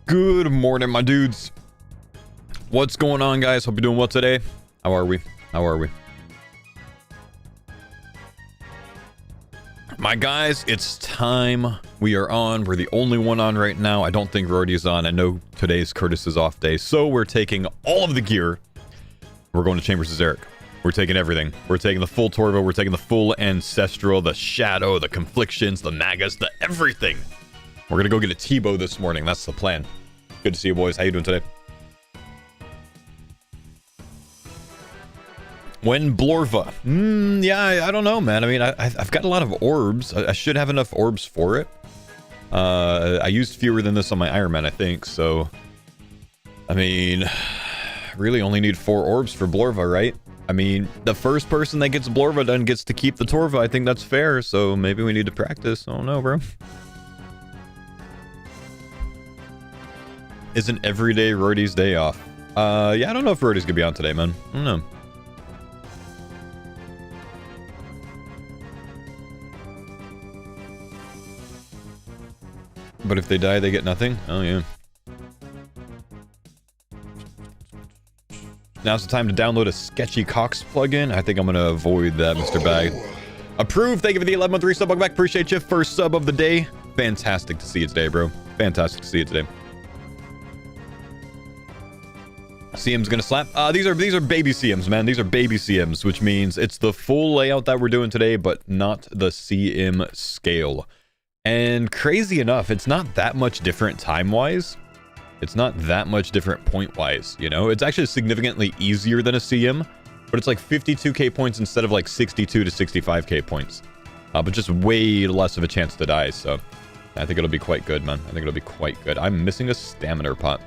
Good morning, my dudes. What's going on, guys? Hope you're doing well today. How are we? My guys, it's time. We are on. We're the only one on right now. I don't think Rorty's on. I know today's Curtis's off day, so we're taking all of the gear. We're going to Chambers of Xeric. We're taking everything. We're taking the full Torvo. We're taking the full Ancestral, the Shadow, the Conflictions, the Magas, the everything. We're going to go get a T-bow this morning. That's the plan. Good to see you, boys. How you doing today? When Blorva? Yeah, I don't know, man. I mean, I've got a lot of orbs. I should have enough orbs for it. I used fewer than this on my Iron Man, I think, so... I mean... really only need 4 orbs for Blorva, right? I mean, the first person that gets Blorva done gets to keep the Torva. I think that's fair, so maybe we need to practice. I don't know, bro. Isn't every day Rorty's day off? Yeah, I don't know if Rorty's gonna be on today, man. I don't know. But if they die, they get nothing? Oh, yeah. Now's the time to download a Sketchy Cox plugin. I think I'm going to avoid that, Mr. Bag. Approved. Thank you for the 11-month resub. Welcome back. Appreciate you. First sub of the day. Fantastic to see you today, bro. Fantastic to see you today. CM's going to slap. These are baby CMs, man. These are baby CMs, which means it's the full layout that we're doing today, but not the CM scale. And crazy enough, it's not that much different time-wise. It's not that much different point-wise, you know? It's actually significantly easier than a CM, but it's like 52k points instead of like 62 to 65k points. But just way less of a chance to die, so I think it'll be quite good, man. I think it'll be quite good. I'm missing a stamina pot.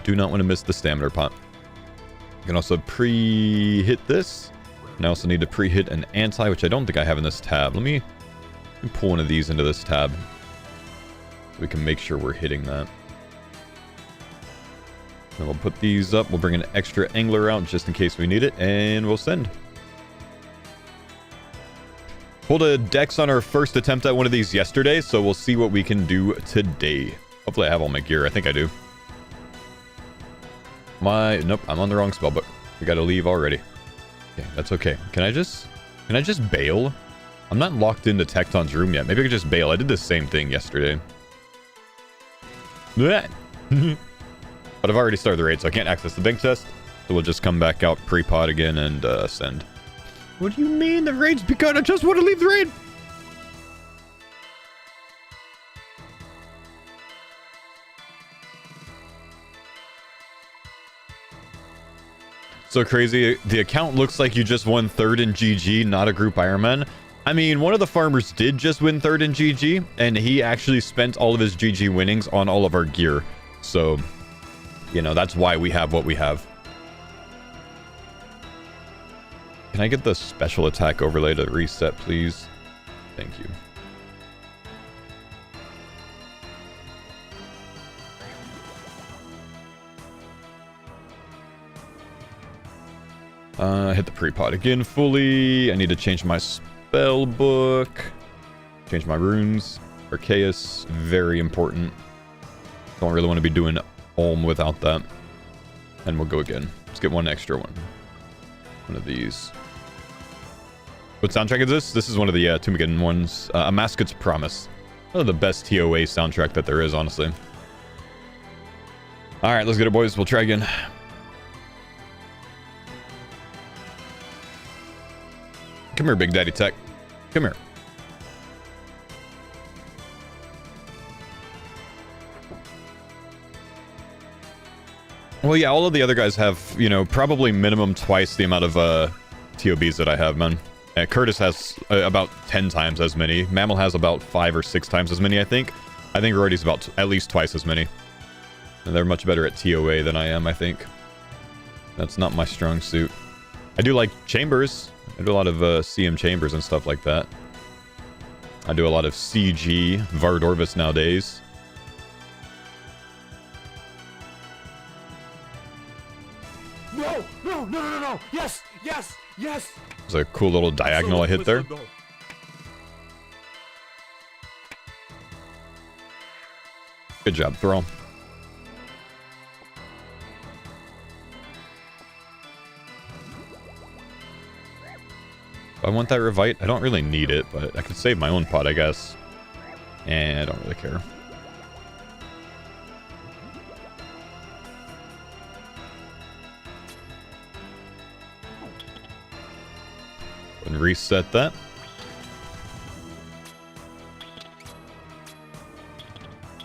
Do not want to miss the stamina pot. You can also pre-hit this. And I also need to pre-hit an anti, which I don't think I have in this tab. Let me pull one of these into this tab so we can make sure we're hitting that. Then we'll put these up. We'll bring an extra angler out just in case we need it, and we'll send. Pulled a dex on our first attempt at one of these yesterday, so we'll see what we can do today. Hopefully I have all my gear. I think I do. Nope, I'm on the wrong spellbook. We gotta leave already. Okay, that's okay. Can I just bail? I'm not locked into Tecton's room yet. Maybe I could just bail. I did the same thing yesterday. But I've already started the raid, so I can't access the bank test. So we'll just come back out pre-pod again and send. What do you mean the raid's begun? I just want to leave the raid! So crazy. The account looks like you just won 3rd in GG, not a group Ironman. I mean, one of the farmers did just win 3rd in GG, and he actually spent all of his GG winnings on all of our gear. So, you know, that's why we have what we have. Can I get the special attack overlay to reset, please? Thank you. Hit the pre-pod again fully. I need to change my spell book, change my runes. Arceus, very important. Don't really want to be doing Olm without that. And we'll go again. Let's get one extra one. One of these. What soundtrack is this? This is one of the Tumigan ones. A Masket's Promise. One of the best TOA soundtrack that there is, honestly. Alright, let's get it, boys. We'll try again. Come here, Big Daddy Tech. Come here. Well, yeah, all of the other guys have, you know, probably minimum twice the amount of TOBs that I have, man. Curtis has about 10 times as many. Mammal has about 5 or 6 times as many, I think. I think Rorty's about at least twice as many. And they're much better at TOA than I am, I think. That's not my strong suit. I do like Chambers. I do a lot of CM Chambers and stuff like that. I do a lot of CG, Vardorvis nowadays. No! Yes! There's a cool little diagonal I hit there. Good job, Thrall. I want that Revite. I don't really need it, but I could save my own pot, I guess. And I don't really care. And reset that.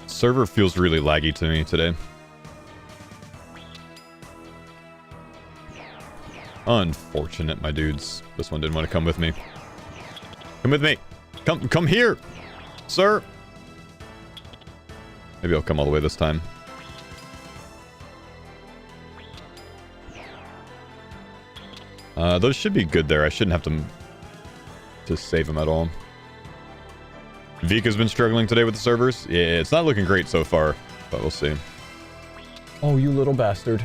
Server feels really laggy to me today. Unfortunate, my dudes. This one didn't want to come with me. Come with me. Come here, sir. Maybe I'll come all the way this time. Those should be good there. I shouldn't have to save them at all. Vika's been struggling today with the servers. Yeah, it's not looking great so far, but we'll see. Oh, you little bastard.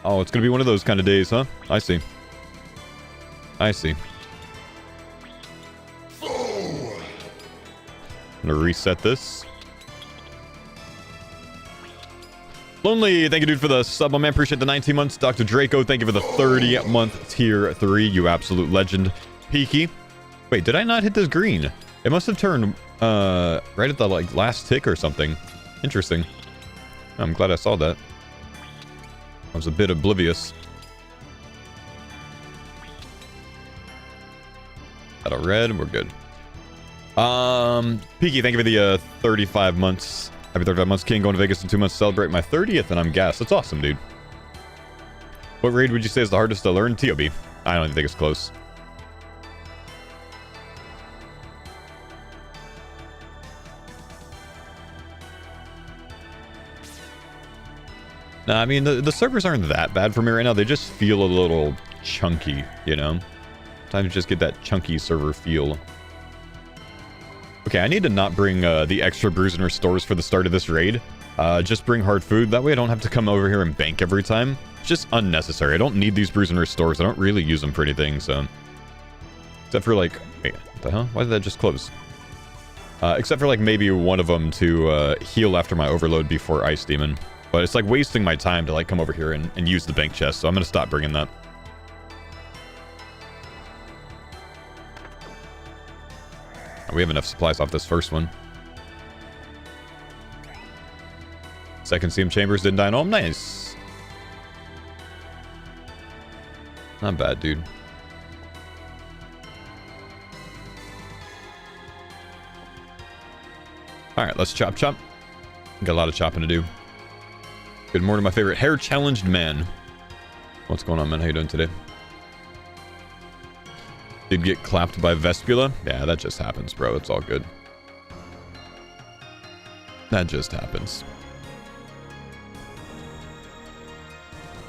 Oh, it's gonna be one of those kind of days, huh? I see. I see. I'm gonna reset this. Lonely, thank you, dude, for the sub, my man. Appreciate the 19 months. Dr. Draco, thank you for the 30-month tier 3. You absolute legend. Peaky. Wait, did I not hit this green? It must have turned right at the last tick or something. Interesting. I'm glad I saw that. I was a bit oblivious. Got a red, and we're good. Peaky, thank you for the 35 months. Happy 35 months, King. Going to Vegas in 2 months to celebrate my 30th, and I'm gassed. That's awesome, dude. What raid would you say is the hardest to learn? TOB. I don't even think it's close. Nah, I mean, the servers aren't that bad for me right now. They just feel a little chunky, you know? Sometimes you just get that chunky server feel. Okay, I need to not bring the extra brews and restores for the start of this raid. Just bring hard food. That way I don't have to come over here and bank every time. It's just unnecessary. I don't need these brews and restores. I don't really use them for anything, so... Except for, like... Wait, what the hell? Why did that just close? Except for, like, maybe one of them to heal after my overload before Ice Demon. But it's, like, wasting my time to, like, come over here and use the bank chest, so I'm gonna stop bringing that. We have enough supplies off this first one. Second CM Chambers didn't die in home. Nice. Not bad, dude. Alright, let's chop. Got a lot of chopping to do. Good morning, my favorite hair-challenged man. What's going on, man? How you doing today? Did get clapped by Vespula? Yeah, that just happens, bro. It's all good. That just happens.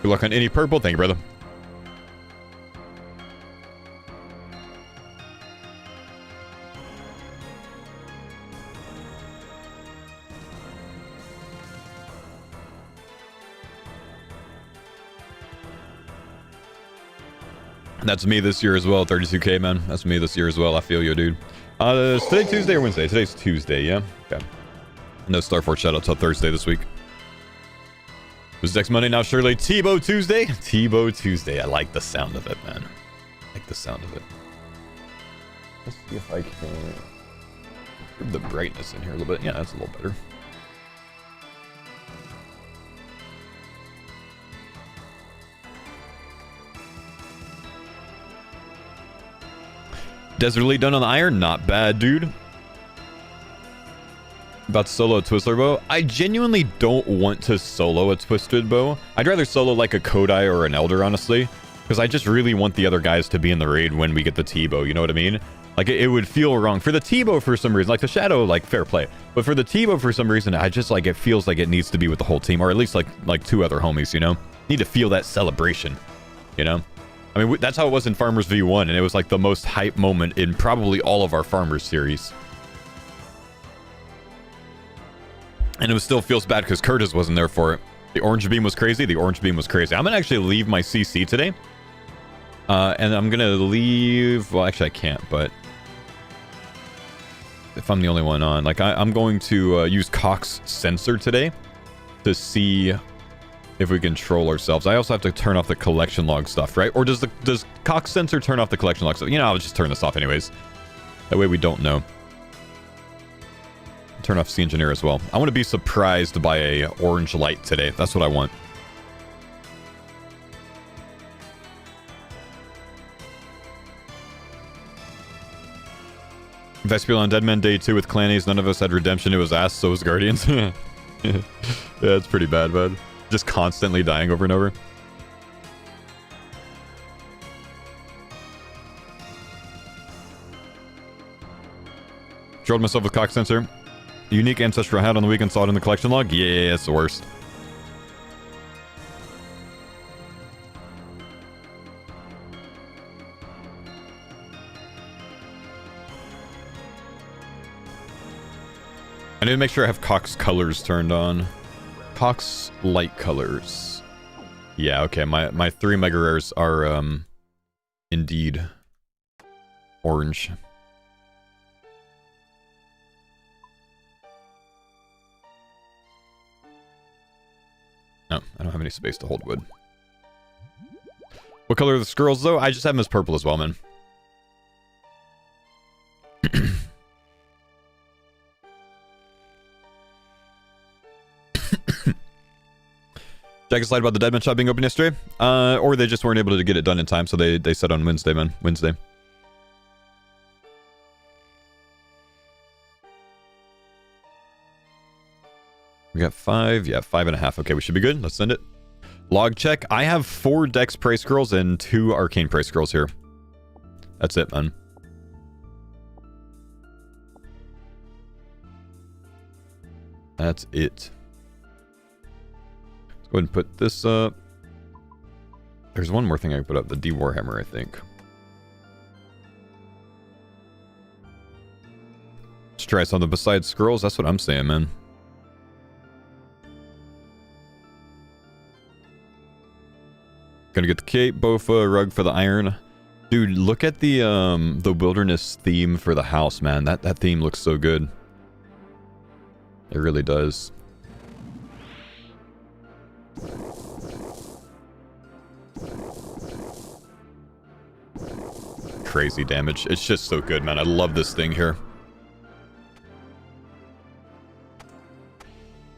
Good luck on any purple. Thank you, brother. That's me this year as well, 32k, man. That's me this year as well. I feel you, dude. Is today Tuesday or Wednesday? Today's Tuesday, yeah? Okay. No Starforge shout-out till Thursday this week. It was next Monday, now surely Tebow Tuesday? Tebow Tuesday. I like the sound of it, man. I like the sound of it. Let's see if I can improve the brightness in here a little bit. Yeah, that's a little better. Desert Elite done on the iron? Not bad, dude. About to solo a Twisted Bow? I genuinely don't want to solo a Twisted Bow. I'd rather solo like a Kodai or an Elder, honestly. Because I just really want the other guys to be in the raid when we get the T-Bow, you know what I mean? Like, it would feel wrong. For the T-Bow, for some reason, like the Shadow, like, fair play. But for the T-Bow, for some reason, I just, like, it feels like it needs to be with the whole team. Or at least, like 2 other homies, you know? Need to feel that celebration, you know? I mean, that's how it was in Farmers V1, and it was like the most hype moment in probably all of our Farmers series. And it still feels bad because Curtis wasn't there for it. The orange beam was crazy. The orange beam was crazy. I'm going to actually leave my CC today. And I'm going to leave... Well, actually, I can't, but... If I'm the only one on. Like, I'm going to use Cox's sensor today to see if we control ourselves. I also have to turn off the collection log stuff, right? Or does Cox sensor turn off the collection log stuff? You know, I'll just turn this off anyways. That way we don't know. Turn off C engineer as well. I want to be surprised by a orange light today. That's what I want. Vespula on Deadman Day 2 with Clannies. None of us had redemption. It was ass, so was Guardians. Yeah, it's pretty bad, bud. Just constantly dying over and over. Drilled myself with cock sensor. Unique ancestral hat on the weekend, saw it in the collection log. Yeah, it's the worst. I need to make sure I have Cox colors turned on. Cox light colors. Yeah, okay. My 3 mega rares are indeed orange. No, I don't have any space to hold wood. What color are the squirrels though? I just have them as purple as well, man. Jack slide about the Deadman shop being open yesterday, or they just weren't able to get it done in time, so they said on Wednesday, man. Wednesday. We got 5, yeah, 5.5. Okay, we should be good. Let's send it. Log check. I have 4 Dex Prey Scrolls and 2 Arcane Prey Scrolls here. That's it, man. That's it. Go ahead and put this up. There's one more thing I can put up. The D Warhammer, I think. Let's try something besides scrolls. That's what I'm saying, man. Gonna get the cape, Bofa, rug for the iron. Dude, look at the wilderness theme for the house, man. That theme looks so good. It really does. Crazy damage. It's just so good, man. I love this thing here.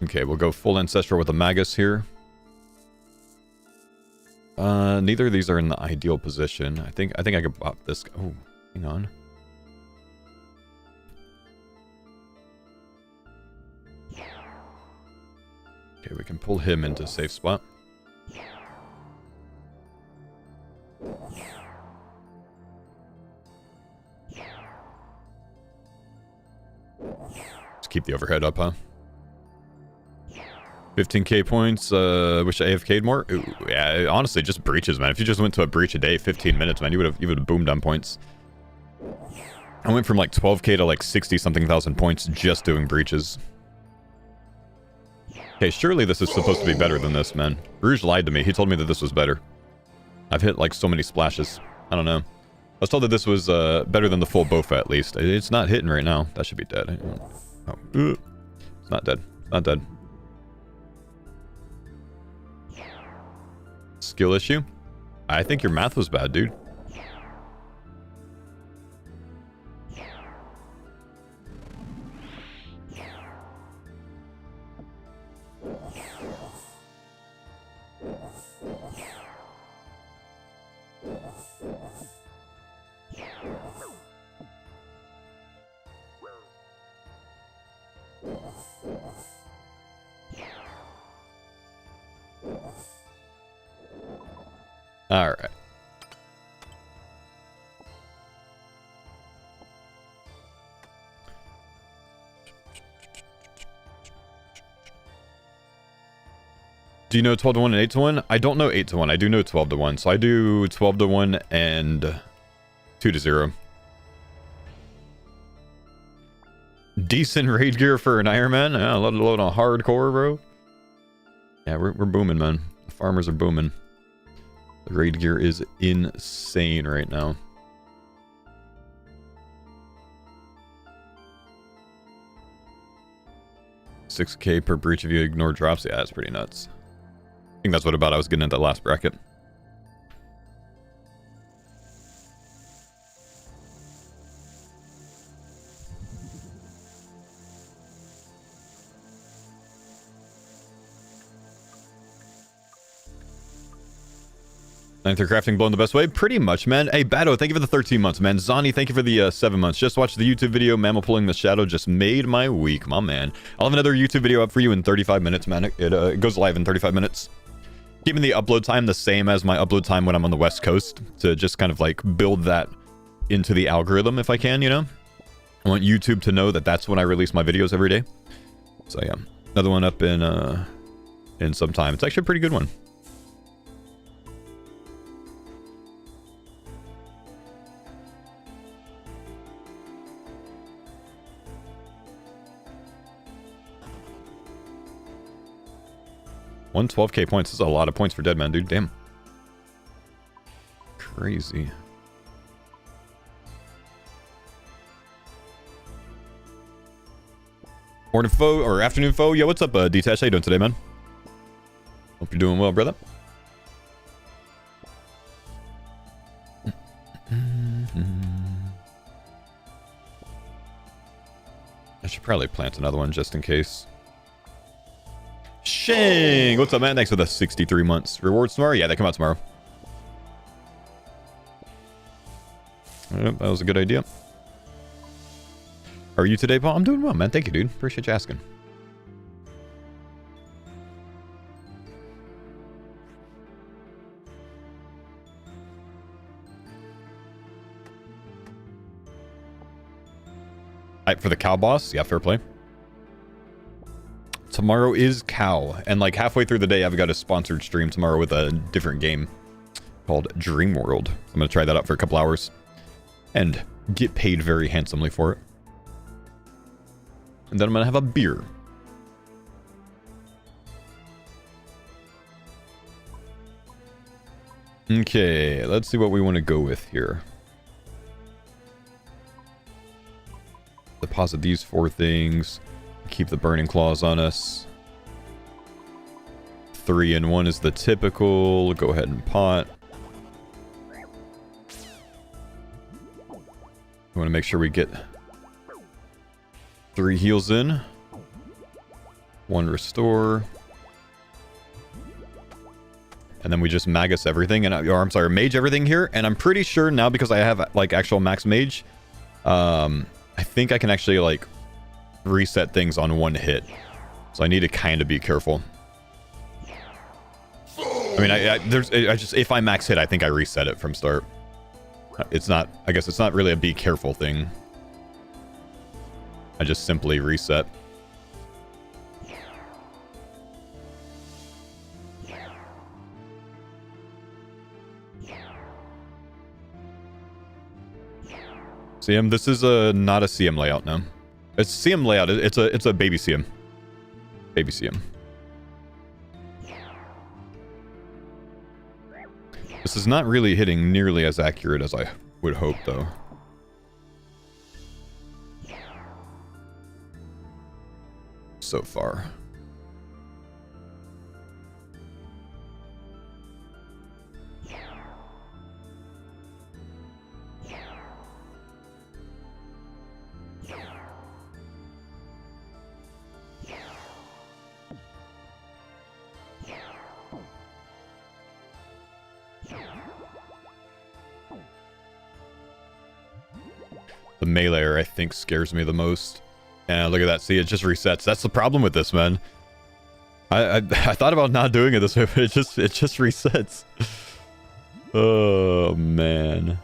Okay, we'll go full ancestral with the Magus here. Neither of these are in the ideal position. I think I could pop this. Oh, hang on. Okay, we can pull him into a safe spot. Let's keep the overhead up, huh? 15k points, wish I AFK'd more. Ooh, yeah, honestly, just breaches, man. If you just went to a breach a day, 15 minutes, man, you would have boomed on points. I went from like 12k to like 60-something thousand points just doing breaches. Okay, surely this is supposed to be better than this, man. Rouge lied to me. He told me that this was better. I've hit like so many splashes. I don't know. I was told that this was better than the full Bofa at least. It's not hitting right now. That should be dead. Oh, it's not dead. It's not dead. Skill issue? I think your math was bad, dude. All right. Do you know 12 to 1 and 8 to 1? I don't know 8 to 1. I do know 12 to 1. So I do 12 to 1 and 2 to 0. Decent raid gear for an Iron Man. Yeah, let alone a hardcore, bro. Yeah, we're booming, man. The farmers are booming. The raid gear is insane right now. $6k per breach if you ignore drops. Yeah, that's pretty nuts. think that's what about I was getting at that last bracket. Ninth or crafting blown the best way? Pretty much, man. Hey, Bado, thank you for the 13 months, man. Zani, thank you for the 7 months. Just watched the YouTube video. Mammal pulling the shadow just made my week, my man. I'll have another YouTube video up for you in 35 minutes, man. It goes live in 35 minutes. Keeping the upload time the same as my upload time when I'm on the West Coast to just kind of like build that into the algorithm if I can, you know? I want YouTube to know that that's when I release my videos every day. So yeah, another one up in some time. It's actually a pretty good one. $112K points. This is a lot of points for Deadman, dude. Damn. Crazy. Morning, Faux, or afternoon, Faux. Yo, what's up, Detach? How you doing today, man? Hope you're doing well, brother. I should probably plant another one just in case. Shang! What's up, man? Thanks for the 63 months. Rewards tomorrow? Yeah, they come out tomorrow. Yep, that was a good idea. How are you today, Paul? I'm doing well, man. Thank you, dude. Appreciate you asking. Hype for the cow boss? Yeah, fair play. Tomorrow is cow, and like halfway through the day I've got a sponsored stream tomorrow with a different game called Dream World. I'm gonna try that out for a couple hours and get paid very handsomely for it, and then I'm gonna have a beer. Okay, let's see what we want to go with here. Deposit these 4 things. Keep the burning claws on us. 3 and 1 is the typical. Go ahead and pot. We want to make sure we get 3 heals in. 1 restore. And then we just magus everything. And or I'm sorry, mage everything here. And I'm pretty sure now, because I have like actual max mage, I think I can actually like reset things on 1 hit, so I need to kind of be careful. I mean, I just, if I max hit, I think I reset it from start. It's not, I guess it's not really a be careful thing. I just simply reset. CM, this is not a CM layout now. It's CM layout. It's a baby CM. Baby CM. This is not really hitting nearly as accurate as I would hope, though. So far. The meleeer, I think, scares me the most. And look at that. See, it just resets. That's the problem with this, man. I thought about not doing it this way, but it just resets. Oh, man.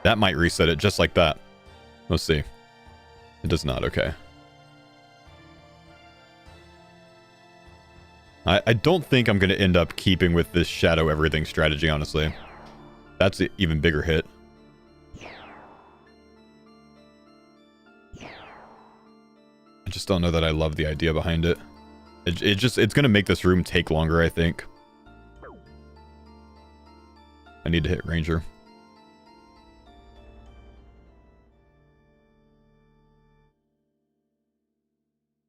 That might reset it just like that. Let's see. It does not. Okay. I don't think I'm going to end up keeping with this shadow everything strategy, honestly. That's an even bigger hit. I just don't know that I love the idea behind it. It's going to make this room take longer, I think. I need to hit Ranger.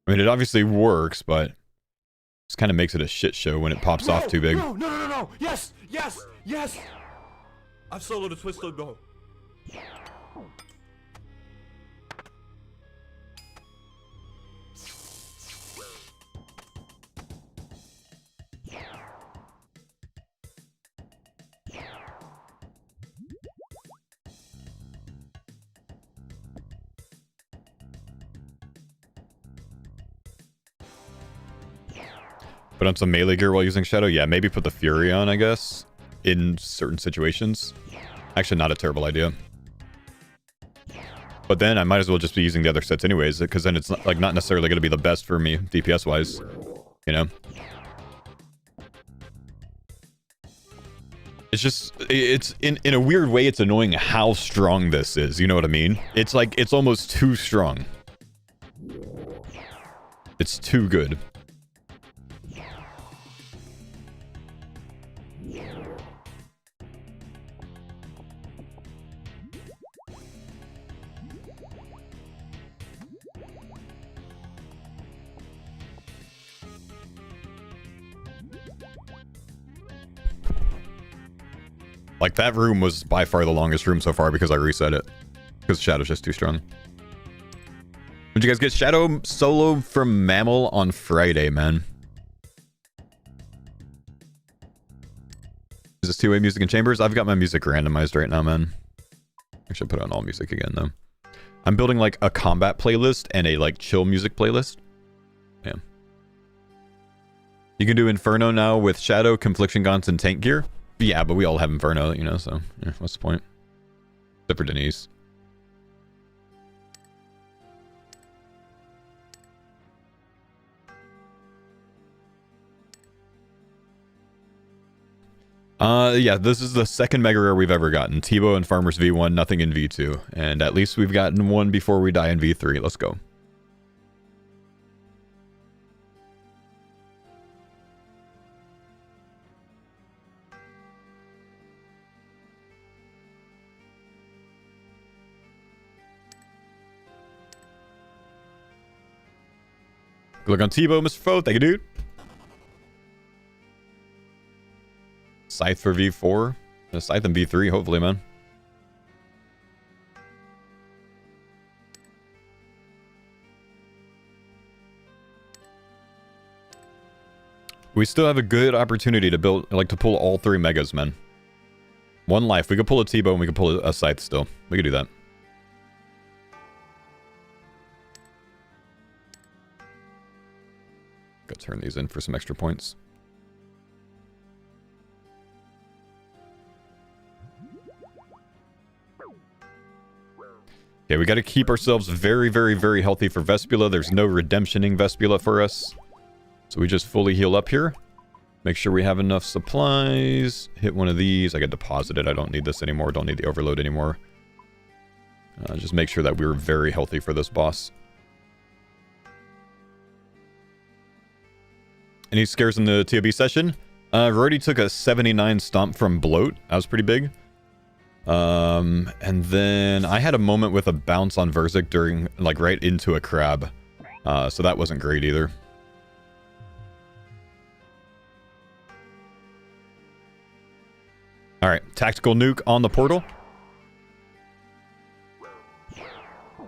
I mean, it obviously works, but this kind of makes it a shit show when it pops off too big. No. Yes. I've soloed a twist load bow. Put on some melee gear while using Shadow? Yeah, maybe put the Fury on, I guess, in certain situations. Actually, not a terrible idea. But then I might as well just be using the other sets anyways, because then it's not, like, not necessarily going to be the best for me, DPS-wise, you know? It's just, it's, in a weird way, it's annoying how strong this is, you know what I mean? It's like, it's almost too strong. It's too good. Like, that room was by far the longest room so far because I reset it. Because Shadow's just too strong. Did you guys get Shadow solo from Mammal on Friday, man? Is this two-way music in chambers? I've got my music randomized right now, man. I should put on all music again, though. I'm building, like, a combat playlist and a, like, chill music playlist. Yeah. You can do Inferno now with Shadow, Confliction Gaunts, and Tank Gear. Yeah, but we all have Inferno, you know, so yeah, what's the point? Except for Denise. Yeah, this is the second Mega Rare we've ever gotten. Tebow and Farmers V1, nothing in V2. And at least we've gotten one before we die in V3. Let's go. Good luck on Tebow, Mr. Faux. Thank you, dude. Scythe for V4. A Scythe in V3, hopefully, man. We still have a good opportunity to build, like, to pull all three megas, man. One life. We could pull a Tebow and we could pull a Scythe still. We could do that. Go turn these in for some extra points. Okay, we got to keep ourselves very, very, very healthy for Vespula. There's no redemptioning Vespula for us. So we just fully heal up here. Make sure we have enough supplies. Hit one of these. I get deposited. I don't need this anymore. Don't need the overload anymore. Just make sure that we're very healthy for this boss. Any scares in the TOB session? Rody took a 79 stomp from Bloat. That was pretty big. And then I had a moment with a bounce on Verzik during, like, right into a crab. So that wasn't great either. Alright, tactical nuke on the portal.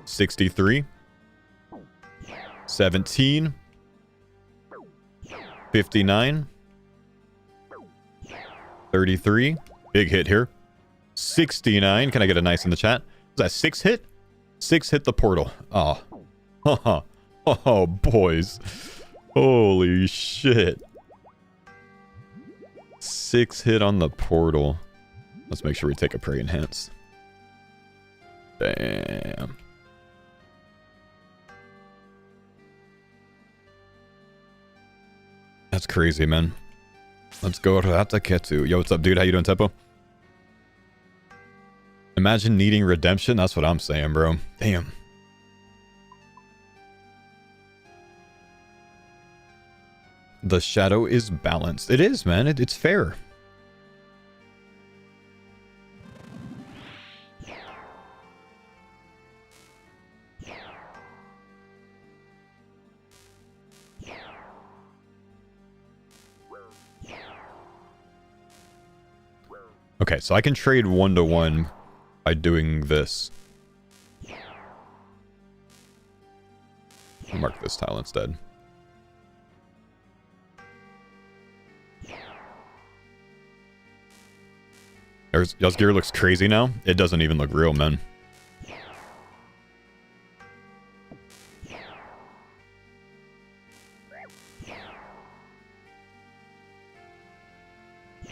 63. 17. 59. 33. Big hit here. 69. Can I get a nice in the chat? Is that 6 hit? 6 hit the portal. Oh. Oh, boys. Holy shit. 6 hit on the portal. Let's make sure we take a Prey Enhance. Damn. That's crazy, man. Let's go to Ataketu. Yo, what's up, dude? How you doing, Teppo? Imagine needing redemption. That's what I'm saying, bro. Damn. The shadow is balanced. It is, man. It's fair. Okay, so I can trade 1-to-1 by doing this. I'll mark this tile instead. Y'all's gear looks crazy now. It doesn't even look real, man.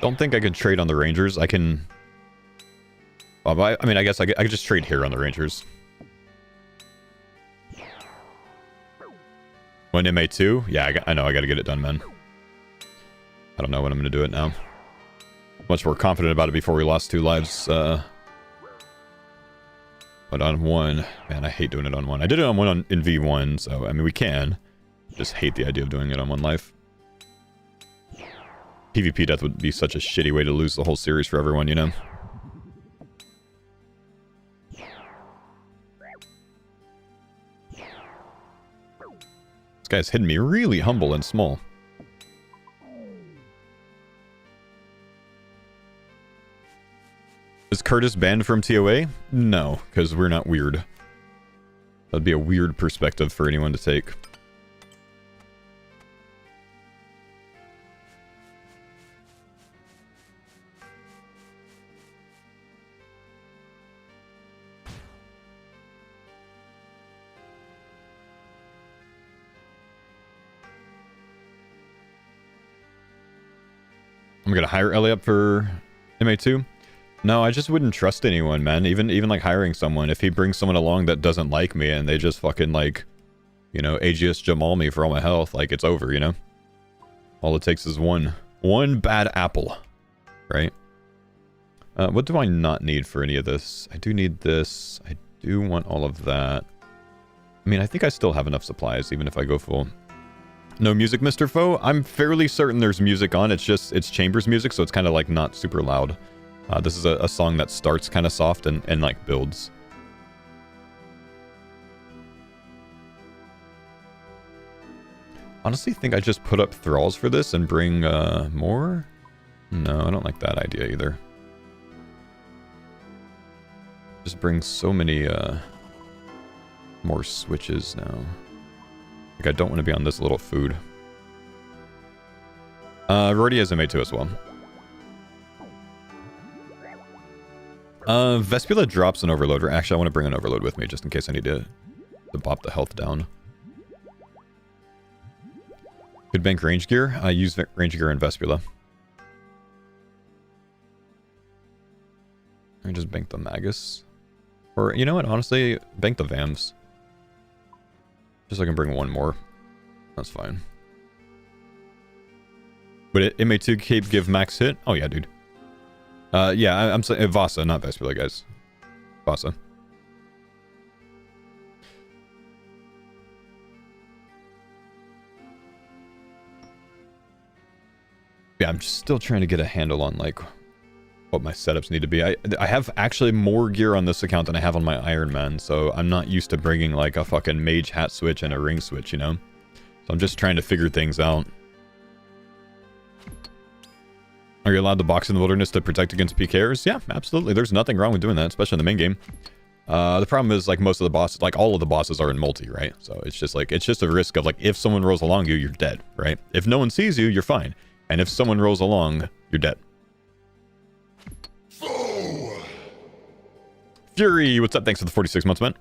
Don't think I can trade on the Rangers. I can... Well, I mean, I guess I could just trade here on the Rangers. When MA2? Yeah, I know I gotta get it done, man. I don't know when I'm gonna do it now. Much more confident about it before we lost 2 lives. But on 1... Man, I hate doing it on 1. I did it on 1 in V1, so, I mean, we can. Just hate the idea of doing it on 1 life. PvP death would be such a shitty way to lose the whole series for everyone, you know? This guy's hitting me really humble and small. Is Curtis banned from TOA? No, because we're not weird. That'd be a weird perspective for anyone to take. I'm gonna hire Ellie up for MA2. No, I just wouldn't trust anyone, man. Even like hiring someone. If he brings someone along that doesn't like me and they just fucking like, you know, AGS Jamal me for all my health, like it's over, you know? All it takes is one bad apple, right? What do I not need for any of this? I do need this. I do want all of that. I mean, I think I still have enough supplies, even if I go full. No music, Mr. Faux? I'm fairly certain there's music on. It's Chambers music, so it's kind of like not super loud. This is a song that starts kind of soft and like builds. Honestly, think I just put up thralls for this and bring more? No, I don't like that idea either. Just bring so many more switches now. Like, I don't want to be on this little food. Rorty has MA2 as well. Vespula drops an overload. Actually, I want to bring an overload with me just in case I need to bop the health down. Could bank range gear. I use range gear in Vespula. Or just bank the Magus. Or, you know what? Honestly, bank the Vams. Just so I can bring one more. That's fine. Would it MA2 cape give max hit? Oh yeah, dude. Yeah, I'm saying Vasa, not Vespula, guys. Vasa. Yeah, I'm just still trying to get a handle on like what my setups need to be. I have actually more gear on this account than I have on my Iron Man, so I'm not used to bringing like a fucking mage hat switch and a ring switch, you know? So I'm just trying to figure things out. Are you allowed to box in the wilderness to protect against PKers? Yeah, absolutely. There's nothing wrong with doing that, especially in the main game. The problem is like most of the bosses, like all of the bosses are in multi, right? So it's just like, it's just a risk of like, if someone rolls along you, you're dead, right? If no one sees you, you're fine. And if someone rolls along, you're dead. Fury, what's up? Thanks for the 46 months, man.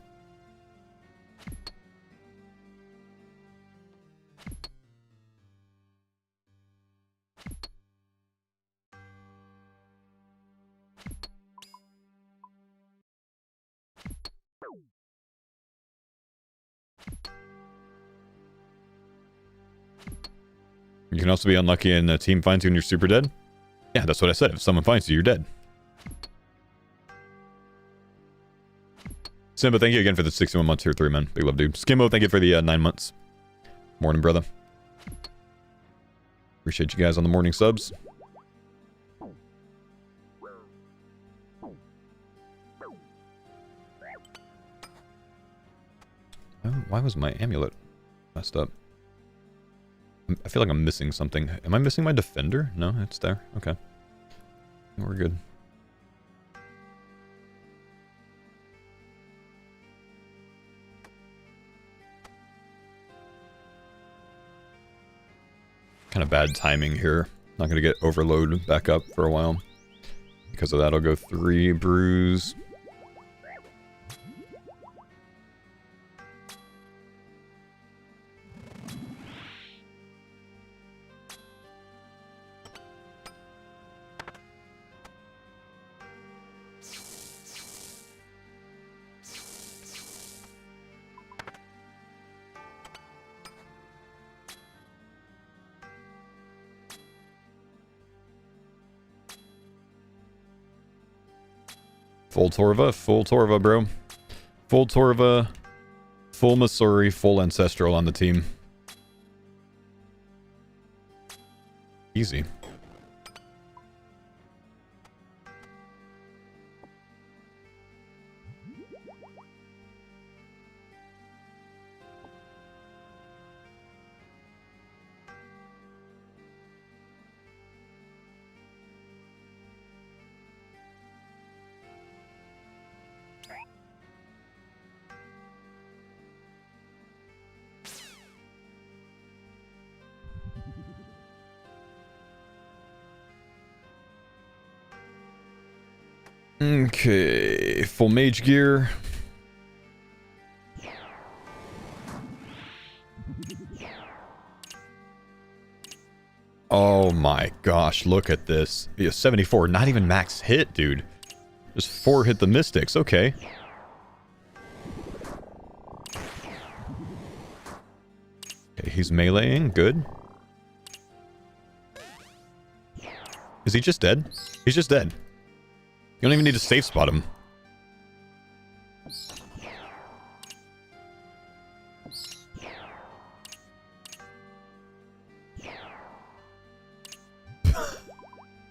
You can also be unlucky and a team finds you and you're super dead. Yeah, that's what I said. If someone finds you, you're dead. Simba, thank you again for the 61 months here, 3 man. Big love, dude. Skimbo, thank you for the 9 months. Morning, brother. Appreciate you guys on the morning subs. Why was my amulet messed up? I feel like I'm missing something. Am I missing my defender? No, it's there. Okay. We're good. Kind of bad timing here. Not going to get overload back up for a while. Because of that, I'll go 3 brews. Full Torva, bro. Full Torva, full Missouri, full Ancestral on the team. Easy. Okay, full mage gear. Oh my gosh, look at this. Yeah, 74, not even max hit, dude. Just 4 hit the mystics, okay. Okay, he's meleeing, good. Is he just dead? He's just dead. You don't even need to safe spot him.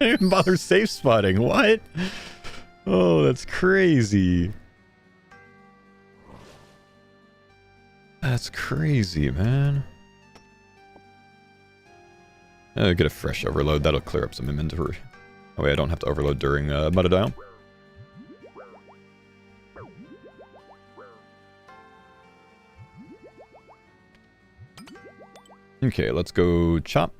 I didn't even bother safe spotting. What? Oh, that's crazy. That's crazy, man. Get a fresh overload. That'll clear up some inventory. Oh wait, I don't have to overload during Metadial. Okay, let's go chop.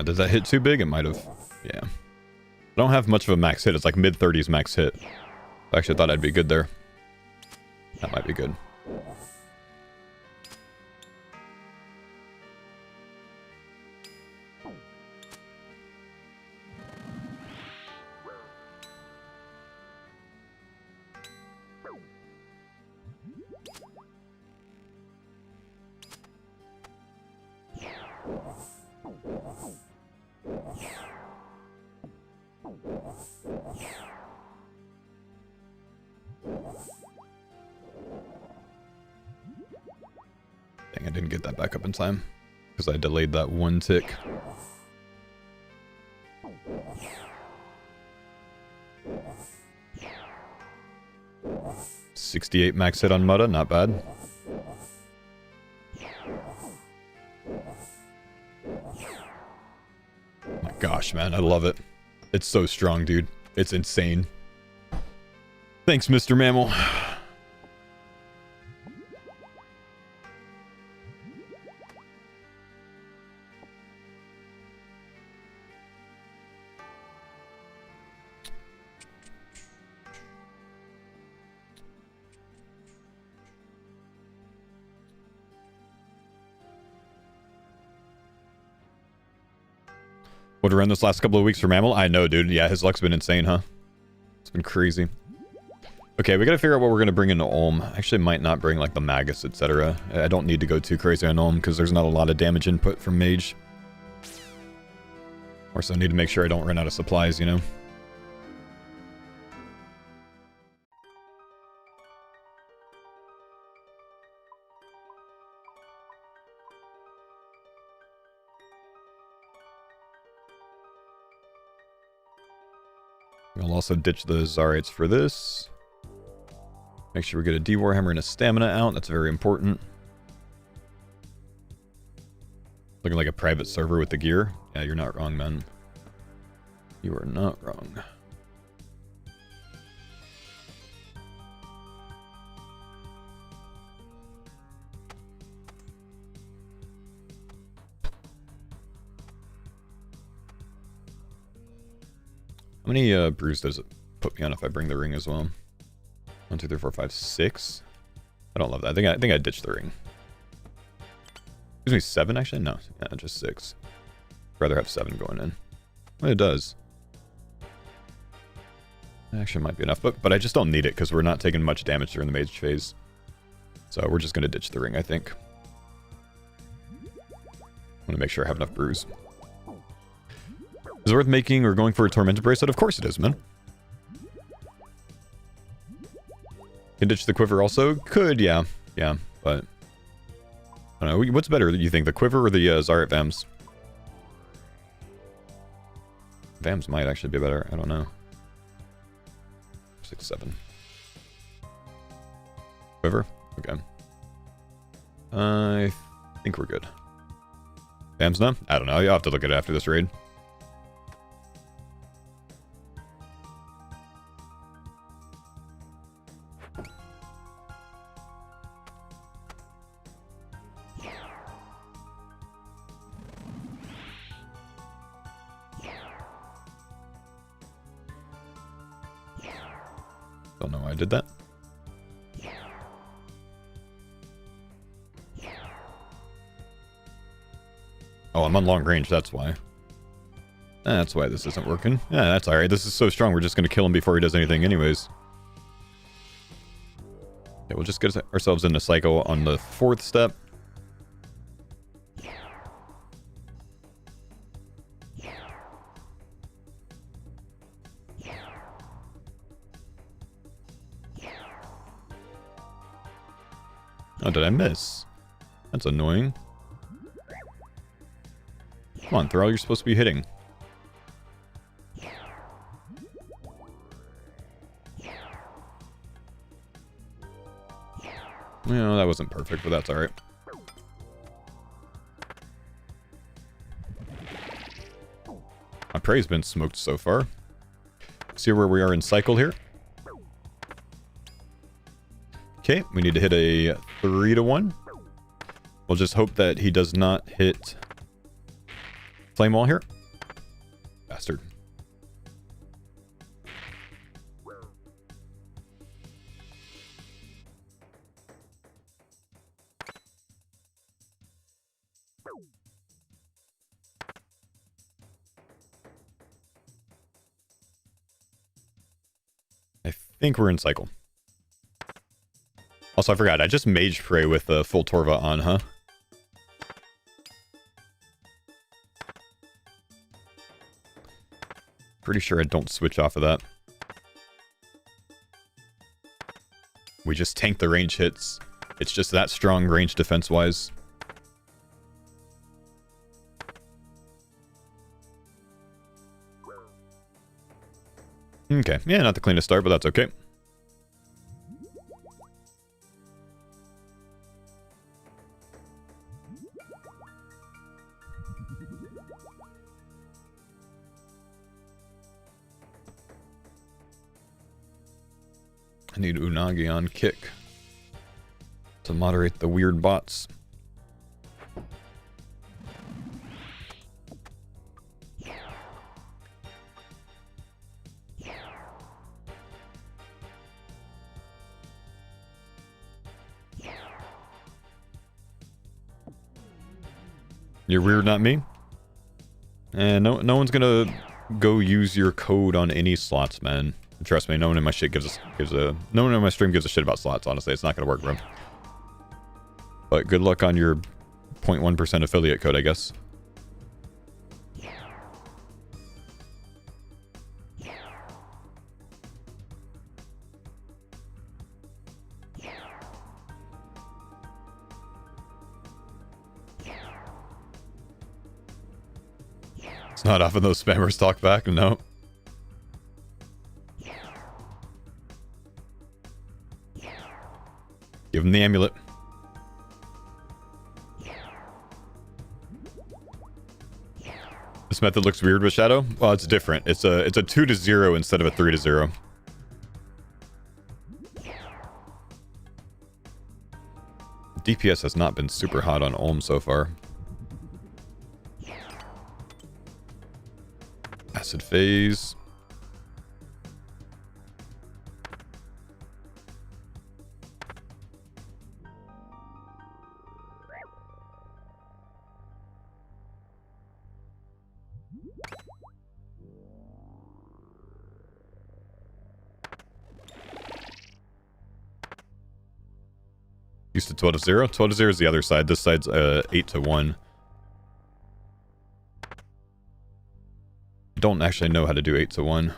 Does that hit too big? It might have. Yeah. I don't have much of a max hit. It's like mid-30s max hit. I actually thought I'd be good there. That might be good. Dang, I didn't get that back up in time because I delayed that 1 tick. $68 max hit on Mutta, not bad. Oh my gosh, man, I love it. It's so strong, dude. It's insane. Thanks, Mr. Mammal. What around this last couple of weeks for Mammal? I know, dude. Yeah, his luck's been insane, huh? It's been crazy. Okay, we gotta figure out what we're gonna bring into Ulm. Actually, might not bring like the Magus, etc. I don't need to go too crazy on Ulm because there's not a lot of damage input from Mage. Also, I need to make sure I don't run out of supplies, you know? We'll also ditch the Xerics for this. Make sure we get a D-Warhammer and a stamina out. That's very important. Looking like a private server with the gear. Yeah, you're not wrong, man. You are not wrong. How many brews does it put me on if I bring the ring as well? 1, 2, 3, 4, 5, 6. I don't love that. I think I ditched the ring. Excuse me, 7 actually? No, yeah, just 6. I'd rather have 7 going in. Well, it does. Actually, might be enough, but I just don't need it because we're not taking much damage during the mage phase. So we're just going to ditch the ring, I think. I want to make sure I have enough brews. Is it worth making or going for a tormented bracelet? Of course it is, man. Can ditch the quiver also? Could, yeah. Yeah, but... I don't know. What's better, you think? The quiver or the Xeric Vams? Vams might actually be better. I don't know. 6, 7. Quiver? Okay. I think we're good. Vams now? I don't know. You'll have to look at it after this raid. Don't know why I did that. Oh, I'm on long range, that's why. That's why this isn't working. Yeah, that's alright. This is so strong, we're just going to kill him before he does anything anyways. Okay, we'll just get ourselves in a cycle on the 4th step. Oh, did I miss? That's annoying. Come on, Thrall, you're supposed to be hitting. Well, that wasn't perfect, but that's alright. My prey's been smoked so far. See where we are in cycle here. Okay, we need to hit a 3-1. We'll just hope that he does not hit Flame Wall here. Bastard. I think we're in cycle. Also, I forgot, I just Mage Prey with full Torva on, huh? Pretty sure I don't switch off of that. We just tank the range hits. It's just that strong range defense-wise. Okay, yeah, not the cleanest start, but that's okay. I need Unagi on kick to moderate the weird bots. You're weird, not me. And no one's gonna go use your code on any slots, man. Trust me, no one in my shit no one in my stream gives a shit about slots, honestly. It's not gonna work, bro. But good luck on your 0.1% affiliate code, I guess. It's not often those spammers talk back, no. the amulet. This method looks weird with Shadow. Well, it's different. It's a 2 to 0 instead of a 3 to 0. DPS has not been super hot on Olm so far. Acid phase. Used to 12 to 0. 12 to 0 is the other side. This side's 8 to 1. Don't actually know how to do 8 to 1.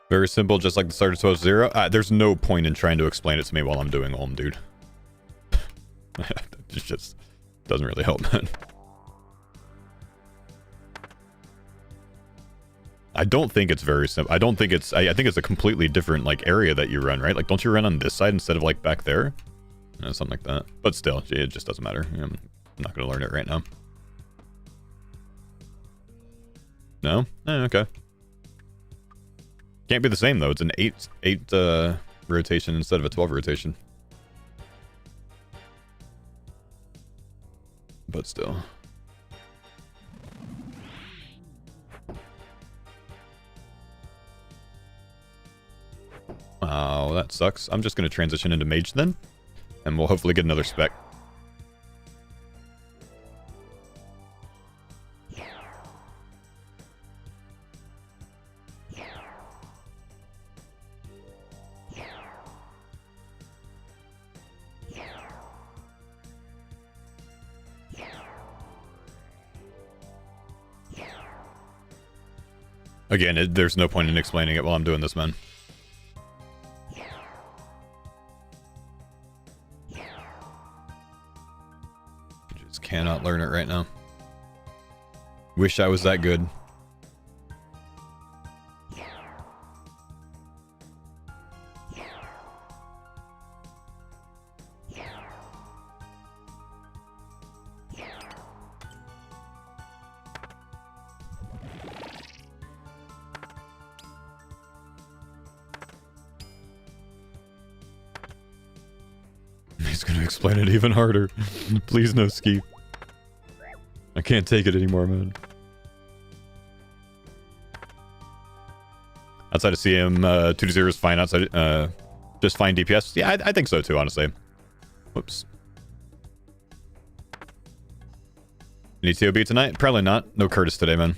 Very simple, just like the start of 12 to 0. There's no point in trying to explain it to me while I'm doing Olm, dude. It just doesn't really help, man. I don't think it's very simple. I don't think it's... I think it's a completely different, like, area that you run, right? Like, don't you run on this side instead of, like, back there? You know, something like that. But still, it just doesn't matter. I'm not going to learn it right now. No? Okay. Can't be the same, though. It's an 8 rotation instead of a 12 rotation. But still. Oh, that sucks. I'm just going to transition into Mage then. And we'll hopefully get another spec. Again, there's no point in explaining it while I'm doing this, man. Just cannot learn it right now. Wish I was that good. He's gonna explain it even harder. Please no ski. I can't take it anymore, man. Outside of CM, 2 to 0 is fine. Outside, just fine DPS. Yeah, I think so too, honestly. Whoops. Any TOB tonight? Probably not. No Curtis today, man.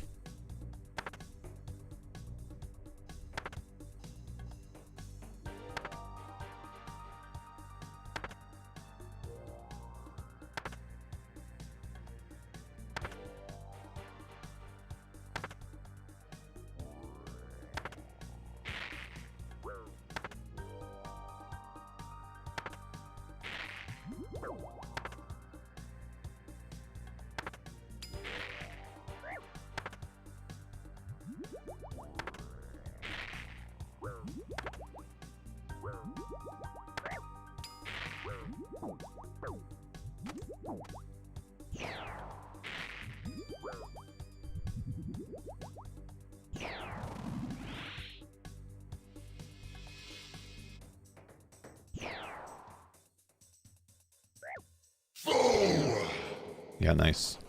Yeah, nice.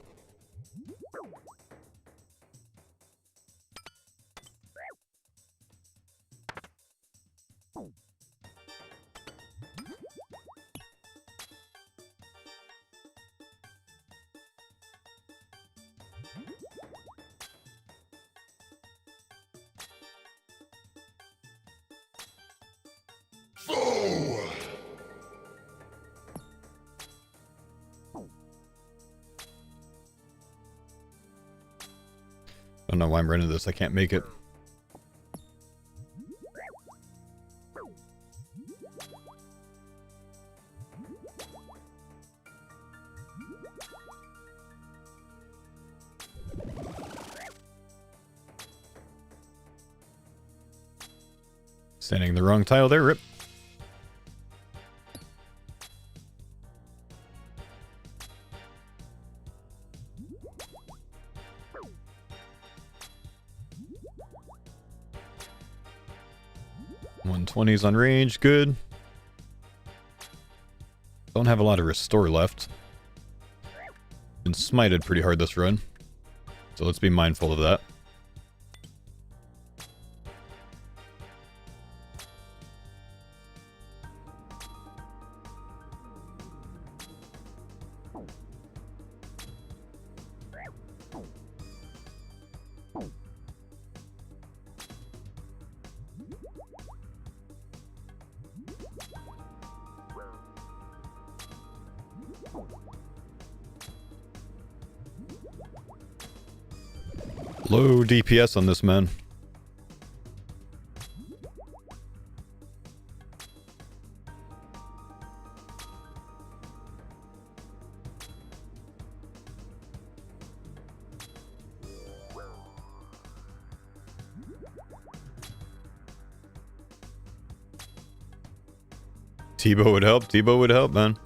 Faux! don't know why I'm running this. I can't make it. Standing in the wrong tile there, rip. $120s on range, good. Don't have a lot of restore left. Been smited pretty hard this run, so let's be mindful of that. Low DPS on this man. T-Bow would help. T-Bow would help, man.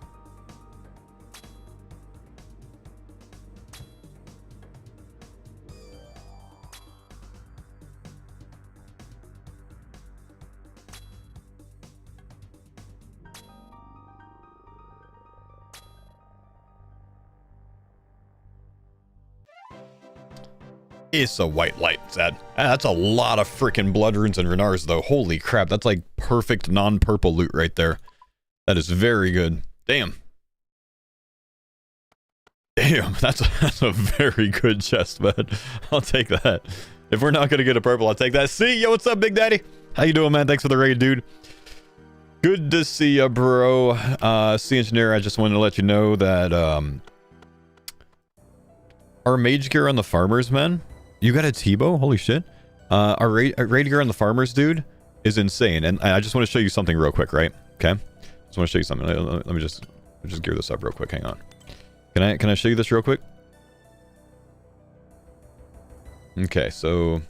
It's a white light, Zad. That's a lot of freaking blood runes and Renars, though. Holy crap, that's like perfect non-purple loot right there. That is very good. Damn. Damn, that's a very good chest, man. I'll take that. If we're not gonna get a purple, I'll take that. See, yo, what's up, Big Daddy? How you doing, man? Thanks for the raid, dude. Good to see ya, bro. Sea Engineer, I just wanted to let you know that our mage gear on the farmers, man. You got a T-Bow? Holy shit. Our raid gear on the farmers, dude, is insane. And I just want to show you something real quick, right? Okay. Just want to show you something. Let me just gear this up real quick. Hang on. Can I show you this real quick? Okay, so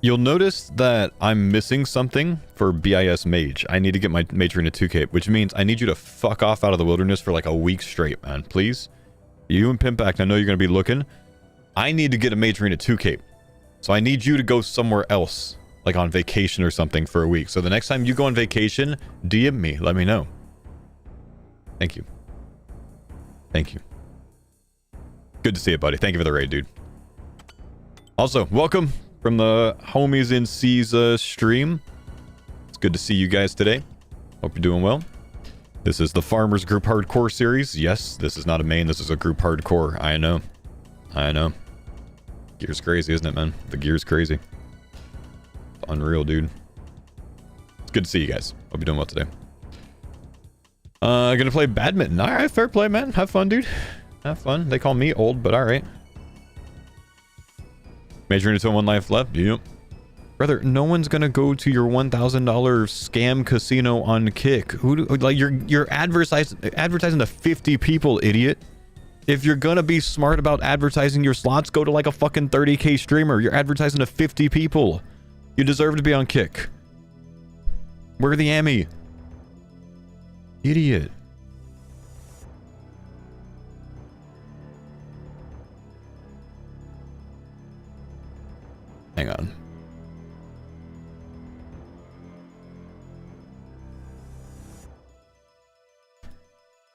you'll notice that I'm missing something for BIS Mage. I need to get my Mage Arena 2 cape, which means I need you to fuck off out of the wilderness for like a week straight, man. Please. You and Pimpact, I know you're going to be looking. I need to get a Mage Arena 2 cape. So I need you to go somewhere else, like on vacation or something for a week. So the next time you go on vacation, DM me. Let me know. Thank you. Thank you. Good to see you, buddy. Thank you for the raid, dude. Also, welcome from the homies in C's stream. It's good to see you guys today. Hope you're doing well. This is the Farmers Group Hardcore series. Yes, this is not a main. This is a group hardcore. I know. I know. Gear's crazy, isn't it, man? The gear's crazy. Unreal, dude. It's good to see you guys. Hope you're doing well today. Gonna play badminton. All right, fair play, man. Have fun, dude. Have fun. They call me old, but all right. Major into 1 life left. Yep. Brother, no one's gonna go to your $1,000 scam casino on Kick. Who do, like you're advertising to 50 people, idiot. If you're gonna be smart about advertising your slots, go to like a fucking 30k streamer. You're advertising to 50 people. You deserve to be on Kick. Where the Emmy? Idiot. Hang on.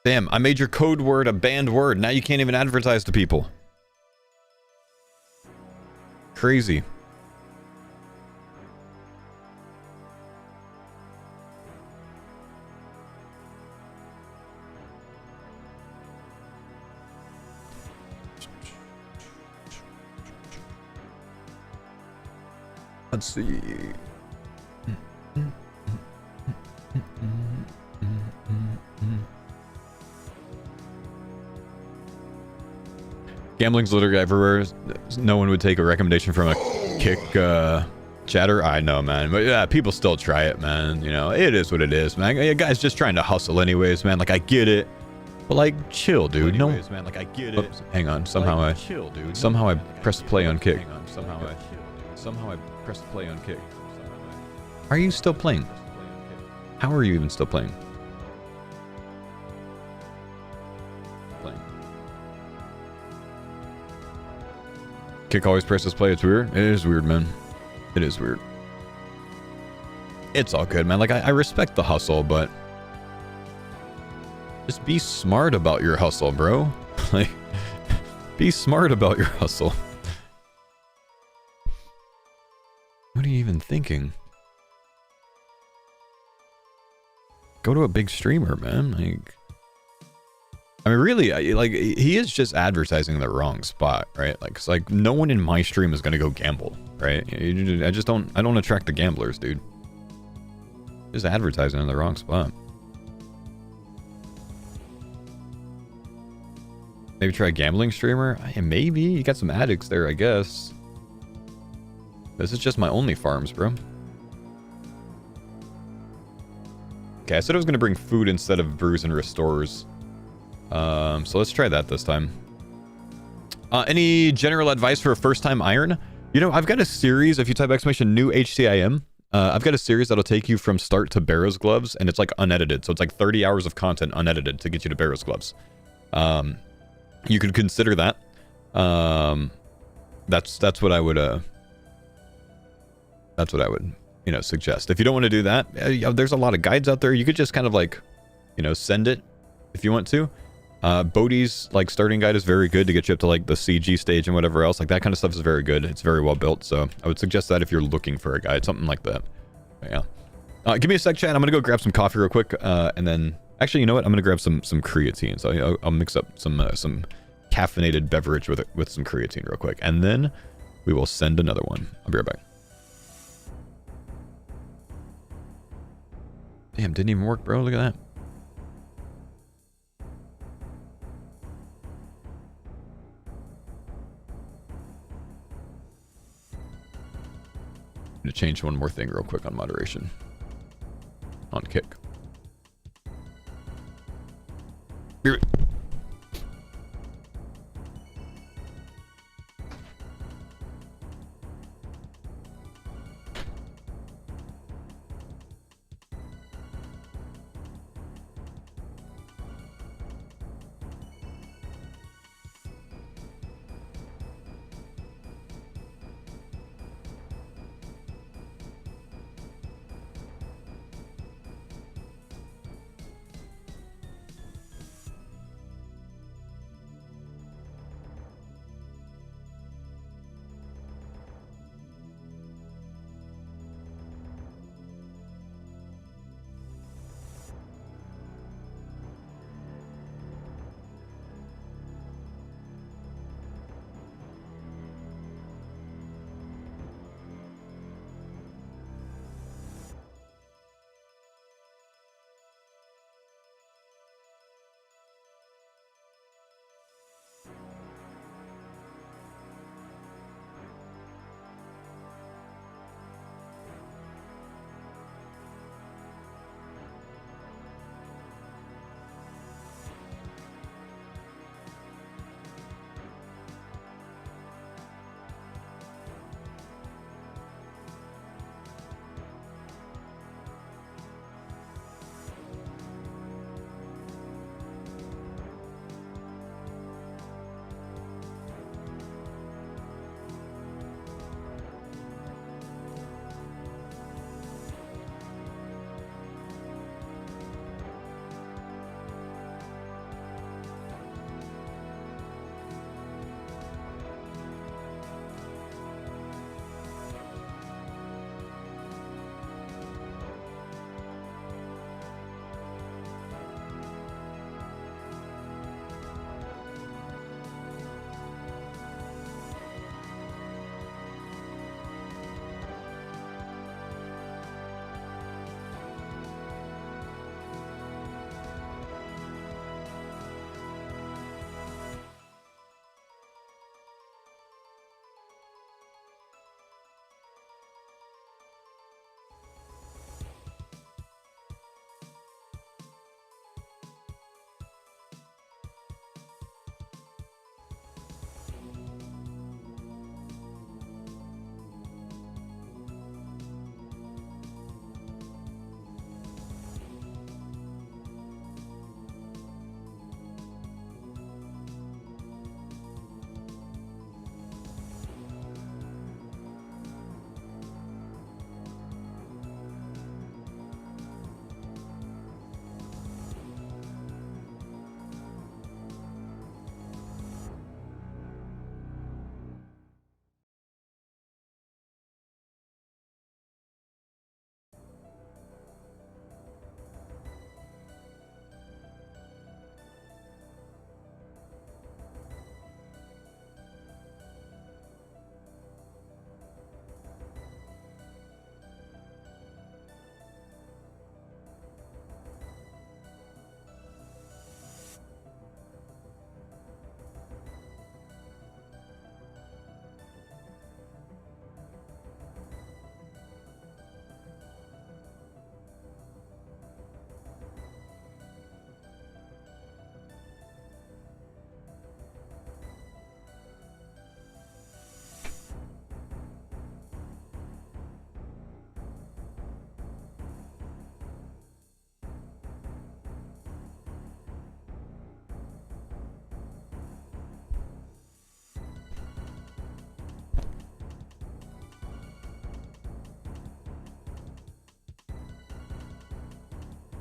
Damn, I made your code word a banned word. Now you can't even advertise to people. Crazy. Let's see. Gambling's literally everywhere. No one would take a recommendation from a kick chatter. I know, man. But yeah, people still try it, man. You know, it is what it is, man. Yeah, guys just trying to hustle anyways, man. Like, I get it. But, like, chill, dude. Anyways, no, man. Like, I get it. Oops, hang on. Somehow like, chill, dude. Somehow I pressed play on kick. Hang on. Somehow I pressed play on kick. Are you still playing? How are you even still playing? Kick always presses play. It's weird. It is weird, man. It is weird. It's all good, man. Like, I respect the hustle, but just be smart about your hustle, bro. Like, be smart about your hustle. What are you even thinking? Go to a big streamer, man. Like, I mean, really, like, he is just advertising the wrong spot, right? Like, it's like no one in my stream is gonna go gamble, right? I don't attract the gamblers, dude. Just advertising in the wrong spot. Maybe try a gambling streamer? Maybe. You got some addicts there, I guess. This is just my only farms, bro. Okay, I said I was gonna bring food instead of brews and restores. So let's try that this time. Any general advice for a first-time iron? You know, I've got a series, if you type exclamation new HCIM, I've got a series that'll take you from start to Barrow's Gloves, and it's like unedited. So it's like 30 hours of content unedited to get you to Barrow's Gloves. You could consider that. That's what I would, you know, suggest. If you don't want to do that, there's a lot of guides out there. You could just kind of like, you know, send it if you want to. Bodhi's like starting guide is very good to get you up to like the CG stage and whatever else. Like that kind of stuff is very good. It's very well built. So I would suggest that if you're looking for a guide, something like that. But yeah. Give me a sec, chat. I'm gonna go grab some coffee real quick, and then actually, you know what? I'm gonna grab some creatine. So I'll mix up some caffeinated beverage with some creatine real quick, and then we will send another one. I'll be right back. Damn, didn't even work, bro. Look at that. I'm gonna change one more thing real quick on moderation. On kick. Here.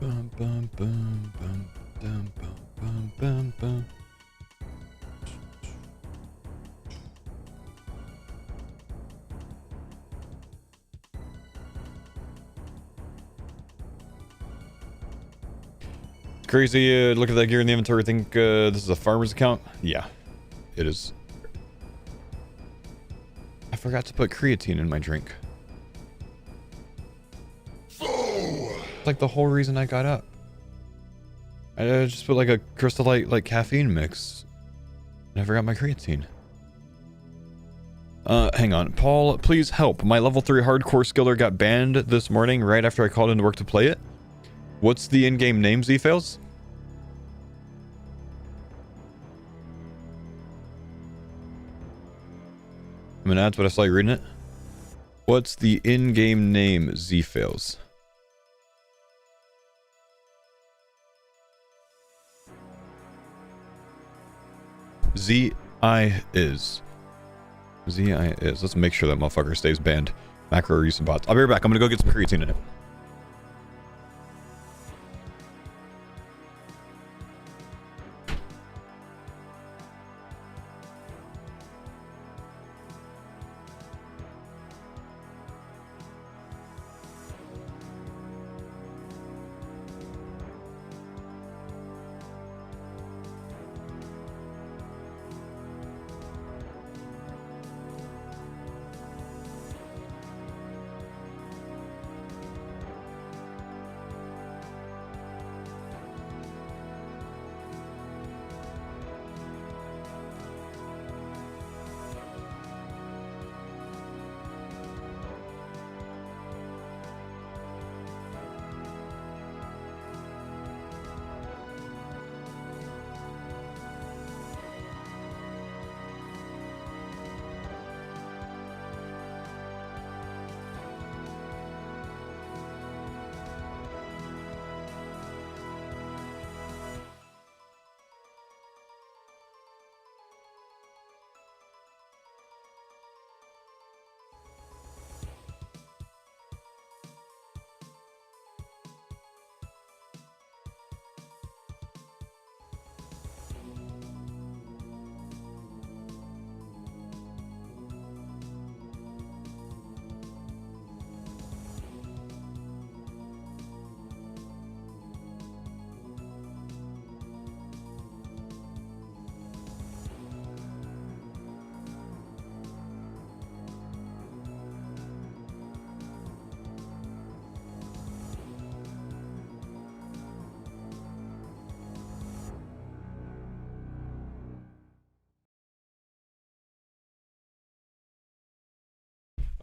Bum, bum, bum, bum, bum, bum, bum, bum. Crazy, look at that gear in the inventory. Think this is a farmer's account? Yeah, it is. I forgot to put creatine in my drink. It's like the whole reason I got up. I just put like a Crystal Light like caffeine mix. And I forgot my creatine. Hang on. Paul, please help. My level 3 hardcore skiller got banned this morning right after I called into work to play it. What's the in-game name, Z-Fails? I mean, that's what I saw you reading it. What's the in-game name, Z-Fails? Z-I is. Z-I is. Let's make sure that motherfucker stays banned. Macro use some bots. I'll be right back. I'm gonna go get some creatine in it.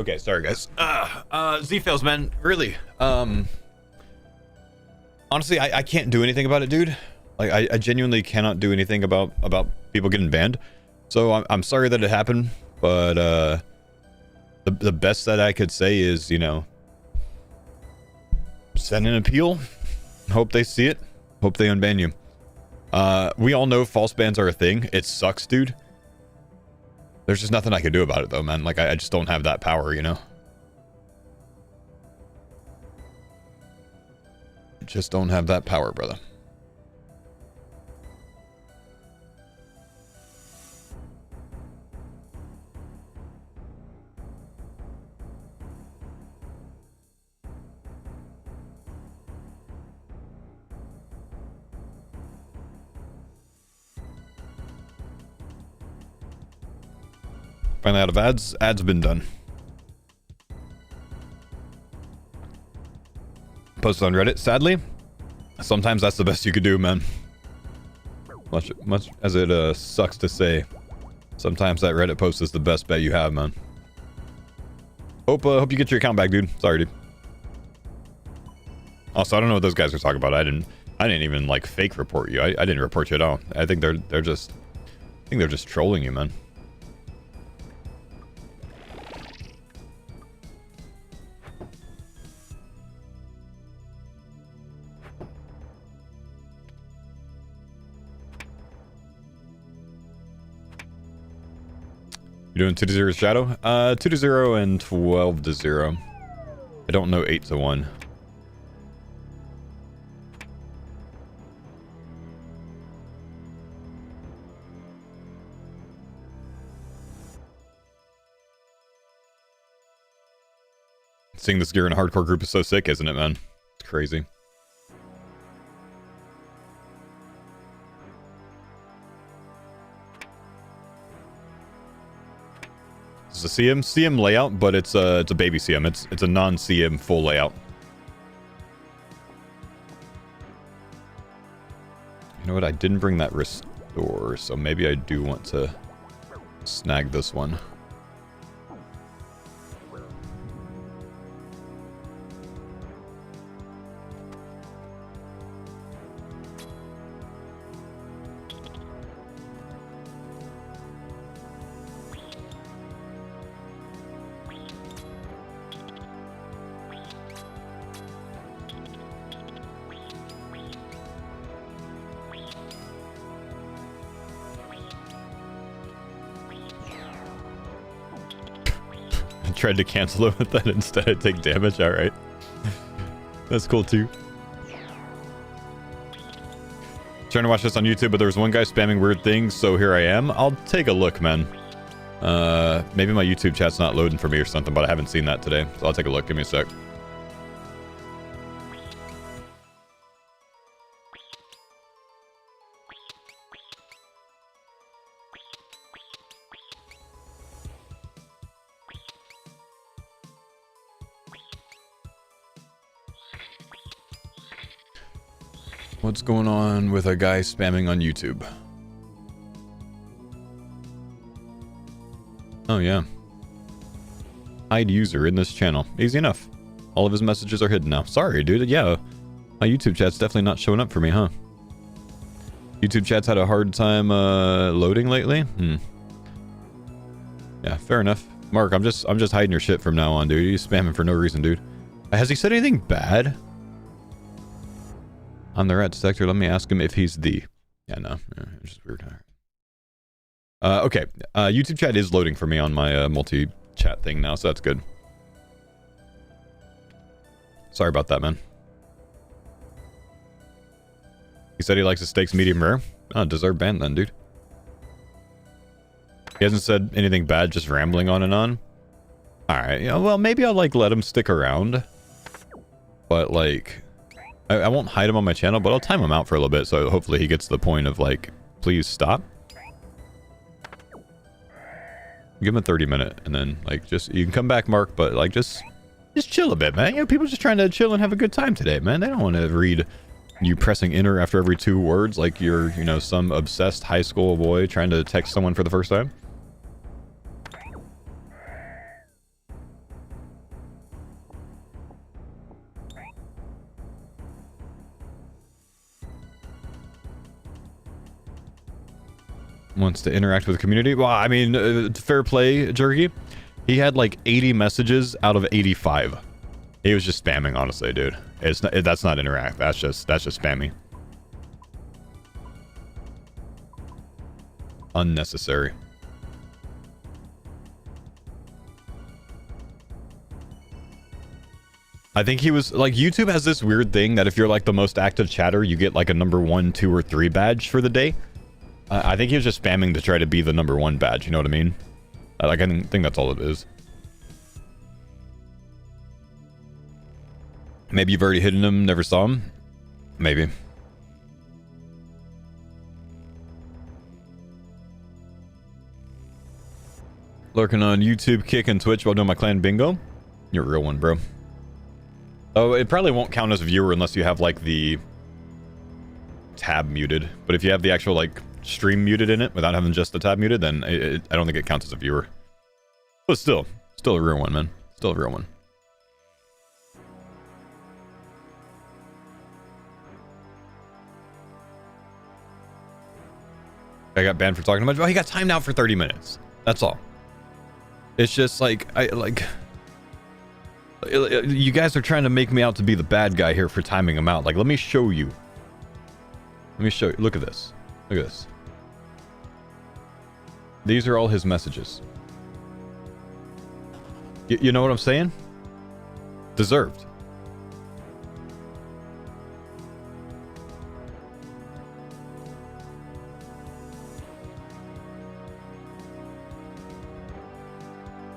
Okay, sorry guys. Z-Fails, man, really. Honestly, I can't do anything about it, dude. Like, I genuinely cannot do anything about people getting banned. So I'm sorry that it happened, but the best that I could say is, you know, send an appeal. Hope they see it. Hope they unban you. We all know false bans are a thing. It sucks, dude. There's just nothing I can do about it, though, man. Like, I just don't have that power, you know? Just don't have that power, brother. Finally out of ads. Ads been done. Posted on Reddit. Sadly, sometimes that's the best you could do, man. Much as it sucks to say, sometimes that Reddit post is the best bet you have, man. Hope you get your account back, dude. Sorry, dude. Also, I don't know what those guys are talking about. I didn't even like fake report you. I didn't report you at all. I think they're just trolling you, man. You're doing 2 to 0 Shadow? 2 to 0 and 12 to 0. I don't know 8 to 1. Seeing this gear in a hardcore group is so sick, isn't it, man? It's crazy. It's a CM layout, but it's a baby CM. It's a non-CM full layout. You know what? I didn't bring that restore, so maybe I do want to snag this one. Tried to cancel it with that instead. I take damage. All right, that's cool too. Trying to watch this on YouTube, but there was one guy spamming weird things, so here I am. I'll take a look, man. Maybe my YouTube chat's not loading for me or something, but I haven't seen that today, so I'll take a look. Give me a sec. What's going on with a guy spamming on YouTube? Oh yeah. Hide user in this channel. Easy enough. All of his messages are hidden now. Sorry, dude. Yeah. My YouTube chat's definitely not showing up for me, huh? YouTube chat's had a hard time loading lately? Yeah, fair enough. Mark, I'm just hiding your shit from now on, dude. You're spamming for no reason, dude. Has he said anything bad? On the rat detector, let me ask him if he's the... Yeah, no. Yeah, it's just weird. Okay. YouTube chat is loading for me on my multi-chat thing now, so that's good. Sorry about that, man. He said he likes his steaks medium rare. Oh, deserved ban then, dude. He hasn't said anything bad, just rambling on and on. Alright, yeah, well, maybe I'll, like, let him stick around. But, like... I won't hide him on my channel, but I'll time him out for a little bit, so hopefully he gets to the point of, like, please stop. Give him a 30-minute, and then, like, just... You can come back, Mark, but, like, just chill a bit, man. You know, people just trying to chill and have a good time today, man. They don't want to read you pressing enter after every 2 words like you're, you know, some obsessed high school boy trying to text someone for the first time. Wants to interact with the community. Well, I mean, fair play, Jerky. He had like 80 messages out of 85. He was just spamming, honestly, dude. It's not, that's not interact. That's just spammy. Unnecessary. I think he was like, YouTube has this weird thing that if you're like the most active chatter, you get like a number 1, 2, or 3 badge for the day. I think he was just spamming to try to be the number 1 badge, you know what I mean? Like, I think that's all it is. Maybe you've already hidden him, never saw him? Maybe. Lurking on YouTube, Kick, and Twitch while doing my clan bingo? You're a real one, bro. Oh, it probably won't count as a viewer unless you have, like, the tab muted. But if you have the actual, like, stream muted in it without having just the tab muted, then I don't think it counts as a viewer. But still a real one, man. Still a real one. I got banned for talking too much. Oh, he got timed out for 30 minutes. That's all. It's just like, you guys are trying to make me out to be the bad guy here for timing him out. Like, let me show you. Let me show you. Look at this. Look at this. These are all his messages. You know what I'm saying? Deserved.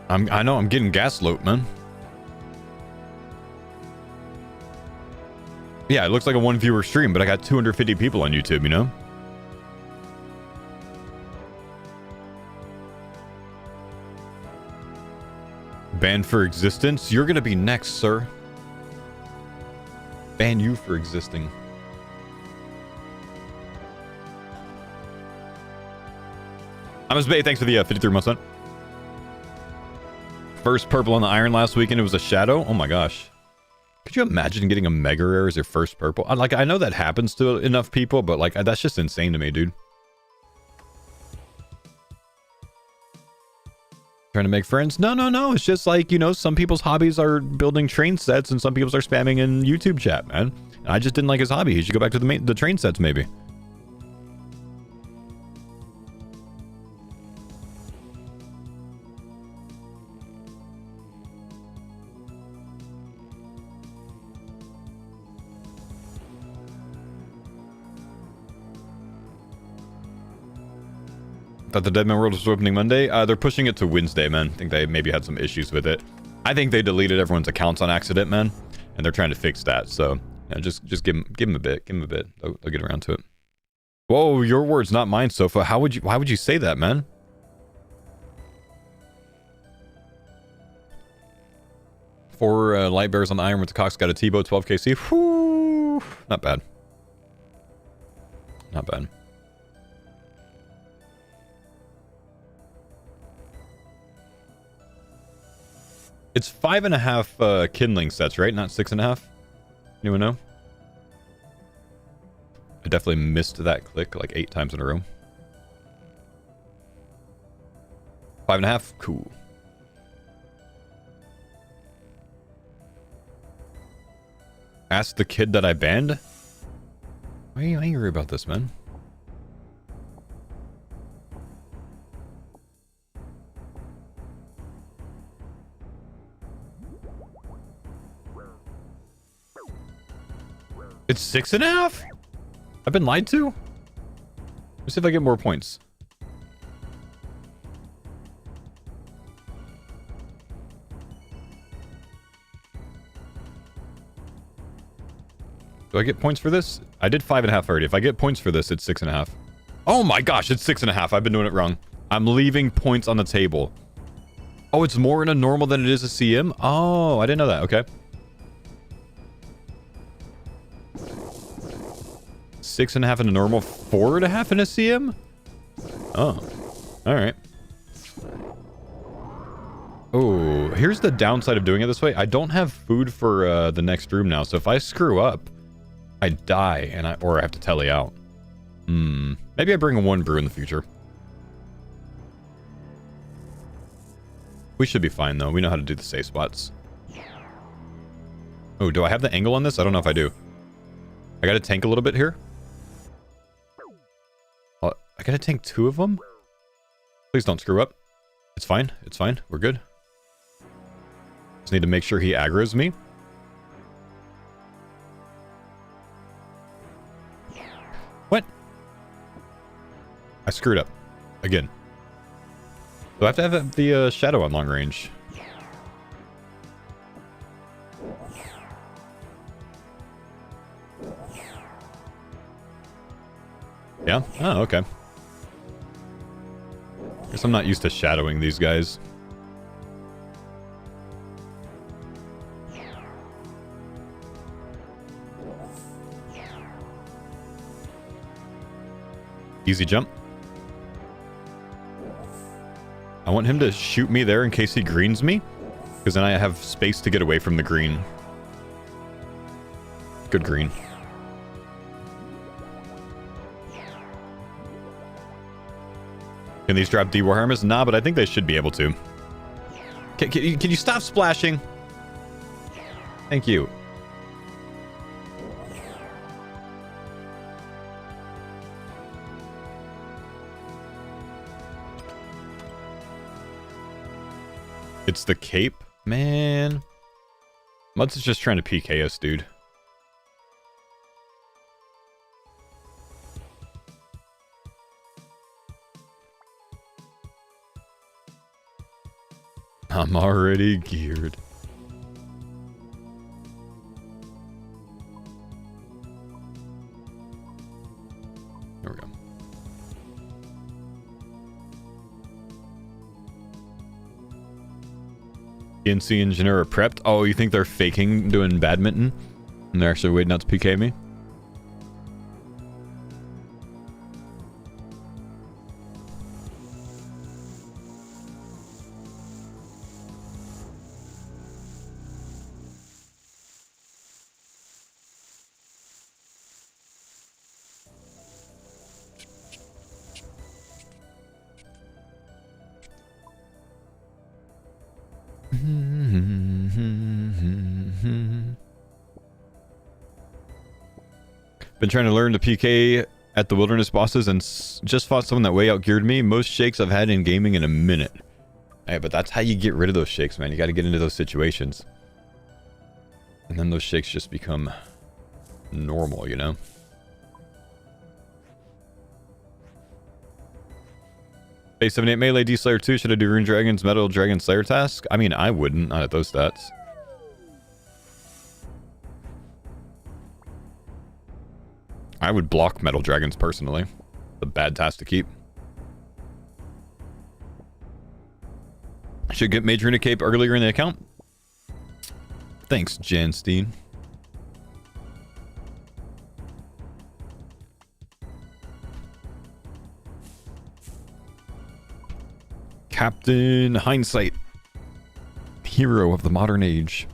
I know I'm getting gaslit, man. Yeah, it looks like a one viewer stream, but I got 250 people on YouTube, you know? Banned for existence? You're gonna be next, sir. Ban you for existing. I'm Bay, thanks for the 53 months on. First purple on the iron last weekend, it was a shadow. Oh my gosh. Could you imagine getting a mega rare as your first purple? Like, I know that happens to enough people, but like, that's just insane to me, dude. Trying to make friends? No. It's just like, you know, some people's hobbies are building train sets and some people's are spamming in YouTube chat, man. I just didn't like his hobby. He should go back to the train sets, maybe. Thought the Deadman World was opening Monday. They're pushing it to Wednesday, man. I think they maybe had some issues with it. I think they deleted everyone's accounts on accident, man, and they're trying to fix that. So, yeah, just give them a bit. Give them a bit. They'll get around to it. Whoa, your words, not mine, Sofa. Why would you say that, man? Four light bears on the iron with the Cox got a T-bow 12 KC. Whoo, not bad. Not bad. It's 5.5 kindling sets, right? Not 6.5. Anyone know? I definitely missed that click like 8 times in a row. 5.5? Cool. Ask the kid that I banned? Why are you angry about this, man? It's 6.5? I've been lied to? Let's see if I get more points. Do I get points for this? I did 5.5 already. If I get points for this, it's 6.5. Oh my gosh, it's 6.5. I've been doing it wrong. I'm leaving points on the table. Oh, it's more in a normal than it is a CM? Oh, I didn't know that. Okay. 6.5 in a normal, 4.5 in a CM? Oh, all right. Oh, here's the downside of doing it this way. I don't have food for the next room now, so if I screw up, I die or I have to telly out. Maybe I bring a 1 brew in the future. We should be fine though. We know how to do the safe spots. Oh, do I have the angle on this? I don't know if I do. I gotta tank a little bit here. I gotta tank 2 of them? Please don't screw up. It's fine. It's fine. We're good. Just need to make sure he aggroes me. What? I screwed up. Again. Do I have to have the shadow on long range? Yeah? Oh, okay. Guess I'm not used to shadowing these guys. Easy jump. I want him to shoot me there in case he greens me, because then I have space to get away from the green. Good green. Can these drop D Warhammers? Nah, but I think they should be able to. Can you stop splashing? Thank you. It's the cape? Man. Muds is just trying to PK us, dude. I'm already geared. PNC engineer are prepped. Oh, you think they're faking doing badminton? And they're actually waiting out to PK me? Been trying to learn to PK at the wilderness bosses and just fought someone that way outgeared me. Most shakes I've had in gaming in a minute. Hey, but that's how you get rid of those shakes, man. You got to get into those situations. And then those shakes just become normal, you know? Base 78 melee D Slayer 2. Should I do Rune Dragon's Metal Dragon Slayer task? I mean, I wouldn't, not at those stats. I would block Metal Dragons personally. A bad task to keep. Should get Mage Runa Cape earlier in the account. Thanks, Janstein. Captain Hindsight. Hero of the modern age.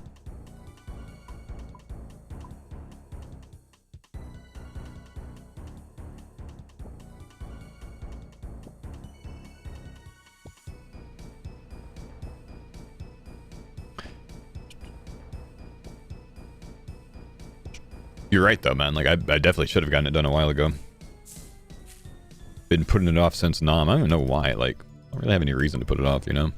You're right, though, man. Like, I definitely should have gotten it done a while ago. Been putting it off since Nom. I don't even know why. Like, I don't really have any reason to put it off, you know?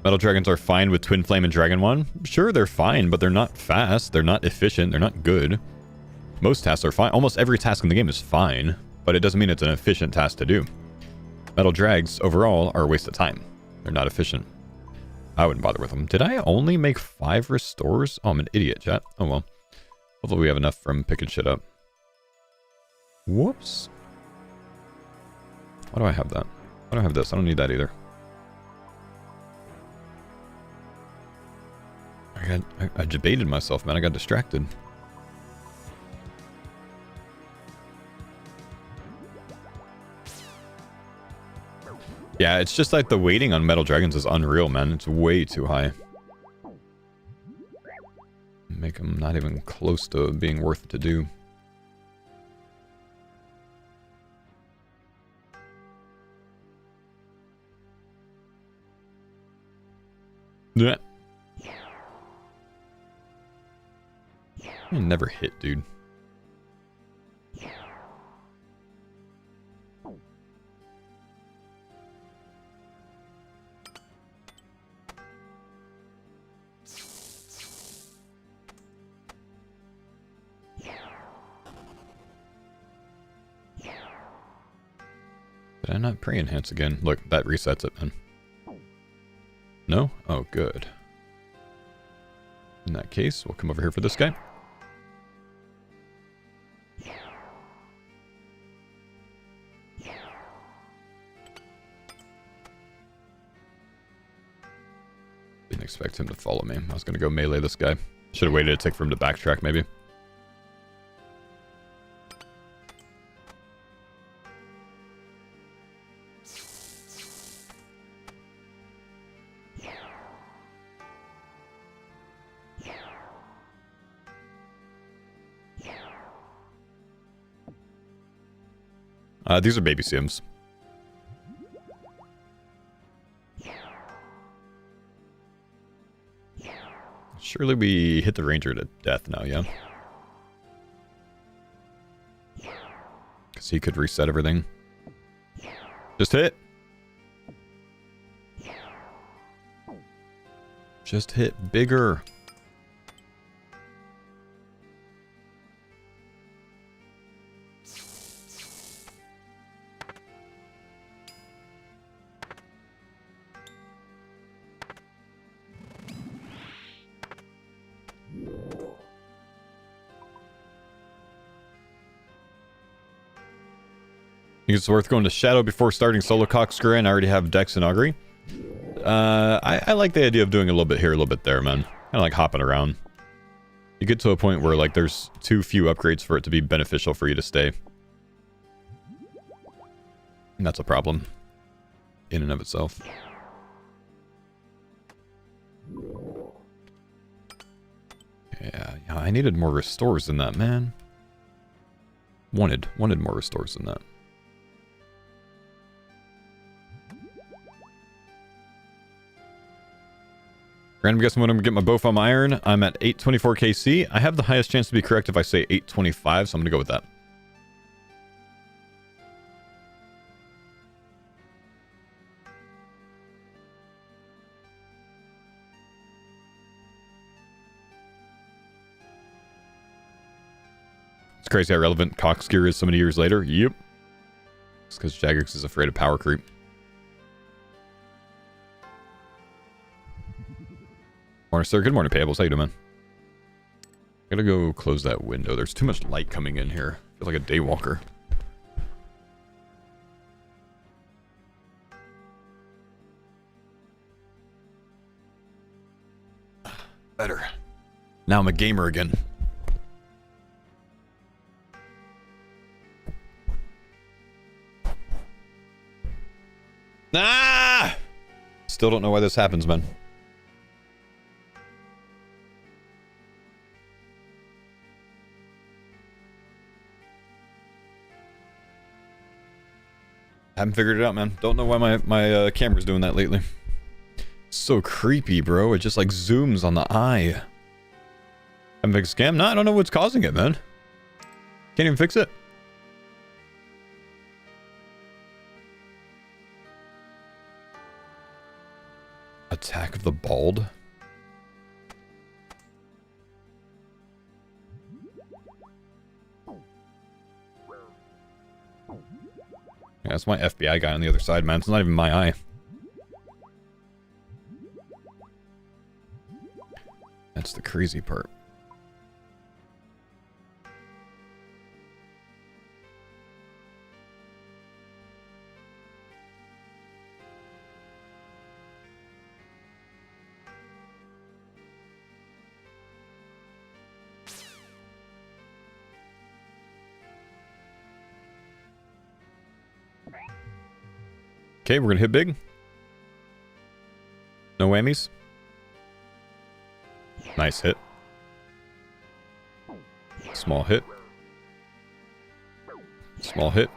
Metal Dragons are fine with Twin Flame and Dragon 1? Sure, they're fine, but they're not fast. They're not efficient. They're not good. Most tasks are fine. Almost every task in the game is fine, but it doesn't mean it's an efficient task to do. Metal Drags, overall, are a waste of time. They're not efficient. I wouldn't bother with them. Did I only make 5 restores? Oh, I'm an idiot, chat. Oh, well. Hopefully we have enough from picking shit up. Whoops. Why do I have that? Why do I have this? I don't need that either. I debated myself, man. I got distracted. Yeah, it's just like the waiting on Metal Dragons is unreal, man. It's way too high. Make them not even close to being worth it to do. Yeah. I never hit, dude. Did I not pre-enhance again? Look, that resets it, man. No? Oh, good. In that case, we'll come over here for this guy. Didn't expect him to follow me. I was going to go melee this guy. Should have waited a tick for him to backtrack, maybe. These are baby sims. Surely we hit the ranger to death now, yeah? Because he could reset everything. Just hit. Just hit bigger. think it's worth going to Shadow before starting solo Cockscrew, and I already have Dex and Augury. I like the idea of doing a little bit here, a little bit there, man. Kind of like hopping around. You get to a point where like there's too few upgrades for it to be beneficial for you to stay. And that's a problem in and of itself. Yeah, I needed more restores than that, man. Wanted more restores than that. Random guessing when I'm getting my bow from iron. I'm at 824 KC. I have the highest chance to be correct if I say 825, so I'm gonna go with that. It's crazy how relevant Cox gear is so many years later. Yep. It's because Jagex is afraid of power creep. Morning, sir. Good morning, Payables. How you doing, man? Gotta go close that window. There's too much light coming in here. I feel like a daywalker. Better. Now I'm a gamer again. Ah! Still don't know why this happens, man. Haven't figured it out, man. Don't know why my camera's doing that lately. So creepy, bro. It just like zooms on the eye. Haven't fixed scam? No, I don't know what's causing it, man. Can't even fix it. Attack of the Bald. Yeah, that's my FBI guy on the other side, man. It's not even my eye. That's the crazy part. Okay, we're gonna hit big. No whammies. Nice hit. Small hit. Small hit.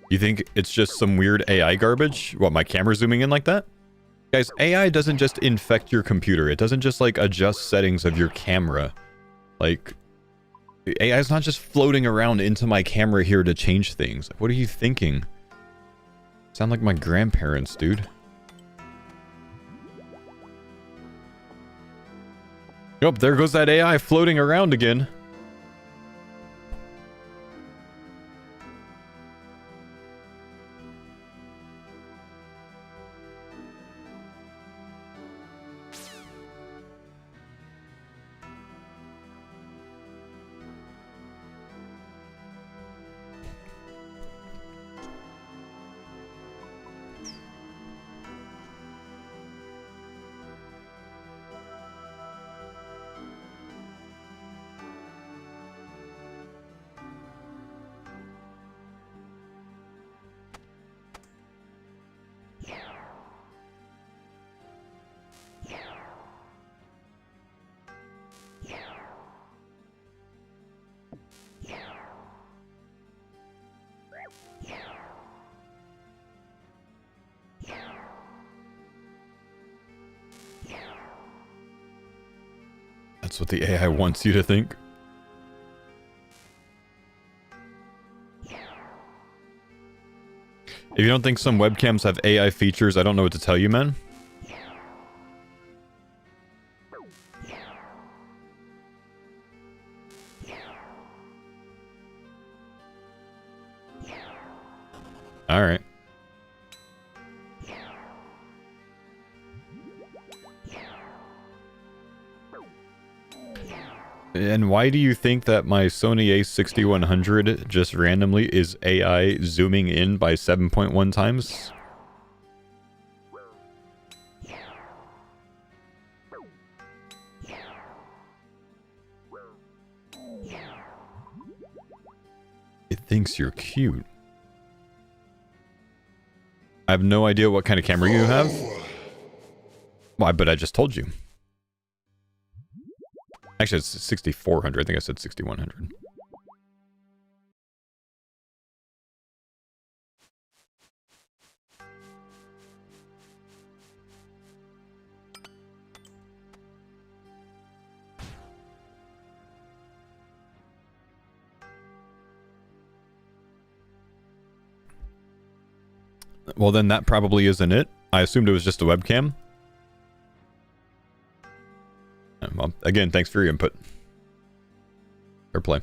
You think it's just some weird AI garbage? What, my camera zooming in like that? Guys, AI doesn't just infect your computer. It doesn't just like adjust settings of your camera. Like, AI is not just floating around into my camera here to change things. What are you thinking? Sound like my grandparents, dude. Yup, there goes that AI floating around again. That's what the AI wants you to think. If you don't think some webcams have AI features, I don't know what to tell you, man. All right. And why do you think that my Sony a6100 just randomly is AI zooming in by 7.1 times? It thinks you're cute. I have no idea what kind of camera you have. Why, but I just told you. Actually, it's 6400. I think I said 6100. Well, then that probably isn't it. I assumed it was just a webcam. Well, again, thanks for your input. Fair play.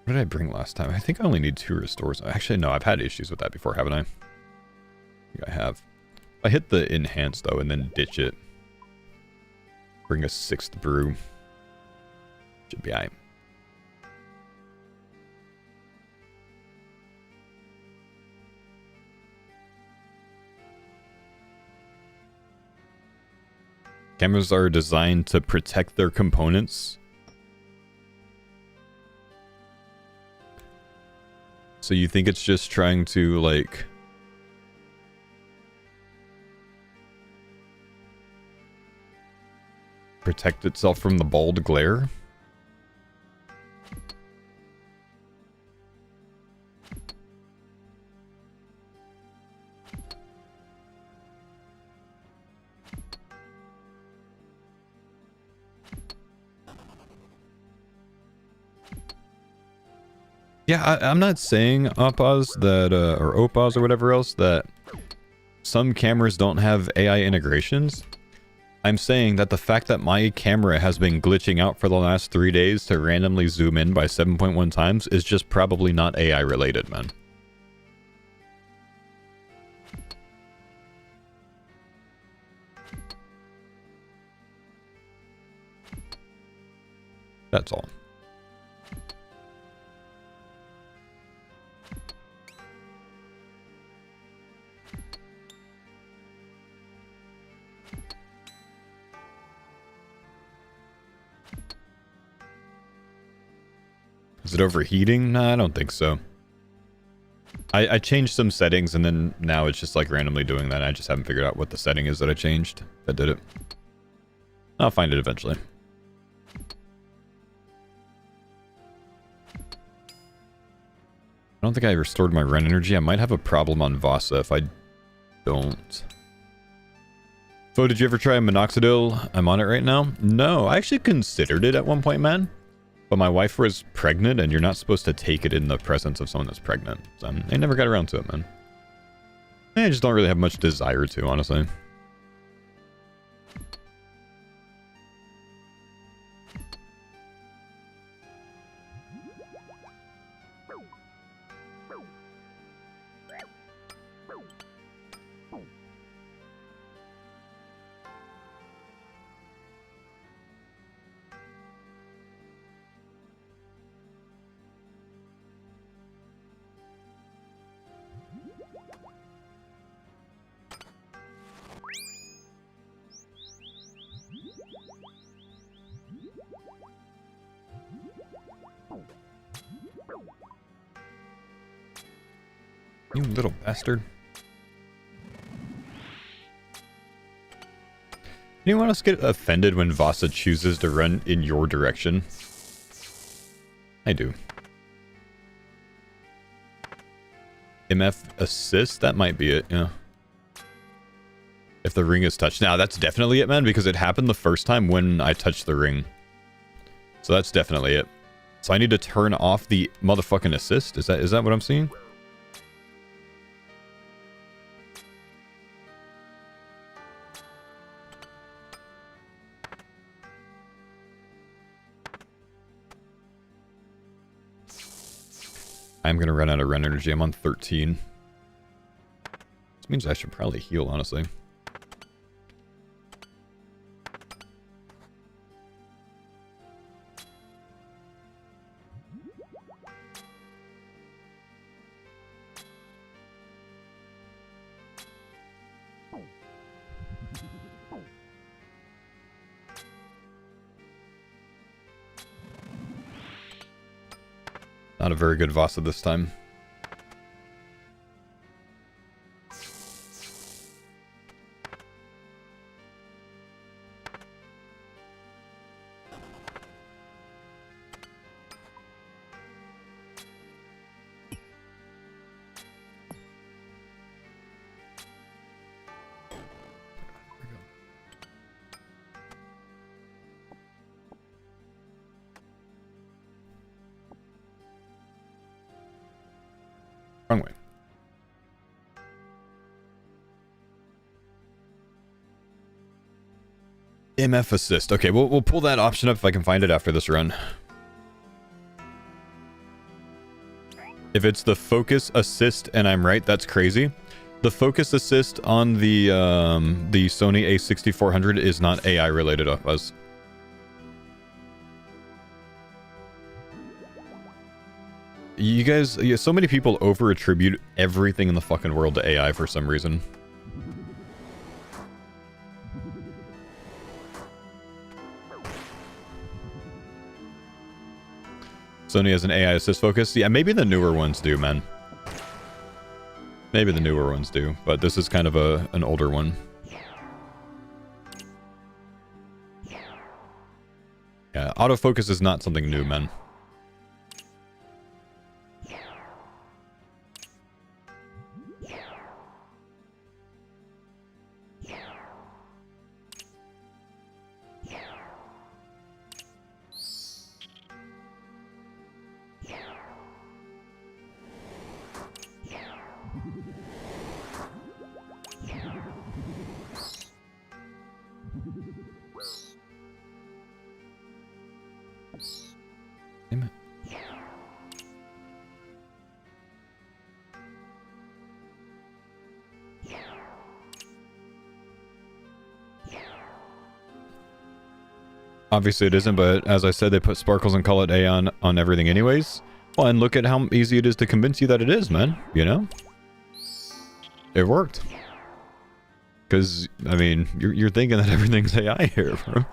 What did I bring last time? I think I only need 2 restores. Actually, no, I've had issues with that before, haven't I? I think I have. I hit the enhance, though, and then ditch it. Bring a 6th brew. Should be alright. Cameras are designed to protect their components. So you think it's just trying to, like... protect itself from the bald glare? Yeah, I'm not saying Oppas that, or Oppas or whatever else, that some cameras don't have AI integrations. I'm saying that the fact that my camera has been glitching out for the last 3 days to randomly zoom in by 7.1 times is just probably not AI related, man. That's all. Is it overheating? Nah, I don't think so. I changed some settings and then now it's just like randomly doing that. I just haven't figured out what the setting is that I changed that did it. I'll find it eventually. I don't think I restored my run energy. I might have a problem on Vasa if I don't. Faux, did you ever try minoxidil? I'm on it right now. No, I actually considered it at one point, man. But my wife was pregnant, and you're not supposed to take it in the presence of someone that's pregnant. So I never got around to it, man. I just don't really have much desire to, honestly. You little bastard. Anyone else get offended when Vasa chooses to run in your direction? I do. MF assist? That might be it, yeah. If the ring is touched. Now, that's definitely it, man, because it happened the first time when I touched the ring. So that's definitely it. So I need to turn off the motherfucking assist? Is that what I'm seeing? I'm going to run out of run energy. I'm on 13. This means I should probably heal, honestly. Not a very good Vasa this time. Wrong way. MF assist. Okay, we'll pull that option up if I can find it after this run. If it's the focus assist and I'm right, that's crazy. The focus assist on the Sony A6400 is not AI related, Buzz. You guys, yeah, so many people over-attribute everything in the fucking world to AI for some reason. Sony has an AI assist focus. Yeah, maybe the newer ones do, man. Maybe the newer ones do, but this is kind of an older one. Yeah, autofocus is not something new, man. Obviously it isn't, but as I said, they put sparkles and call it A on everything anyways. Well, and look at how easy it is to convince you that it is, man. You know? It worked. Because, I mean, you're thinking that everything's AI here, bro.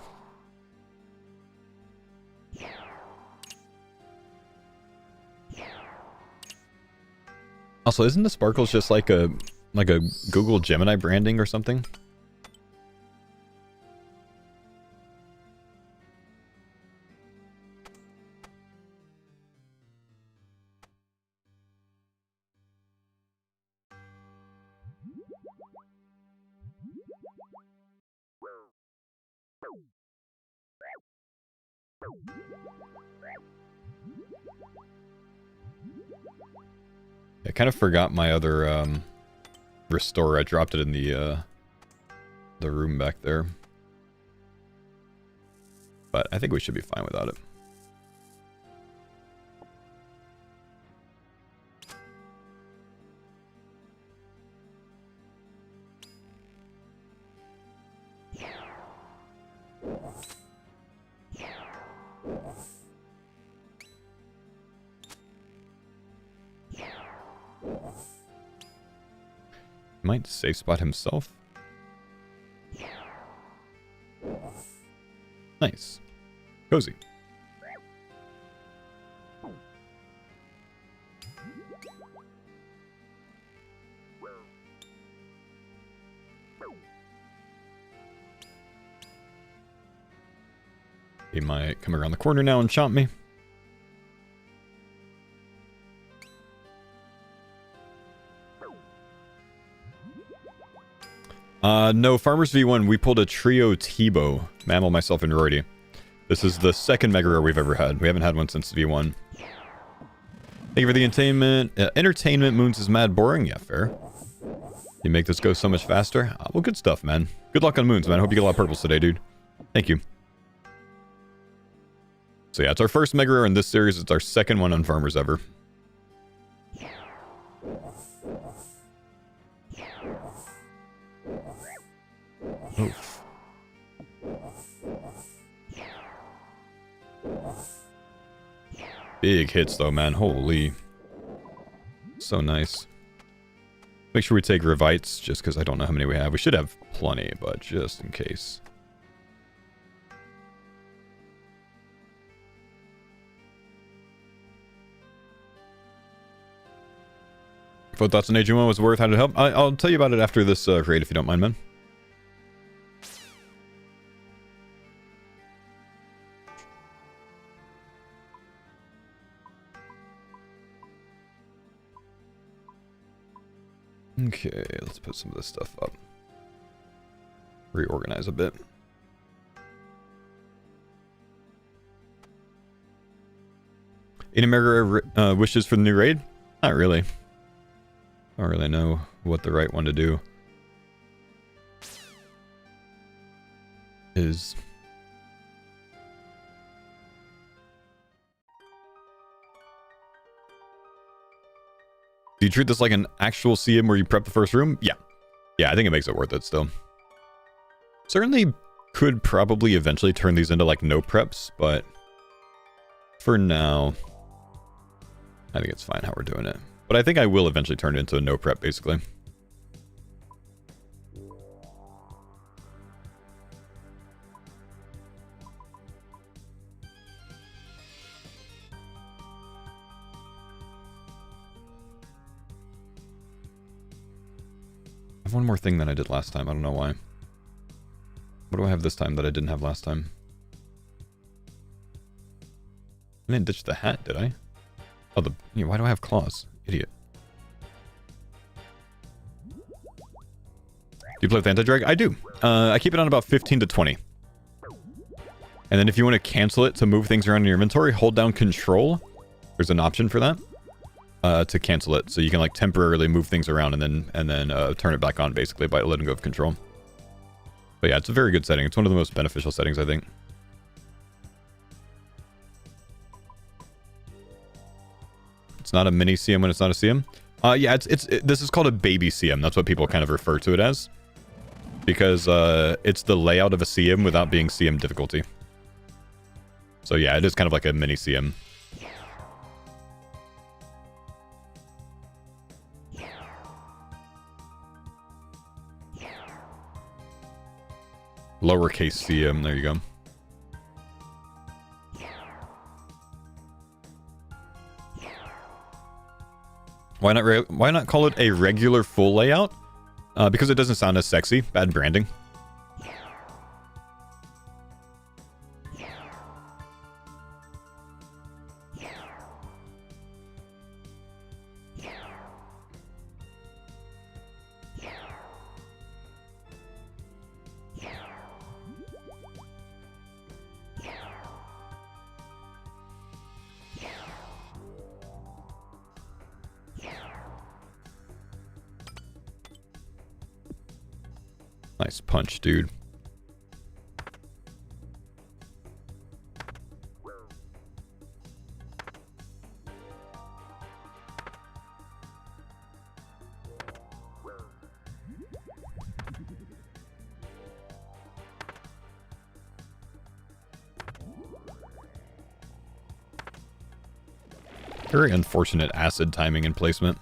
Also, isn't the sparkles just like a Google Gemini branding or something? I kind of forgot my other restore. I dropped it in the room back there. But I think we should be fine without it. Might safe spot himself. Nice. Cozy. He might come around the corner now and chomp me. No, Farmers V1, we pulled a trio T-bow. Mammal, myself, and Roydy. This is the second Mega Rare we've ever had. We haven't had one since V1. Thank you for the entertainment. Entertainment Moons is mad boring. Yeah, fair. You make this go so much faster. Well, good stuff, man. Good luck on Moons, man. Hope you get a lot of purples today, dude. Thank you. So yeah, it's our first Mega Rare in this series. It's our second one on Farmers ever. Oof. Big hits though, man. Holy. So nice. Make sure we take revites, just because I don't know how many we have. We should have plenty, but just in case. If what thoughts on AG1 was worth, how to help? I'll tell you about it after this raid, if you don't mind, man. Okay, let's put some of this stuff up. Reorganize a bit. Any mega wishes for the new raid? Not really. I don't really know what the right one to do is. Do you treat this like an actual CM where you prep the first room? Yeah. Yeah, I think it makes it worth it still. Certainly could probably eventually turn these into like no preps, but for now, I think it's fine how we're doing it. But I think I will eventually turn it into a no prep, basically. I have one more thing than I did last time. I don't know why. What do I have this time that I didn't have last time? I didn't ditch the hat, did I? Oh, why do I have claws? Idiot. Do you play with anti-drag? I do. I keep it on about 15 to 20. And then if you want to cancel it to move things around in your inventory, hold down control. There's an option for that. To cancel it. So you can like temporarily move things around and then turn it back on basically by letting go of control. But yeah, it's a very good setting. It's one of the most beneficial settings, I think. It's not a mini CM when it's not a CM. Yeah, this is called a baby CM. That's what people kind of refer to it as. Because it's the layout of a CM without being CM difficulty. So yeah, it is kind of like a mini CM. Lowercase CM, there you go. Why not call it a regular full layout? Because it doesn't sound as sexy. Bad branding. Nice punch, dude. Very unfortunate acid timing and placement.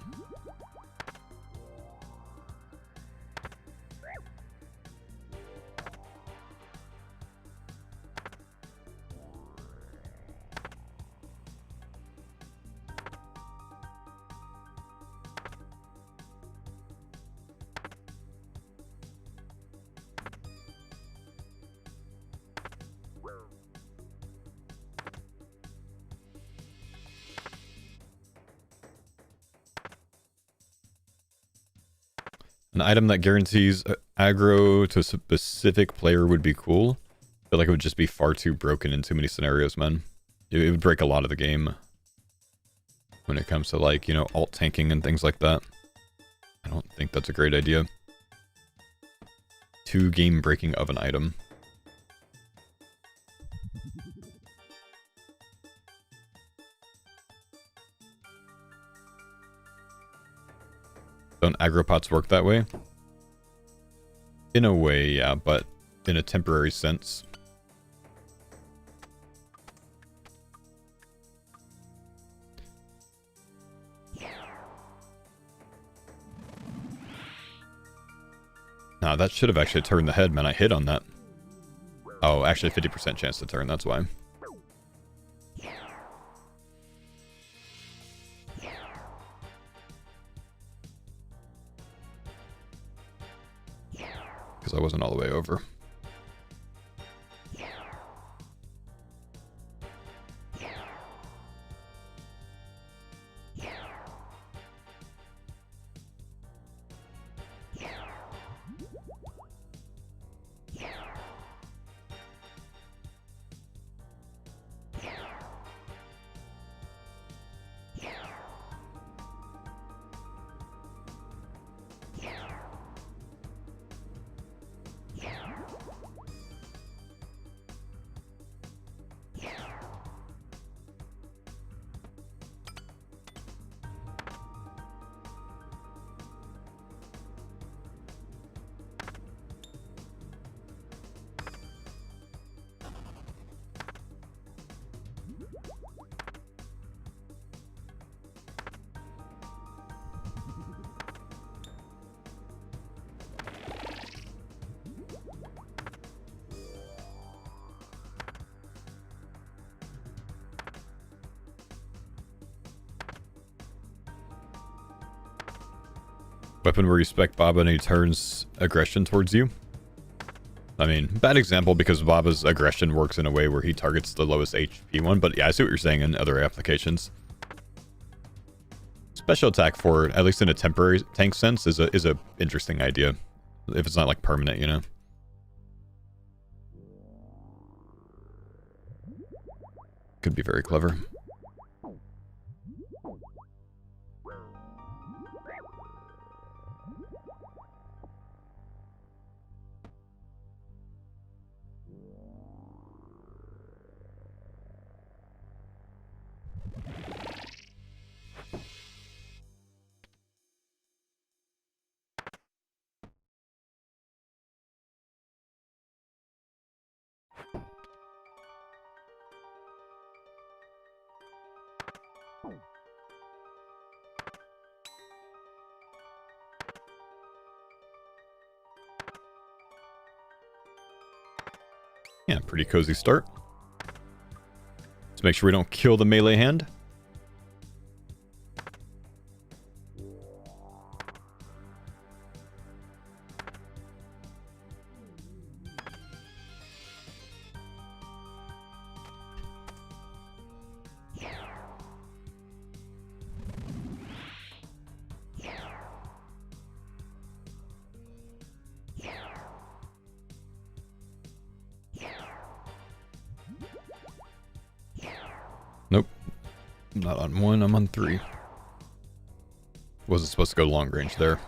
An item that guarantees aggro to a specific player would be cool. I feel like it would just be far too broken in too many scenarios, man. It would break a lot of the game. When it comes to like, you know, alt tanking and things like that. I don't think that's a great idea. Too game breaking of an item. Don't aggro pots work that way? In a way, yeah, but in a temporary sense. Nah, that should have actually turned the head, man. I hit on that. Oh, actually 50% chance to turn, that's why. Because I wasn't all the way over. Weapon where you spec Baba and he turns aggression towards you. I mean, bad example because Baba's aggression works in a way where he targets the lowest HP one, but yeah, I see what you're saying in other applications. Special attack for, at least in a temporary tank sense, is a interesting idea. If it's not like permanent, you know? Could be very clever. Yeah, pretty cozy start. Let's make sure we don't kill the melee hand. Nope. Not on 1, I'm on 3. Wasn't supposed to go long range there.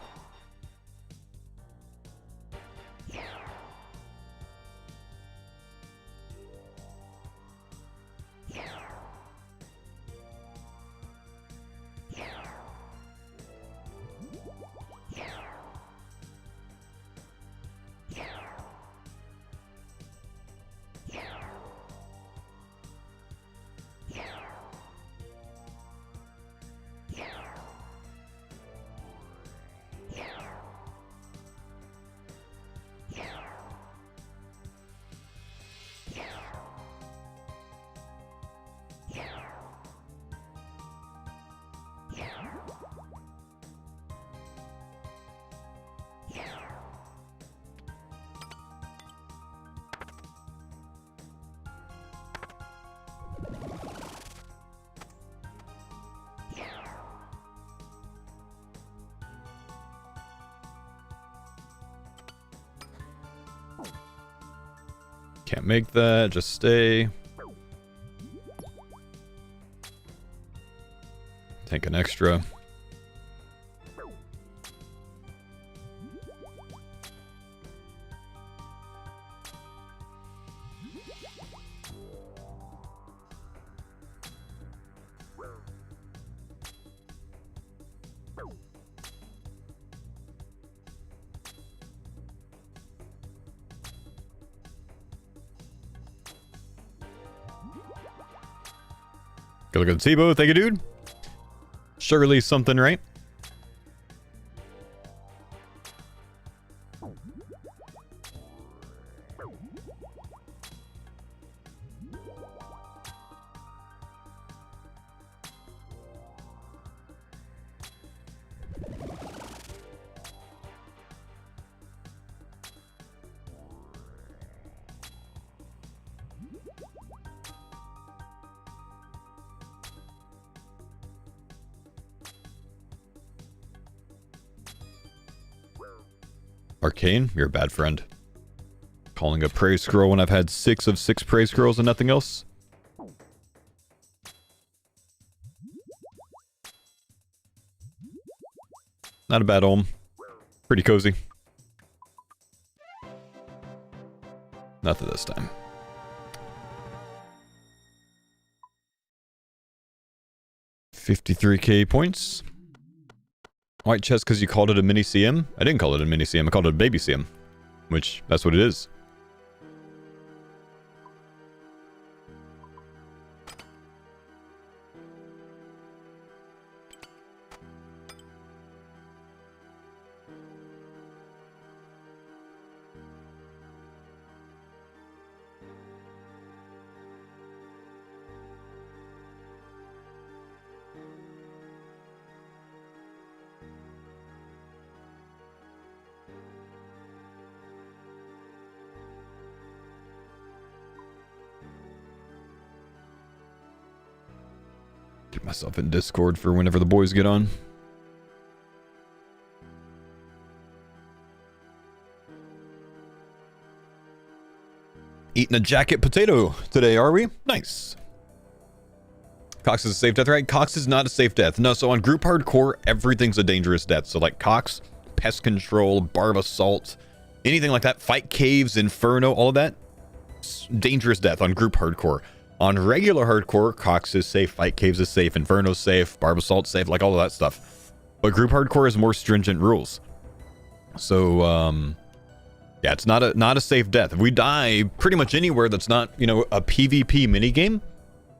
Can't make that, just stay. Take an extra. Good look at the Tebow. Thank you, dude. Surely something, right? Arcane, you're a bad friend. Calling a praise scroll when I've had 6 of 6 praise scrolls and nothing else. Not a bad home. Pretty cozy. Nothing this time. $53K points. White chest because you called it a mini CM? I didn't call it a mini CM, I called it a baby CM. Which, that's what it is. Get myself in Discord for whenever the boys get on. Eating a jacket potato today, are we? Nice. Cox is a safe death, right? Cox is not a safe death. No, so on group hardcore, everything's a dangerous death. So like Cox, pest control, barb assault, anything like that, fight caves, inferno, all of that, dangerous death on group hardcore. On regular hardcore, Cox is safe, fight caves is safe, inferno's safe, barb assault safe, like all of that stuff. But group hardcore has more stringent rules. So, yeah, it's not a safe death. If we die pretty much anywhere that's not, you know, a PvP minigame,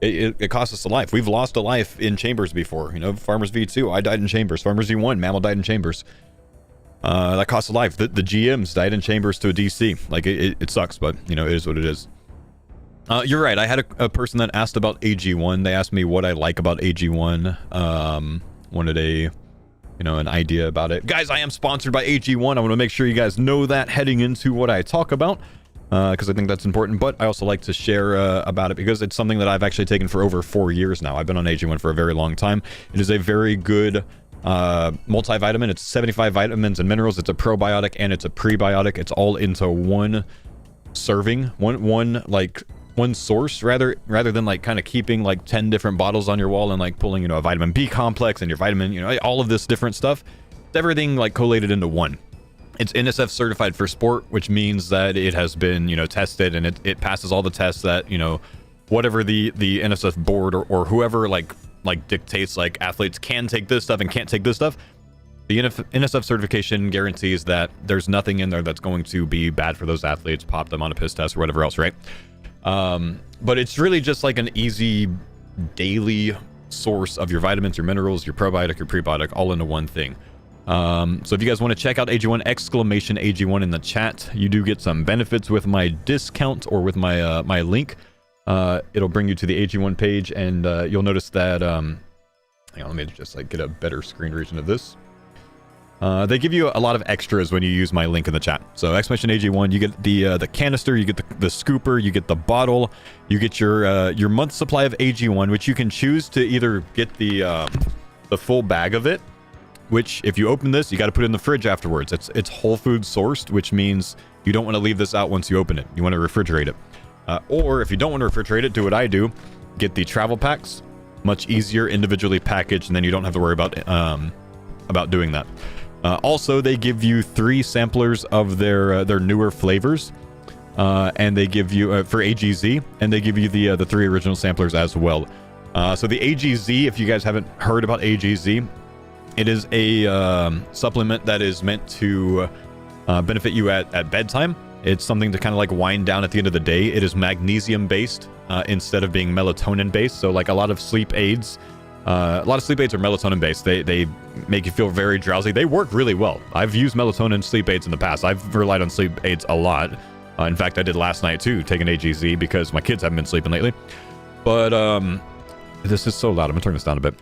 it costs us a life. We've lost a life in chambers before. You know, Farmers V2, I died in chambers. Farmers V1, Mammal died in chambers. That costs a life. The GMs died in chambers to a DC. Like, it sucks, but, you know, it is what it is. You're right. I had a person that asked about AG1. They asked me what I like about AG1. Wanted an idea about it. Guys, I am sponsored by AG1. I want to make sure you guys know that heading into what I talk about, because I think that's important. But I also like to share about it because it's something that I've actually taken for over 4 years now. I've been on AG1 for a very long time. It is a very good multivitamin. It's 75 vitamins and minerals. It's a probiotic and it's a prebiotic. It's all into one serving, one source rather than like kind of keeping like 10 different bottles on your wall and like pulling, you know, a vitamin B complex and your vitamin, you know, all of this different stuff. It's everything like collated into one. It's NSF certified for sport, which means that it has been, you know, tested and it passes all the tests that, you know, whatever the NSF board or whoever like dictates like athletes can take this stuff and can't take this stuff. The NSF certification guarantees that there's nothing in there that's going to be bad for those athletes, pop them on a piss test or whatever else, right? But it's really just like an easy daily source of your vitamins, your minerals, your probiotic, your prebiotic, all into one thing. So if you guys want to check out AG1, exclamation AG1 in the chat, you do get some benefits with my discount or with my my link. It'll bring you to the AG1 page, and you'll notice that hang on, let me just like get a better screen region of this. They give you a lot of extras when you use my link in the chat. So exclamation AG1, you get the canister, you get the scooper, you get the bottle, you get your month supply of AG1, which you can choose to either get the full bag of it, which if you open this, you got to put it in the fridge afterwards. It's whole food sourced, which means you don't want to leave this out once you open it. You want to refrigerate it. Or if you don't want to refrigerate it, do what I do, get the travel packs, much easier, individually packaged, and then you don't have to worry about doing that. Also, they give you 3 samplers of their newer flavors, and they give you for AGZ, and they give you the 3 original samplers as well. So the AGZ, if you guys haven't heard about AGZ, it is a supplement that is meant to benefit you at bedtime. It's something to kind of like wind down at the end of the day. It is magnesium based instead of being melatonin based. So like a lot of sleep aids are melatonin based. They make you feel very drowsy. They work really well. I've used melatonin sleep aids in the past. I've relied on sleep aids a lot. In fact, I did last night too, take an AGZ because my kids haven't been sleeping lately. But this is so loud. I'm gonna turn this down a bit.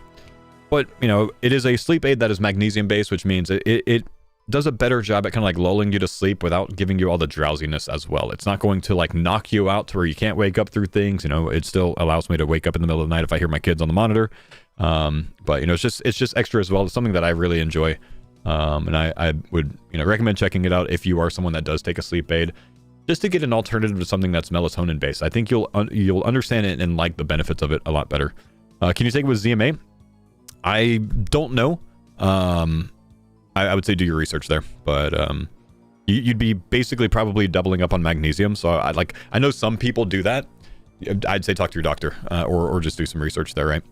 But you know, it is a sleep aid that is magnesium based, which means it does a better job at kind of like lulling you to sleep without giving you all the drowsiness as well. It's not going to like knock you out to where you can't wake up through things. You know, it still allows me to wake up in the middle of the night if I hear my kids on the monitor. But you know, it's just extra as well. It's something that I really enjoy. And I would, you know, recommend checking it out if you are someone that does take a sleep aid, just to get an alternative to something that's melatonin based. I think you'll understand it and like the benefits of it a lot better. Can you take it with ZMA? I don't know. I would say do your research there, but you'd be basically probably doubling up on magnesium. So I know some people do that. I'd say talk to your doctor or just do some research there, right?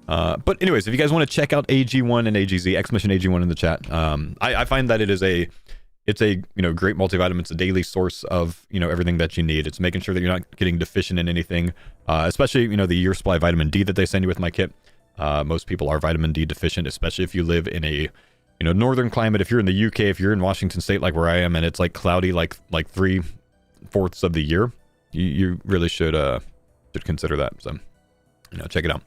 But anyways, if you guys want to check out AG1 and AGZ, exclamation AG1 in the chat. I find that it's a you know, great multivitamin. It's a daily source of, you know, everything that you need. It's making sure that you're not getting deficient in anything, especially, you know, the year supply of vitamin D that they send you with my kit. Most people are vitamin D deficient, especially if you live in a, you know, northern climate. If you're in the UK, if you're in Washington State like where I am, and it's like cloudy like 3/4 of the year, you really should consider that. So, you know, check it out.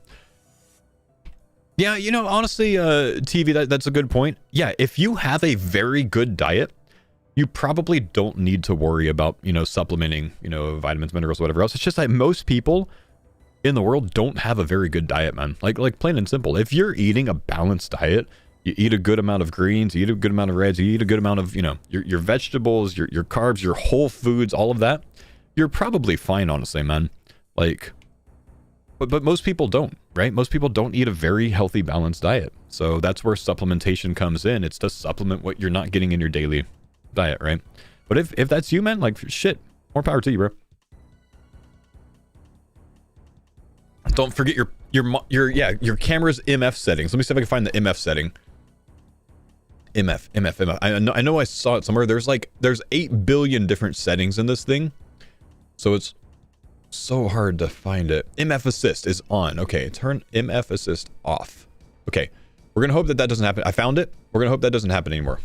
Yeah, you know, honestly, TV, that's a good point. Yeah, if you have a very good diet, you probably don't need to worry about, you know, supplementing, you know, vitamins, minerals, whatever else. It's just that most people in the world don't have a very good diet, man. Like plain and simple. If you're eating a balanced diet, you eat a good amount of greens, you eat a good amount of reds, you eat a good amount of, you know, your vegetables, your carbs, your whole foods, all of that, you're probably fine, honestly, man. Like, but most people don't, right? Most people don't eat a very healthy, balanced diet. So that's where supplementation comes in. It's to supplement what you're not getting in your daily diet, right? But if that's you, man, like, shit, more power to you, bro. Don't forget your camera's MF settings. Let me see if I can find the MF setting. MF. I know I saw it somewhere. There's 8 billion different settings in this thing, so it's so hard to find it. MF assist is on. Okay, turn MF assist off. Okay, we're gonna hope that doesn't happen. I found it. We're gonna hope that doesn't happen anymore.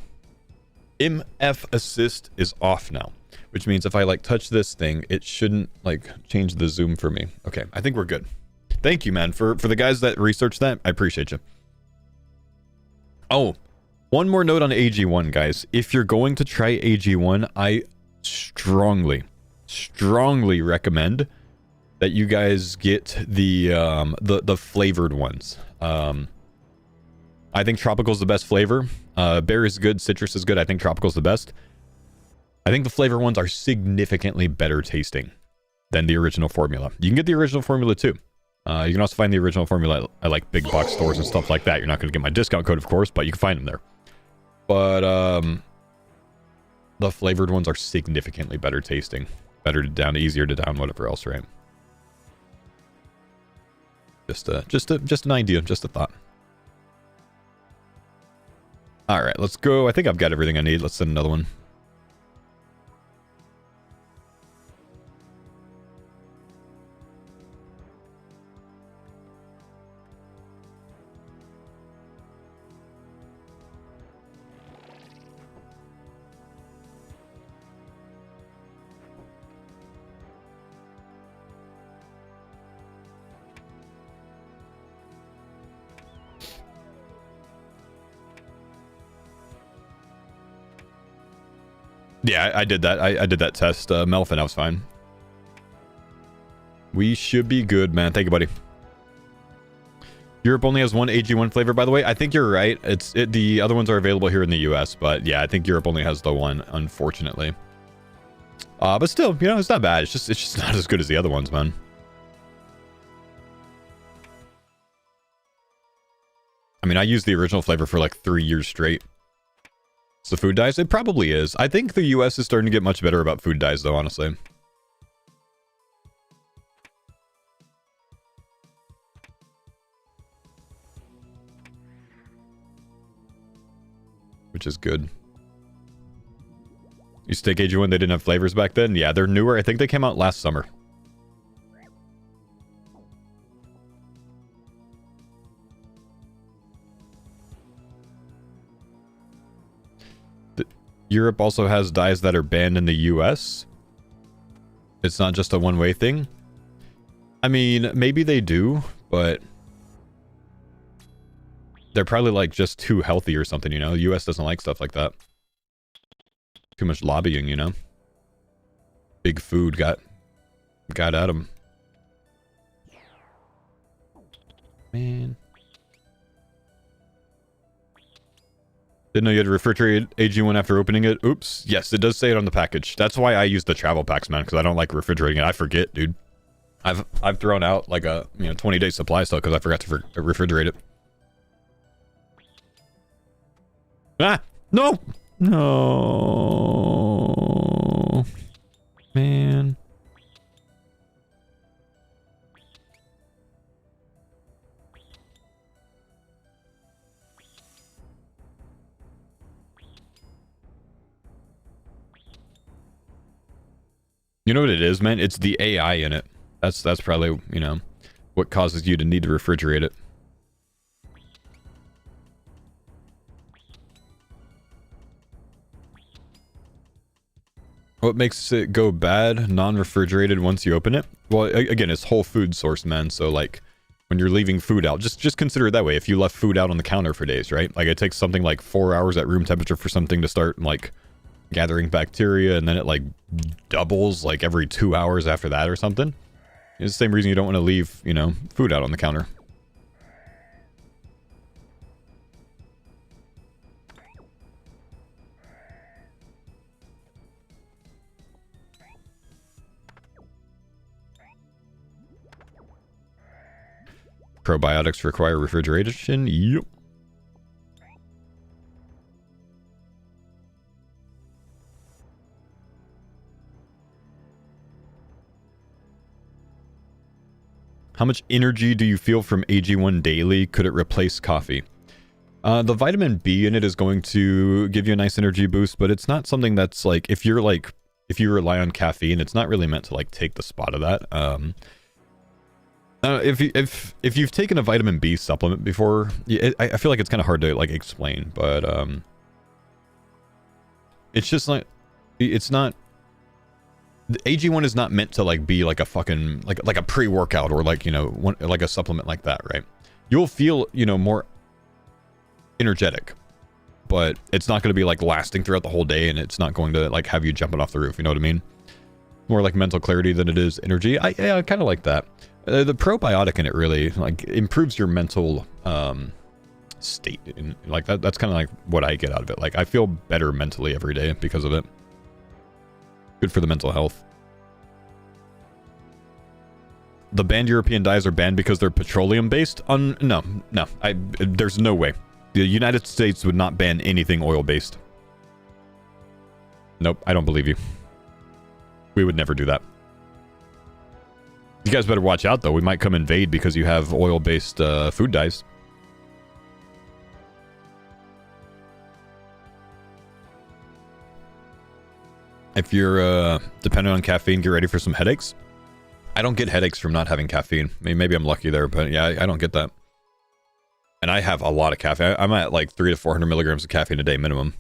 MF assist is off now, which means if I like touch this thing, it shouldn't like change the zoom for me. Okay, I think we're good. Thank you, man, for the guys that researched that. I appreciate you. Oh, one more note on AG1, guys. If you're going to try AG1, I strongly recommend that you guys get the flavored ones. I think tropical is the best flavor. Berry is good, citrus is good. I think tropical is the best. I think the flavor ones are significantly better tasting than the original formula. You can get the original formula too. You can also find the original formula at like big box stores and stuff like that. You're not going to get my discount code, of course, but you can find them there. But the flavored ones are significantly better tasting, better to down, easier to down, whatever else, right? Just an idea, just a thought. All right, let's go. I think I've got everything I need. Let's send another one. Yeah, I did that. I did that test, Melf, and I was fine. We should be good, man. Thank you, buddy. Europe only has one AG1 flavor, by the way. I think you're right. The other ones are available here in the US, but yeah, I think Europe only has the one, unfortunately. But still, you know, it's not bad. It's just not as good as the other ones, man. I mean, I used the original flavor for like 3 years straight. It's the food dyes? It probably is. I think the US is starting to get much better about food dyes, though, honestly. Which is good. You stick AG1, they didn't have flavors back then? Yeah, they're newer. I think they came out last summer. Europe also has dyes that are banned in the US. It's not just a one-way thing. I mean, maybe they do, but they're probably like just too healthy or something, you know? The US doesn't like stuff like that. Too much lobbying, you know? Big food got at them. Man. Didn't know you had to refrigerate AG1 after opening it. Oops. Yes, it does say it on the package. That's why I use the travel packs, man, because I don't like refrigerating it. I forget, dude. I've thrown out like a 20-day supply still because I forgot to refrigerate it. Ah! No! No. Man. You know what it is, man? It's the AI in it. That's probably, you know, what causes you to need to refrigerate it. What makes it go bad, non-refrigerated once you open it? Well, again, it's whole food source, man. So, like, when you're leaving food out, just consider it that way. If you left food out on the counter for days, right? Like, it takes something like 4 hours at room temperature for something to start, like, gathering bacteria, and then it, like, doubles, like, every 2 hours after that or something. It's the same reason you don't want to leave, you know, food out on the counter. Probiotics require refrigeration? Yep. How much energy do you feel from AG1 daily? Could it replace coffee? The vitamin B in it is going to give you a nice energy boost, but it's not something that's like, if you rely on caffeine, it's not really meant to like take the spot of that. If you've taken a vitamin B supplement before, I feel like it's kind of hard to like explain, but it's just like, it's not. The AG1 is not meant to like be like a fucking like a pre-workout or like, you know, like a supplement like that, right? You'll feel, you know, more energetic, but it's not going to be like lasting throughout the whole day, and it's not going to like have you jumping off the roof, you know what I mean? More like mental clarity than it is energy. I kind of like that. The probiotic in it really like improves your mental state, and like that's kind of like what I get out of it. Like I feel better mentally every day because of it. Good for the mental health. The banned European dyes are banned because they're petroleum based? No. There's no way. The United States would not ban anything oil based. Nope, I don't believe you. We would never do that. You guys better watch out though. We might come invade because you have oil based food dyes. If you're dependent on caffeine, get ready for some headaches. I don't get headaches from not having caffeine. I mean, maybe I'm lucky there, but yeah, I don't get that. And I have a lot of caffeine. I'm at like 300 to 400 milligrams of caffeine a day minimum.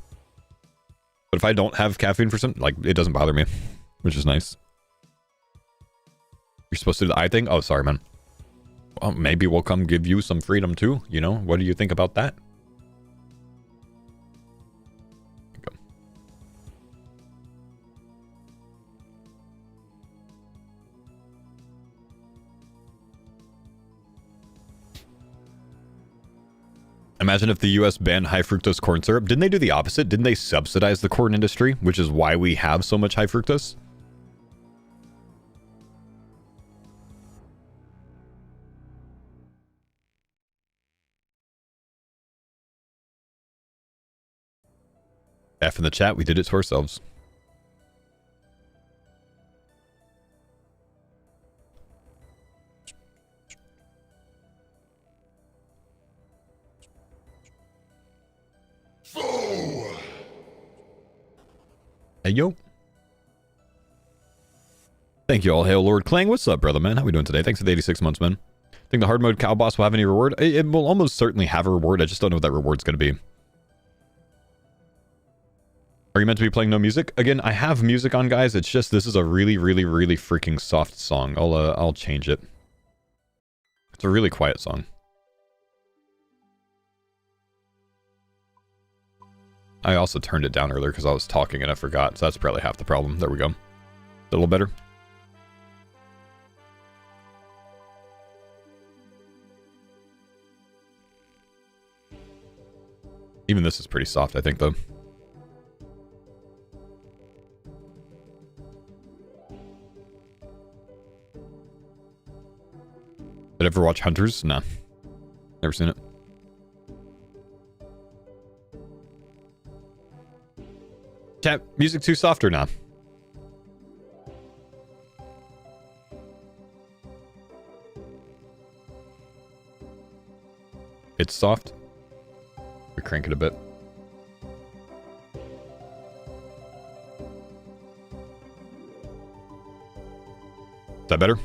But if I don't have caffeine for something, like it doesn't bother me, which is nice. You're supposed to do the eye thing? Oh, sorry, man. Well, maybe we'll come give you some freedom too. You know, what do you think about that? Imagine if the US banned high fructose corn syrup. Didn't they do the opposite? Didn't they subsidize the corn industry, which is why we have so much high fructose? F in the chat, we did it to ourselves. Faux! Hey, yo. Thank you all. Hail Lord Clang. What's up, brother, man? How we doing today? Thanks for the 86 months, man. Think the hard mode cow boss will have any reward? It will almost certainly have a reward. I just don't know what that reward's going to be. Are you meant to be playing no music? Again, I have music on, guys. It's just this is a really, really, really freaking soft song. I'll change it. It's a really quiet song. I also turned it down earlier because I was talking and I forgot, so that's probably half the problem. There we go. A little better. Even this is pretty soft, I think, though. Did I ever watch Hunters? Nah. Never seen it. Chat, music too soft or not? It's soft. We crank it a bit. Is that better?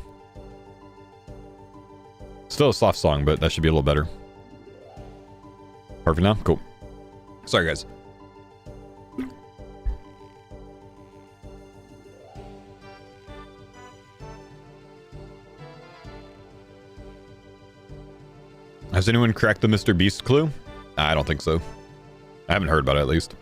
Still a soft song, but that should be a little better. Perfect now? Cool. Sorry, guys. Has anyone cracked the Mr. Beast clue? I don't think so. I haven't heard about it, at least.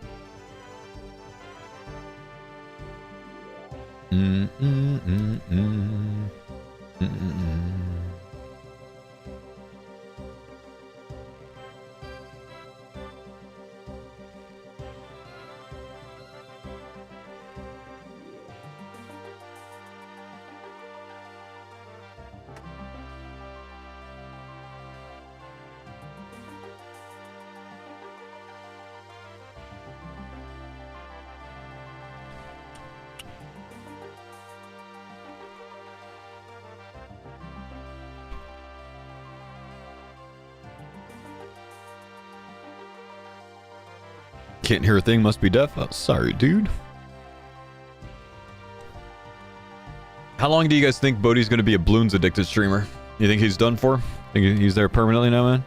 Can't hear a thing, must be deaf. Oh, sorry, dude. How long do you guys think Bodhi's going to be a Bloons addicted streamer? You think he's done for? Think he's there permanently now, man?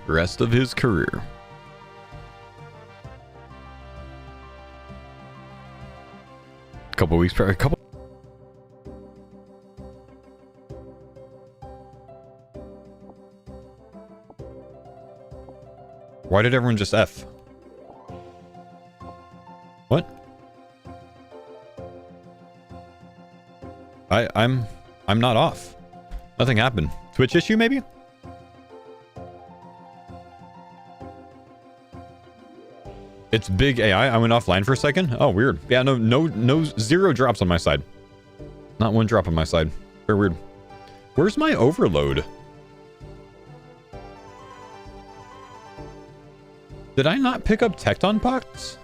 Rest of his career. Couple weeks, probably a couple. Why did everyone just F? What? I'm not off. Nothing happened. Twitch issue maybe? It's big AI. I went offline for a second. Oh, weird. Yeah, no, zero drops on my side. Not one drop on my side. Very weird. Where's my overload? Did I not pick up Tecton pots?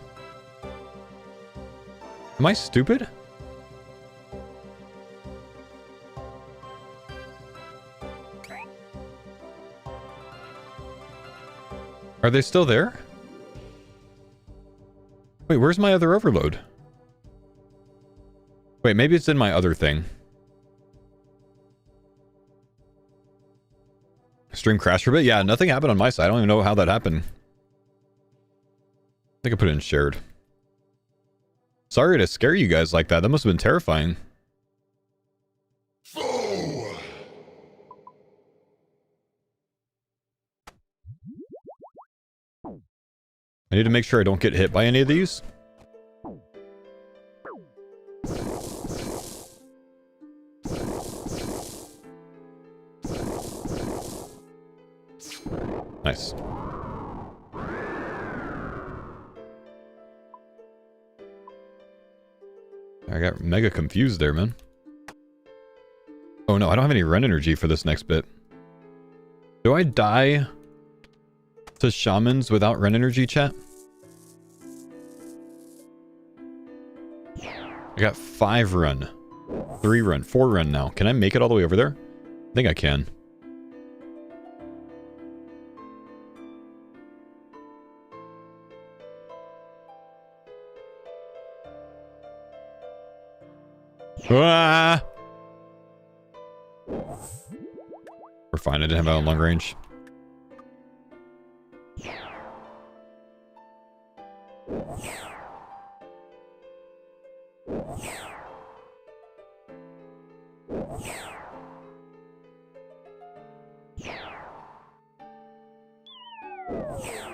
Am I stupid? Are they still there? Wait, where's my other overload? Wait, maybe it's in my other thing. Stream crashed for a bit? Yeah, nothing happened on my side. I don't even know how that happened. I think I put it in shared. Sorry to scare you guys like that. That must have been terrifying. Faux! I need to make sure I don't get hit by any of these. Nice. I got mega confused there, man. Oh no, I don't have any run energy for this next bit. Do I die to shamans without run energy, chat? I got 5 run, 3 run, 4 run now. Can I make it all the way over there? I think I can. Ah! We're fine. I didn't have it on long range.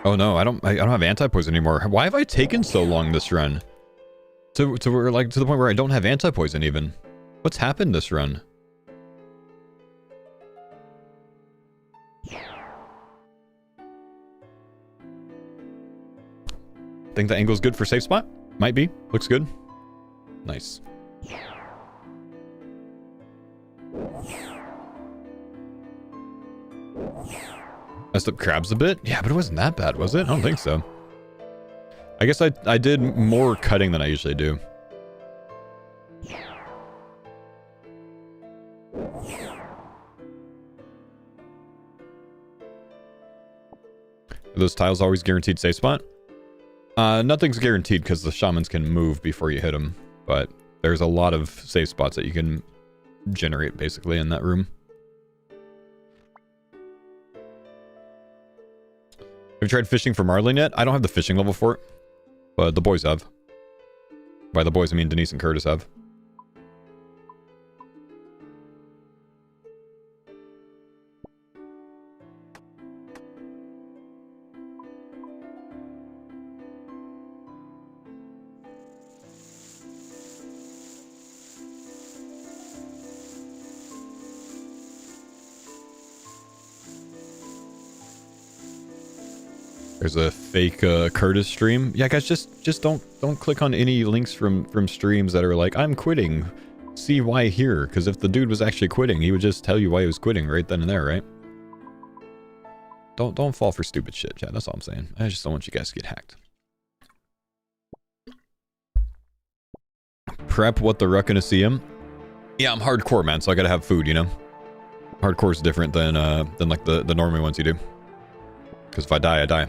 Oh no, I don't have anti-poison anymore. Why have I taken so long this run? To where, like, to the point where I don't have anti-poison even. What's happened this run? Think the angle's good for safe spot? Might be. Looks good. Nice. Messed up crabs a bit? Yeah, but it wasn't that bad, was it? I don't think so. I guess I did more cutting than I usually do. Are those tiles always guaranteed safe spot? Nothing's guaranteed because the shamans can move before you hit them, but there's a lot of safe spots that you can generate basically in that room. Have you tried fishing for marlin yet? I don't have the fishing level for it, but the boys have. By the boys, I mean Denise and Curtis have. There's a fake Curtis stream. Yeah, guys, just don't click on any links from streams that are like, I'm quitting. See why here? Because if the dude was actually quitting, he would just tell you why he was quitting right then and there, right? Don't fall for stupid shit, chat. That's all I'm saying. I just don't want you guys to get hacked. Prep what the ruck gonna see him? Yeah, I'm hardcore, man, so I gotta have food, you know? Hardcore is different than like the normal ones you do. Because if I die, I die.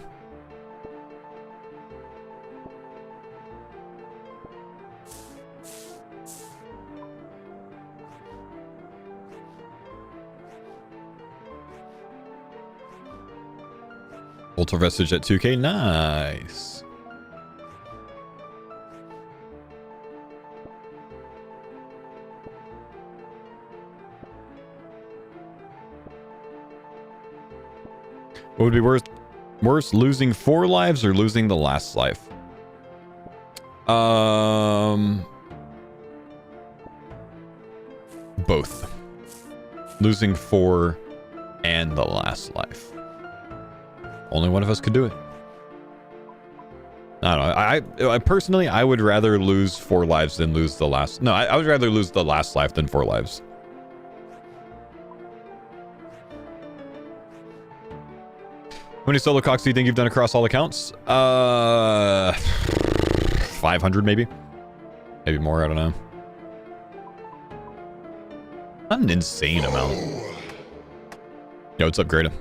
Ultra Vestige at 2k, nice. What would be worse, losing 4 lives or losing the last life? Both. Losing 4 and the last life. Only one of us could do it. I don't know. I personally, I would rather lose 4 lives than lose the last. No, I would rather lose the last life than 4 lives. How many solo cocks do you think you've done across all accounts? 500 maybe. Maybe more, I don't know. Not an insane amount. Yo, what's up, Greta?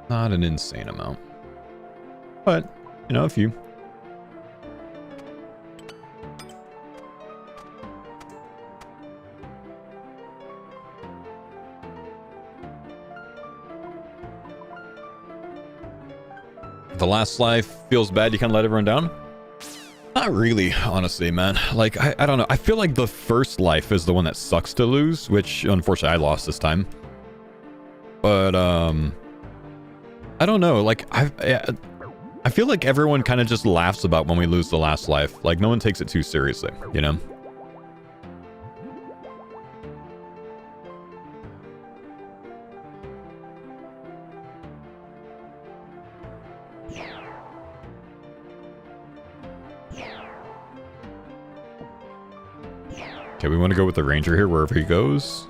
Not an insane amount. But, you know, a few. The last life feels bad. You kind of let everyone down? Not really, honestly, man. Like, I don't know. I feel like the first life is the one that sucks to lose, which unfortunately I lost this time. But, I don't know. Like, I feel like everyone kind of just laughs about when we lose the last life. Like, no one takes it too seriously, you know? Okay, we want to go with the ranger here wherever he goes.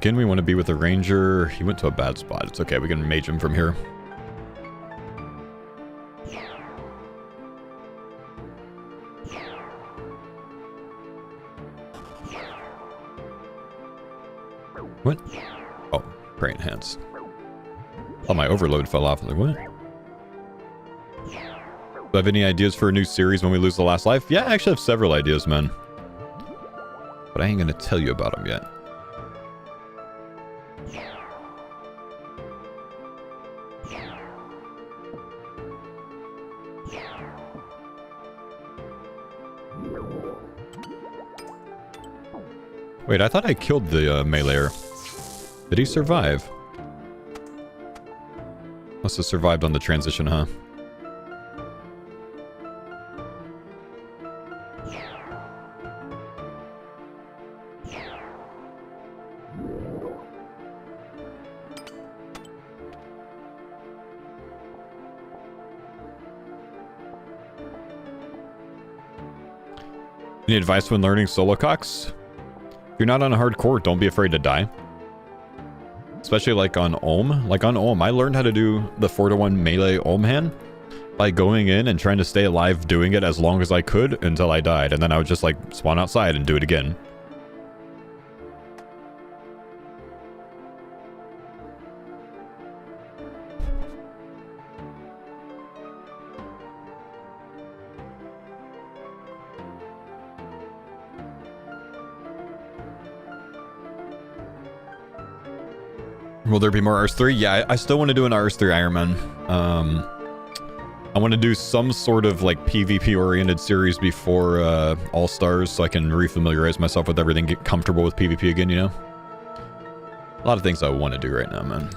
Again, we want to be with the ranger. He went to a bad spot. It's okay. We can mage him from here. What? Oh, brain hands. Oh, my overload fell off. Like, what? Do you have any ideas for a new series when we lose the last life? Yeah, I actually have several ideas, man. But I ain't gonna tell you about them yet. Wait, I thought I killed the meleeer. Did he survive? Must have survived on the transition, huh? Any advice when learning solo cocks? If you're not on a hardcore, don't be afraid to die. Especially like on Ohm. Like on Ohm, I learned how to do the 4-to-1 melee Ohm hand by going in and trying to stay alive doing it as long as I could until I died. And then I would just like spawn outside and do it again. Will there be more RS3? Yeah, I still want to do an RS3 Ironman. I want to do some sort of like PvP-oriented series before All-Stars so I can refamiliarize myself with everything, get comfortable with PvP again, you know? A lot of things I want to do right now, man.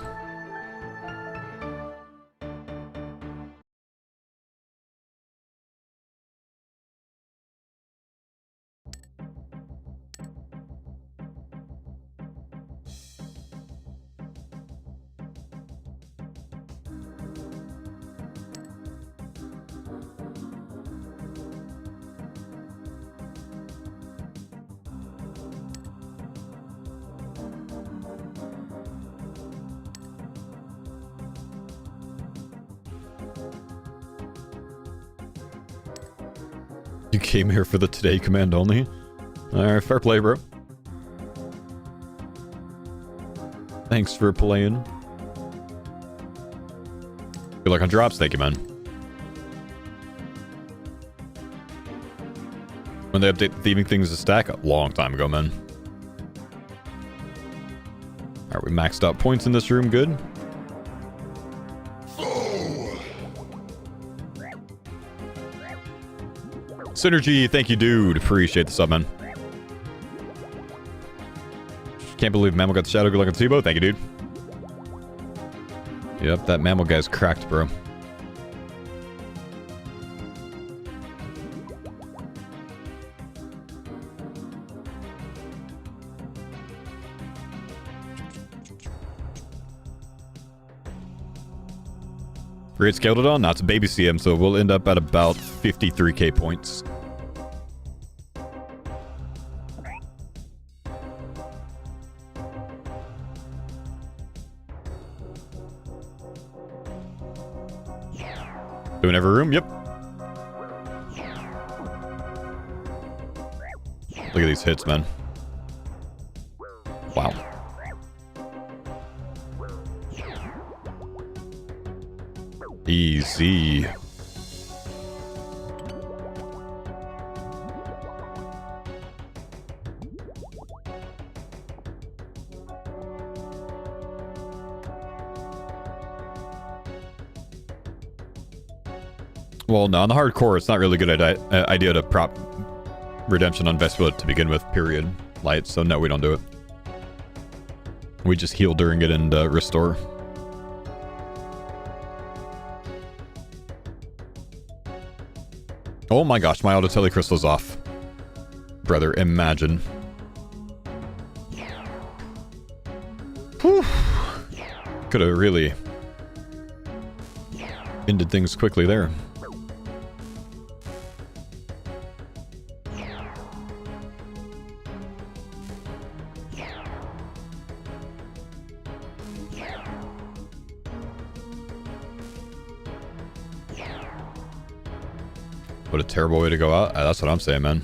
You came here for the today command only? Alright, fair play, bro. Thanks for playing. Good luck on drops, thank you, man. When they update the theming things to stack? A long time ago, man. Alright, we maxed out points in this room, good. Synergy, thank you, dude. Appreciate the sub, man. Can't believe Mammal got the shadow. Good luck on Sibo. Thank you, dude. Yep, that Mammal guy's cracked, bro. Great scaled it on. Now it's a baby CM, so we'll end up at about 53k points. Doing every room? Yep. Look at these hits, man. Wow. Easy. Well, no, on the hardcore, it's not really a good idea to prop redemption on Vespula to begin with, period. Light, so no, we don't do it. We just heal during it and restore. Oh my gosh, my auto telecrystal's off. Brother, imagine. Could have really ended things quickly there. What a terrible way to go out. That's what I'm saying, man.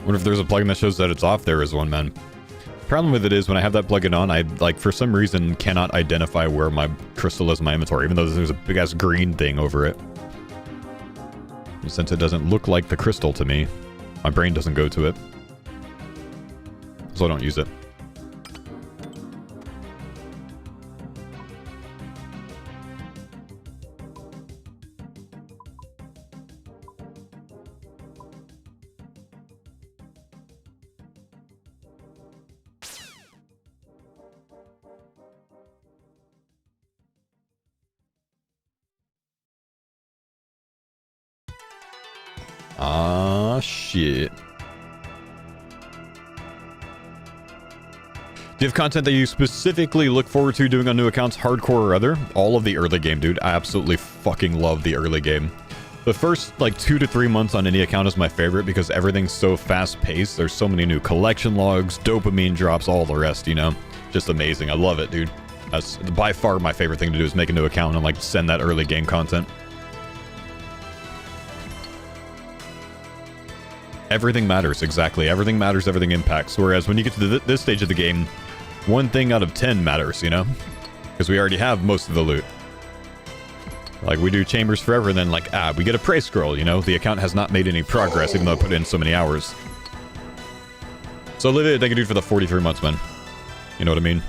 Wonder if there's a plugin that shows that it's off. There is one, man. Problem with it is when I have that plugin on, I, like, for some reason cannot identify where my crystal is in my inventory, even though there's a big-ass green thing over it. And since it doesn't look like the crystal to me, my brain doesn't go to it. So I don't use it. Ah, shit. Do you have content that you specifically look forward to doing on new accounts, hardcore or other? All of the early game, dude. I absolutely fucking love the early game. The first, like, 2 to 3 months on any account is my favorite because everything's so fast-paced. There's so many new collection logs, dopamine drops, all the rest, you know? Just amazing. I love it, dude. That's by far my favorite thing to do is make a new account and, like, send that early game content. Everything matters, exactly. Everything matters, everything impacts. Whereas when you get to this stage of the game, 1 thing out of 10 matters, you know? Because we already have most of the loot. Like, we do chambers forever, and then, like, we get a praise scroll, you know? The account has not made any progress, even though I put in so many hours. So, Olivia, thank you, dude, for the 43 months, man. You know what I mean?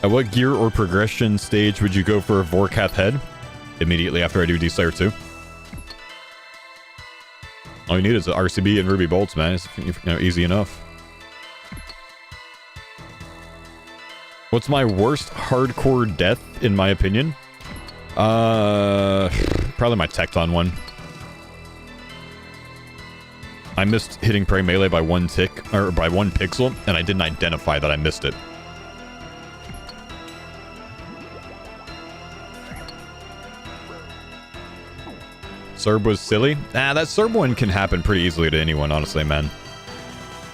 At what gear or progression stage would you go for a Vorkath head? Immediately after I do D-Slayer 2. All you need is an RCB and Ruby Bolts, man. It's, you know, easy enough. What's my worst hardcore death, in my opinion? Probably my Tecton one. I missed hitting prey melee by 1 tick, or by 1 pixel, and I didn't identify that I missed it. Serb was silly? That Serb one can happen pretty easily to anyone, honestly, man.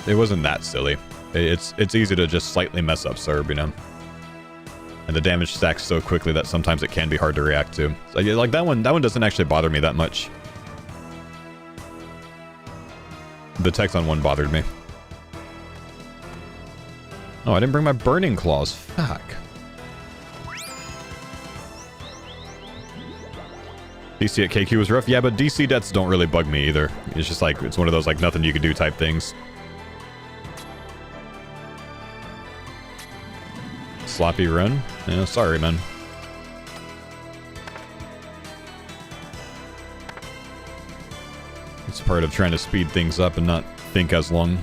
It wasn't that silly. It's easy to just slightly mess up Serb, you know? And the damage stacks so quickly that sometimes it can be hard to react to. So, yeah, like, that one doesn't actually bother me that much. The Tecton one bothered me. Oh, I didn't bring my burning claws. Fuck. DC at KQ was rough. Yeah, but DC deaths don't really bug me either. It's just like, it's one of those, like, nothing you can do type things. Sloppy run? Yeah, sorry, man. It's part of trying to speed things up and not think as long.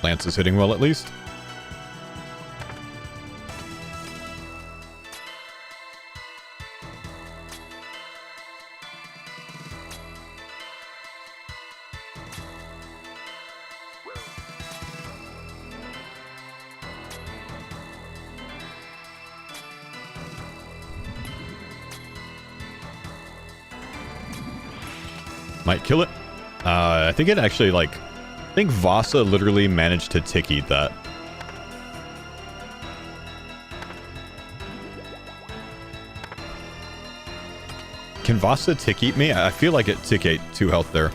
Lance is hitting well, at least. Might kill it. I think it actually, like... I think Vasa literally managed to tick eat that. Can Vasa tick eat me? I feel like it tick ate 2 health there.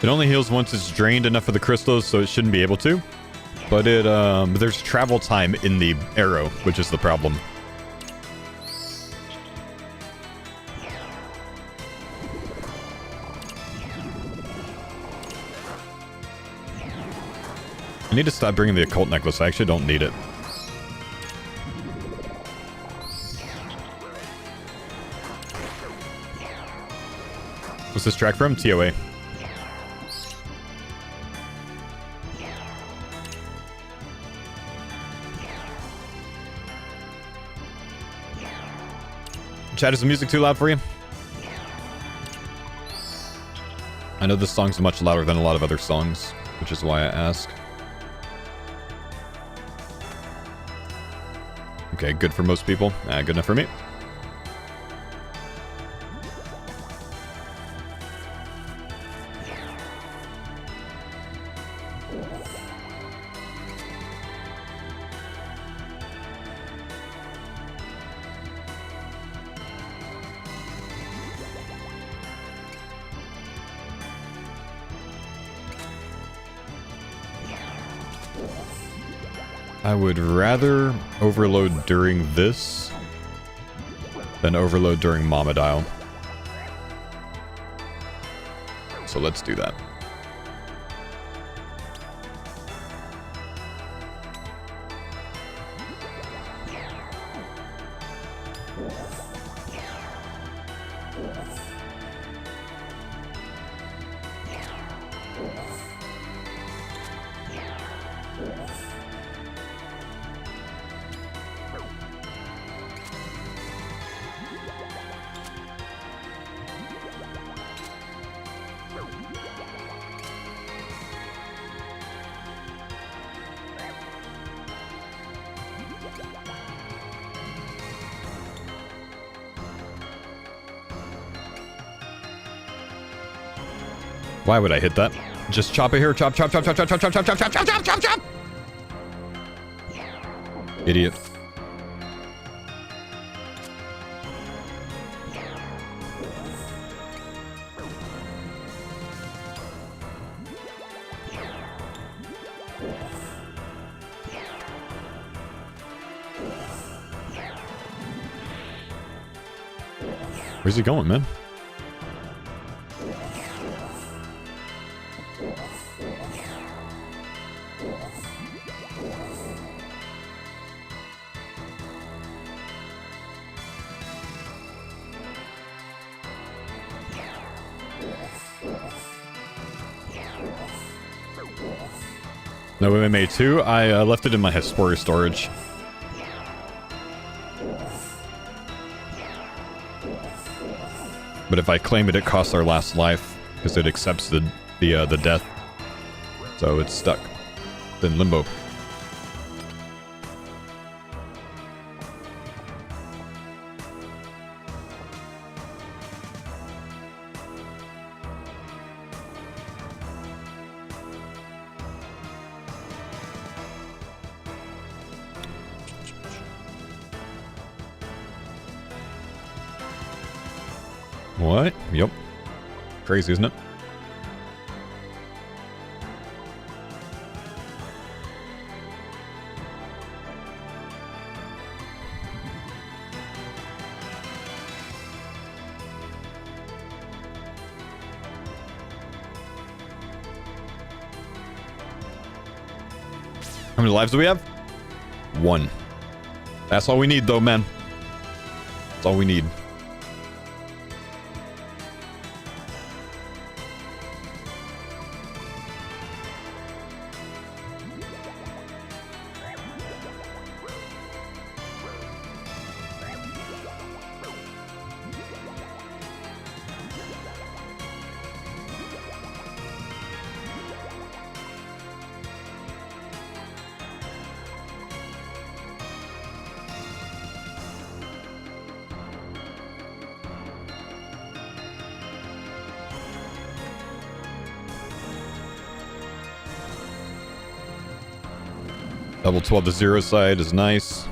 It only heals once it's drained enough of the crystals, so it shouldn't be able to. But it, there's travel time in the arrow, which is the problem. I need to stop bringing the occult necklace. I actually don't need it. What's this track from? TOA. Chat, is the music too loud for you? I know this song's much louder than a lot of other songs, which is why I ask. Okay, good for most people. Good enough for me. I would rather overload during this than overload during Momadile. So let's do that. Why would I hit that? Just chop it here. Chop, chop, chop, chop, chop, chop, chop, chop, chop, chop, chop, chop, chop, chop. Idiot. Where's he going, man? No MMA 2. I left it in my Hesperia storage. But if I claim it, it costs our last life because it accepts the death. So it's stuck. It's in limbo. What? Yep. Crazy, isn't it? How many lives do we have? 1. That's all we need, though, man. That's all we need. Level 12 to 0 side is nice.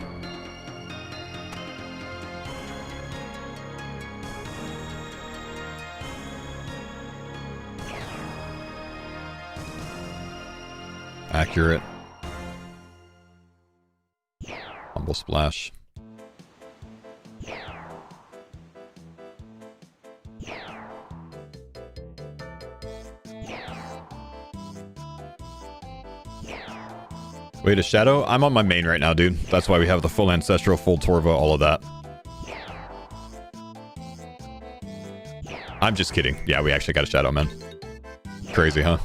Accurate. Humble splash. Wait, a shadow? I'm on my main right now, dude. That's why we have the full ancestral, full Torva, all of that. I'm just kidding. Yeah, we actually got a shadow, man. Crazy, huh?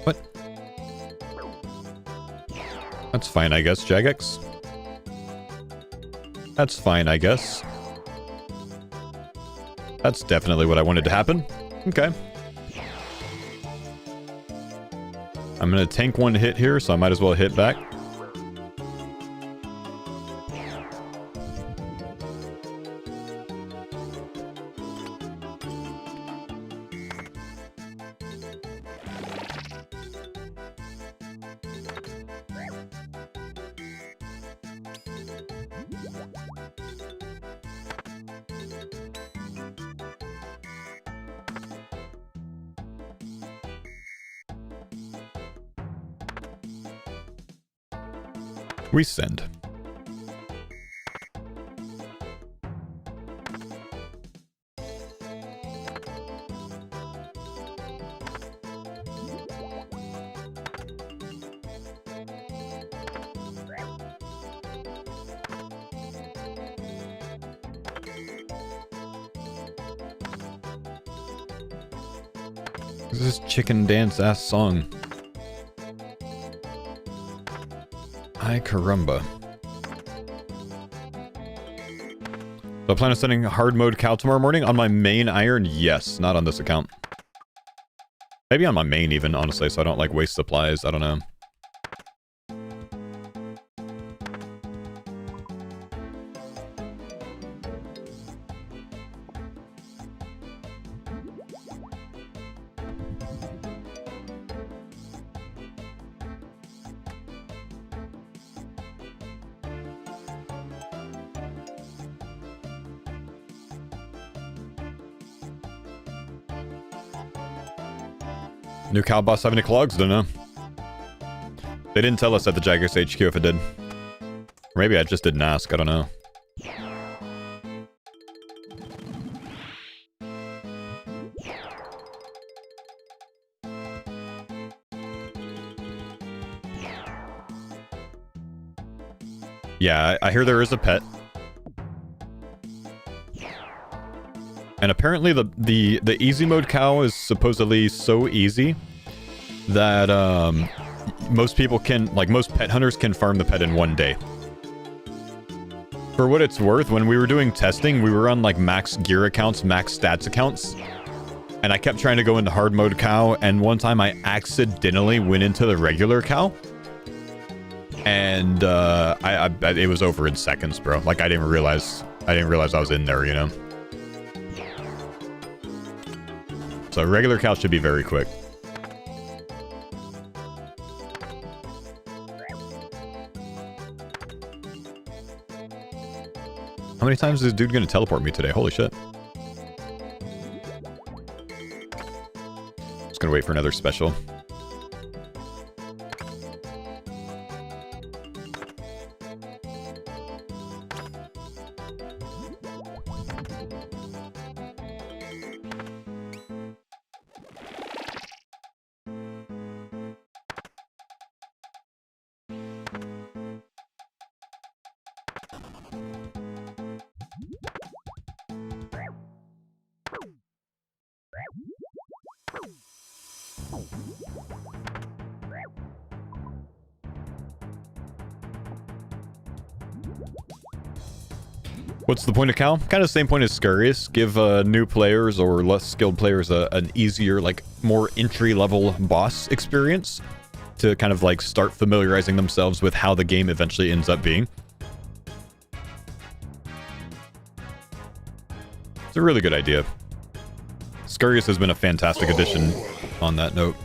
What? That's fine, I guess, Jagex. That's fine, I guess. That's definitely what I wanted to happen. Okay. I'm gonna tank one hit here, so I might as well hit back. We send. This is chicken dance ass song. Ay caramba. So I plan on sending hard mode cow tomorrow morning on my main iron? Yes, not on this account. Maybe on my main even, honestly, so I don't like waste supplies. I don't know. New cow boss have any clogs? Don't know. They didn't tell us at the Jagex HQ if it did. Or maybe I just didn't ask. I don't know. Yeah, I hear there is a pet. And apparently the easy mode cow is supposedly so easy that most people can, like most pet hunters can farm the pet in one day. For what it's worth, when we were doing testing, we were on like max gear accounts, max stats accounts. And I kept trying to go into hard mode cow, and one time I accidentally went into the regular cow. And it was over in seconds, bro. Like I didn't realize I was in there, you know? So regular cow should be very quick. How many times is this dude gonna teleport me today? Holy shit. Just gonna wait for another special. What's the point of cow? Kind of the same point as Scurious. Give new players or less skilled players an easier, like, more entry-level boss experience to kind of, like, start familiarizing themselves with how the game eventually ends up being. It's a really good idea. Scurrius has been a fantastic addition on that note.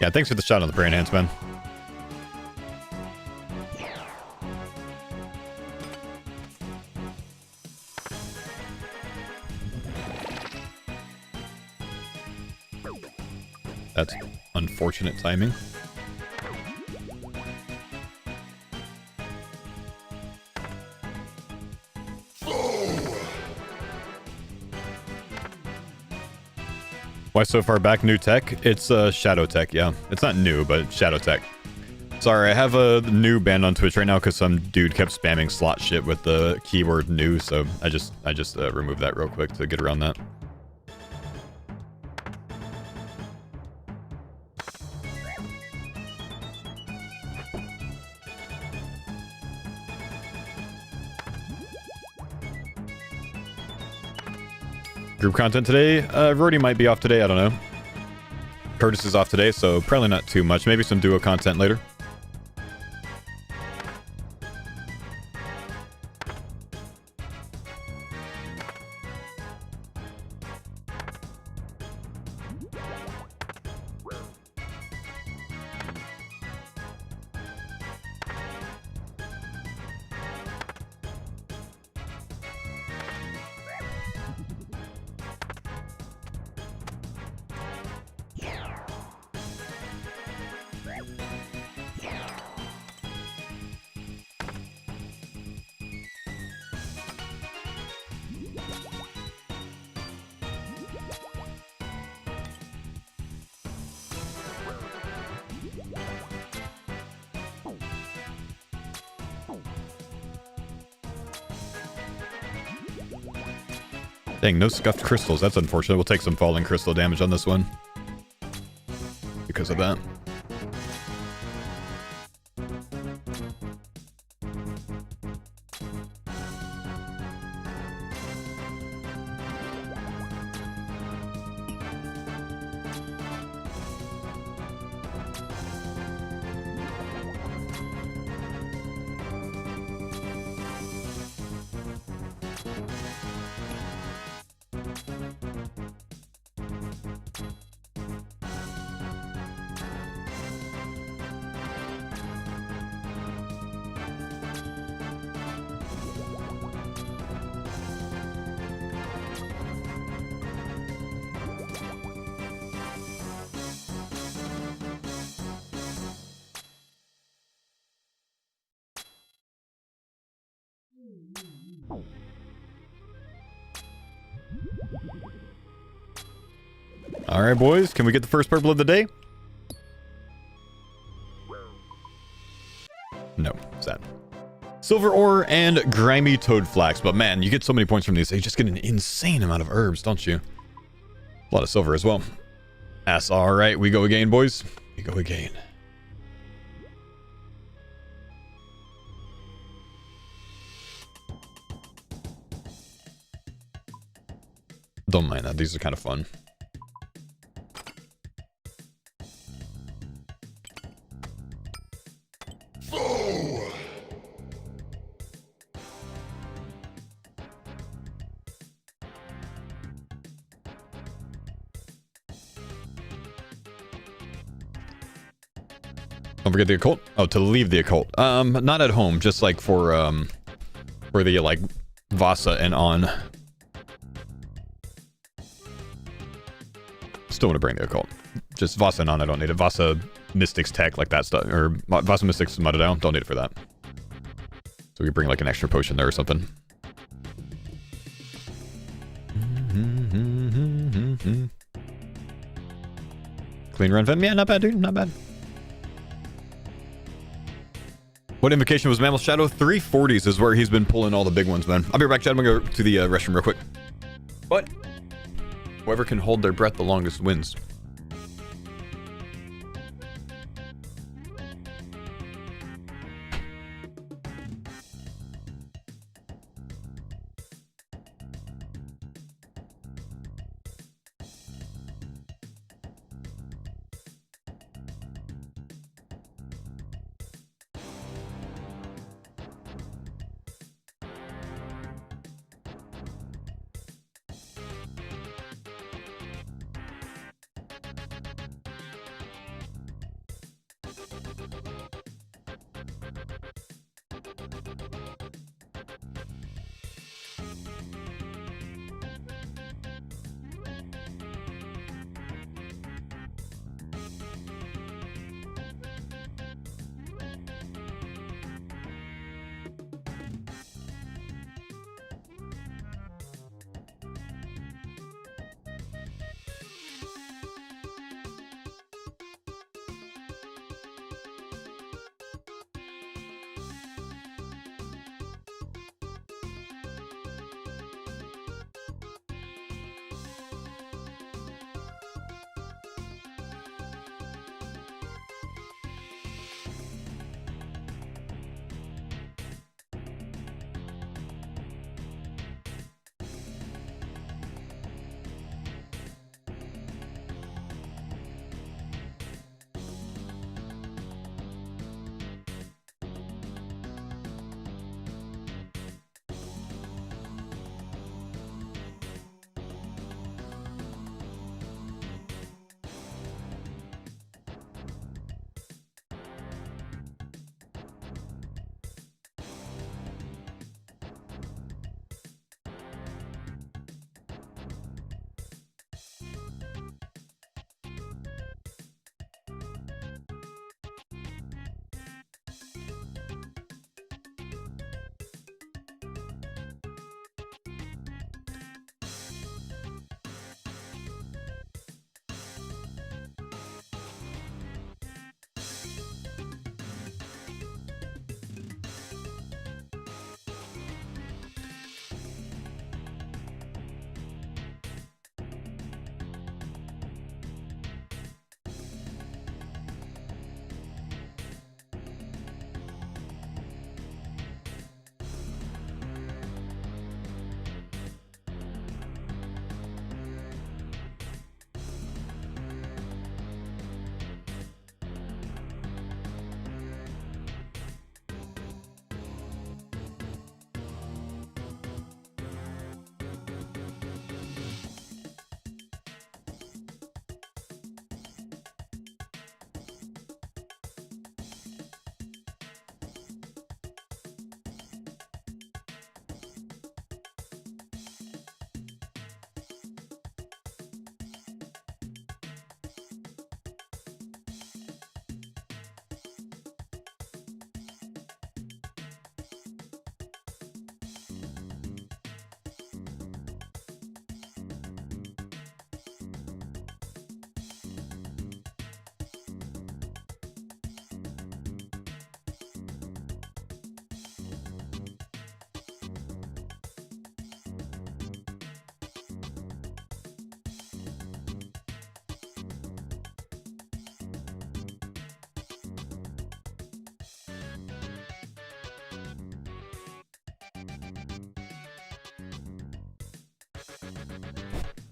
Yeah, thanks for the shot on the brain hands, man. That's unfortunate timing. Why so far back? New tech? It's Shadow Tech, yeah. It's not new, but Shadow Tech. Sorry, I have a new banned on Twitch right now because some dude kept spamming slot shit with the keyword new, so I just removed that real quick to get around that. Group content today? Rody might be off today, I don't know. Curtis is off today, so probably not too much. Maybe some duo content later. Dang, no scuffed crystals. That's unfortunate. We'll take some falling crystal damage on this one because of that. Alright, boys. Can we get the first purple of the day? No. Sad. Silver ore and grimy toad flax. But man, you get so many points from these. You just get an insane amount of herbs, don't you? A lot of silver as well. That's alright. We go again, boys. We go again. Don't mind that. These are kind of fun. Don't forget the occult. Oh, to leave the occult. Not at home, just like for the like Vasa and on. Still want to bring the occult. Just Vasa and on, I don't need it. Vasa Mystics Tech, like that stuff, or Vasa Mystics Mudded Down, don't need it for that. So we bring like an extra potion there or something. Clean run Fen. Yeah, not bad, dude. Not bad. What invocation was Mammal Shadow? 340s is where he's been pulling all the big ones, man. I'll be right back, Chad. I'm gonna go to the restroom real quick. What? Whoever can hold their breath the longest wins.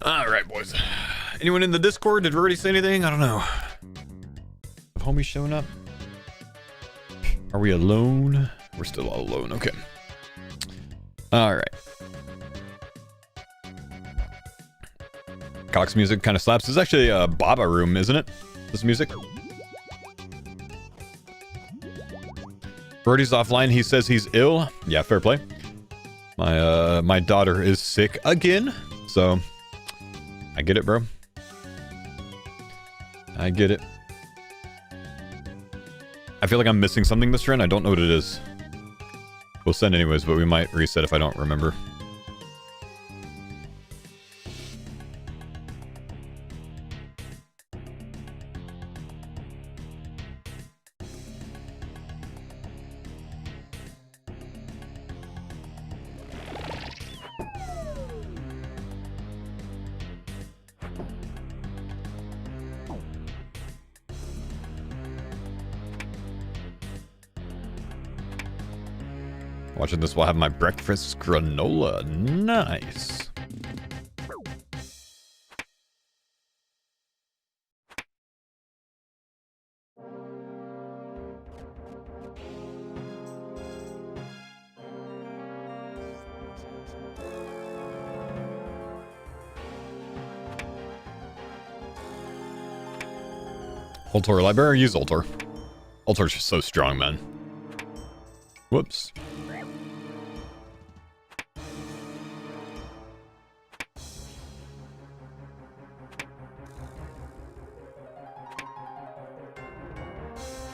All right, boys. Anyone in the Discord? Did we already say anything? I don't know. Have homies showing up? Are we alone? We're still all alone. Okay. All right. Cox music kind of slaps. It's actually a Baba room, isn't it? This music. Brody's offline. He says he's ill. Yeah, fair play. My daughter is sick again. So I get it, bro. I get it. I feel like I'm missing something this trend. I don't know what it is. We'll send anyways, but we might reset if I don't remember. Watching this while I have my breakfast granola. Nice. Ultor library, use Ultor. Ultor's just so strong, man. Whoops.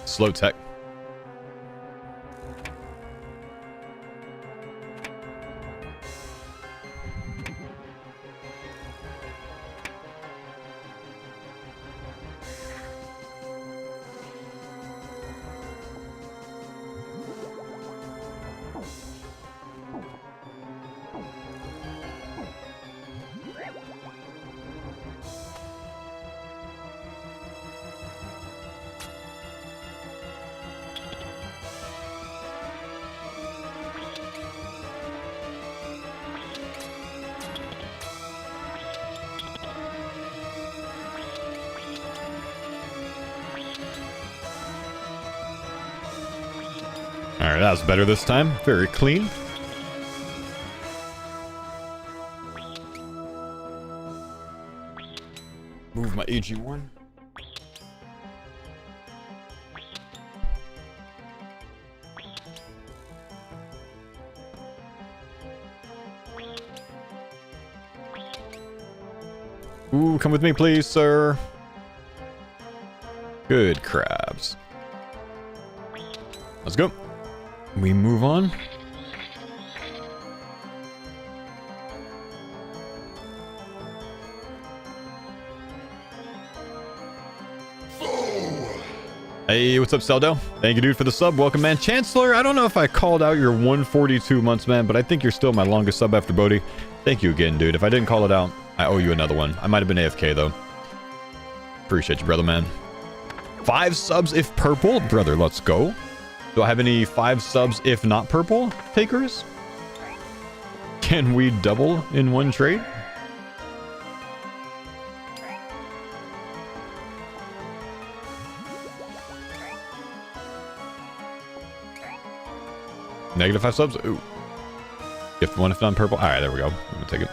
Slow tech. Alright, that was better this time. Very clean. Move my AG1. Ooh, come with me, please, sir. Good crabs. Let's go. We move on. Hey, what's up, Seldo? Thank you, dude, for the sub. Welcome, man. Chancellor, I don't know if I called out your 142 months, man, but I think you're still my longest sub after Bodhi. Thank you again, dude. If I didn't call it out, I owe you another one. I might have been AFK, though. Appreciate you, brother, man. 5 subs if purple? Brother, let's go. Do I have any 5 subs if not purple takers? Can we double in one trade? Negative 5 subs? Ooh. If one if not purple? Alright, there we go. I'm gonna take it.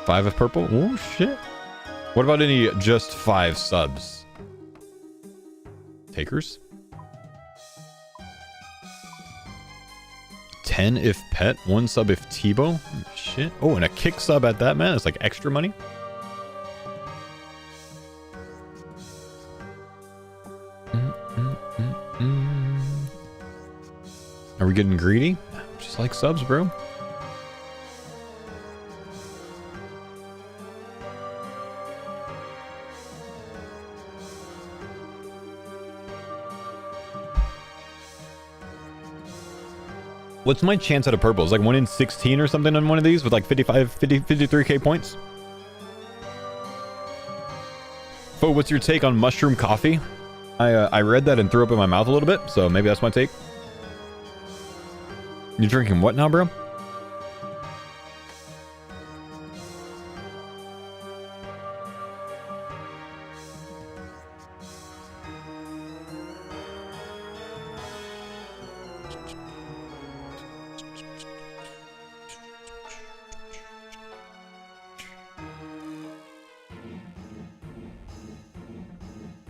5 if purple? Oh, shit. What about any just 5 subs? Takers? 10 if pet, 1 sub if Tebow. Oh, shit. Oh, and a kick sub at that, man. It's like extra money. Are we getting greedy? Just like subs, bro. What's my chance at a purple? It's like 1 in 16 or something on one of these with like 53k points. Faux, what's your take on mushroom coffee? I read that and threw up in my mouth a little bit, so maybe that's my take. You drinking what now, bro?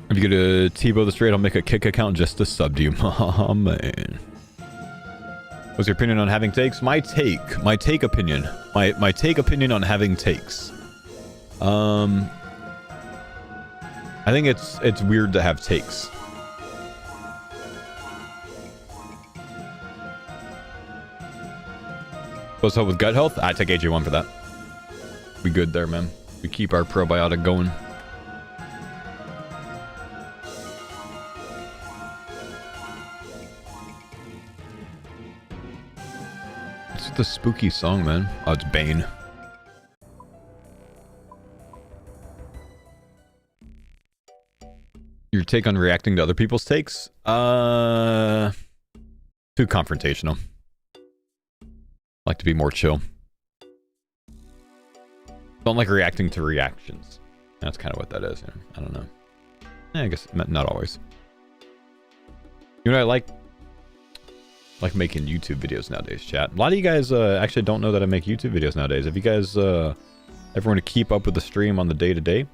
If you get a Tebow the straight, I'll make a kick account just to sub to you. Oh, man. What's your opinion on having takes? My take opinion on having takes. I think it's weird to have takes. Supposed to help with gut health? I take AG1 for that. We good there, man. We keep our probiotic going. The spooky song, man. Oh, it's Bane. Your take on reacting to other people's takes? Too confrontational. I like to be more chill. Don't like reacting to reactions. That's kind of what that is. I don't know. I guess not always. You know what I like? Like making YouTube videos nowadays, chat. A lot of you guys actually don't know that I make YouTube videos nowadays. If you guys ever want to keep up with the stream on the day-to-day,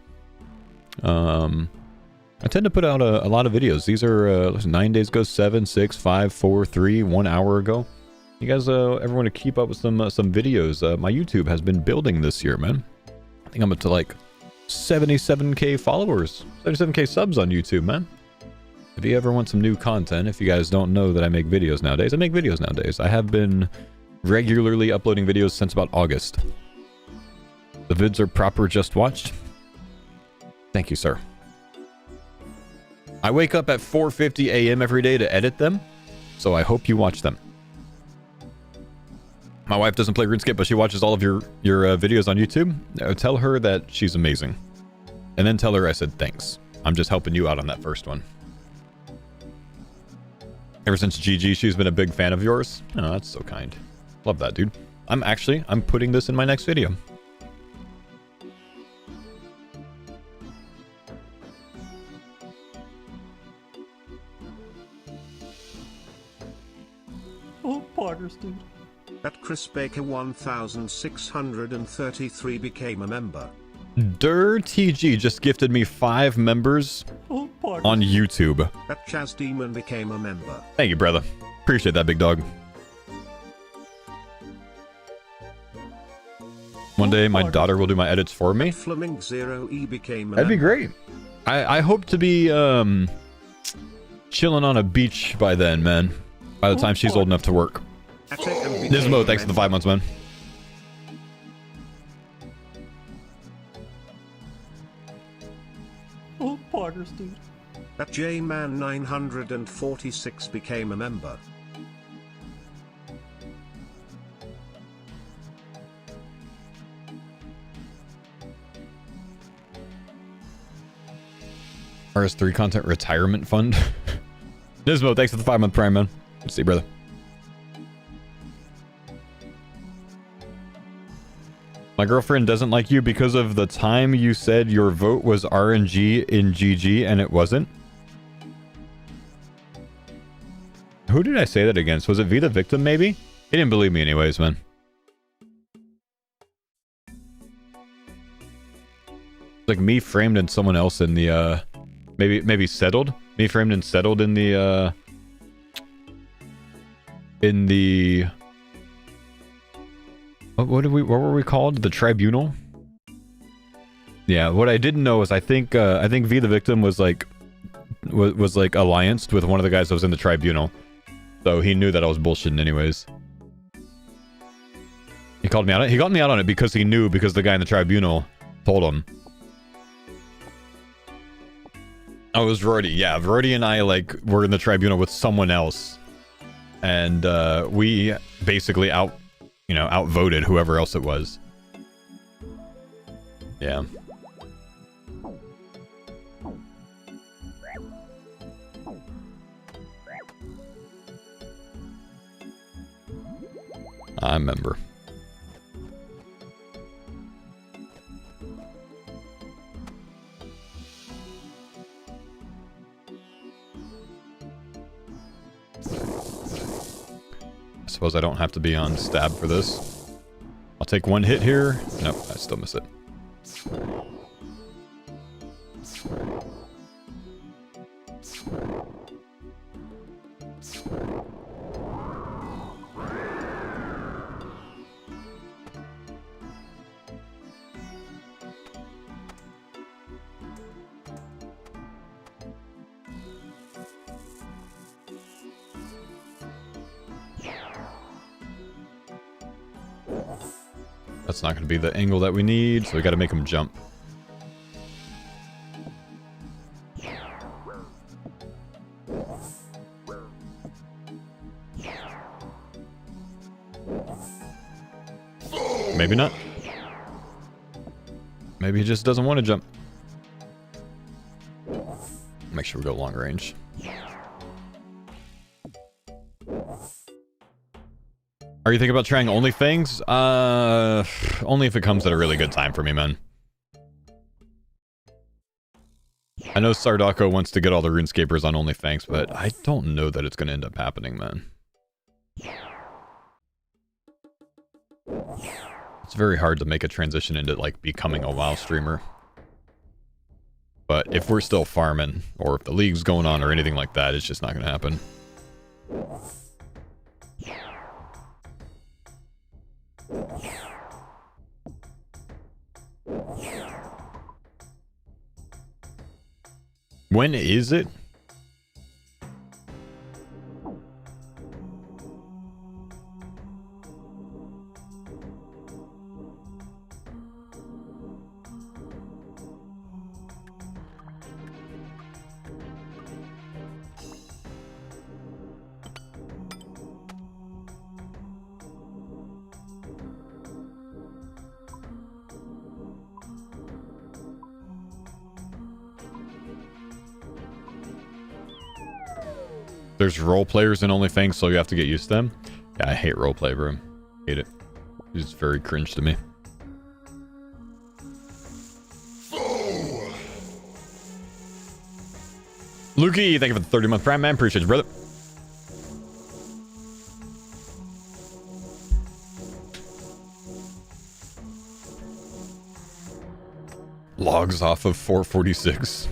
I tend to put out a lot of videos. These are 9 days ago, 7, 6, 5, 4, 3, 1 hour ago. You guys ever want to keep up with some videos? My YouTube has been building this year, man. I think I'm up to like 77k followers, 77k subs on YouTube, man. If you ever want some new content, if you guys don't know that I make videos nowadays, I make videos nowadays. I have been regularly uploading videos since about August. The vids are proper just watched. Thank you, sir. I wake up at 4:50 a.m. every day to edit them, so I hope you watch them. My wife doesn't play RuneScape, but she watches all of your videos on YouTube. Tell her that she's amazing. And then tell her I said thanks. I'm just helping you out on that first one. Ever since GG, she's been a big fan of yours. Oh, that's so kind. Love that, dude. I'm putting this in my next video. Oh, poggers, dude. That Chris Baker 1633 became a member. TG just gifted me 5 members Oh, poggers. on YouTube. That Chaz Demon became a member. Thank you, brother. Appreciate that, big dog. One day, my daughter will do my edits for me. Fleming 0E became a That'd be member. great. I hope to be chilling on a beach by then, man. By the time she's old enough to work. Nismo, thanks for the 5 months, man. Oh, poggers, dude. That J-Man 946 became a member. RS3 content retirement fund. Nismo, thanks for the 5-month prime, man. Good to see you, brother. My girlfriend doesn't like you because of the time you said your vote was RNG in GG and it wasn't. Who did I say that against? Was it V the Victim, maybe? He didn't believe me anyways, man. Like me framed and someone else in the, maybe settled? Me framed and settled in the, what were we called? The tribunal? Yeah, what I didn't know is I think V the Victim was like allianced with one of the guys that was in the tribunal. So he knew that I was bullshitting anyways. He called me out. He got me out on it because he knew, because the guy in the tribunal told him. Oh, it was Verdi. Yeah, Verdi and I were in the tribunal with someone else. And we basically outvoted whoever else it was. Yeah. I remember. I suppose I don't have to be on stab for this. I'll take 1 hit here. Nope, I still miss it. That's not going to be the angle that we need, so we got to make him jump. Maybe not. Maybe he just doesn't want to jump. Make sure we go long range. Are you thinking about trying OnlyFans? Only if it comes at a really good time for me, man. I know Sardako wants to get all the RuneScapers on OnlyFans, but I don't know that it's going to end up happening, man. It's very hard to make a transition into, like, becoming a WoW streamer. But if we're still farming, or if the league's going on or anything like that, it's just not going to happen. When is it? There's role players in OnlyFans, so you have to get used to them. Yeah, I hate roleplay, bro. Hate it. It's very cringe to me. Lukey, thank you for the 30-month Prime, man. Appreciate you, brother. Logs off of 446.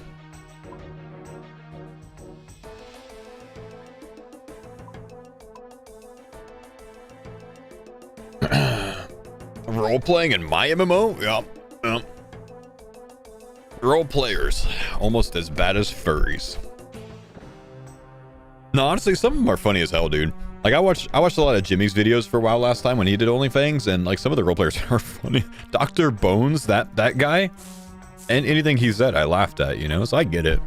Role playing in my MMO? Yep. Role players, almost as bad as furries. No, honestly, some of them are funny as hell, dude. Like I watched a lot of Jimmy's videos for a while last time when he did OnlyFans, and like some of the role players are funny. Dr. Bones, that guy, and anything he said, I laughed at, you know. So I get it.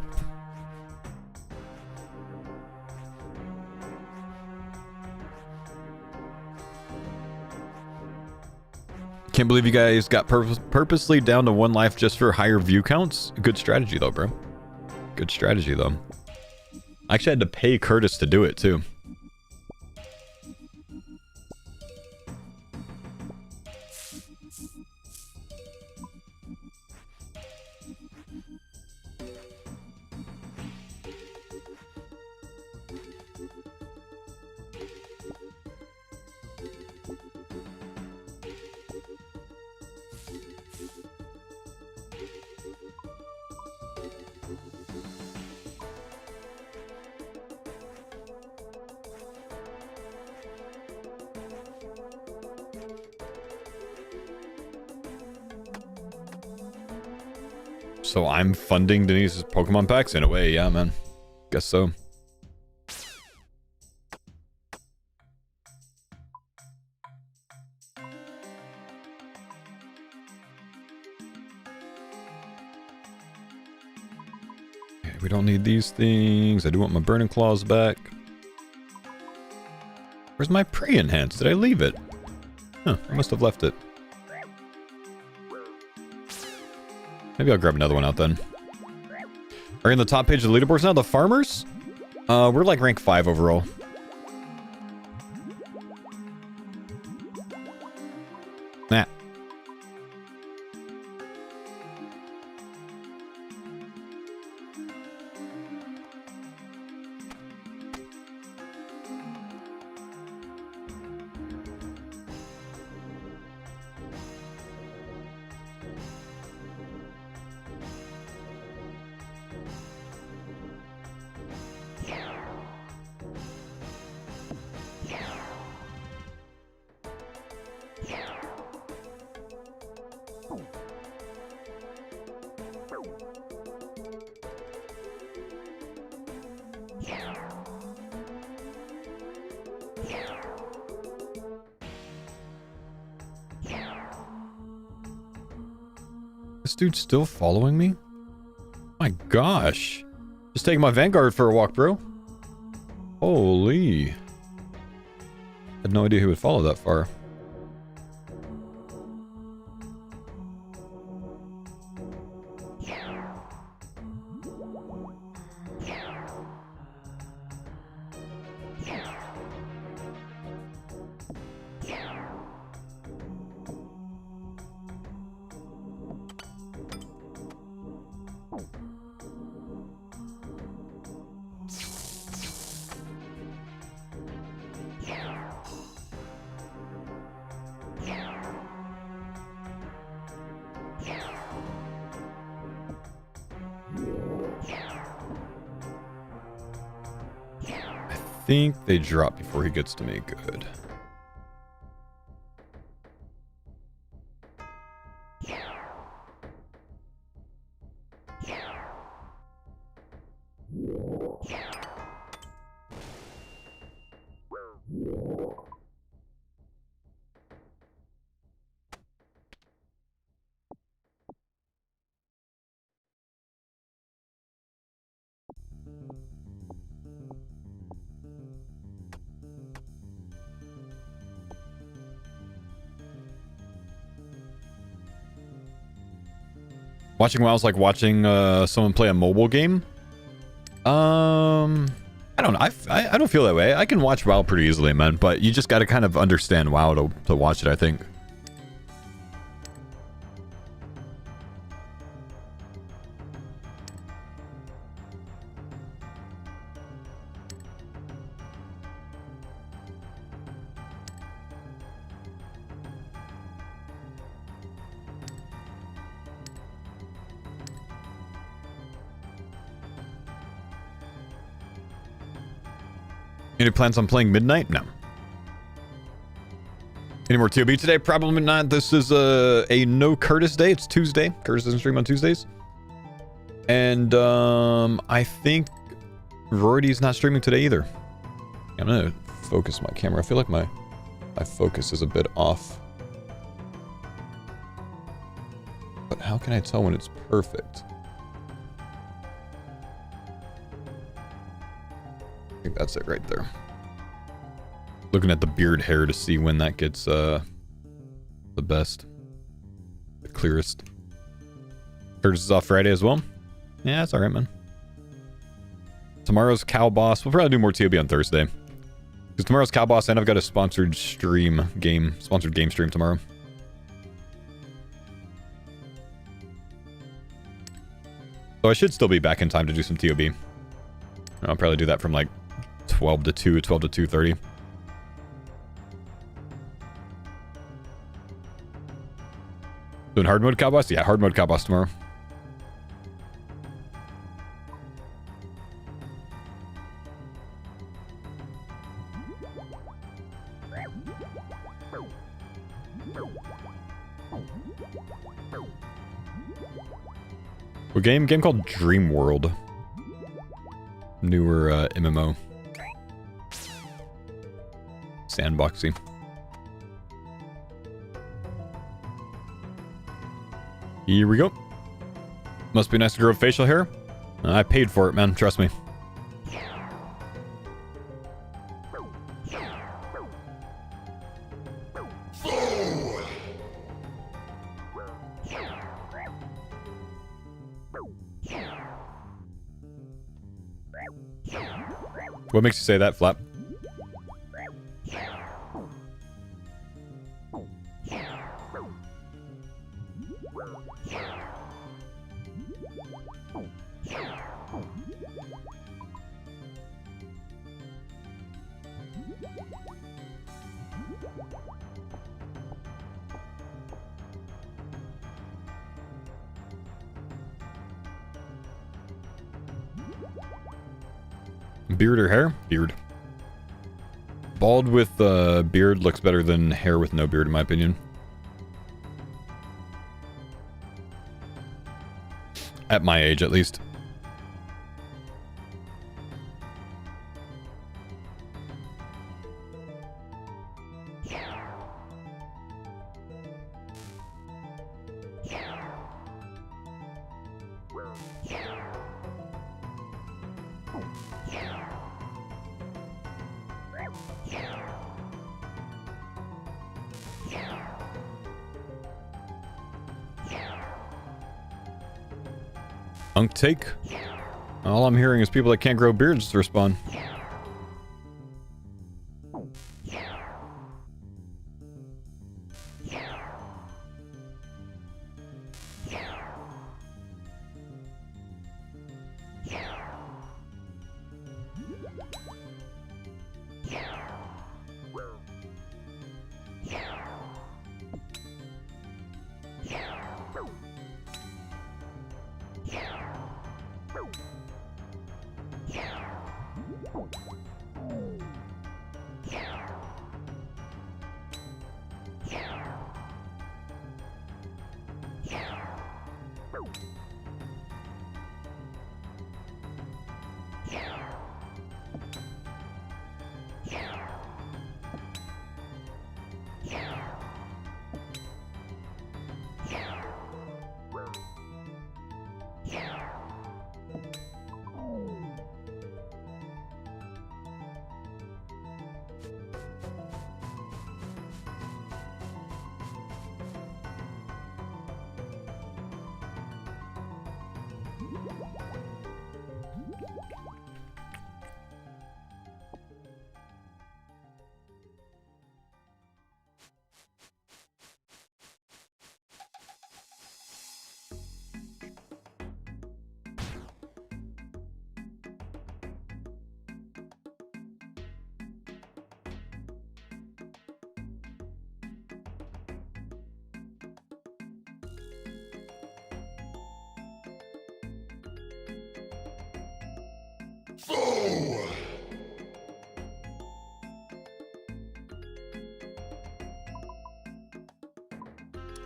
Can't believe you guys got purposely down to 1 life just for higher view counts. Good strategy though, bro. Good strategy though. I actually had to pay Curtis to do it too. So I'm funding Denise's Pokemon packs? In a way, yeah, man. Guess so. Okay, we don't need these things. I do want my Burning Claws back. Where's my Prey Enhance? Did I leave it? Huh, I must have left it. Maybe I'll grab another one out then. Are in the top page of the leaderboards now? The farmers? We're like rank 5 overall. Nah. This dude's still following me? My gosh. Just taking my Vanguard for a walk, bro. Holy. Had no idea he would follow that far. think they drop before he gets to me. Good. Watching WoW's like watching someone play a mobile game. I don't know. I don't feel that way. I can watch WoW pretty easily, man. But you just got to kind of understand WoW to watch it, I think. Any plans on playing Midnight? No. Any more TOB today? Probably not. This is a no Curtis day. It's Tuesday. Curtis doesn't stream on Tuesdays. And I think Rority's not streaming today either. I'm gonna focus my camera. I feel like my focus is a bit off. But how can I tell when it's perfect? I think that's it right there. Looking at the beard hair to see when that gets the best, the clearest. Curtis is off Friday as well. Yeah, that's all right, man. Tomorrow's Cow Boss. We'll probably do more TOB on Thursday, because tomorrow's Cow Boss, and I've got a sponsored game stream tomorrow. So I should still be back in time to do some TOB. I'll probably do that from like 12 to 2, 12 to 2:30. Doing hard mode Cow Boss? Yeah, hard mode Cow Boss tomorrow. What game? Game called Dream World. Newer MMO. Sandboxy. Here we go. Must be nice to grow facial hair. I paid for it, man. Trust me. What makes you say that, Flap? Beard or hair? Beard. Bald with beard looks better than hair with no beard, in my opinion. At my age, at least. Take. All I'm hearing is people that can't grow beards respawn. Faux!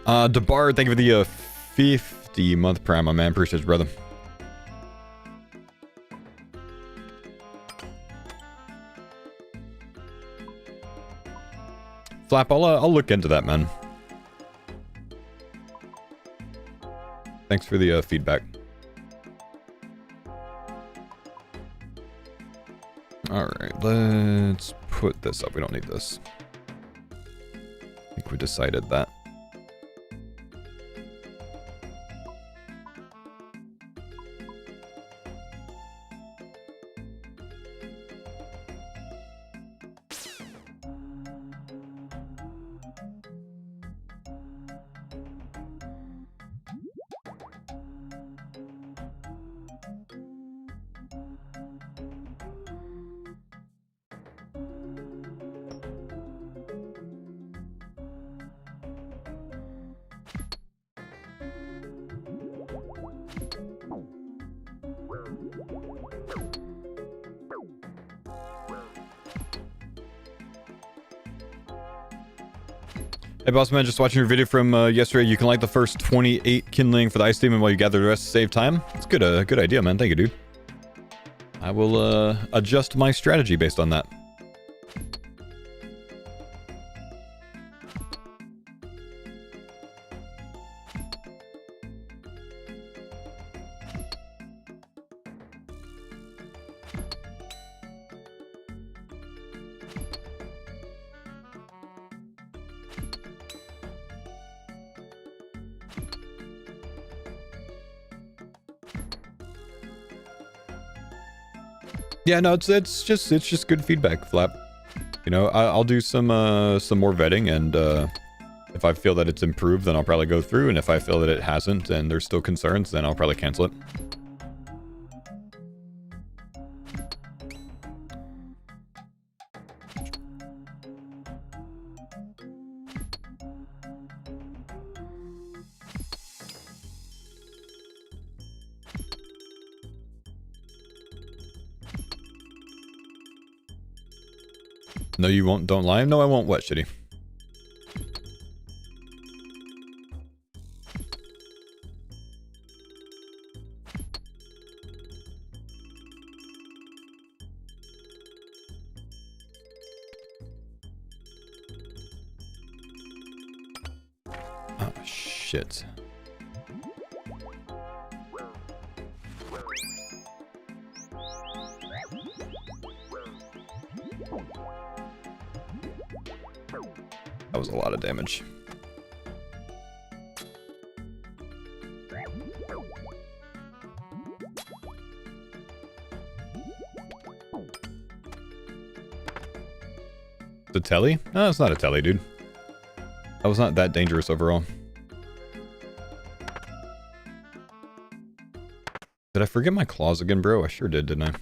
DeBar, thank you for the 50-month prime, my man. Appreciate it, brother. Flap, I'll look into that, man. Thanks for the feedback. Alright, let's put this up. We don't need this. I think we decided that. Hey boss man, just watching your video from yesterday. You can light the first 28 kindling for the ice demon while you gather the rest to save time. It's good, good idea, man. Thank you, dude. I will adjust my strategy based on that. Yeah, no, it's just good feedback, Flap. You know, I'll do some more vetting, and if I feel that it's improved, then I'll probably go through, and if I feel that it hasn't and there's still concerns, then I'll probably cancel it. No, you won't. Don't lie. No, I won't. What, shitty? Oh, shit. That was a lot of damage. The telly? No, it's not a telly, dude. That was not that dangerous overall. Did I forget my claws again, bro? I sure did, didn't I?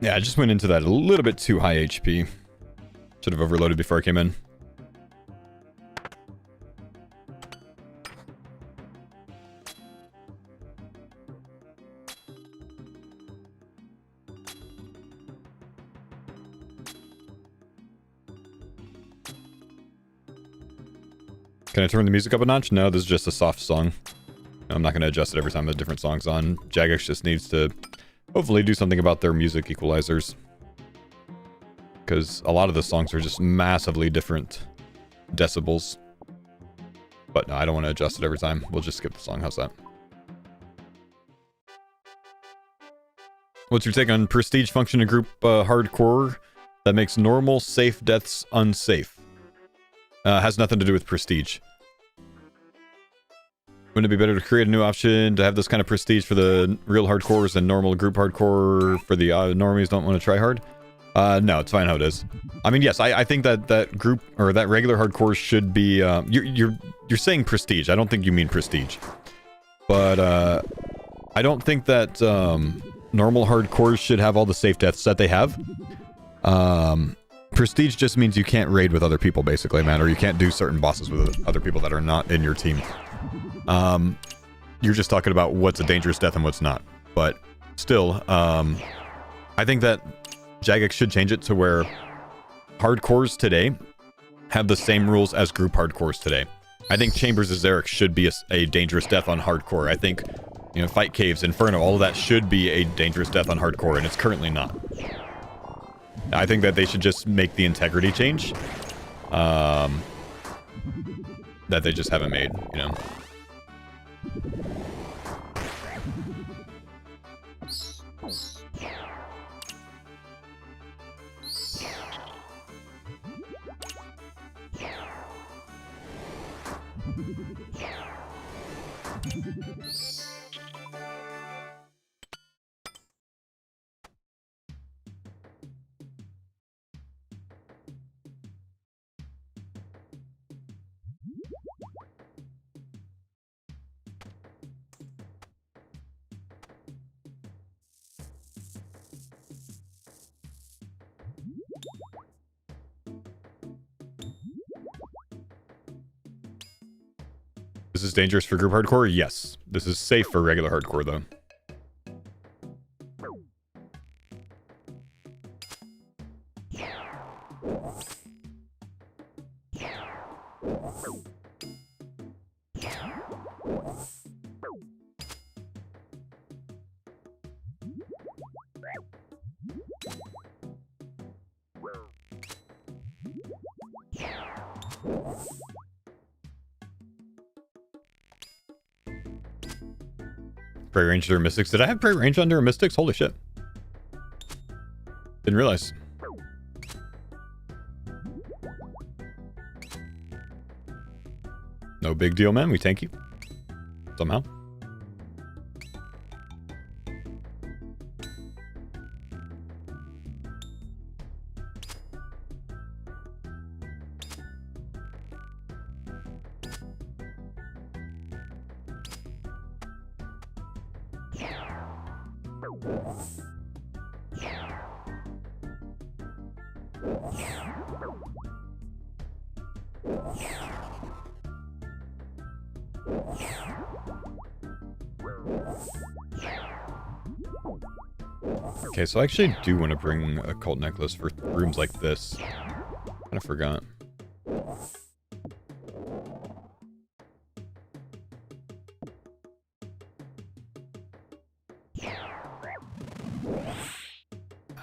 Yeah, I just went into that a little bit too high HP. Should have overloaded before I came in. Can I turn the music up a notch? No, this is just a soft song. I'm not going to adjust it every time a different song's on. Jagex just needs to hopefully do something about their music equalizers. Because a lot of the songs are just massively different decibels. But no, I don't want to adjust it every time. We'll just skip the song. How's that? What's your take on prestige function in group hardcore that makes normal safe deaths unsafe? Has nothing to do with prestige. Wouldn't it be better to create a new option to have this kind of prestige for the real hardcores and normal group hardcore for the normies don't want to try hard? No, it's fine how it is. I mean, yes, I think that that group or that regular hardcore should be. You're saying prestige. I don't think you mean prestige, but I don't think that normal hardcores should have all the safe deaths that they have. Prestige just means you can't raid with other people, basically, man, or you can't do certain bosses with other people that are not in your team. You're just talking about what's a dangerous death and what's not. But still, I think that Jagex should change it to where hardcores today have the same rules as group hardcores today. I think Chambers of Xeric should be a dangerous death on hardcore. I think, you know, Fight Caves, Inferno, all of that should be a dangerous death on hardcore, and it's currently not. I think that they should just make the integrity change. That they just haven't made, you know. This is dangerous for group hardcore? Yes. This is safe for regular hardcore, though. Prey range under Mystics. Did I have prey range under Mystics? Holy shit. Didn't realize. No big deal, man. We tank you. Somehow. Okay, so I actually do want to bring a cult necklace for rooms like this. Kind of forgot.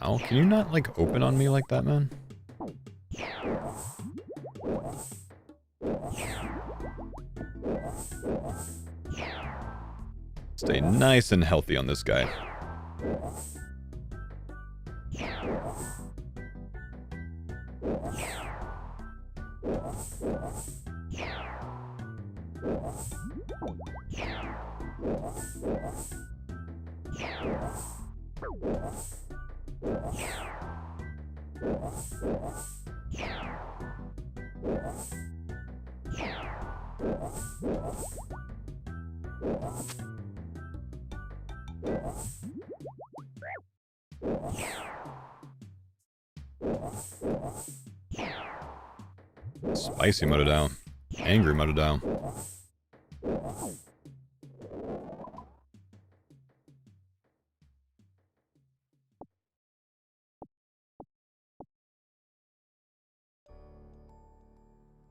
Ow, can you not, like, open on me like that, man? Stay nice and healthy on this guy. Spicy mode down. Angry mode down.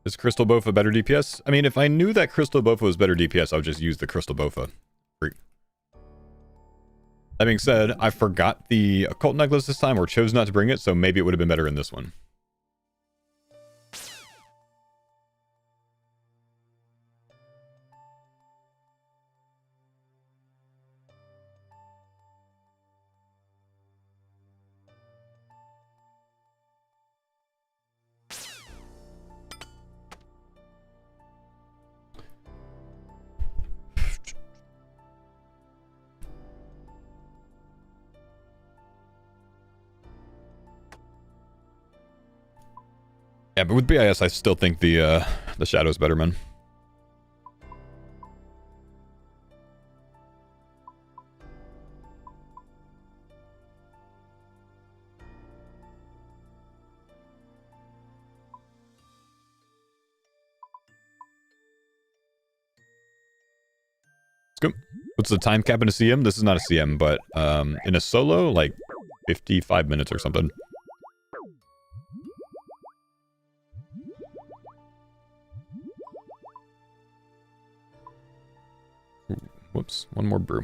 Is Crystal Bofa better DPS? I mean, if I knew that Crystal Bofa was better DPS, I would just use the Crystal Bofa. That being said, I forgot the occult necklace this time, or chose not to bring it, so maybe it would have been better in this one. Yeah, but with BIS, I still think the Shadow's better, man. Let's go. What's the time cap in a CM? This is not a CM, but in a solo, like 55 minutes or something. Whoops, one more brew.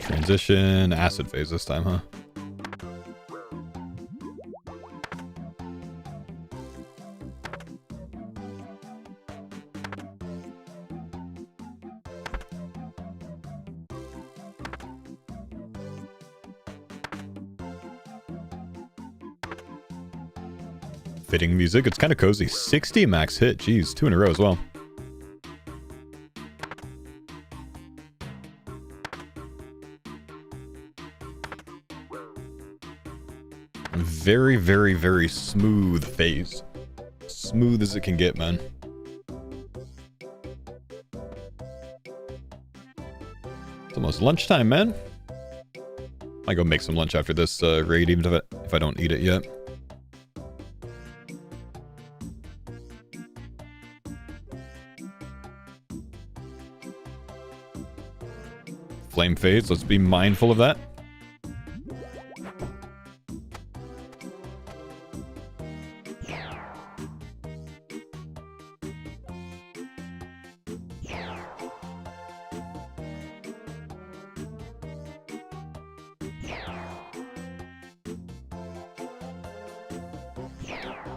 Transition, acid phase this time, huh? Fitting music, it's kind of cozy. 60 max hit, jeez, 2 in a row as well. Very, very, very smooth phase. Smooth as it can get, man. It's almost lunchtime, man. Might go make some lunch after this raid, even if I don't eat it yet. Flame fades, let's be mindful of that.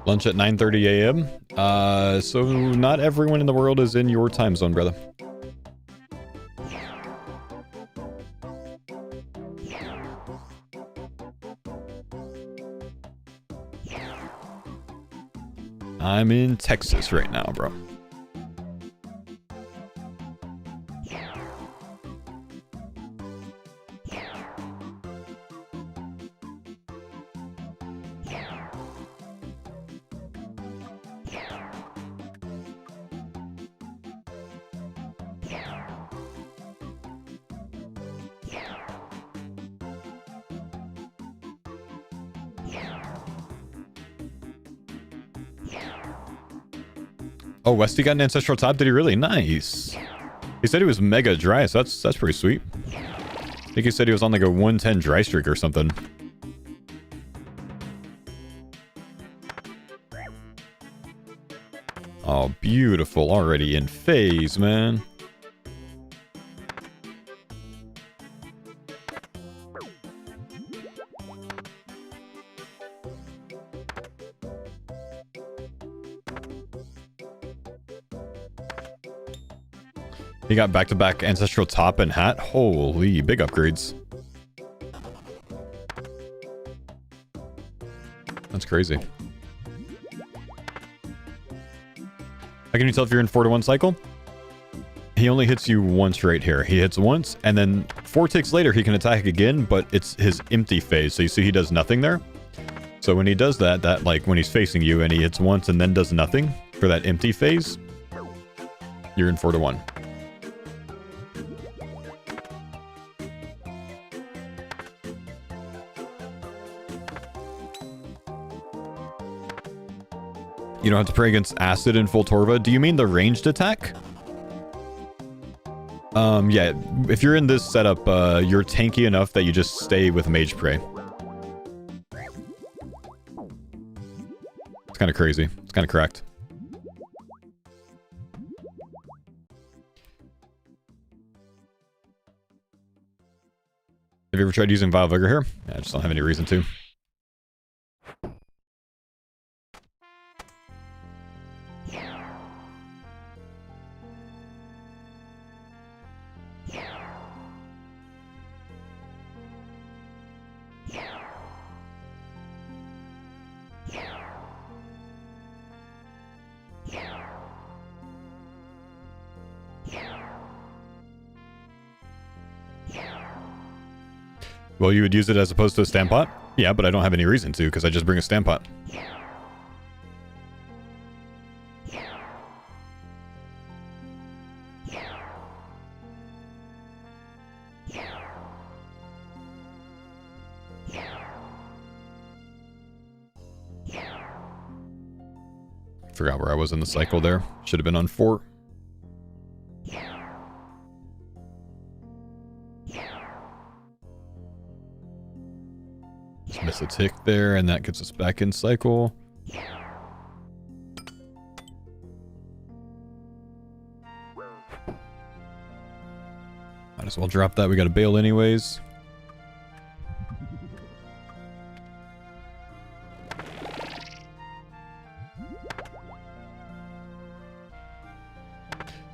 Lunch at 9:30 a.m. So not everyone in the world is in your time zone, brother. I'm in Texas right now, bro. Oh, Westy got an ancestral top. Did he really? Nice. He said he was mega dry, so that's pretty sweet. I think he said he was on like a 110 dry streak or something. Oh, beautiful. Already in phase, man. He got back-to-back ancestral top and hat. Holy, big upgrades. That's crazy. How can you tell if you're in 4-to-1 cycle? He only hits you once right here. He hits once, and then 4 ticks later he can attack again, but it's his empty phase. So you see he does nothing there. So when he does that, like when he's facing you and he hits once and then does nothing for that empty phase, you're in 4-to-1. You don't have to pray against acid in full Torva. Do you mean the ranged attack? Yeah. If you're in this setup, you're tanky enough that you just stay with Mage Prey. It's kind of crazy. It's kind of correct. Have you ever tried using Vile Vigor here? Yeah, I just don't have any reason to. Well, you would use it as opposed to a stand pot? Yeah, but I don't have any reason to, because I just bring a stand pot. Forgot where I was in the cycle there. Should have been on 4. Just miss a tick there, and that gets us back in cycle. Might as well drop that. We got a bail anyways.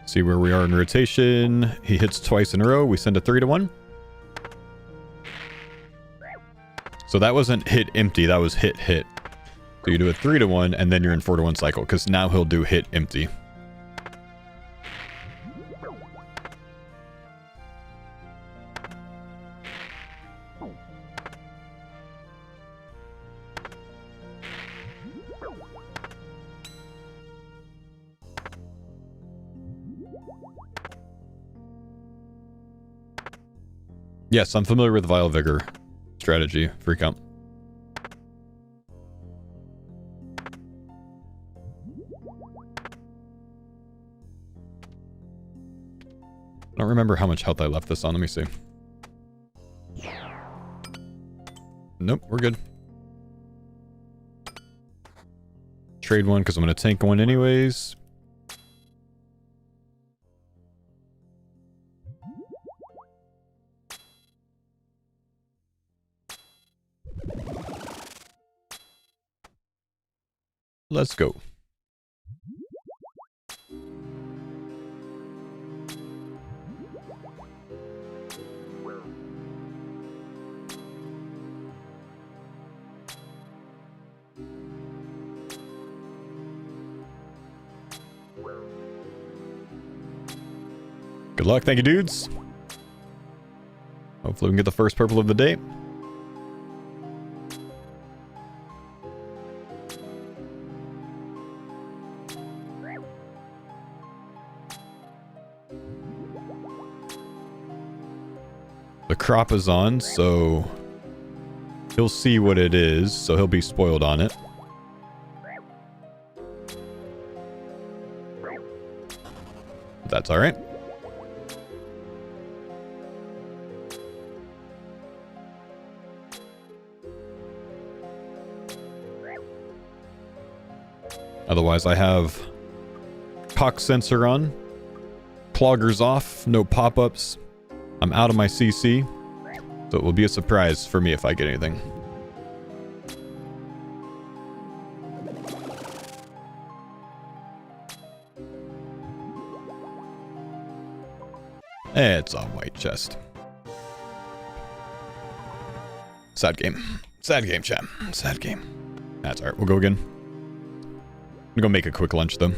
See where we are in rotation. He hits twice in a row. We send a 3-to-1. So that wasn't hit empty. That was hit hit. So you do a 3-to-1 and then you're in 4-to-1 cycle, because now he'll do hit empty. Yes, I'm familiar with Vile Vigor strategy. Freak out. I don't remember how much health I left this on. Let me see. Nope, we're good. Trade one because I'm going to tank one anyways. Let's go. Good luck. Thank you, dudes. Hopefully we can get the first purple of the day. The crop is on, so he'll see what it is, so he'll be spoiled on it. That's all right. Otherwise, I have cock sensor on, cloggers off, no pop-ups. I'm out of my CC, so it will be a surprise for me if I get anything. It's a white chest. Sad game. Sad game, chat. Sad game. That's alright, we'll go again. I'm gonna go make a quick lunch, though.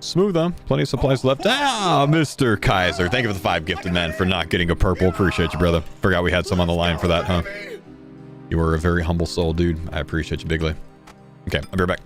Smooth, huh? Plenty of supplies left. Ah, Mr. Kaiser. Thank you for the 5 gifted, man, for not getting a purple. Appreciate you, brother. Forgot we had some on the line for that, huh? You are a very humble soul, dude. I appreciate you bigly. Okay, I'll be right back.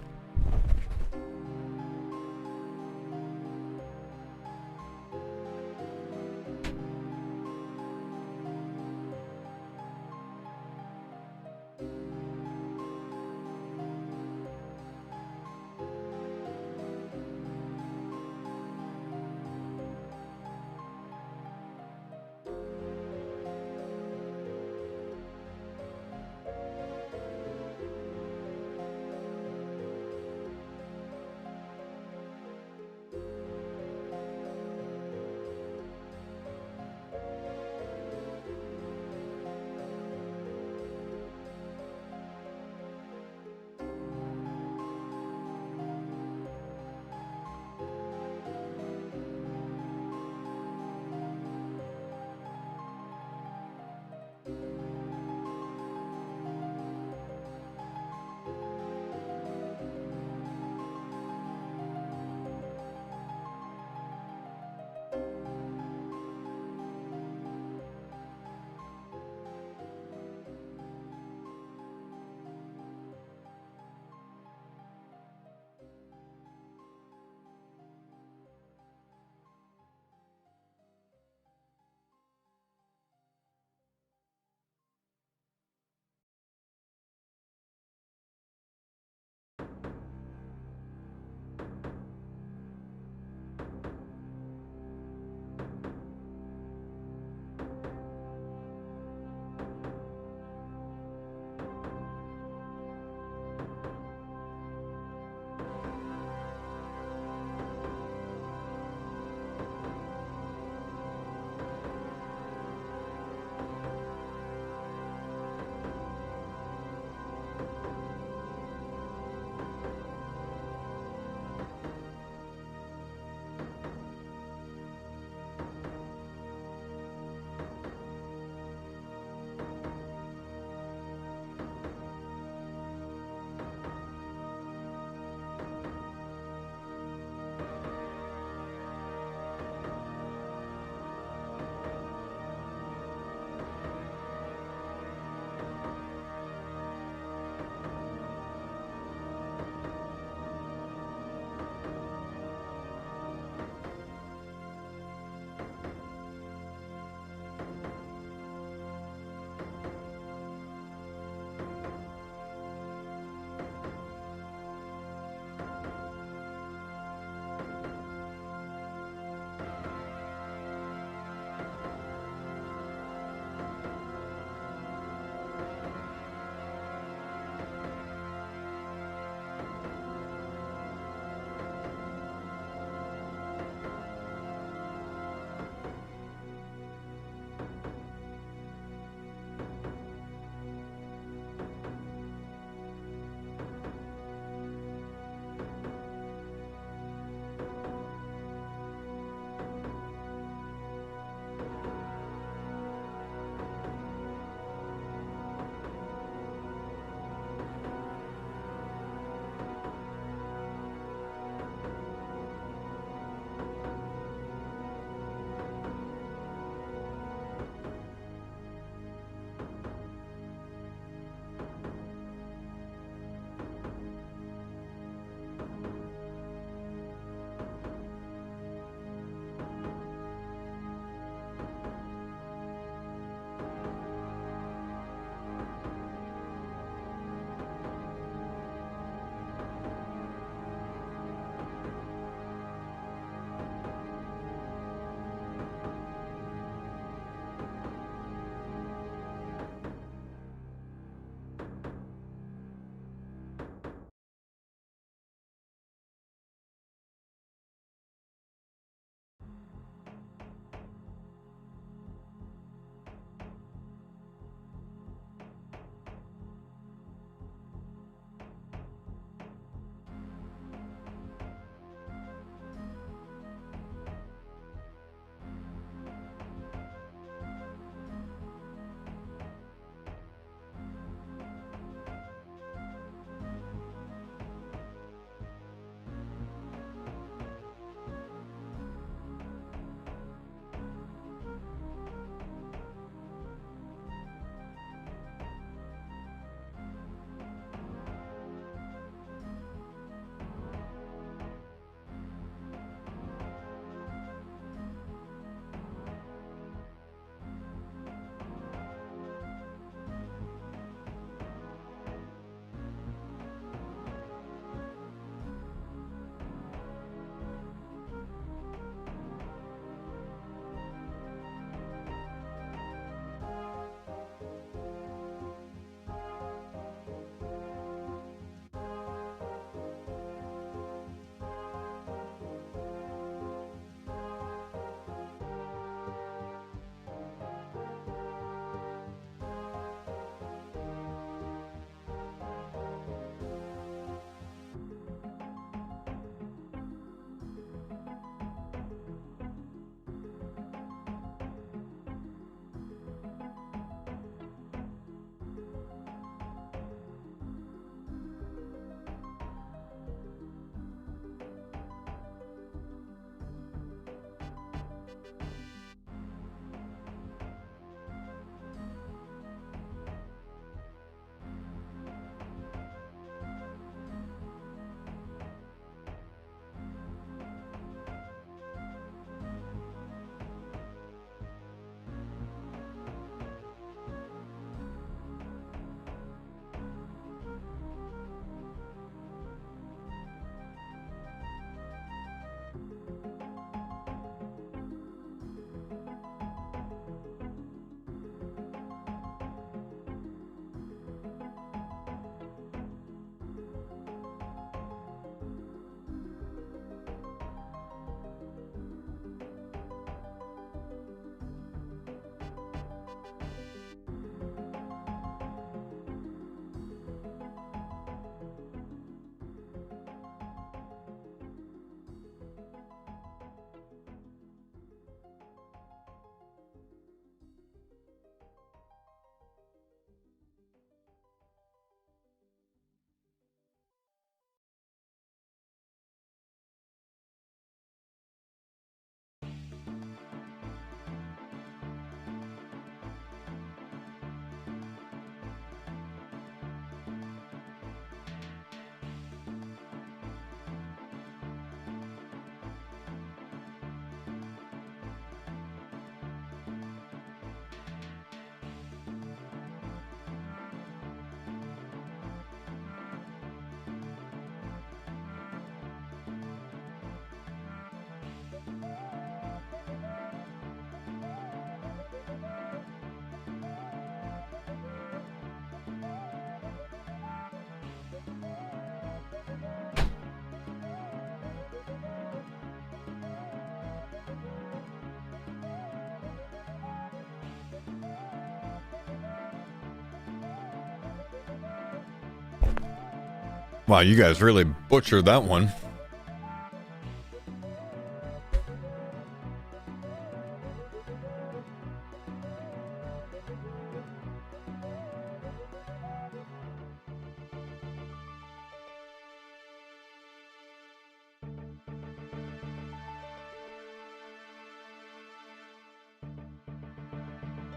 Wow, you guys really butchered that one.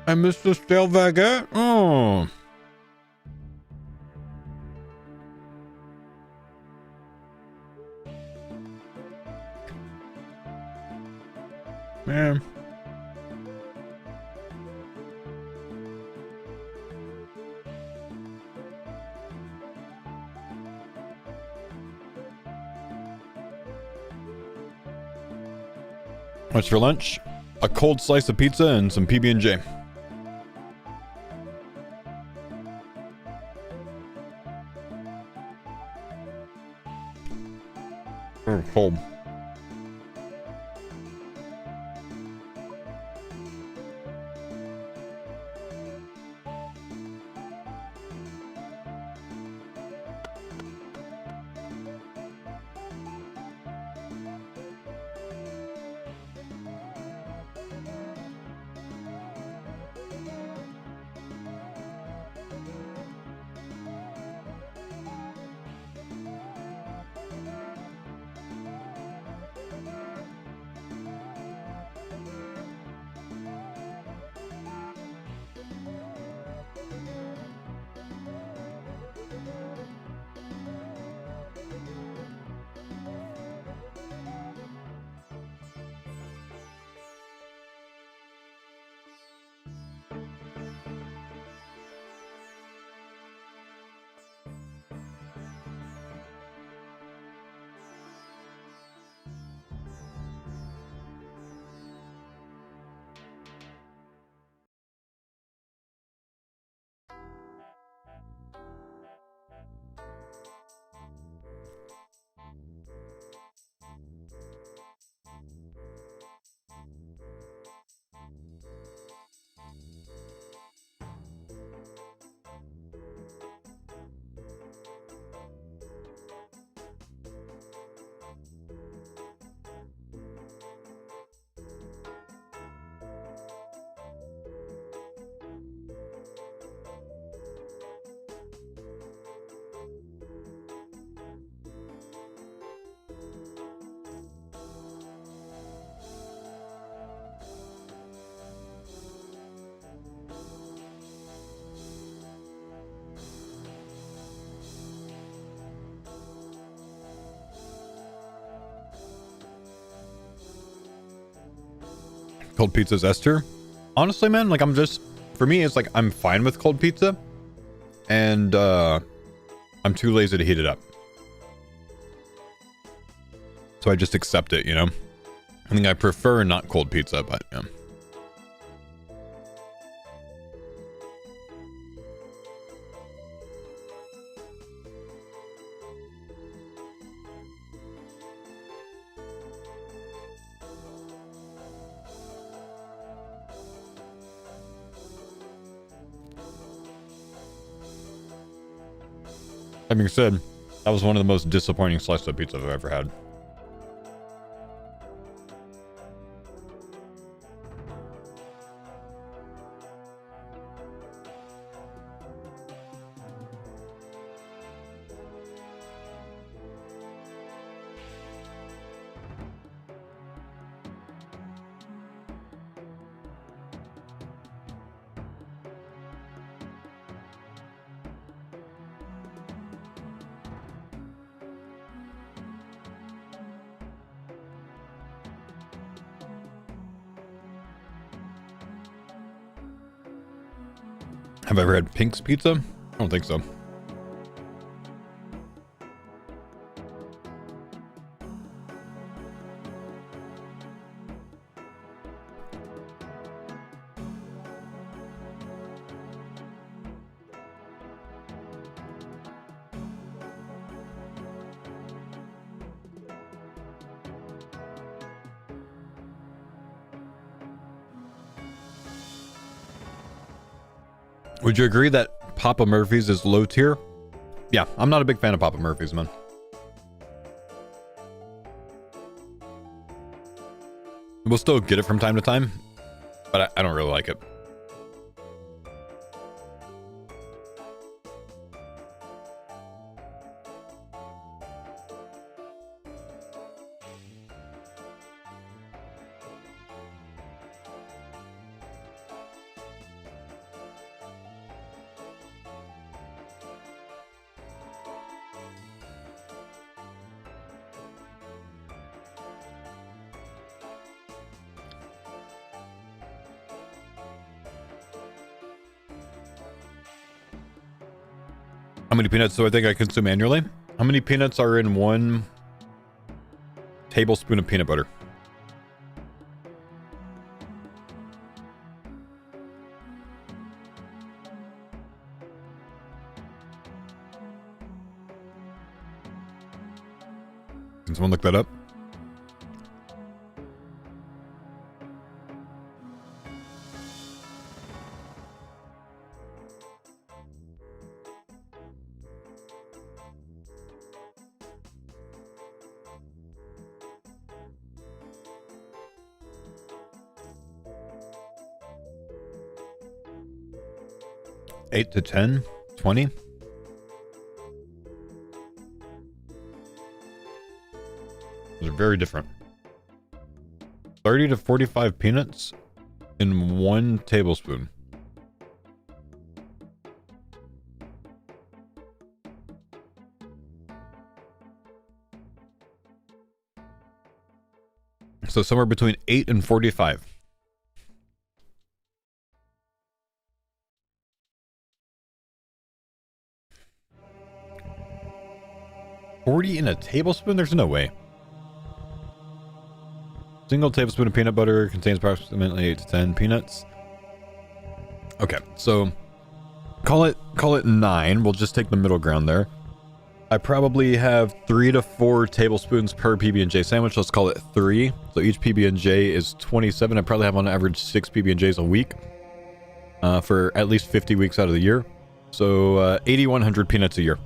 I missed the stale baguette. Oh. Man. What's for lunch? A cold slice of pizza and some PB&J. Cold. Cold pizza's S tier. Honestly, man, like for me, it's like I'm fine with cold pizza, and I'm too lazy to heat it up, so I just accept it. You know, I think I prefer not cold pizza, but yeah. That being said, that was one of the most disappointing slices of pizza I've ever had. Have I ever had Pink's Pizza? I don't think so. Would you agree that Papa Murphy's is low tier? Yeah, I'm not a big fan of Papa Murphy's, man. We'll still get it from time to time, but I don't really like it. How many peanuts do I think I consume annually? How many peanuts are in 1 tablespoon of peanut butter? Can someone look that up? Eight to 10, 20. Those are very different. 30 to 45 peanuts in 1 tablespoon. So somewhere between 8 and 45. $40 in a tablespoon? There's no way. Single tablespoon of peanut butter contains approximately 8 to 10 peanuts. Okay, so call it 9. We'll just take the middle ground there. I probably have 3 to 4 tablespoons per PB&J sandwich. Let's call it 3. So each PB&J is 27. I probably have on average 6 PB&Js a week for at least 50 weeks out of the year. So 8,100 peanuts a year.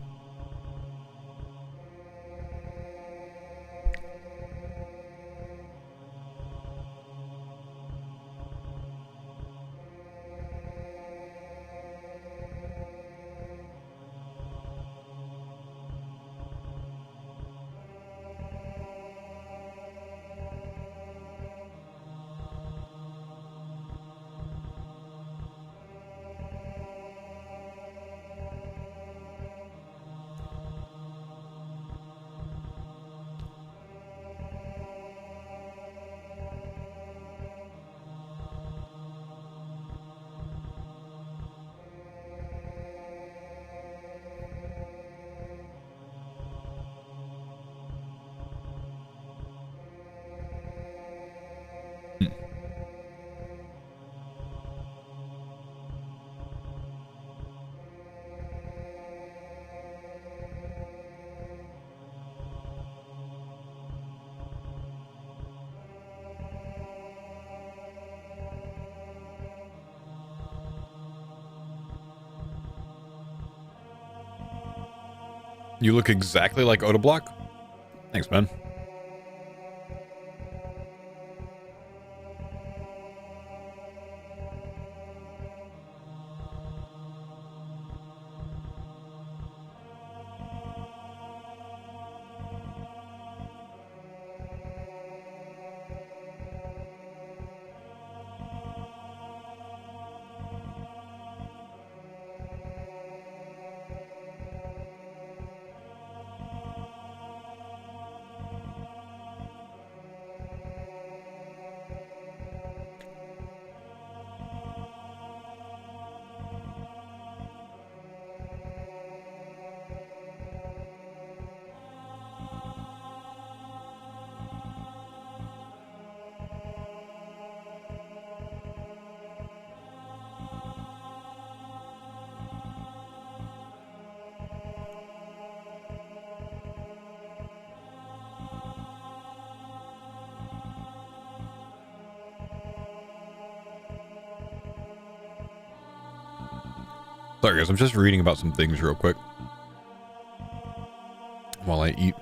You look exactly like Otoblock. Thanks, man. Sorry guys, I'm just reading about some things real quick. while I eat.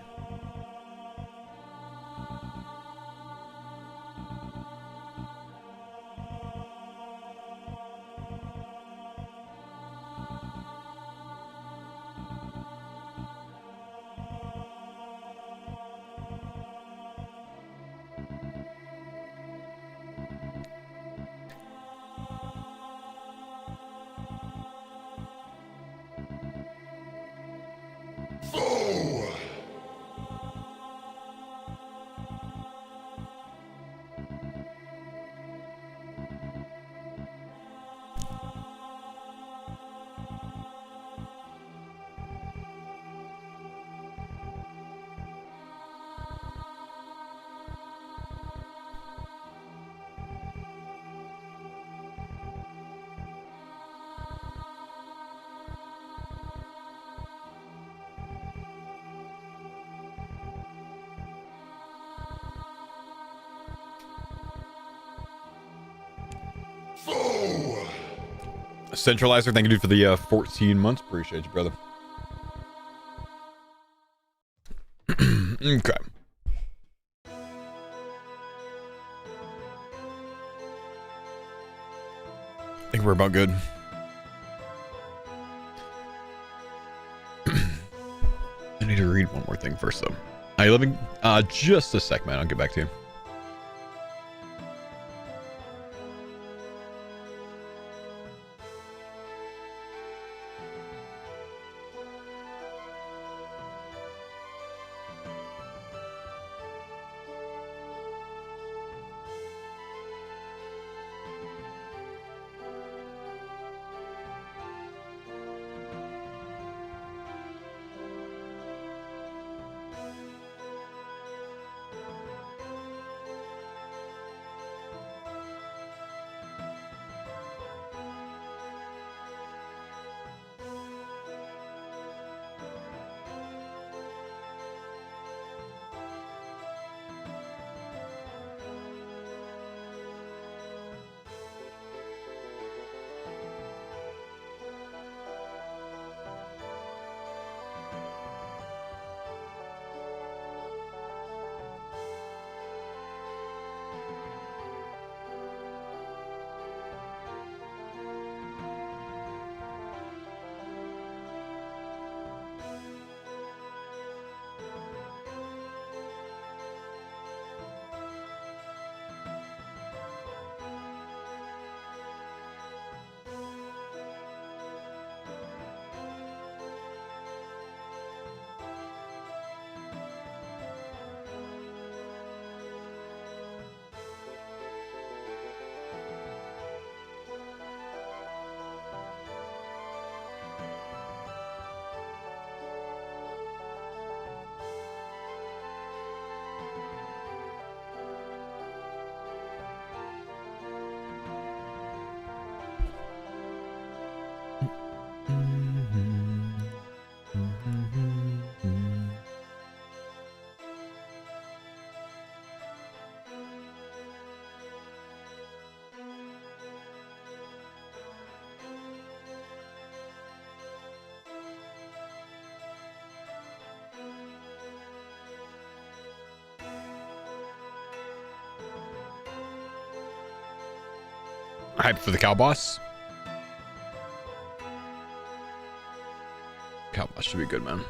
Centralizer, thank you dude for the 14 months. Appreciate you, brother. Okay. I think we're about good. I need to read one more thing first, though. Are you living? Just a sec, man. I'll get back to you. Hype for the cow boss. Cow boss should be good, man.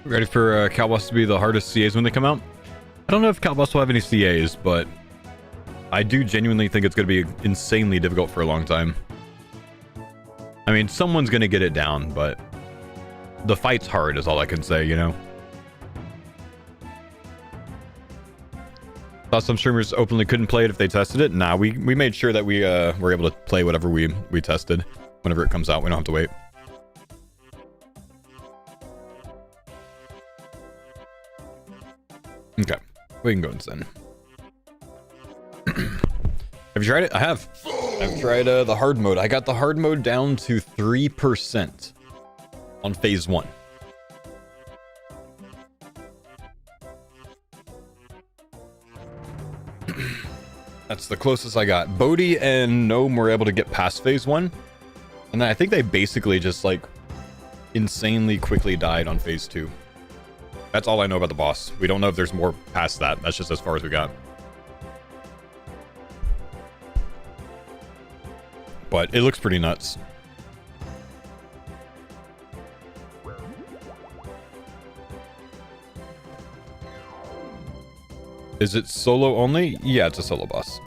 Ready for Calboss to be the hardest CAs when they come out? I don't know if Calboss will have any CAs, but I do genuinely think it's going to be insanely difficult for a long time. I mean, someone's going to get it down, but the fight's hard is all I can say, you know? Thought some streamers openly couldn't play it if they tested it. Nah, we made sure that we were able to play whatever we tested whenever it comes out. We don't have to wait. Okay, we can go insane. Have you tried it? I have. I've tried the hard mode. I got the hard mode down to 3% on phase 1. That's the closest I got. Bodhi and Gnome were able to get past phase 1. And then I think they basically just like insanely quickly died on phase 2. That's all I know about the boss. We don't know if there's more past that. That's just as far as we got. But it looks pretty nuts. Is it solo only? Yeah, it's a solo boss.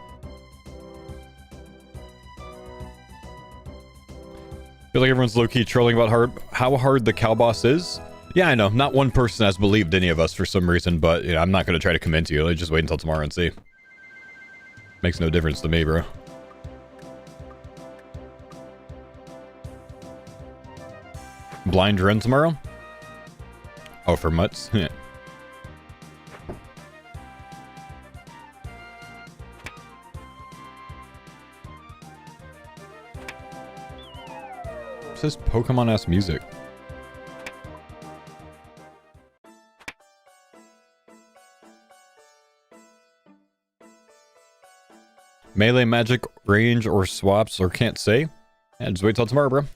Feel like everyone's low-key trolling about how hard the cow boss is. Yeah, I know. Not one person has believed any of us for some reason, but you know, I'm not going to try to convince you. Let's just wait until tomorrow and see. Makes no difference to me, bro. Blind run tomorrow? Oh, for mutts? Yeah. It says Pokemon-ass music. Melee magic, range, or swaps, or can't say? Yeah, just wait till tomorrow, bro.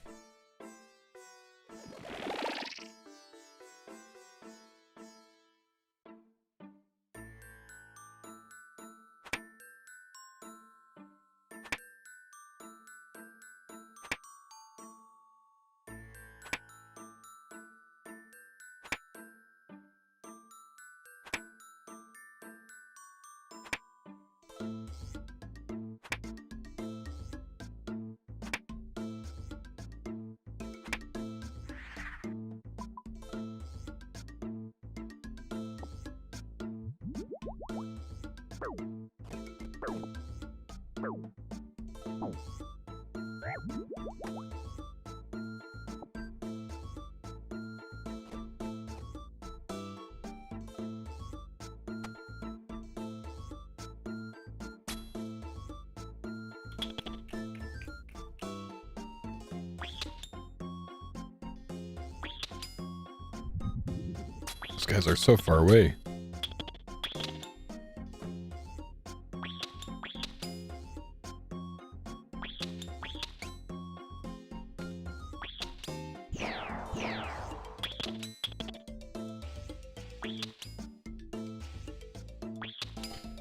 These guys are so far away.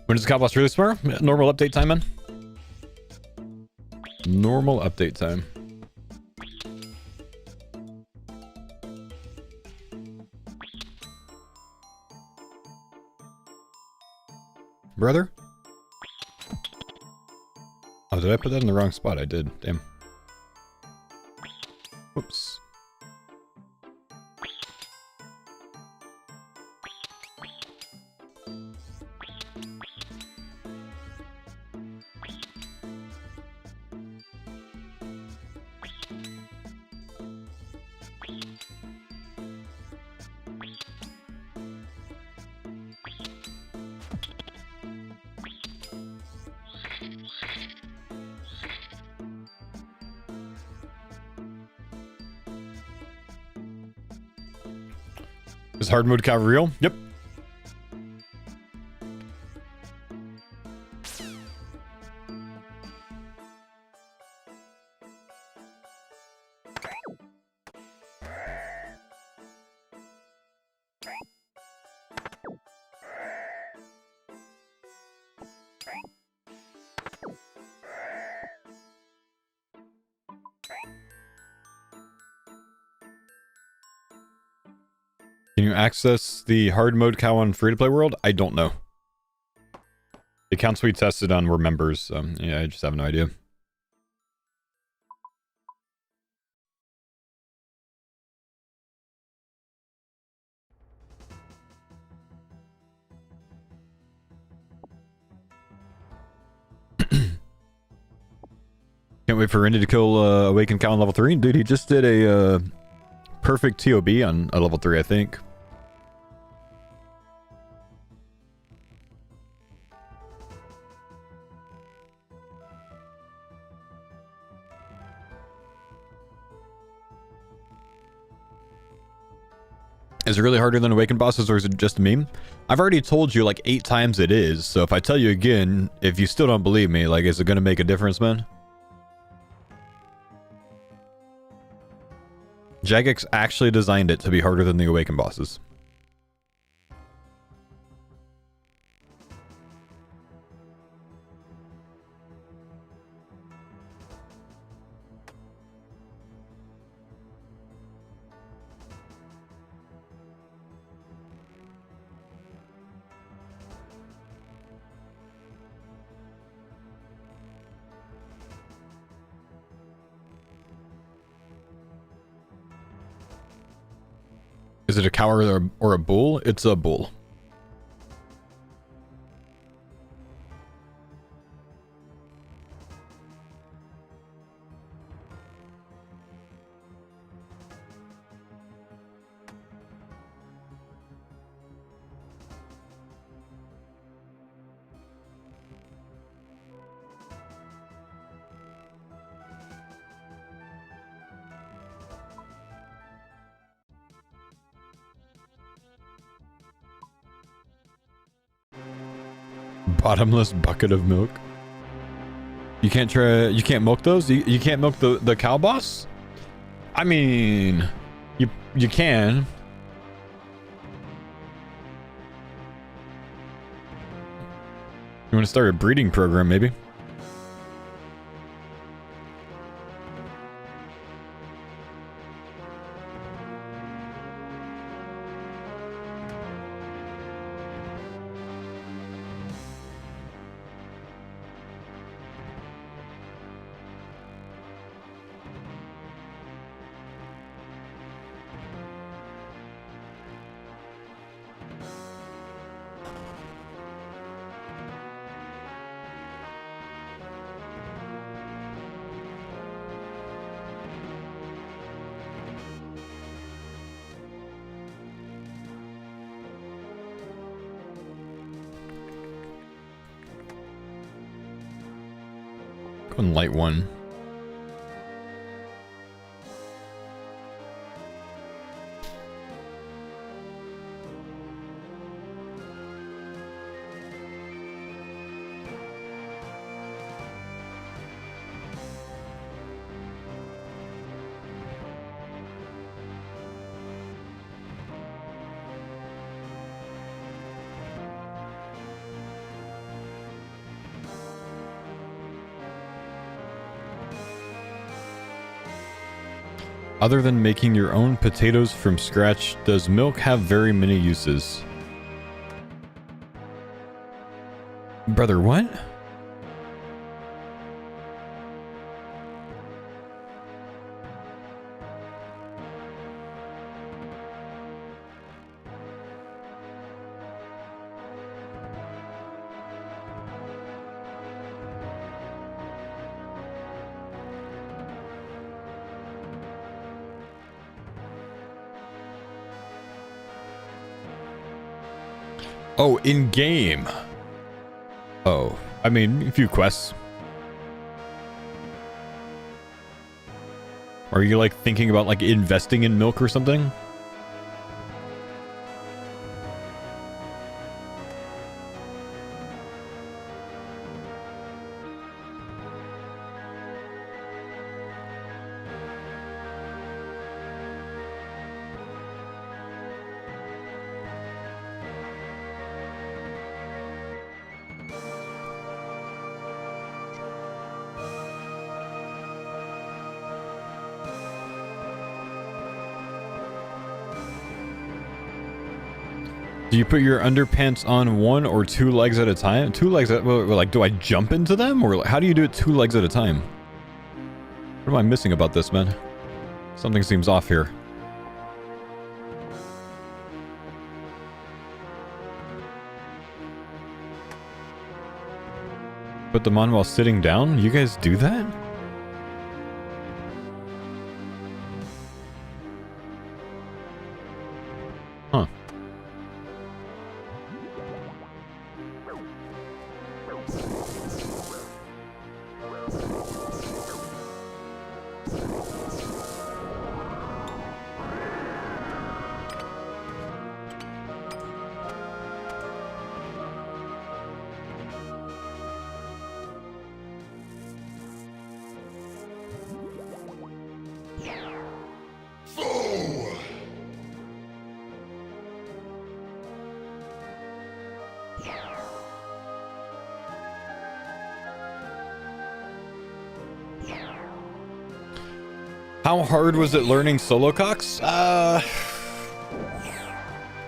When does the Cowboss release tomorrow? Normal update time, man. Normal update time. Brother? Oh, did I put that in the wrong spot? I did. Damn. Whoops. Is hard mode cow real? Yep. Can you access the hard mode cow on free-to-play world? I don't know. The accounts we tested on were members. Yeah, I just have no idea. Can't wait for Randy to kill Awakened Cow on level 3. Dude, he just did a perfect TOB on a level 3, I think. Is it really harder than Awakened bosses, or is it just a meme? I've already told you like 8 times it is, so if I tell you again, if you still don't believe me, like, is it going to make a difference, man? Jagex actually designed it to be harder than the Awakened bosses. Is it a cow or a bull? It's a bull. Bottomless bucket of milk. You can't milk those? You can't milk the cow boss? I mean, you can. You want to start a breeding program, maybe? Go on light one. Other than making your own potatoes from scratch, does milk have very many uses? Brother, what? Oh, in game. Oh, I mean, a few quests. Are you like thinking about like investing in milk or something? Do you put your underpants on one or two legs at a time? Two legs at, well, like, do I jump into them? Or like, how do you do it two legs at a time? What am I missing about this, man? Something seems off here. Put them on while sitting down? You guys do that? Huh. How hard was it learning solo cocks? It's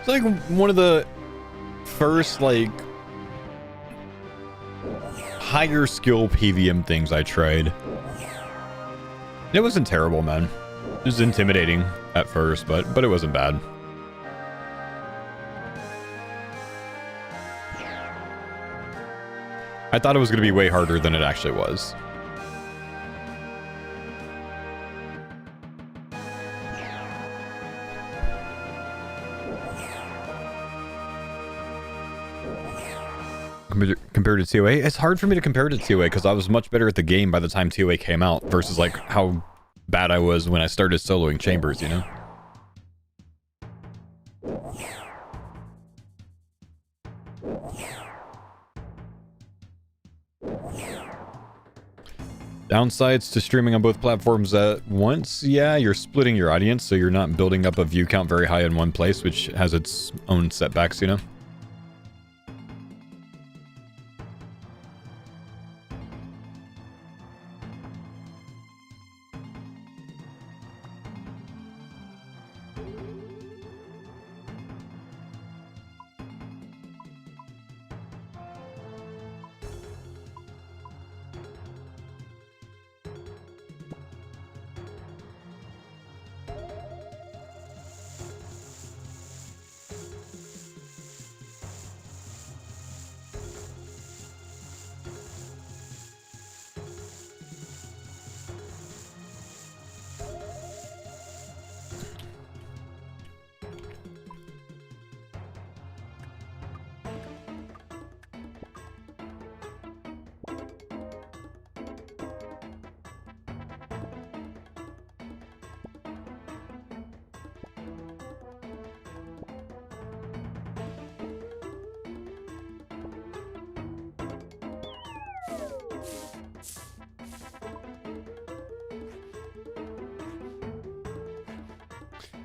like one of the first, like, higher skill PVM things I tried. It wasn't terrible, man. It was intimidating at first, but it wasn't bad. I thought it was going to be way harder than it actually was. Compared to TOA, it's hard for me to compare to TOA because I was much better at the game by the time TOA came out versus like how bad I was when I started soloing chambers, you know? Downsides to streaming on both platforms at once? Yeah, you're splitting your audience, so you're not building up a view count very high in one place, which has its own setbacks, you know?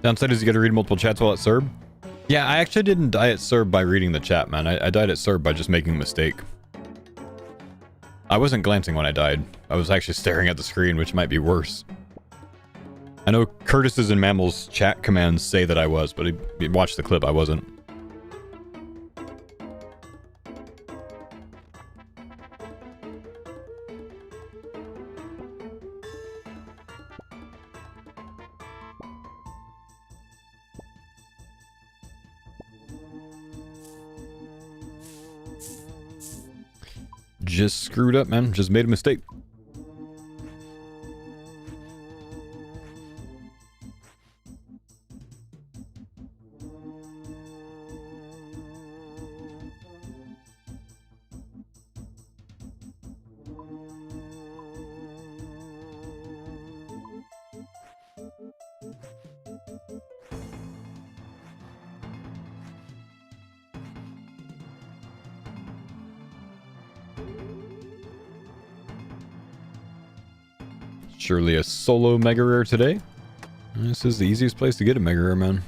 Downside is you gotta read multiple chats while at Serb. Yeah, I actually didn't die at Serb by reading the chat, man. I died at Serb by just making a mistake. I wasn't glancing when I died. I was actually staring at the screen, which might be worse. I know Curtis's and Mammal's chat commands say that I was, but watch the clip, I wasn't. Just screwed up, man. Just made a mistake. Surely a solo mega rare today. This is the easiest place to get a mega rare, man.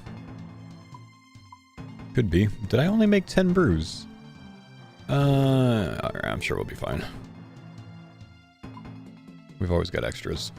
Could be. Did I only make 10 brews? Alright, I'm sure we'll be fine. We've always got extras.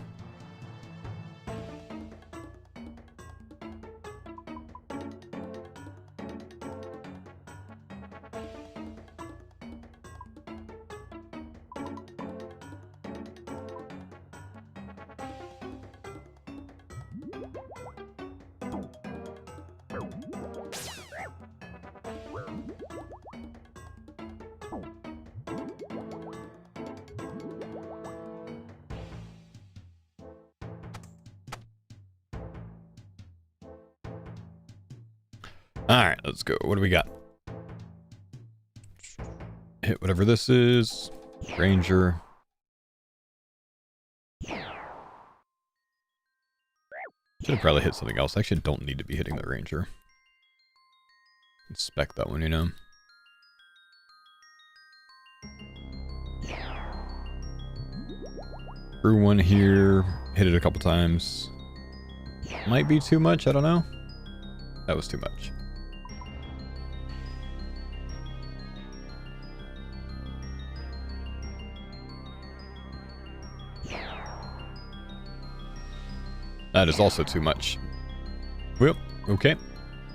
Alright, let's go. What do we got? Hit whatever this is. Ranger. Should have probably hit something else. I actually don't need to be hitting the Ranger. Inspect that one, you know. Threw one here. Hit it a couple times. Might be too much, I don't know. That was too much. That is also too much. Well, okay.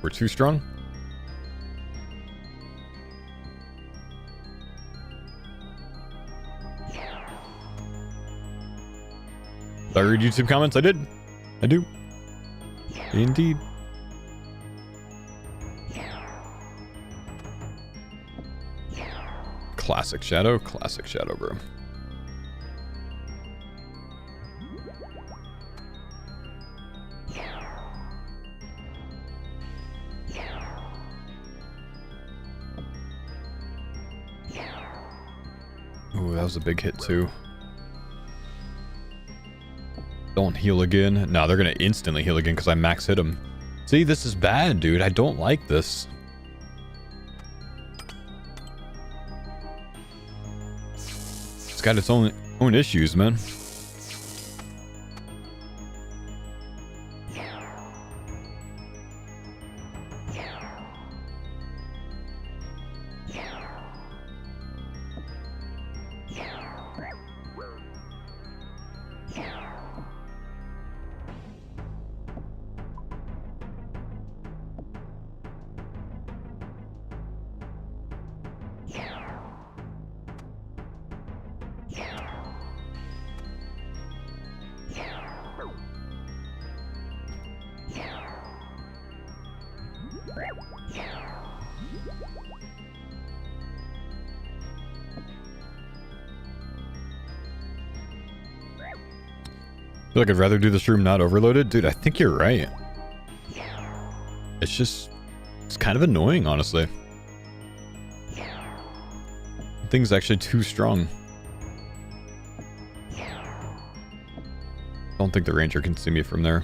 We're too strong. Did I read YouTube comments? I did. I do. Indeed. Classic shadow, bro. Ooh, that was a big hit too. Don't heal again. No, they're gonna instantly heal again because I max hit them. See, this is bad, dude. I don't like this. It's got its own issues, man. I feel like I'd rather do this room not overloaded. Dude, I think you're right. It's just... it's kind of annoying, honestly. The thing's actually too strong. Don't think the Ranger can see me from there.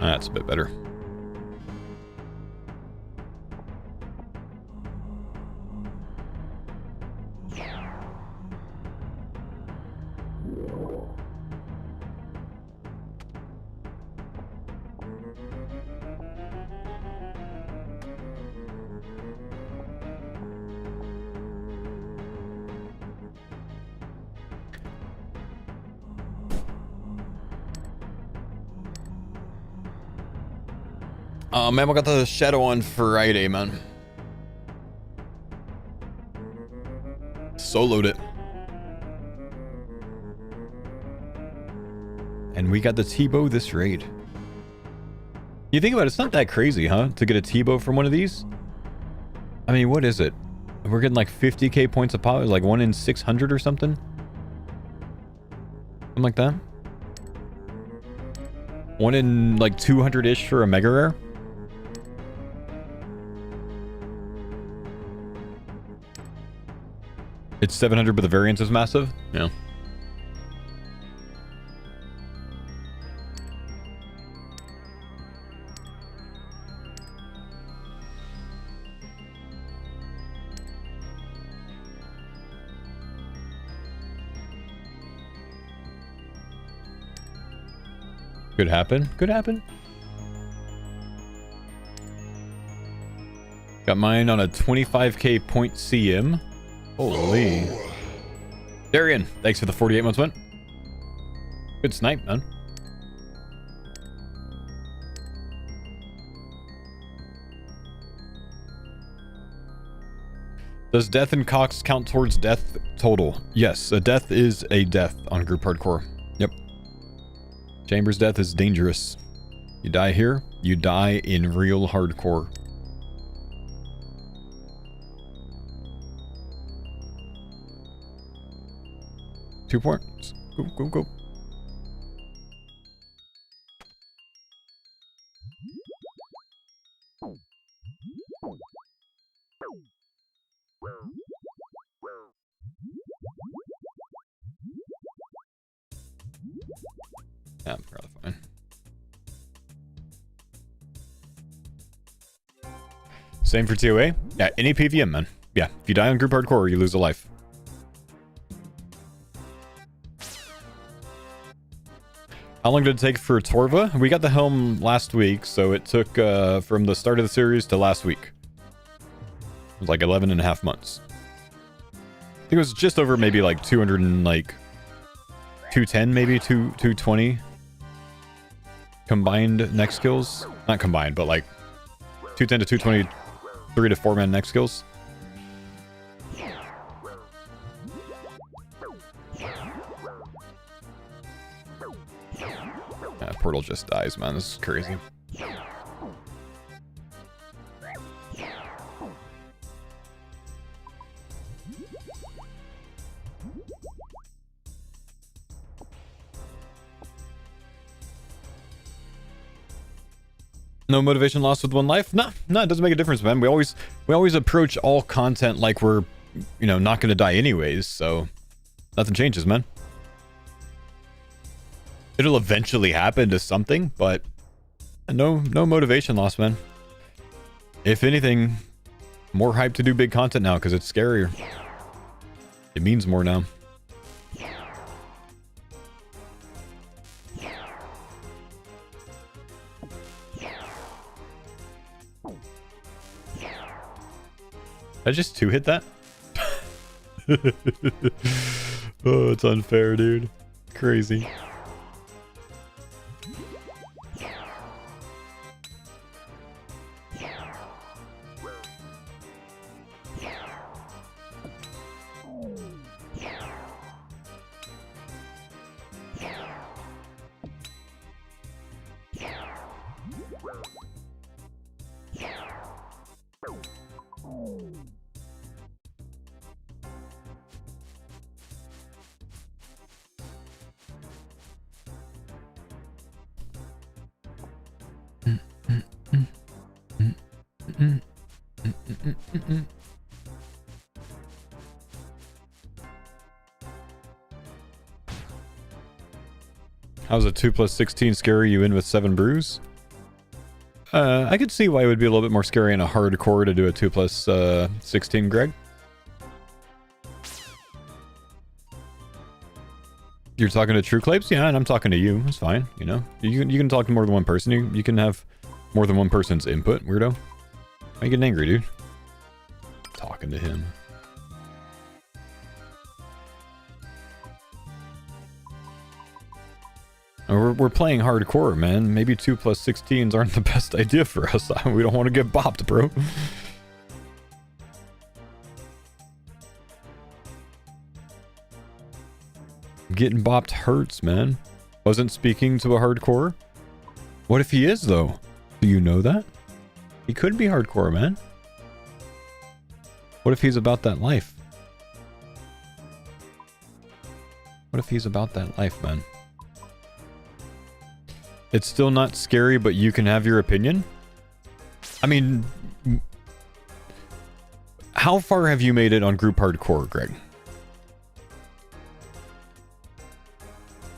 That's a bit better. Man, we got the shadow on Friday, man. Soloed it. And we got the T-bow this raid. You think about it, it's not that crazy, huh? To get a T-bow from one of these? I mean, what is it? We're getting like 50k points of power, like 1 in 600 or something? Something like that? 1 in like 200-ish for a mega rare? It's 700, but the variance is massive? Yeah. Could happen. Could happen. Got mine on a 25k point CM. Holy. Darian, thanks for the 48 months, man. Good snipe, man. Does death and Cox count towards death total? Yes, a death is a death on group hardcore. Yep. Chamber's death is dangerous. You die here, you die in real hardcore. Two points. Go, go, go. Yeah, I'm probably fine. Same for TOA. Yeah, any PVM, man. Yeah, if you die on group hardcore, you lose a life. How long did it take for Torva? We got the helm last week, so it took from the start of the series to last week. It was like 11 and a half months. I think it was just over maybe like 200 and like 210, maybe 220 combined neck skills. Not combined, but like 210 to 220, 3 to 4 man neck skills. Yeah, Portal just dies, man. This is crazy. No motivation lost with one life? No, it doesn't make a difference, man. We always approach all content like we're, you know, not going to die anyways, so nothing changes, man. It'll eventually happen to something, but no motivation loss, man. If anything, more hype to do big content now because it's scarier. It means more now. I just two-hit that? Oh, it's unfair, dude. Crazy. How's a 2 plus 16 scary you in with 7 brews? I could see why it would be a little bit more scary in a hardcore to do a 2 plus 16, Greg. You're talking to True Claims? Yeah, and I'm talking to you. It's fine, you know. You can talk to more than one person. You can have more than one person's input, weirdo. Why are you getting angry, dude? Talking to him. We're playing hardcore, man. Maybe 2 plus 16s aren't the best idea for us. We don't want to get bopped, bro. Getting bopped hurts, man. Wasn't speaking to a hardcore. What if he is, though? Do you know that? He could be hardcore, man. What if he's about that life? What if he's about that life, man? It's still not scary, but you can have your opinion? I mean, how far have you made it on group hardcore, Greg?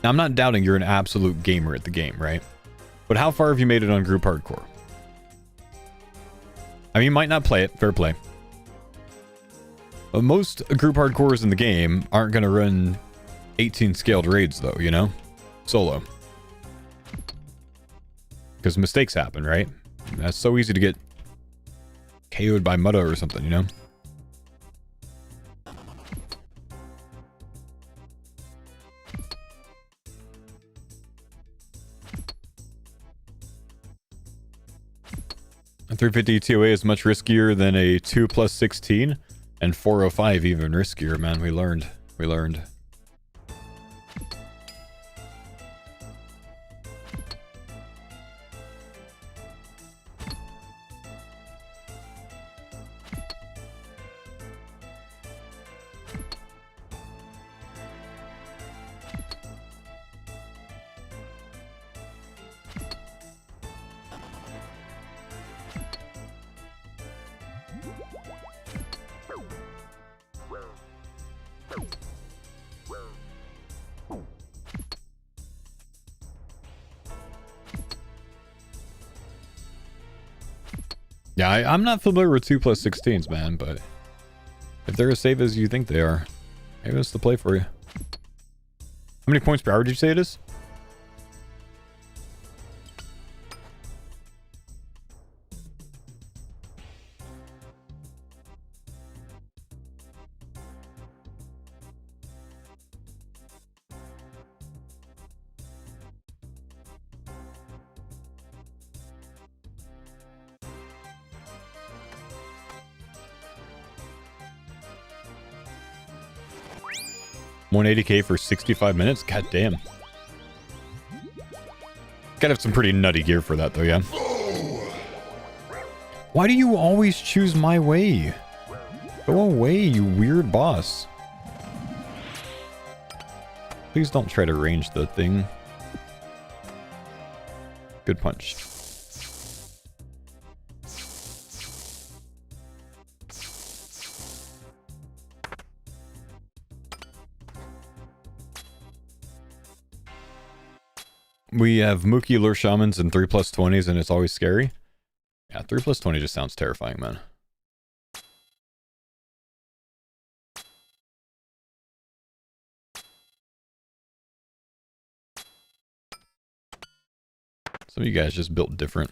Now, I'm not doubting you're an absolute gamer at the game, right? But how far have you made it on group hardcore? I mean, you might not play it, fair play. But most group hardcores in the game aren't going to run 18 scaled raids, though, you know? Solo. Because mistakes happen, right? That's so easy to get KO'd by Mutta or something, you know? A 350 TOA is much riskier than a 2 plus 16. And 405 even riskier, man. We learned. We learned. Yeah, I'm not familiar with 2+16s, man, but if they're as safe as you think they are, maybe it's the play for you. How many points per hour did you say it is? $180K for 65 minutes? God damn. Gotta have some pretty nutty gear for that, though, yeah. Why do you always choose my way? Go away, you weird boss. Please don't try to range the thing. Good punch. We have Mookie Lure Shamans and 3+20s, and it's always scary. Yeah, 3+20 just sounds terrifying, man. Some of you guys just built different.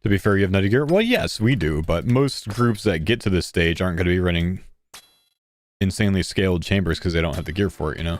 To be fair, you have nutty gear? Well, yes, we do, but most groups that get to this stage aren't going to be running insanely scaled chambers because they don't have the gear for it, you know?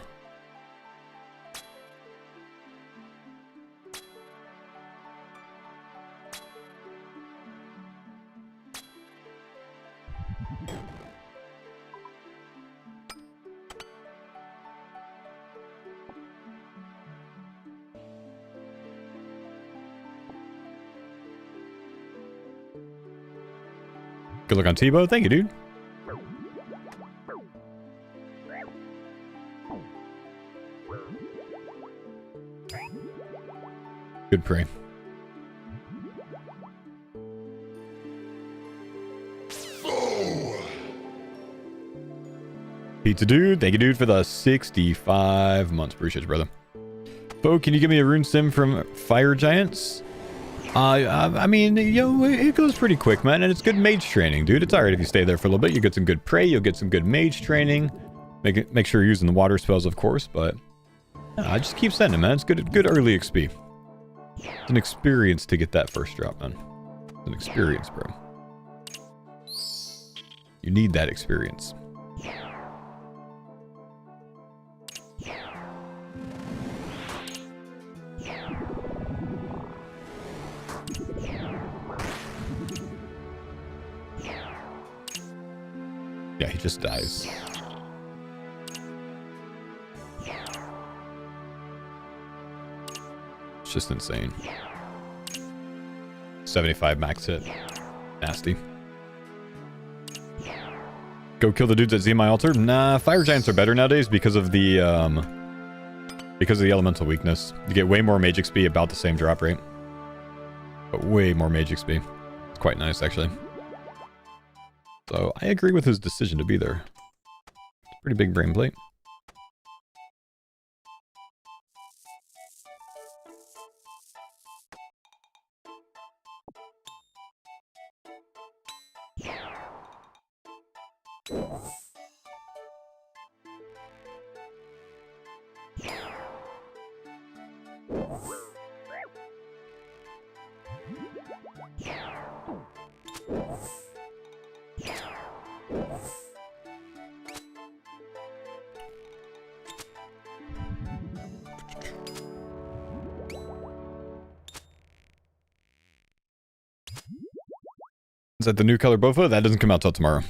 Good luck on Tebow. Thank you, dude. Good prey. Pizza dude. Thank you, dude, for the 65 months. Appreciate you, brother. Faux, can you give me a rune sim from Fire Giants? I mean, yo, it goes pretty quick, man, and it's good mage training, dude. It's alright if you stay there for a little bit. You get some good prey, you'll get some good mage training. Make sure you're using the water spells, of course, but I just keep sending, man. It's good early XP. It's an experience to get that first drop, man. It's an experience, bro. You need that experience. Yeah, he just dies. It's just insane. 75 max hit. Nasty. Go kill the dudes at ZMI Altar? Nah, Fire Giants are better nowadays because of the elemental weakness. You get way more mage XP, about the same drop rate. But way more mage XP. It's quite nice, actually. So I agree with his decision to be there. It's a pretty big brain plate. Is that the new color Bofa? That doesn't come out till tomorrow.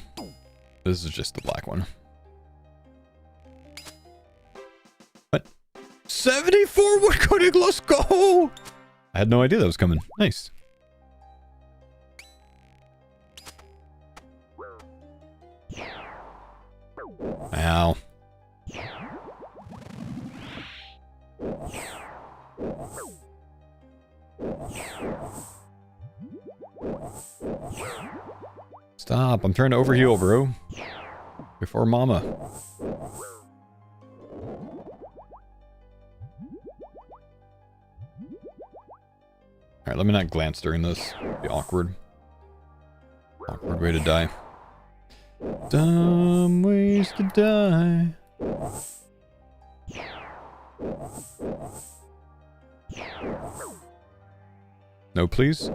This is just the black one. What? 74 wood coating, let's go! I had no idea that was coming. Nice. Ow. Stop, I'm trying to overheal, bro. Before mama. Alright, let me not glance during this. It'd be awkward. Awkward way to die. Dumb ways to die. No, please.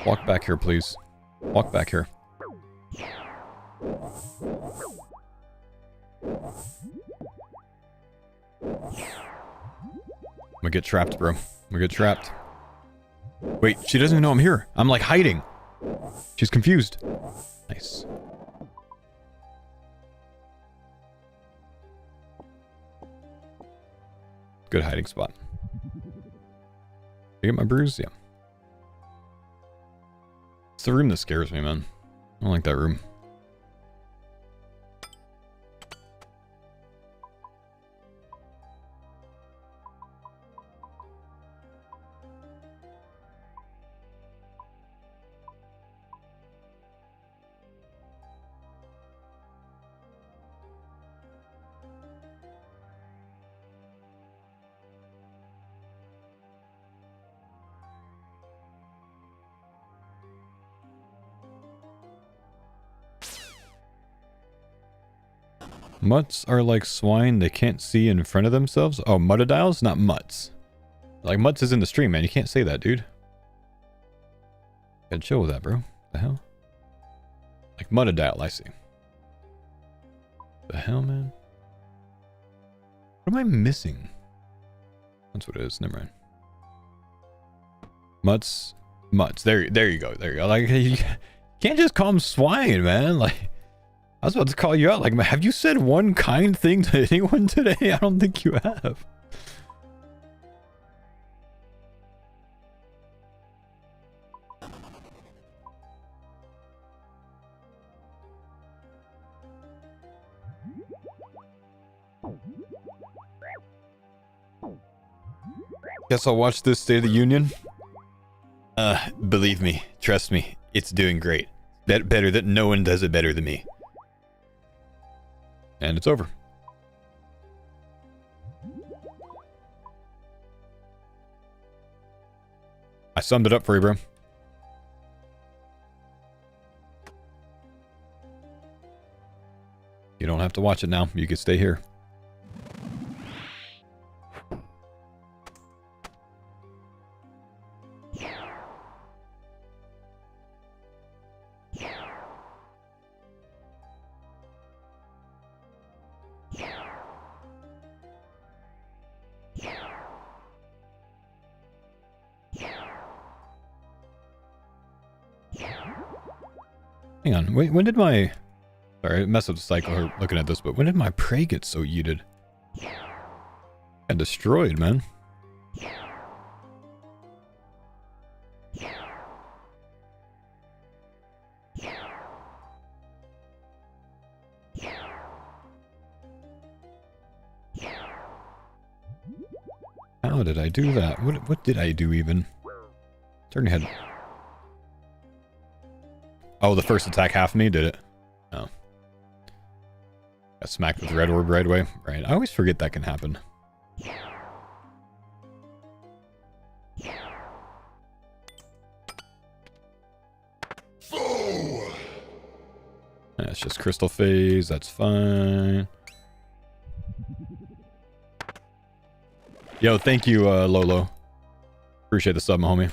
Walk back here, please. Walk back here. I'm gonna get trapped, bro. I'm gonna get trapped. Wait, she doesn't even know I'm here. I'm like hiding. She's confused. Nice. Good hiding spot. You get my bruise? Yeah. It's the room that scares me, man. I don't like that room. Mutts are like swine, they can't see in front of themselves. Oh, muttadiles? Not mutts. Like, mutts is in the stream, man. You can't say that, dude. Gotta chill with that, bro. The hell? Like, muttadile, I see. The hell, man? What am I missing? That's what it is. Never mind. Mutts. Mutts. There you go. There you go. Like, you can't just call them swine, man. Like, I was about to call you out. Like, have you said one kind thing to anyone today? I don't think you have. Guess I'll watch this State of the Union. Believe me, trust me, it's doing great. Better that no one does it better than me. And it's over. I summed it up for you, bro. You don't have to watch it now. You can stay here. Hang on, wait, when did my... Sorry, I messed up the cycle looking at this, but when did my prey get so yeeted? And destroyed, man. How did I do that? What did I do even? Turn your head. Oh, the first attack half me did it. Oh. Got smacked with the red orb right away. Right. I always forget that can happen. That's just crystal phase. That's fine. Yo, thank you, Lolo. Appreciate the sub, my homie.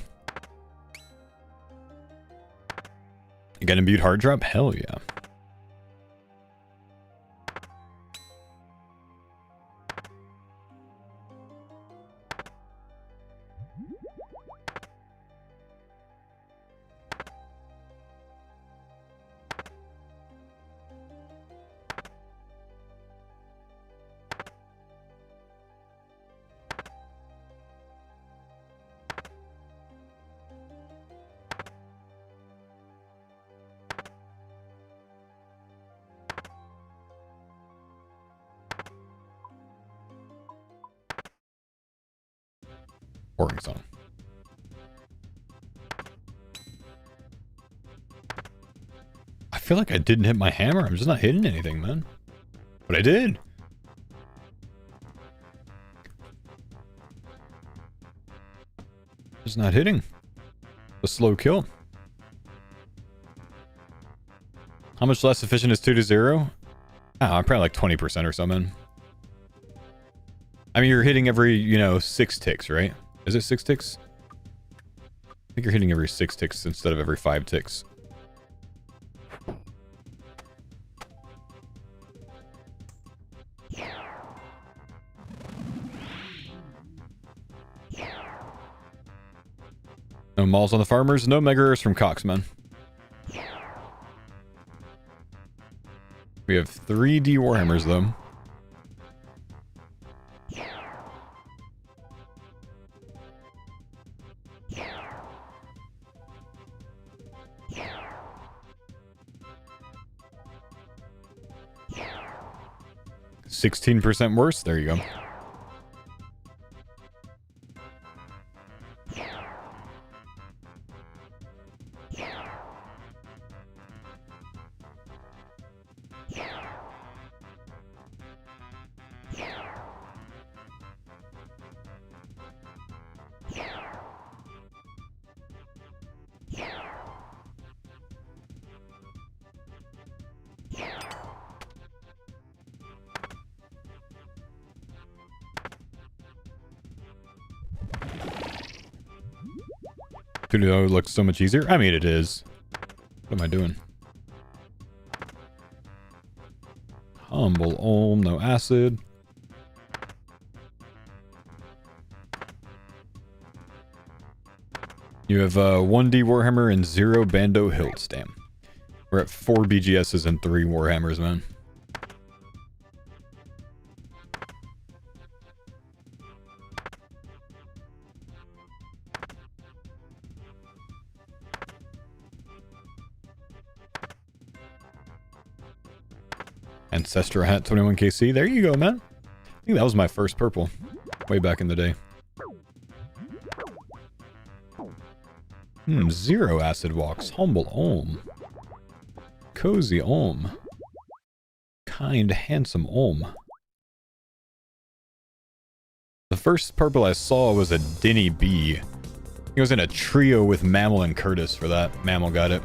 You got imbued hard drop? Hell yeah. Pouring song. I feel like I didn't hit my hammer. I'm just not hitting anything, man. But I did. Just not hitting. A slow kill. How much less efficient is 2 to 0? Oh, I'm probably like 20% or something. I mean, you're hitting every, you know, 6 ticks, right? Is it 6 ticks? I think you're hitting every 6 ticks instead of every 5 ticks. No malls on the farmers, no mega rares from Cox, man. We have 3D Warhammers, though. %16 worse. There you go. Dude, it looks so much easier. I mean, it is. What am I doing? Humble Olm, no acid. You have 1D Warhammer and 0 Bando Hilts. Damn. We're at 4 BGSs and 3 Warhammers, man. Ancestral Hat 21KC. There you go, man. I think that was my first purple. Way back in the day. 0 acid walks. Humble Olm. Cozy Olm. Kind, handsome Olm. The first purple I saw was a Denny B. He was in a trio with Mammal and Curtis for that. Mammal got it.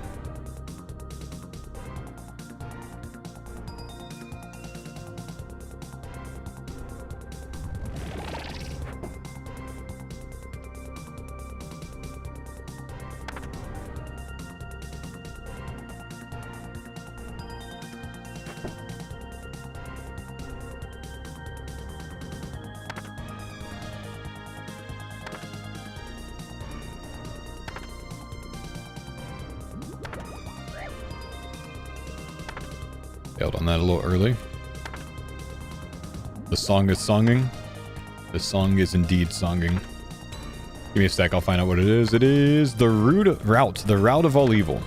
Failed on that a little early. The song is songing. The song is indeed songing. Give me a sec, I'll find out what it is. It is the root of all evil.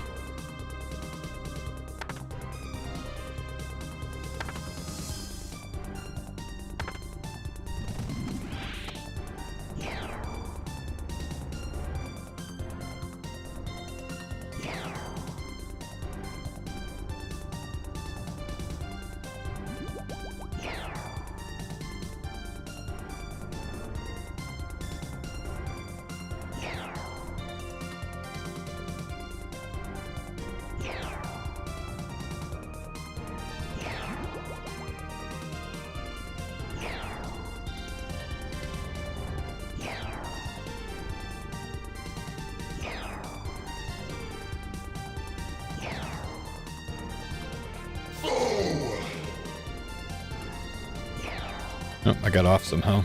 Oh, I got off somehow.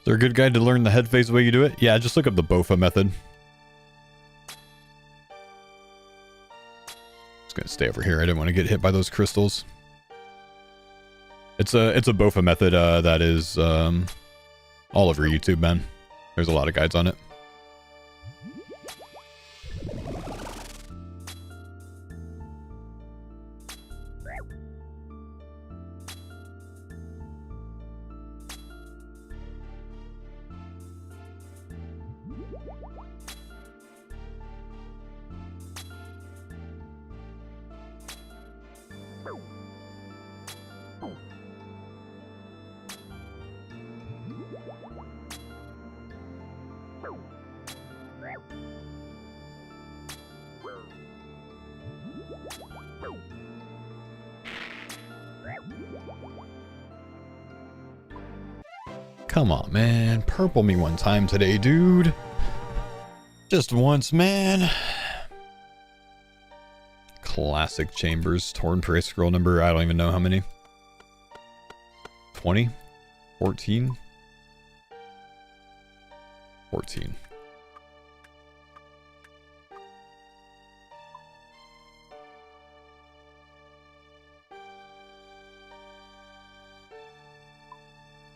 Is there a good guide to learn the head phase the way you do it? Yeah, just look up the BOFA method. Just gonna stay over here. I didn't want to get hit by those crystals. It's a BOFA method that is all over YouTube, man. There's a lot of guides on it. Come on, man. Purple me one time today, dude. Just once, man. Classic chambers. Torn prey scroll number. I don't even know how many. 20? 14? 14.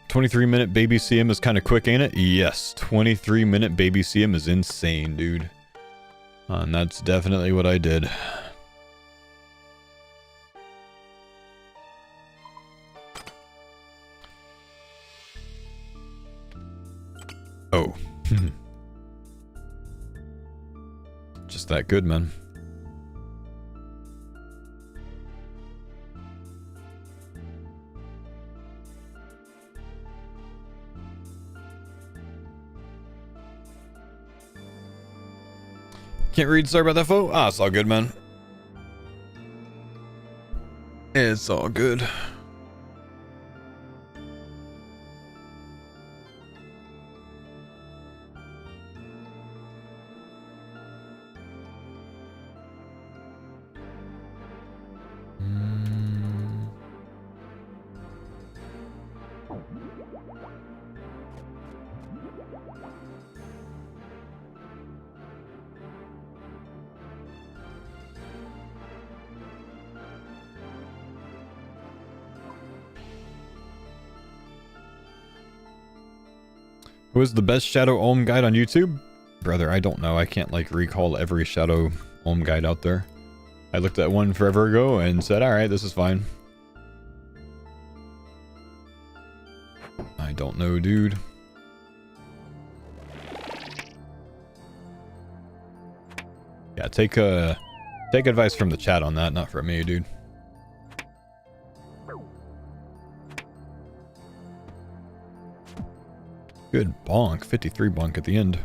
$23-minute baby CM is kind of quick, ain't it? Yes, 23-minute baby CM is insane, dude. And that's definitely what I did. Oh. Just that good, man. Can't read, sorry about that, Faux. Ah, it's all good, man. It's all good. Who is the best Shadow Ohm guide on YouTube? Brother, I don't know. I can't like recall every Shadow Ohm guide out there. I looked at one forever ago and said, alright, this is fine. I don't know, dude. Yeah, take advice from the chat on that, not from me, dude. Good bonk, 53 bonk at the end.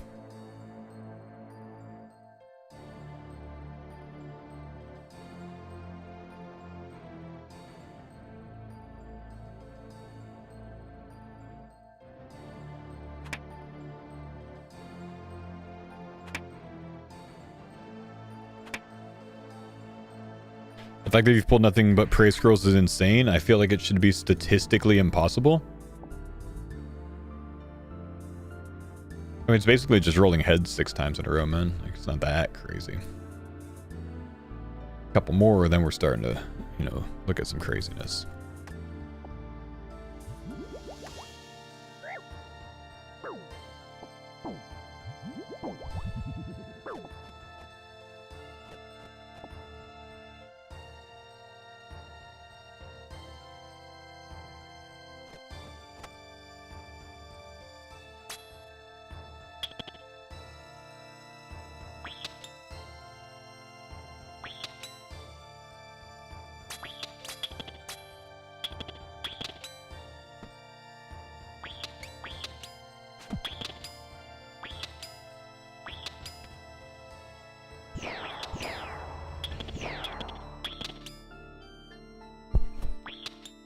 The fact that you've pulled nothing but praise scrolls is insane. I feel like it should be statistically impossible. I mean, it's basically just rolling heads 6 times in a row, man. Like, it's not that crazy. A couple more, then we're starting to, you know, look at some craziness.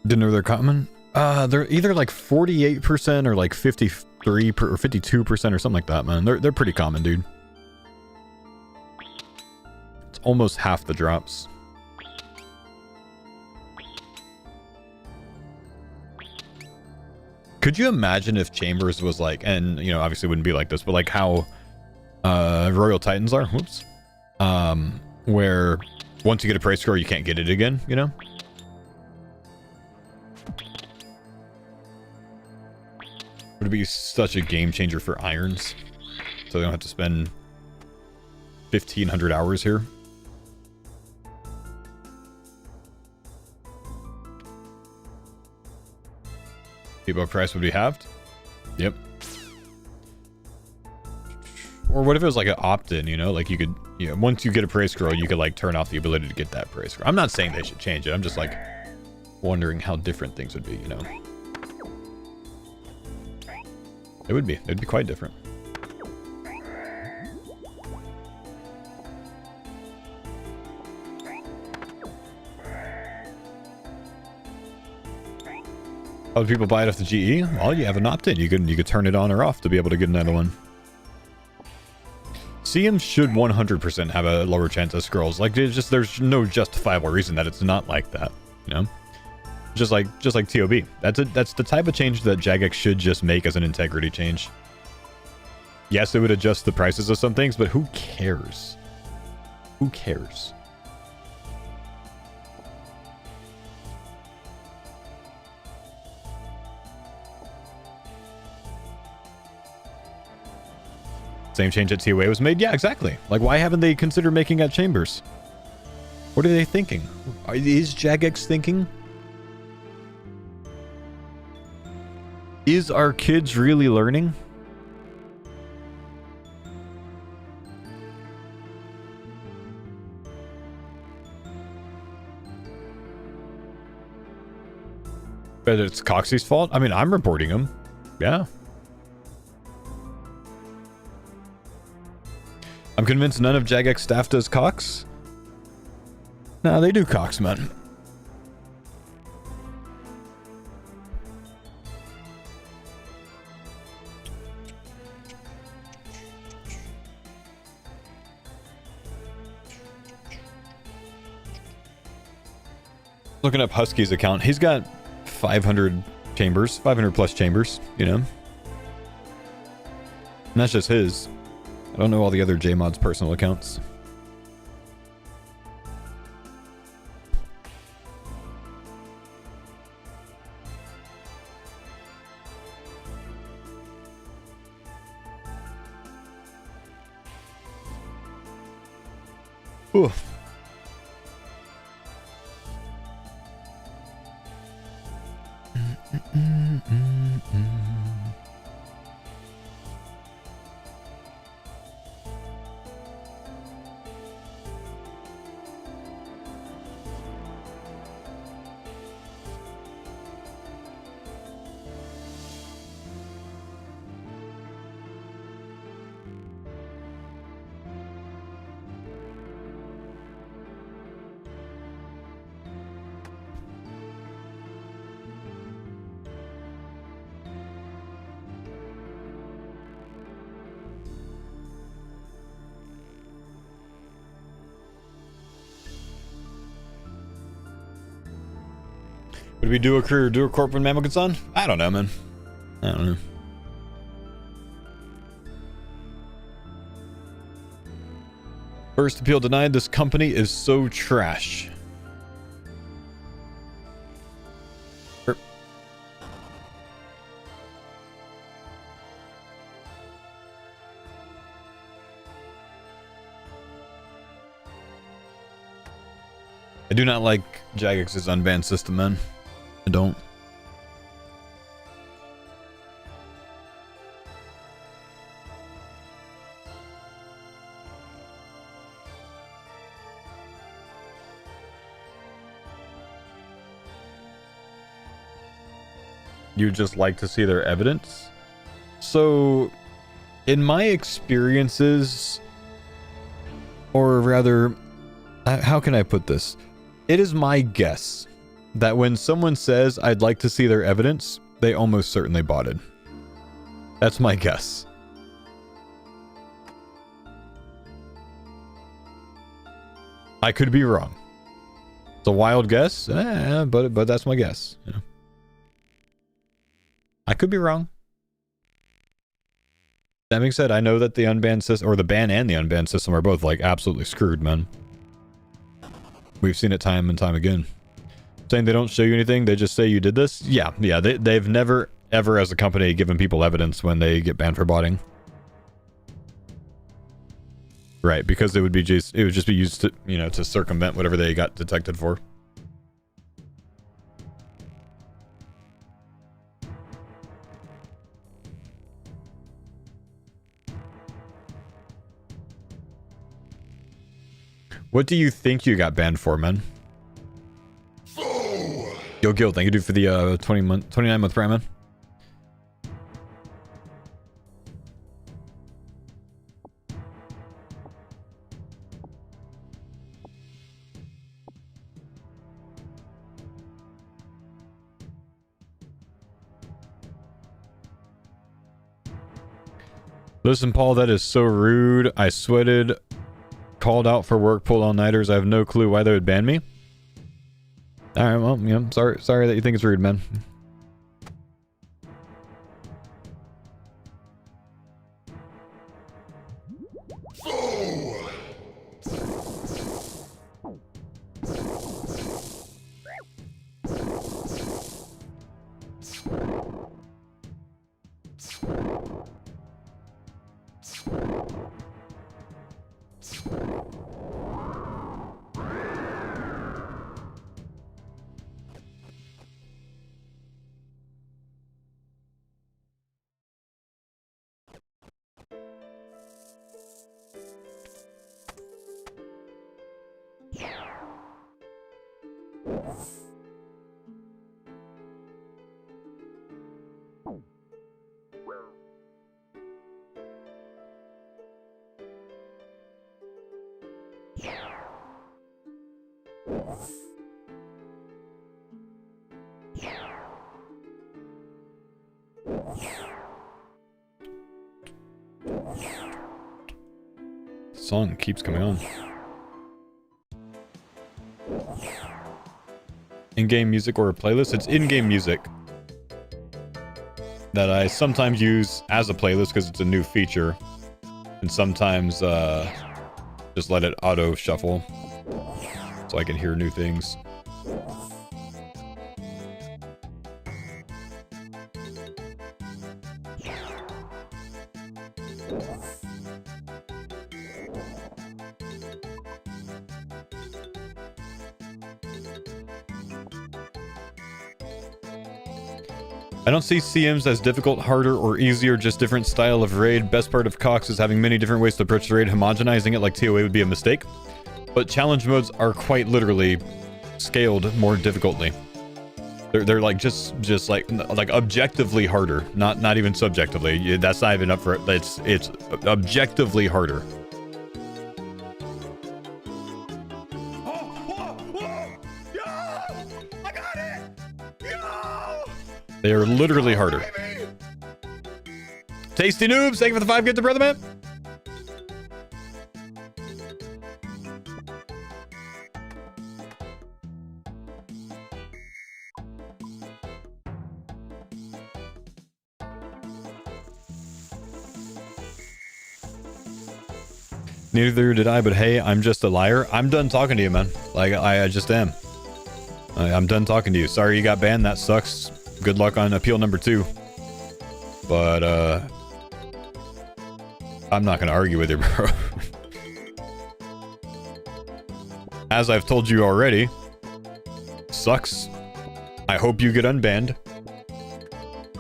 Didn't know they're common. They're either like 48% or like 53 or 52% or something like that, man. They're pretty common, dude. It's almost half the drops. Could you imagine if Chambers was like, and you know, obviously it wouldn't be like this, but like how Royal Titans are, whoops, where once you get a praise score, you can't get it again, you know? Would it be such a game changer for irons? So they don't have to spend 1,500 hours here. Depot price would be halved. Yep. Or what if it was like an opt-in, you know? Like you could, you know, once you get a praise scroll, you could like turn off the ability to get that praise scroll. I'm not saying they should change it. I'm just like wondering how different things would be, you know? It would be. It'd be quite different. How do people buy it off the GE? Well, you have an opt-in. You could turn it on or off to be able to get another one. CM should 100% have a lower chance of scrolls. Like there's no justifiable reason that it's not like that, you know? Just like TOB. That's the type of change that Jagex should just make as an integrity change. Yes, it would adjust the prices of some things, but who cares? Who cares? Same change at TOA was made? Yeah, exactly. Like, why haven't they considered making at Chambers? What are they thinking? Is Jagex thinking? Is our kids really learning? But it's Coxie's fault? I mean, I'm reporting him. Yeah. I'm convinced none of Jagex staff does Cox. Nah, they do Cox, man. Looking up Husky's account, he's got 500 chambers, 500 plus chambers, you know. And that's just his. I don't know all the other JMod's personal accounts. Ooh. Would we do a career, do a corp when Mammo gets on? I don't know, man. I don't know. First appeal denied. This company is so trash. I do not like Jagex's unbanned system, man. I don't. You just like to see their evidence? So, in my experiences, or rather, how can I put this? It is my guess that when someone says, I'd like to see their evidence, they almost certainly botted. That's my guess. I could be wrong. It's a wild guess, but that's my guess. You know? I could be wrong. That being said, I know that the unbanned system, or the ban and the unbanned system, are both like absolutely screwed, man. We've seen it time and time again. Saying they don't show you anything, they just say you did this? Yeah, they've never, ever as a company given people evidence when they get banned for botting. Right, because it would just be used to, you know, to circumvent whatever they got detected for. What do you think you got banned for, man? Yo, Gil, thank you, dude, for the 29-month prime, man. Listen, Paul, that is so rude. I sweated, called out for work, pulled all-nighters. I have no clue why they would ban me. Alright, well, yeah, sorry that you think it's rude, man. Song keeps coming on. In-game music or a playlist? It's in-game music that I sometimes use as a playlist because it's a new feature, and sometimes just let it auto shuffle so I can hear new things. I don't see CMs as difficult, harder, or easier, just different style of raid. Best part of Cox is having many different ways to approach the raid. Homogenizing it like TOA would be a mistake. But challenge modes are quite literally scaled more difficultly. They're like just like objectively harder, not even subjectively. That's not even up for it. It's objectively harder. They are literally harder. Tasty Noobs, thank you for the 5 gift, brother man. Neither did I, but hey, I'm just a liar. I'm done talking to you, man. Like, I just am. I'm done talking to you. Sorry you got banned. That sucks. Good luck on appeal number 2. But, I'm not gonna argue with you, bro. As I've told you already, sucks. I hope you get unbanned.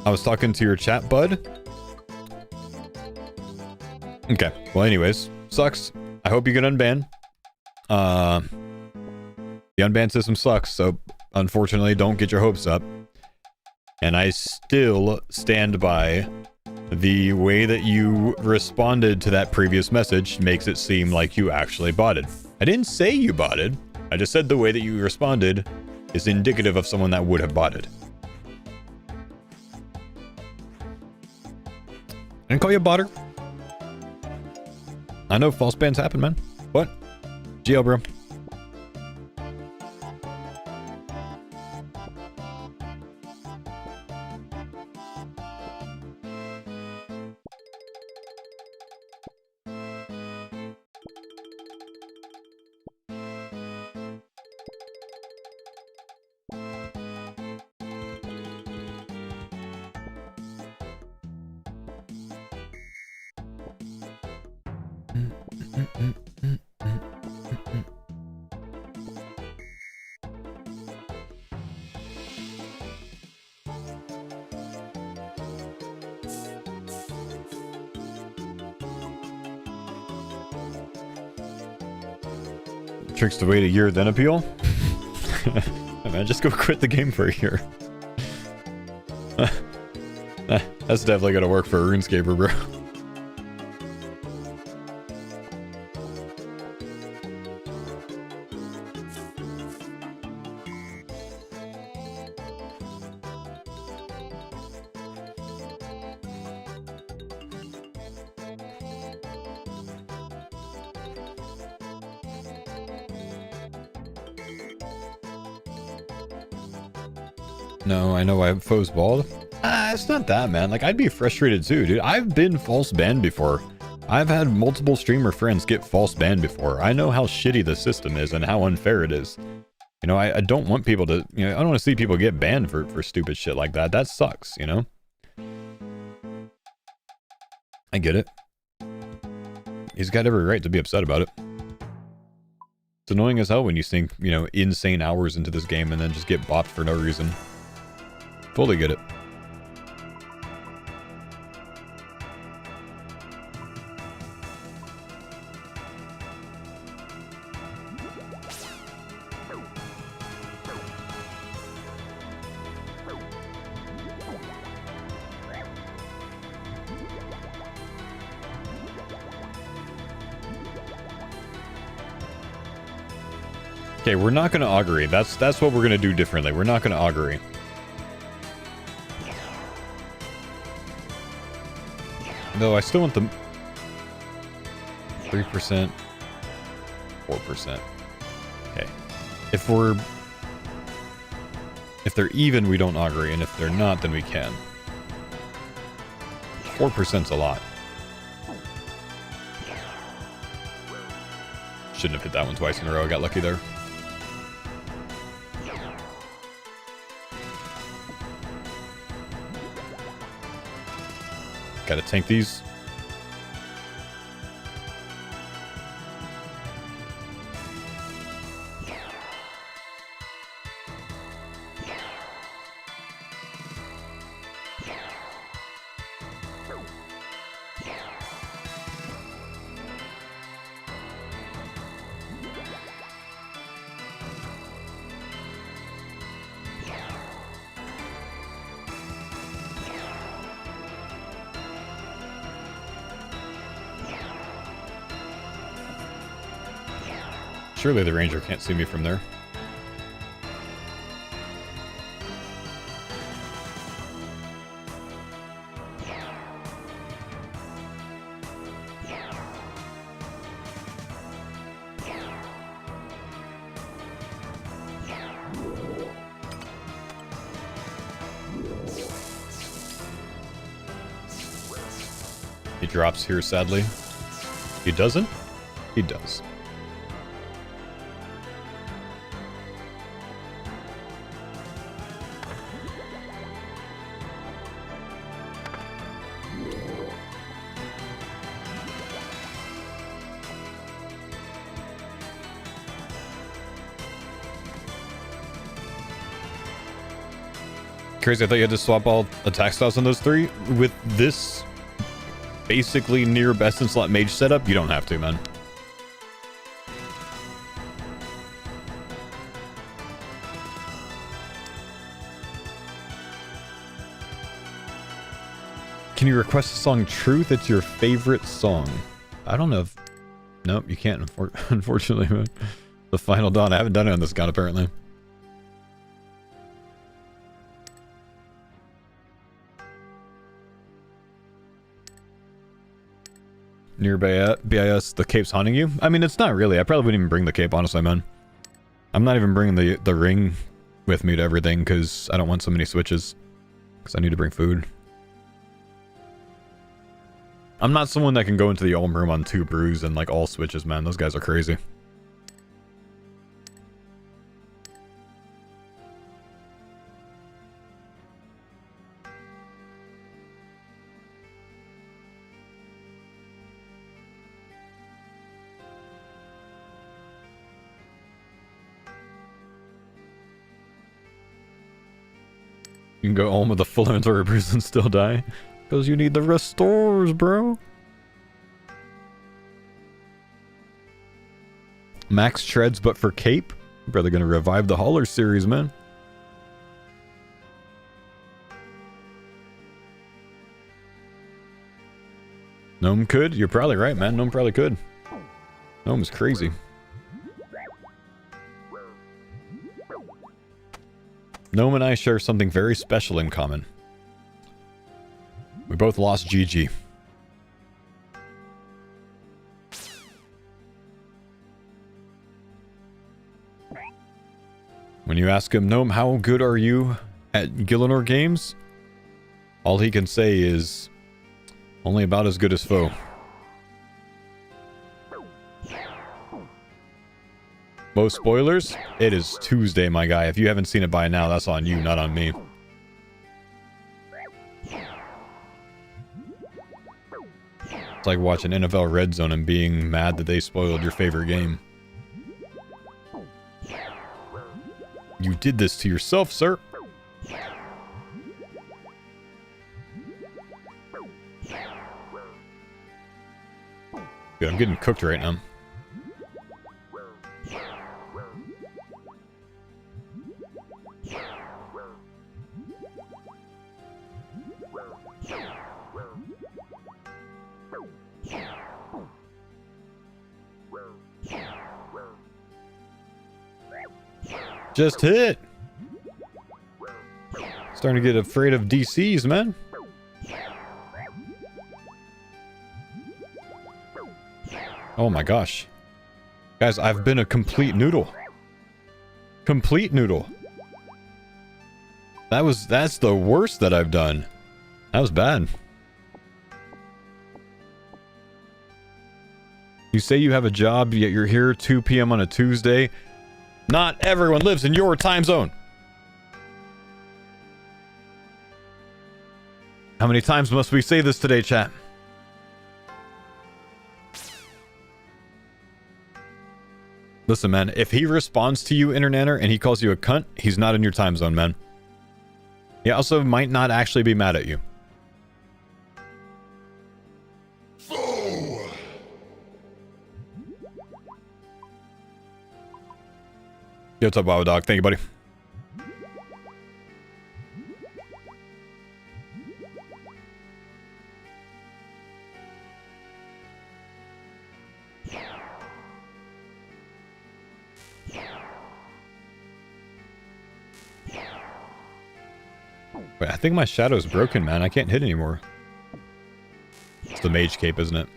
I was talking to your chat, bud. Okay, well anyways, sucks. I hope you get unbanned. The unbanned system sucks, so unfortunately don't get your hopes up. And I still stand by the way that you responded to that previous message makes it seem like you actually botted. I didn't say you botted. I just said the way that you responded is indicative of someone that would have botted. I didn't call you a botter. I know false bans happen, man. What? GL, bro. Tricks to wait a year then appeal? Man, just go quit the game for a year. That's definitely gonna work for a RuneScaper, bro. No, I know I have Faux balled. It's not that, man. Like, I'd be frustrated too, dude. I've been false banned before. I've had multiple streamer friends get false banned before. I know how shitty the system is and how unfair it is. You know, I don't want people to, you know, I don't want to see people get banned for stupid shit like that. That sucks, you know? I get it. He's got every right to be upset about it. It's annoying as hell when you sink, you know, insane hours into this game and then just get bopped for no reason. Fully get it. Okay, we're not going to augury. That's what we're going to do differently. We're not going to augury. Though I still want the 3%, 4%. Okay. If they're even, we don't augury, and if they're not, then we can. 4%'s a lot. Shouldn't have hit that one twice in a row. I got lucky there. Gotta tank these. Surely the ranger can't see me from there. He drops here, sadly. He doesn't? He does. Crazy, I thought you had to swap all attack styles on those three. With this basically near best in slot mage setup, you don't have to, man. Can you request the song Truth? It's your favorite song. I don't know if... Nope, you can't, unfortunately, man. The Final Dawn. I haven't done it on this gun, apparently. Near BIS, the cape's haunting you? I mean, it's not really. I probably wouldn't even bring the cape, honestly, man. I'm not even bringing the ring with me to everything, because I don't want so many switches. Because I need to bring food. I'm not someone that can go into the Ulm room on 2 brews and, like, all switches, man. Those guys are crazy. You can go home with a full inventory of brews and still die. Because you need the restores, bro. Max treads, but for cape? Brother gonna revive the Hauler series, man. Gnome could? You're probably right, man. Gnome probably could. Gnome is crazy. Gnome and I share something very special in common. We both lost GG. When you ask him, Gnome, how good are you at Gillinor games? All he can say is, only about as good as Faux. Most spoilers? It is Tuesday, my guy. If you haven't seen it by now, that's on you, not on me. It's like watching NFL Red Zone and being mad that they spoiled your favorite game. You did this to yourself, sir. Dude, I'm getting cooked right now. Just hit. Starting to get afraid of DCs, man. Oh my gosh. Guys, I've been a complete noodle. Complete noodle. That's the worst that I've done. That was bad. You say you have a job, yet you're here 2 p.m. on a Tuesday. Not everyone lives in your time zone. How many times must we say this today, chat? Listen, man, if he responds to you, Internetter, and he calls you a cunt, he's not in your time zone, man. He also might not actually be mad at you. Yo, what's up, Wow Dog? Thank you, buddy. Wait, I think my shadow's broken, man. I can't hit anymore. It's the mage cape, isn't it?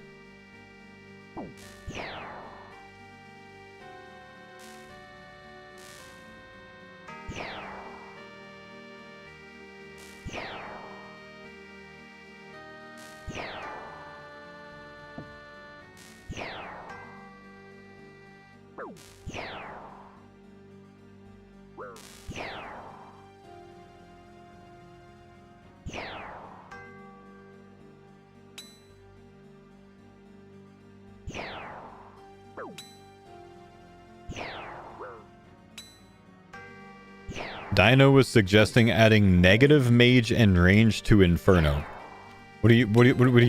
Dino was suggesting adding negative mage and range to Inferno. What do you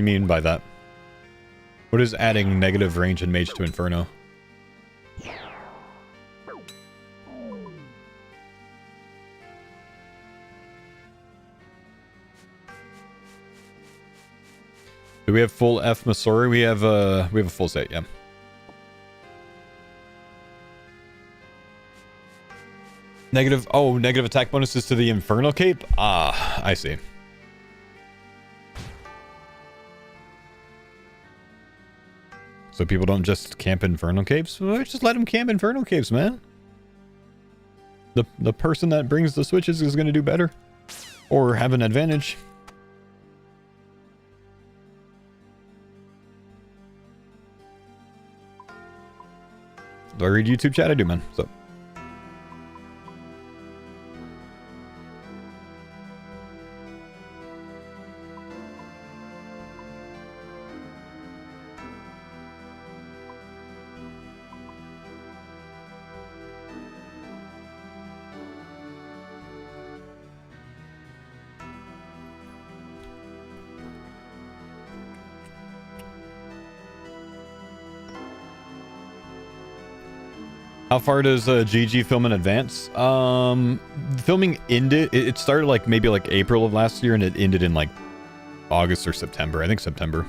mean by that? What is adding negative range and mage to Inferno? Do we have full F Masori? We have a full set, yeah. Negative attack bonuses to the Infernal Cape? Ah, I see. So people don't just camp Infernal Capes? Well, just let them camp Infernal Capes, man. The person that brings the switches is going to do better. Or have an advantage. Do I read YouTube chat? I do, man. So. How far does GG film in advance? Filming ended. It started like maybe like April of last year, and it ended in like August or September. I think September.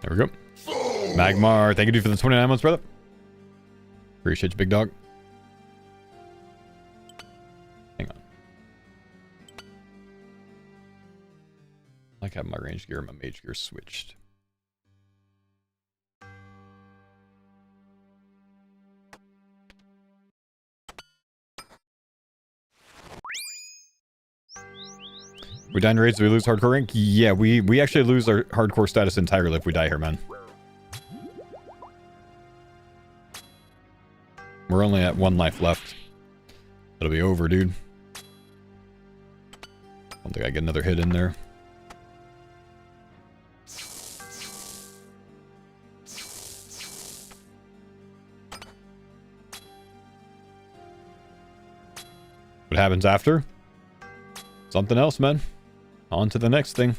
There we go. Magmar, thank you dude for the 29 months, brother. Appreciate you, big dog. Hang on. I like having my range gear and my mage gear switched. We die in raids, do we lose hardcore rank? Yeah, we actually lose our hardcore status entirely if we die here, man. We're only at 1 life left. It'll be over, dude. I don't think I get another hit in there. What happens after? Something else, man. On to the next thing.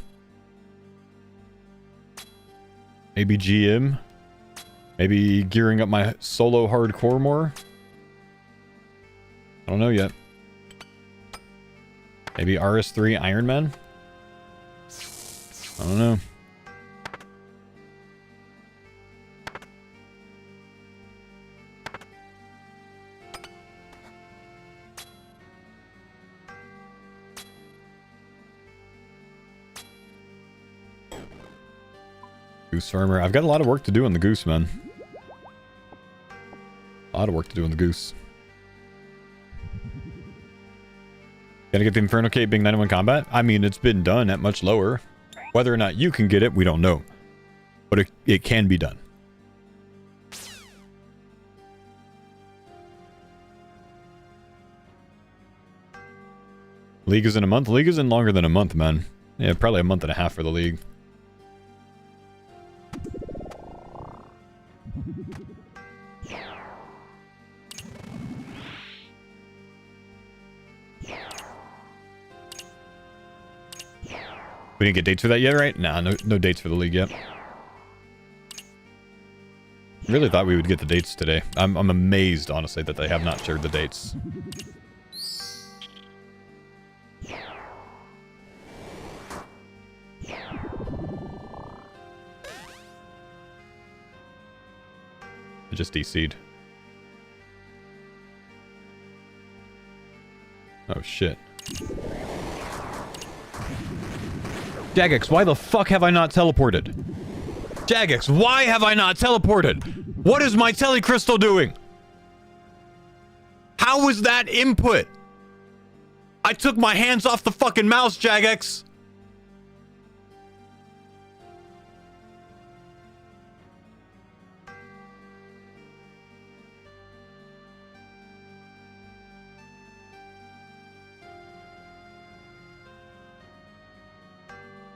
Maybe GM. Maybe gearing up my solo hardcore more. I don't know yet. Maybe RS3 Iron Man. I don't know. Goose farmer. I've got a lot of work to do on the goose, man. A lot of work to do on the goose. Gotta get the Inferno Cape being 91 combat? I mean, it's been done at much lower. Whether or not you can get it, we don't know. But it can be done. League is in a month? League is in longer than a month, man. Yeah, probably a month and a half for the league. We didn't get dates for that yet, right? Nah, no dates for the league yet. Really thought we would get the dates today. I'm amazed, honestly, that they have not shared the dates. I just DC'd. Oh, shit. Jagex, why the fuck have I not teleported? Jagex, why have I not teleported? What is my telecrystal doing? How was that input? I took my hands off the fucking mouse, Jagex.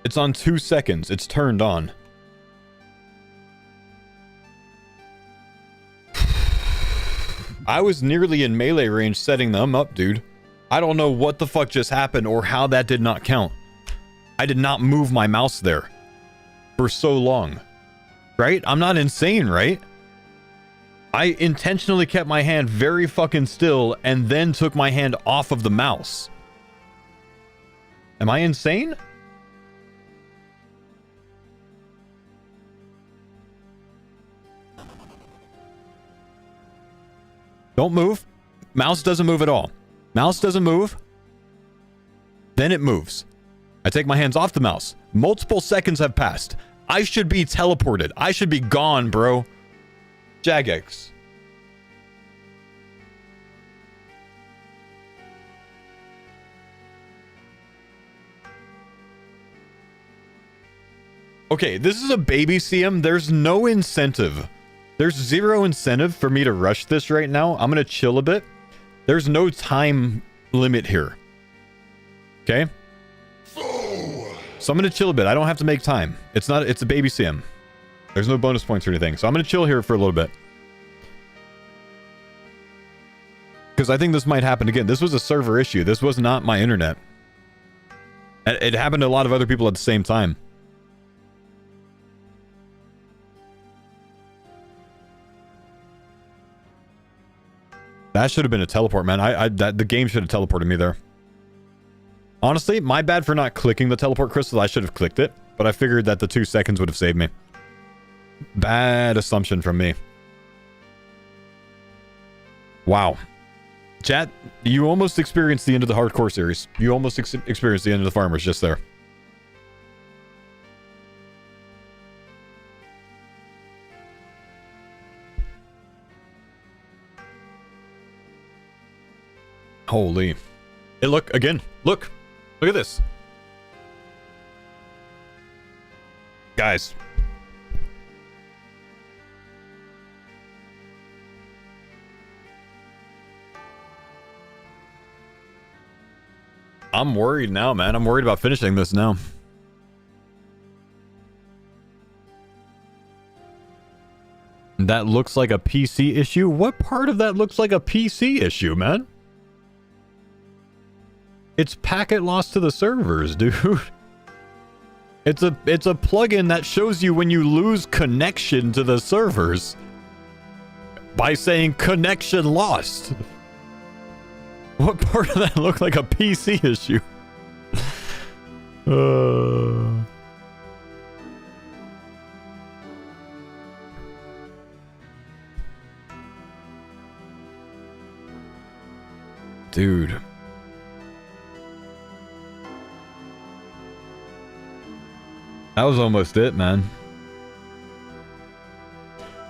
It's on 2 seconds. It's turned on. I was nearly in melee range setting them up, dude. I don't know what the fuck just happened or how that did not count. I did not move my mouse there for so long. Right? I'm not insane, right? I intentionally kept my hand very fucking still and then took my hand off of the mouse. Am I insane? Don't move. Mouse doesn't move at all. Mouse doesn't move. Then it moves. I take my hands off the mouse. Multiple seconds have passed. I should be teleported. I should be gone, bro. Jagex. Okay, this is a baby CM. There's no incentive. There's zero incentive for me to rush this right now. I'm going to chill a bit. There's no time limit here. Okay? So I'm going to chill a bit. I don't have to make time. It's a baby CM. There's no bonus points or anything. So I'm going to chill here for a little bit. Because I think this might happen again. This was a server issue. This was not my internet. It happened to a lot of other people at the same time. That should have been a teleport, man. The game should have teleported me there. Honestly, my bad for not clicking the teleport crystal. I should have clicked it, but I figured that the 2 seconds would have saved me. Bad assumption from me. Wow. Chat, you almost experienced the end of the hardcore series. You almost experienced the end of the farmers just there. Holy. Hey, look, again. Look. Look at this. Guys. I'm worried now, man. I'm worried about finishing this now. That looks like a PC issue? What part of that looks like a PC issue, man? It's packet loss to the servers, dude. It's a plugin that shows you when you lose connection to the servers by saying connection lost. What part of that looked like a PC issue? Dude. That was almost it, man.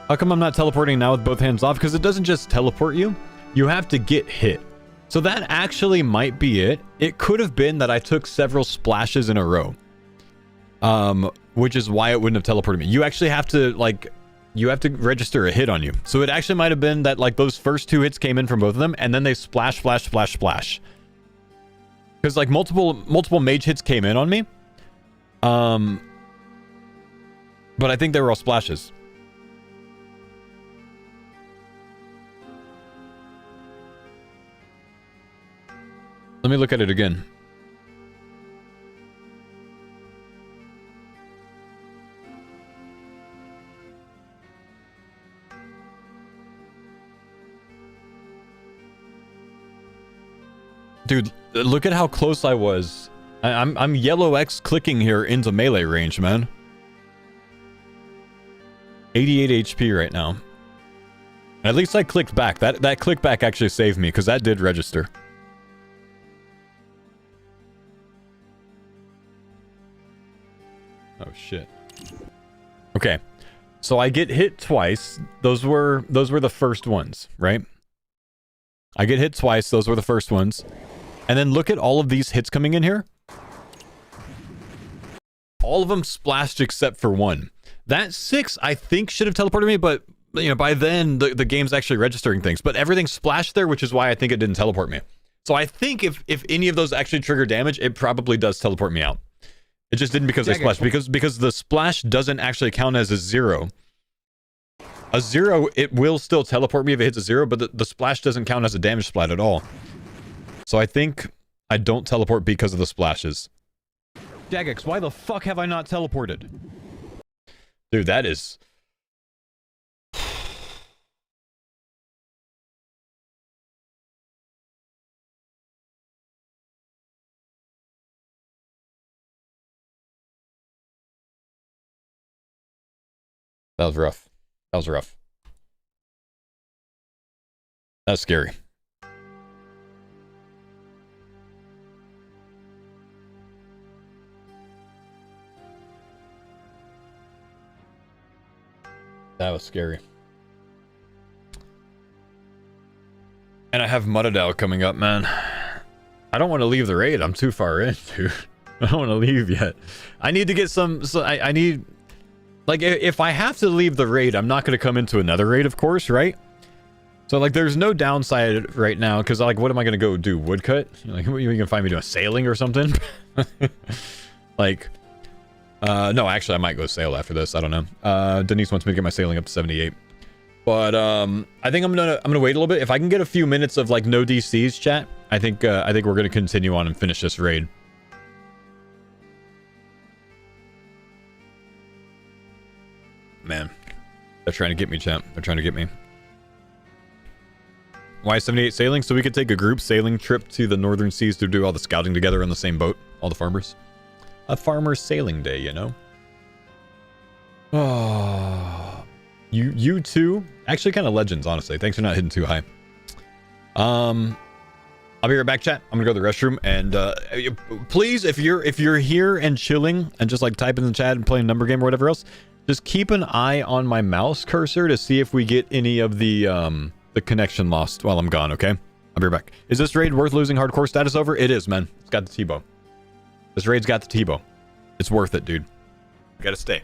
How come I'm not teleporting now with both hands off? Because it doesn't just teleport you. You have to get hit. So that actually might be it. It could have been that I took several splashes in a row. Which is why it wouldn't have teleported me. You actually have to, like, you have to register a hit on you. So it actually might have been that, like, those first 2 hits came in from both of them, and then they splash, splash, splash, splash. Because, like, multiple mage hits came in on me. But I think they were all splashes. Let me look at it again. Dude, look at how close I was. I'm yellow X clicking here into melee range, man. 88 HP right now. At least I clicked back. That click back actually saved me, because that did register. Oh shit. Okay. So I get hit twice. Those were the first ones, right? I get hit twice. Those were the first ones. And then look at all of these hits coming in here. All of them splashed except for one. That 6, I think, should have teleported me, but, you know, by then, the game's actually registering things. But everything splashed there, which is why I think it didn't teleport me. So I think if any of those actually trigger damage, it probably does teleport me out. It just didn't because they splashed. Because the splash doesn't actually count as a 0. A 0, it will still teleport me if it hits a 0, but the splash doesn't count as a damage splat at all. So I think I don't teleport because of the splashes. Jagex, why the fuck have I not teleported? Dude, that is... That was rough. That was rough. That's scary. That was scary. And I have Muttadal coming up, man. I don't want to leave the raid. I'm too far in, dude. I don't want to leave yet. I need to get some... I need... Like, if I have to leave the raid, I'm not going to come into another raid, of course, right? So, like, there's no downside right now, because, like, what am I going to go do? Woodcut? Like, you can find me doing sailing or something? Like... no, actually, I might go sail after this. I don't know. Denise wants me to get my sailing up to 78. But I think I'm gonna wait a little bit. If I can get a few minutes of like no DCs, chat, I think we're gonna continue on and finish this raid. Man, they're trying to get me, chat. They're trying to get me. Why 78 sailing? So we could take a group sailing trip to the northern seas to do all the scouting together on the same boat. All the farmers. A farmer's sailing day, you know? Oh, you too? Actually, kind of legends, honestly. Thanks for not hitting too high. I'll be right back, chat. I'm gonna go to the restroom, and please, if you're here and chilling and just like typing in the chat and playing a number game or whatever else, just keep an eye on my mouse cursor to see if we get any of the connection lost while I'm gone. Okay, I'll be right back. Is this raid worth losing hardcore status over? It is, man. It's got the T-bow. This raid's got the T-bow. It's worth it, dude. You gotta stay.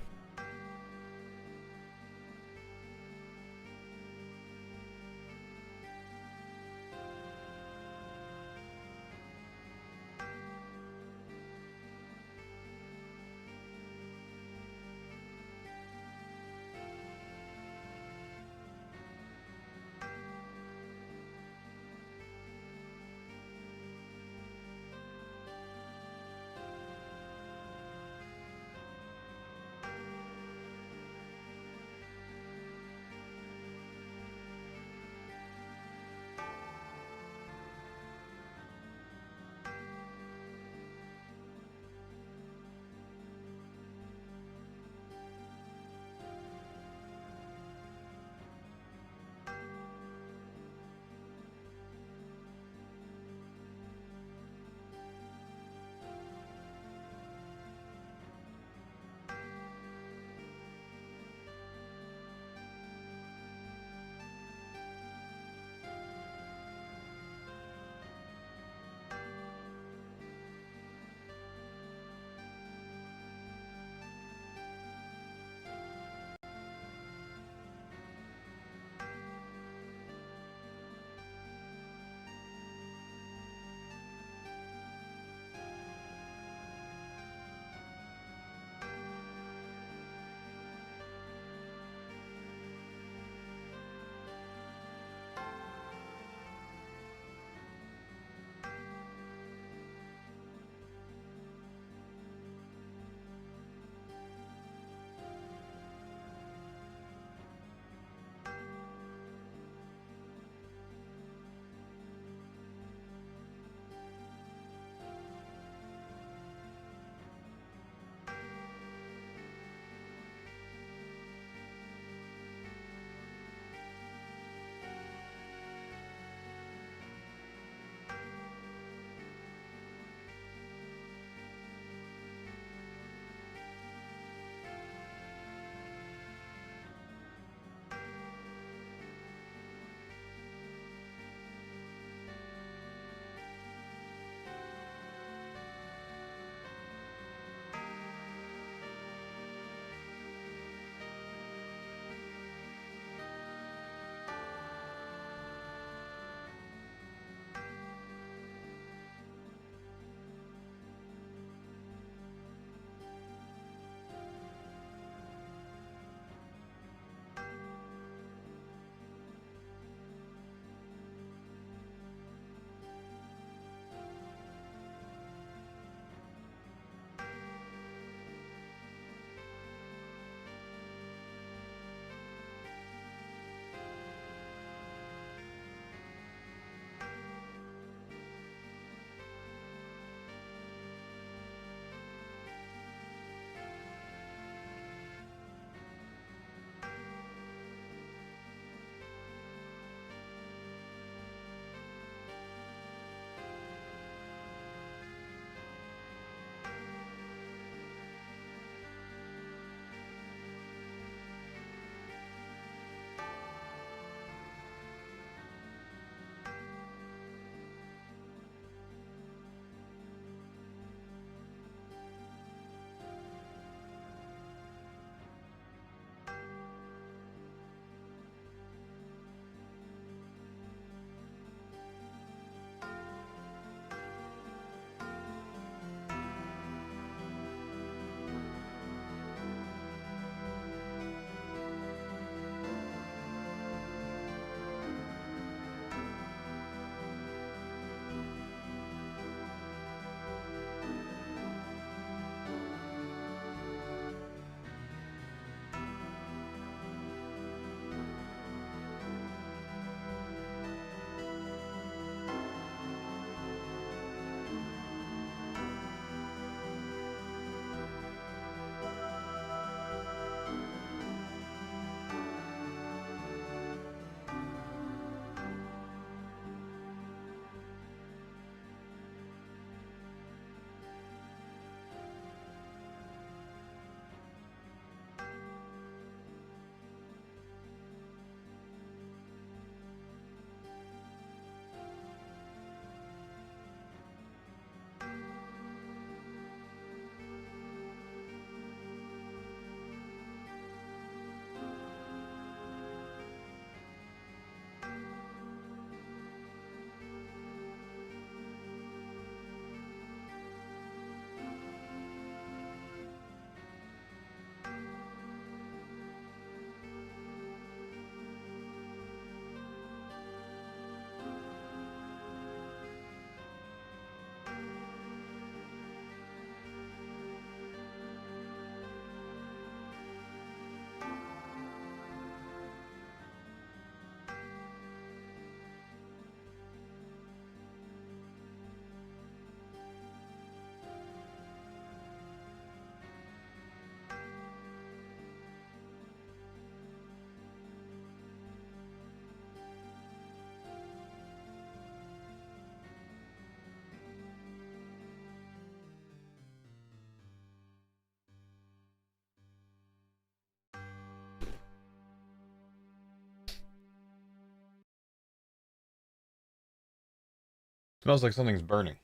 Smells like something's burning.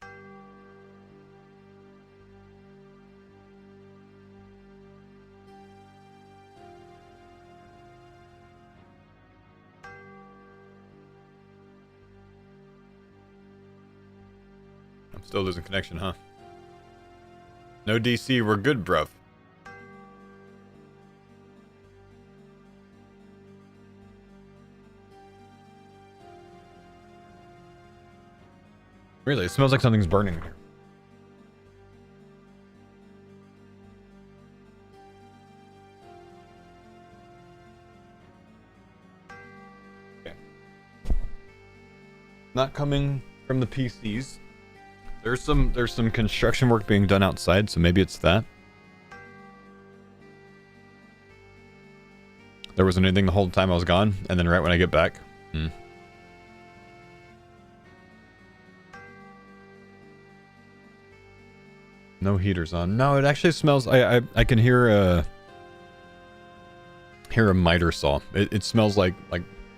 I'm still losing connection, huh? No DC, we're good, bruv. Really, it smells like something's burning in here. Okay. Not coming from the PCs. There's some construction work being done outside, so maybe it's that. There wasn't anything the whole time I was gone, and then right when I get back. No heaters on. No, it actually smells. I can hear a miter saw. It smells like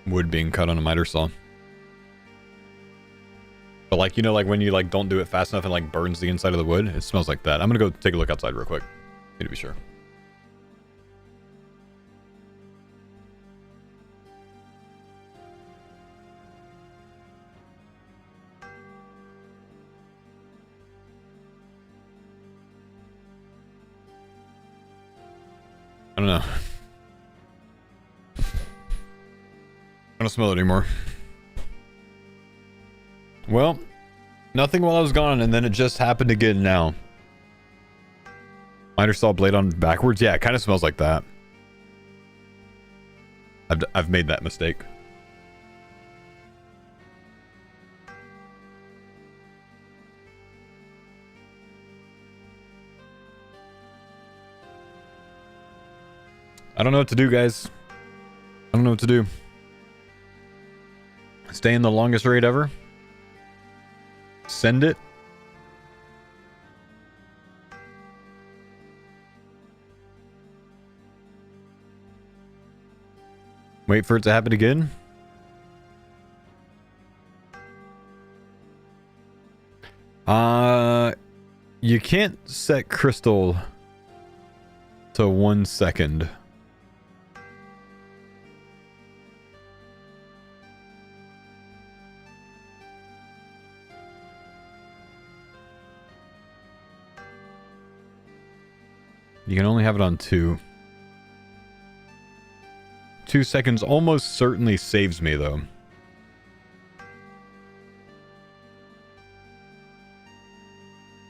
wood being cut on a miter saw. But like, you know, like when you like don't do it fast enough and like burns the inside of the wood, it smells like that. I'm gonna go take a look outside real quick. Need to be sure. I don't know. I don't smell it anymore. Well, nothing while I was gone, and then it just happened again now. Miter saw blade on backwards. Yeah, it kind of smells like that. I've made that mistake. I don't know what to do, guys. I don't know what to do. Stay in the longest raid ever. Send it. Wait for it to happen again. You can't set crystal to 1 second. You can only have it on 2. 2 seconds almost certainly saves me, though.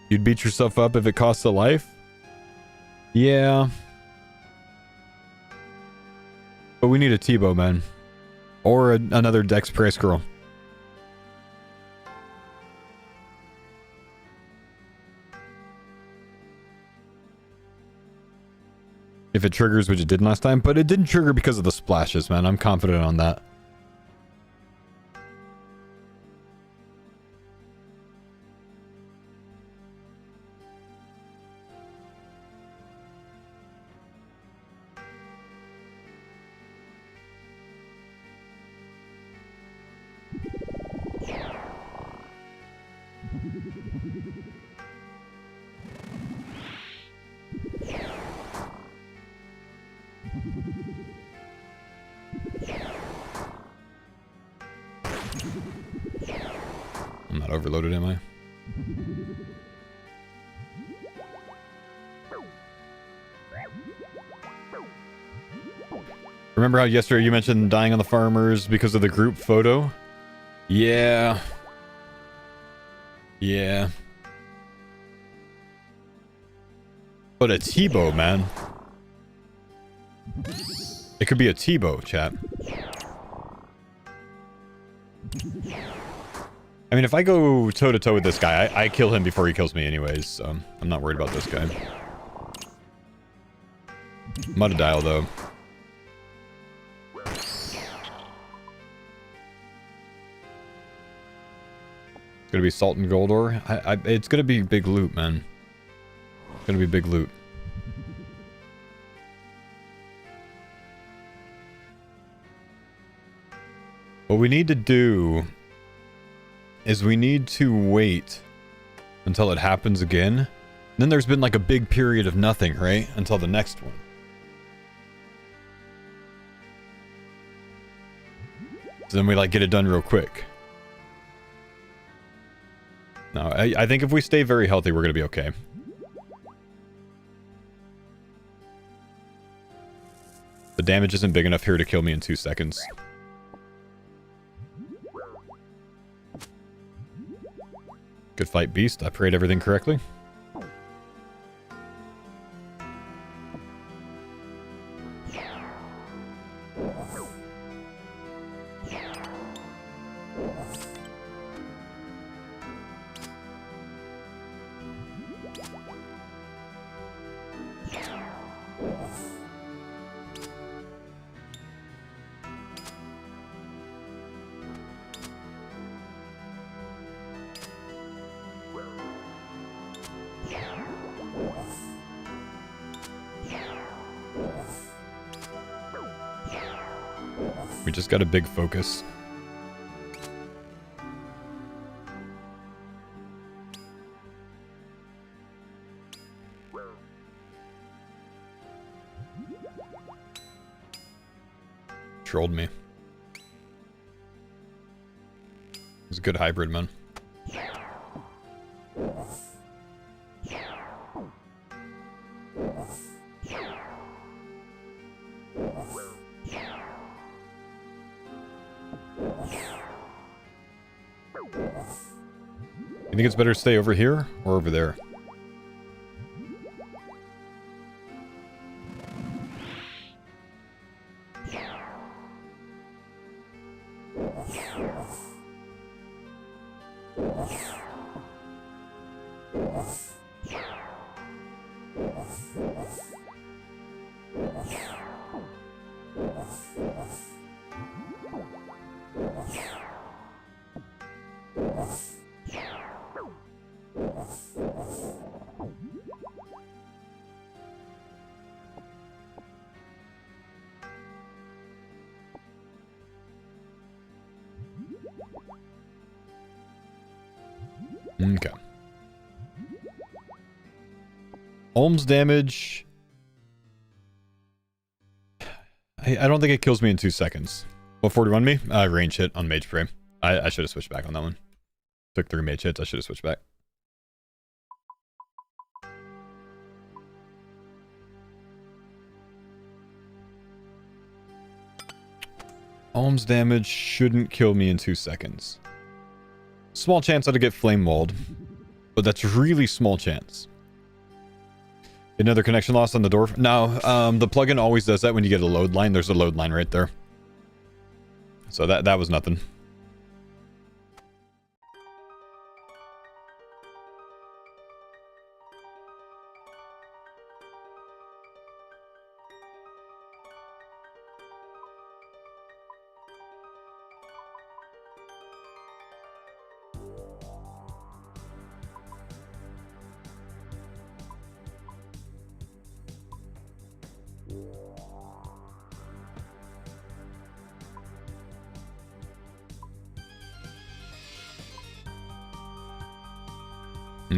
You'd beat yourself up if it costs a life? Yeah. But we need a T-bow, man. Or another Dex Price girl. If it triggers, which it did last time. But it didn't trigger because of the splashes, man. I'm confident on that. I'm not overloaded, am I? Remember how yesterday you mentioned dying on the farmers because of the group photo? Yeah. Yeah. But a T-bow, man. It could be a T-bow, chat. I mean, if I go toe-to-toe with this guy, I kill him before he kills me anyways, so I'm not worried about this guy. Muddidial, though. It's gonna be salt and gold ore. It's gonna be big loot, man. It's gonna be big loot. What we need to do is we need to wait until it happens again. Then there's been like a big period of nothing, right? Until the next one. So then we like get it done real quick. No, I think if we stay very healthy, we're going to be okay. The damage isn't big enough here to kill me in 2 seconds. Good fight, Beast. I prayed everything correctly. We just got a big focus. Trolled me. He's a good hybrid, man. You think it's better to stay over here or over there? Okay. Ohms damage. I don't think it kills me in 2 seconds. What 41 me? Range hit on Mage Spray. I should have switched back on that one. Took 3 mage hits. I should have switched back. Ohms damage shouldn't kill me in 2 seconds. Small chance that I get flame walled, but that's really small chance. Another connection loss on the door. No, the plugin always does that when you get a load line. There's a load line right there. So that was nothing.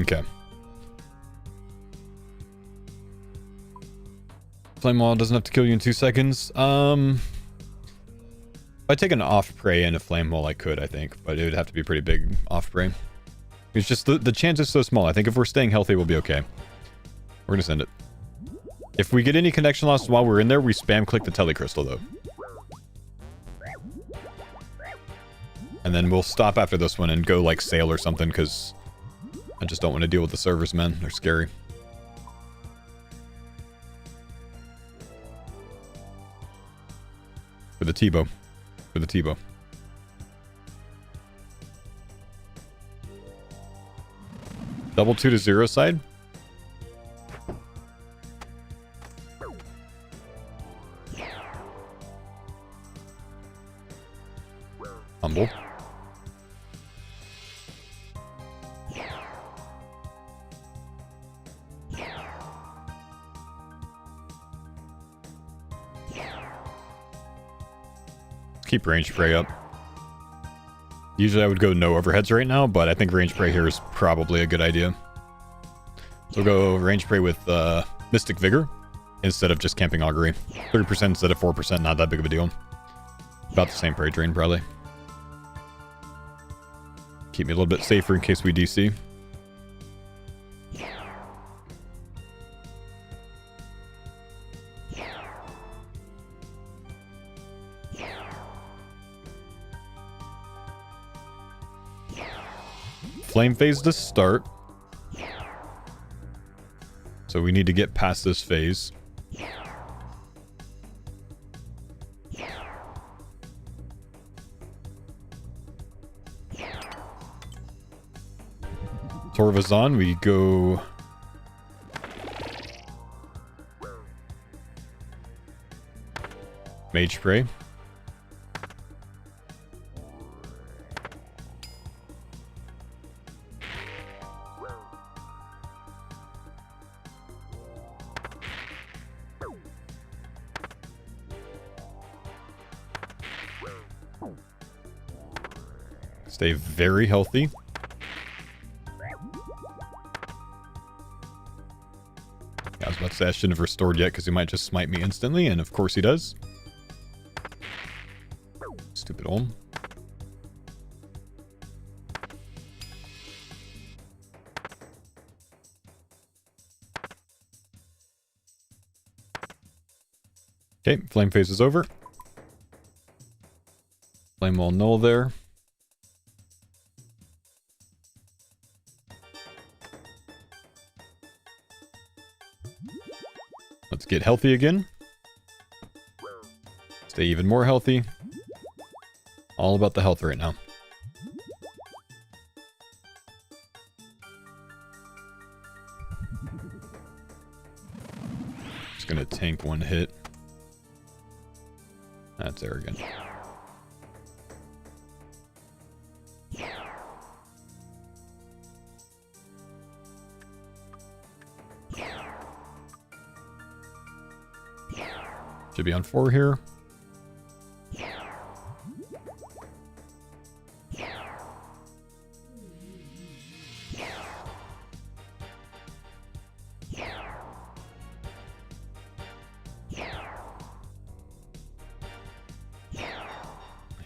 Okay. Flame wall doesn't have to kill you in 2 seconds. If I take an off prey and a flame wall, I could, I think, but it would have to be pretty big off prey. It's just the chance is so small. I think if we're staying healthy, we'll be okay. We're gonna send it. If we get any connection loss while we're in there, we spam click the telecrystal though. And then we'll stop after this one and go like sail or something, because I just don't want to deal with the servers, man. They're scary. For the T-bow. For the T-bow. Double 2 to 0 side. Humble. Keep range spray up. Usually I would go no overheads right now, but I think range spray here is probably a good idea. So we'll go range spray with Mystic Vigor instead of just camping augury. 30% instead of 4%, not that big of a deal. About the same prey drain, probably. Keep me a little bit safer in case we DC. Flame phase to start. So we need to get past this phase. Torvazon, we go... Mage Spray. Stay very healthy. I was about to say I shouldn't have restored yet because he might just smite me instantly, and of course he does. Stupid Olm. Okay, flame phase is over. Flame wall null there. Let's get healthy again. Stay even more healthy. All about the health right now. Just gonna tank one hit. That's arrogant. Should be on 4 here.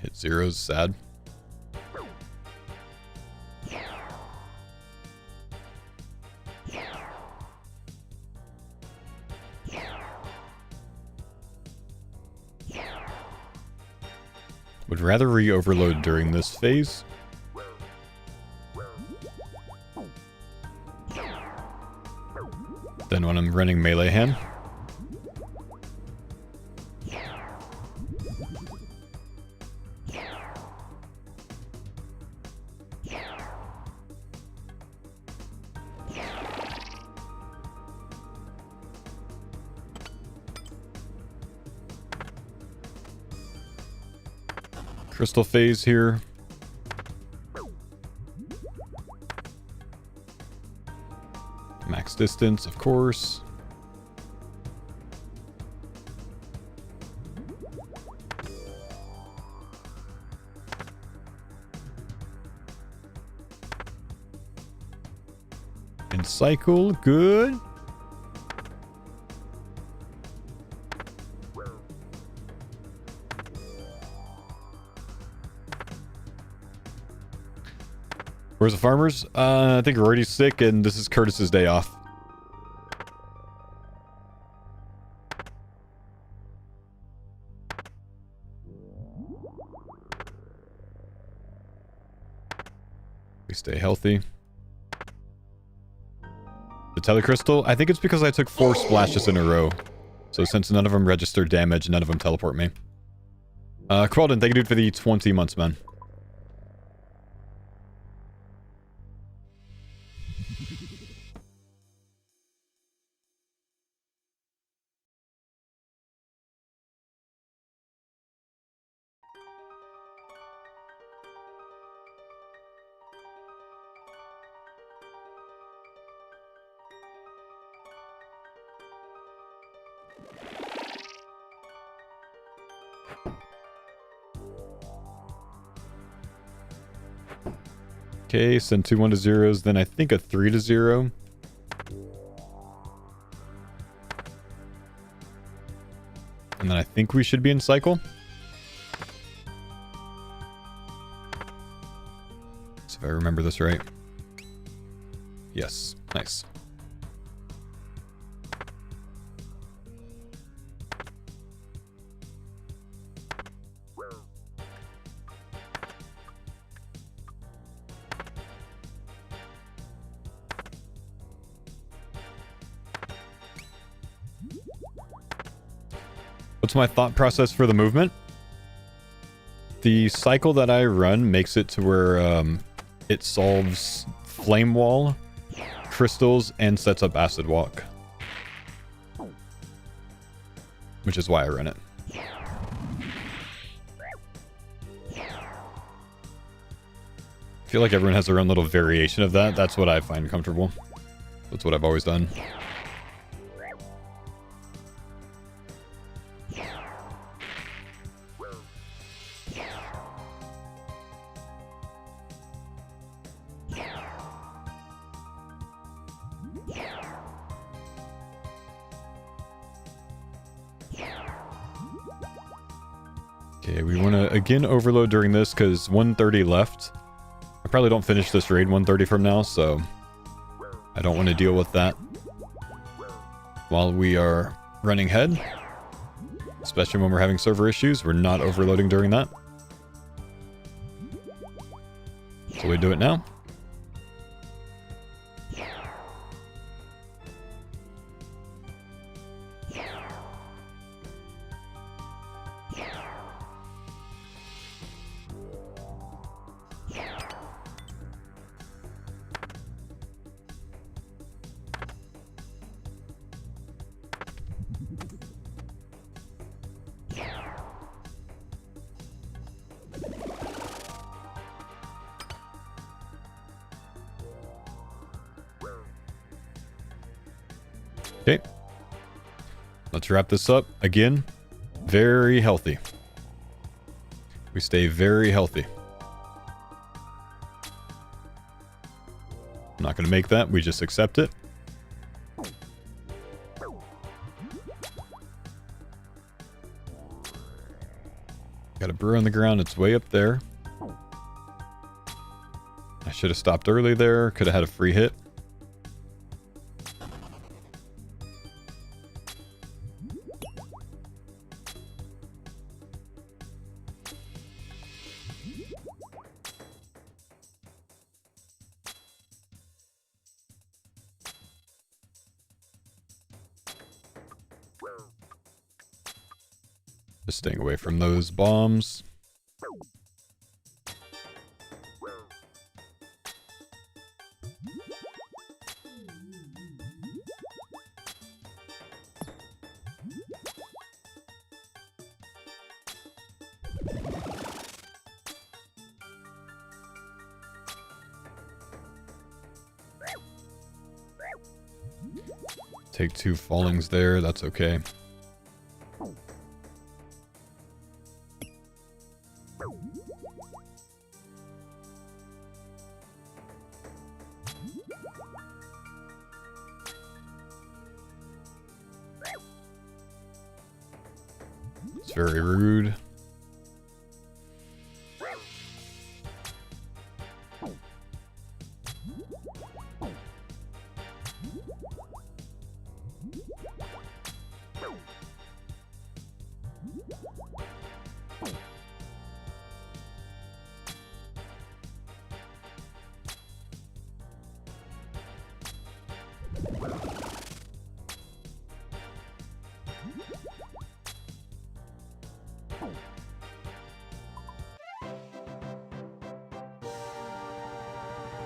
Hit zeros, sad. Would rather re-overload during this phase. Then when I'm running melee hand. Crystal phase here. Max distance, of course. And cycle, good. Where's the farmers? I think Rory's sick and this is Curtis's day off. We stay healthy. The Telecrystal? I think it's because I took 4 splashes in a row. So since none of them register damage, none of them teleport me. Qualden, thank you dude for the 20 months, man. Okay, send 2 1 to zeros, then I think a 3 to 0. And then I think we should be in cycle. So if I remember this right. Yes, nice. What's my thought process for the movement? The cycle that I run makes it to where it solves Flame Wall, Crystals, and sets up Acid Walk. Which is why I run it. I feel like everyone has their own little variation of that. That's what I find comfortable. That's what I've always done. Okay, we want to again overload during this because 130 left. I probably don't finish this raid 130 from now, so I don't want to deal with that while we are running head. Especially when we're having server issues, we're not overloading during that. So we do it now. Okay, let's wrap this up. Again, very healthy. We stay very healthy. I'm not going to make that. We just accept it. Got a brew on the ground. It's way up there. I should have stopped early there. Could have had a free hit. Just staying away from those bombs. Take 2 fallings there, that's okay. It's very rude.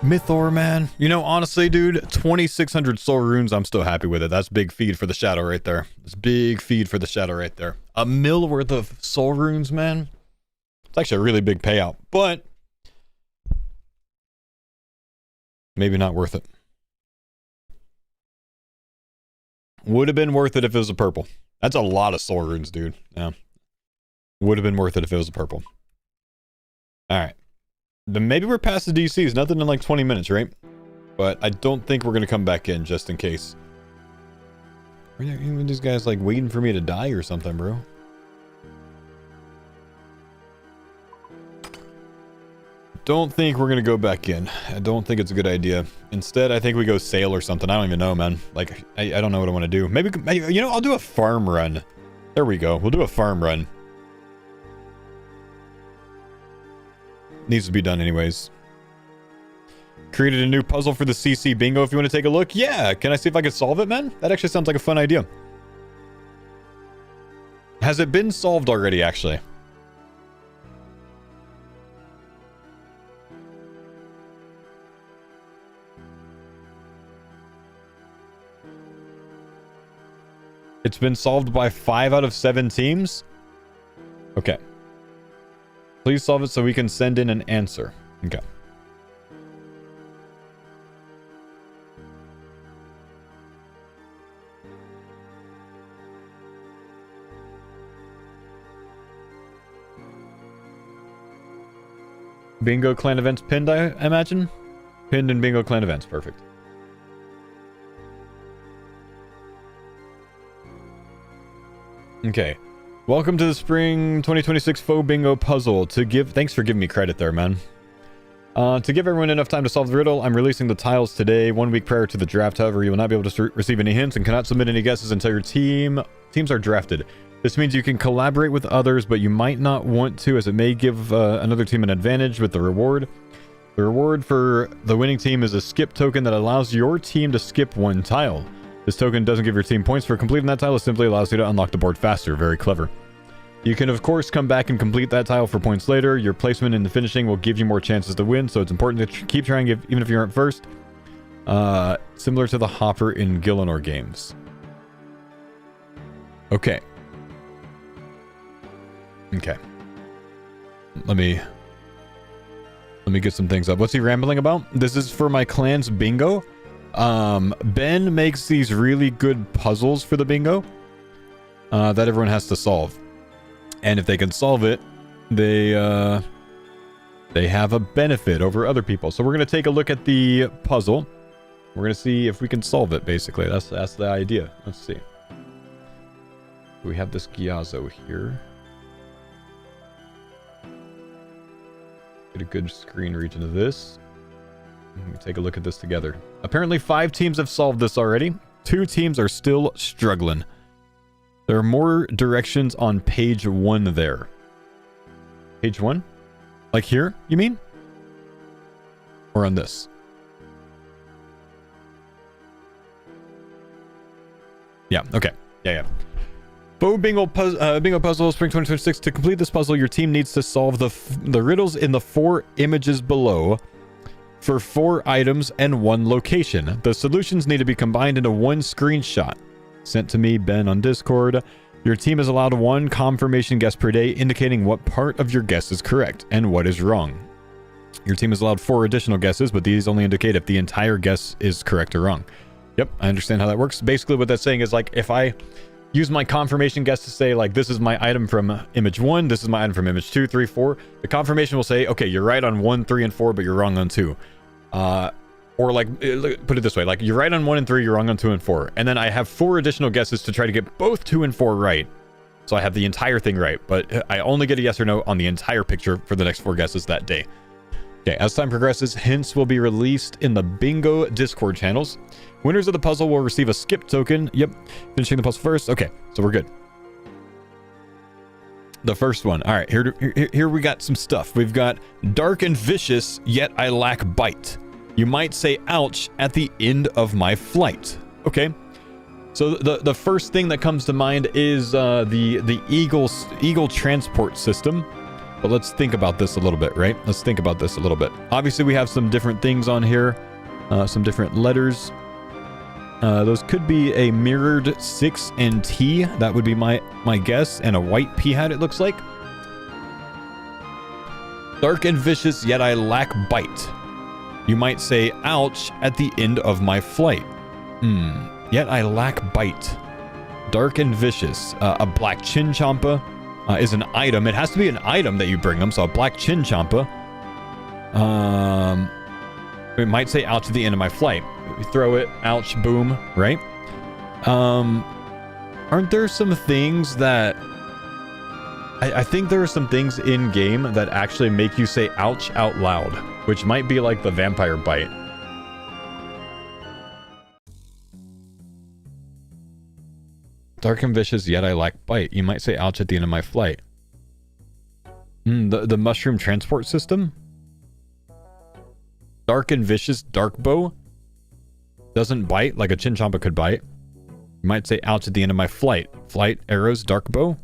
Mythor, man. You know, honestly, dude, 2,600 soul runes, I'm still happy with it. That's big feed for the shadow right there. That's big feed for the shadow right there. A mil worth of soul runes, man. It's actually a really big payout, but maybe not worth it. Would have been worth it if it was a purple. That's a lot of soul runes, dude. Yeah. Would have been worth it if it was a purple. All right. Then maybe we're past the DCs. Nothing in like 20 minutes, right? But I don't think we're going to come back in just in case. Are even these guys like waiting for me to die or something, bro? Don't think we're going to go back in. I don't think it's a good idea. Instead, I think we go sail or something. I don't even know, man. Like, I don't know what I want to do. Maybe, you know, I'll do a farm run. There we go. We'll do a farm run. Needs to be done anyways. Created a new puzzle for the CC bingo if you want to take a look. Yeah, can I see if I can solve it, man? That actually sounds like a fun idea. Has it been solved already, actually? It's been solved by 5 out of 7 teams? Okay. Please solve it so we can send in an answer. Okay. Bingo clan events pinned, I imagine? Pinned in bingo clan events. Perfect. Okay. Welcome to the spring 2026 Faux bingo puzzle. Thanks for giving me credit there, man. To give everyone enough time to solve the riddle, I'm releasing the tiles today, 1 week prior to the draft. However, you will not be able to receive any hints and cannot submit any guesses until your teams are drafted. This means you can collaborate with others, but you might not want to, as it may give another team an advantage with the reward. The reward for the winning team is a skip token that allows your team to skip 1 tile. This token doesn't give your team points for completing that tile, it simply allows you to unlock the board faster. Very clever. You can, of course, come back and complete that tile for points later. Your placement in the finishing will give you more chances to win, so it's important to keep trying even if you aren't first. Similar to the hopper in Gillinor games. Okay. Okay. Let me get some things up. What's he rambling about? This is for my clan's bingo. Ben makes these really good puzzles for the bingo that everyone has to solve. And if they can solve it, they have a benefit over other people. So we're going to take a look at the puzzle. We're going to see if we can solve it, basically. That's the idea. Let's see. We have this Gyazo here. Get a good screen reach into this. Let me take a look at this together. Apparently 5 teams have solved this already. 2 teams are still struggling. There are more directions on page 1 there. Page 1? Like here, you mean? Or on this? Yeah, okay. Yeah. Faux bingo puzzle, spring 2026. To complete this puzzle, your team needs to solve the riddles in the 4 images below for 4 items and 1 location. The solutions need to be combined into 1 screenshot. Sent to me, Ben, on Discord. Your team is allowed 1 confirmation guess per day, indicating what part of your guess is correct and what is wrong. Your team is allowed 4 additional guesses, but these only indicate if the entire guess is correct or wrong. Yep, I understand how that works. Basically, what that's saying is, like, if I use my confirmation guess to say, like, this is my item from image 1, this is my item from image 2, 3, 4, the confirmation will say, okay, you're right on 1, 3, and 4, but you're wrong on 2. Or, like, put it this way, like, you're right on 1 and 3, you're wrong on 2 and 4. And then I have 4 additional guesses to try to get both 2 and 4 right. So I have the entire thing right, but I only get a yes or no on the entire picture for the next 4 guesses that day. Okay, as time progresses, hints will be released in the bingo Discord channels. Winners of the puzzle will receive a skip token. Yep, finishing the puzzle first. Okay, so we're good. The first one. All right, here we got some stuff. We've got dark and vicious, yet I lack bite. You might say ouch at the end of my flight. Okay, so the first thing that comes to mind is the Eagle transport system. But let's think about this a little bit, right? Let's think about this a little bit. Obviously, we have some different things on here, some different letters. Those could be a mirrored 6 and T. That would be my guess. And a white P hat, it looks like. Dark and vicious, yet I lack bite. You might say, ouch, at the end of my flight. Yet I lack bite. Dark and vicious. A black chinchompa is an item. It has to be an item that you bring them. So a black chinchompa. It might say ouch at the end of my flight. You throw it, ouch, boom, right? Aren't there some things that... I think there are some things in game that actually make you say ouch out loud, which might be like the vampire bite. Dark and vicious, yet I lack bite. You might say ouch at the end of my flight. The mushroom transport system? Dark and vicious, dark bow? Doesn't bite like a Chinchompa could bite. You might say ouch at the end of my flight. Flight, arrows, dark bow?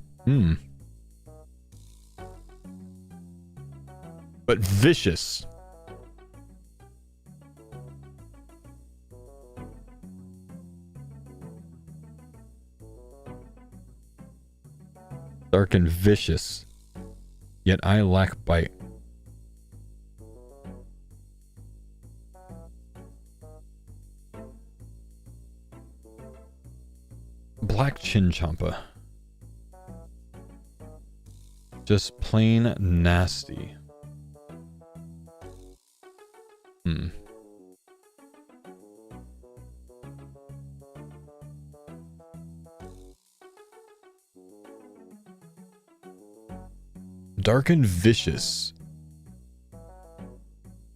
But vicious. Dark and vicious. Yet I lack bite. Black Chinchompa. Just plain nasty. Dark and vicious.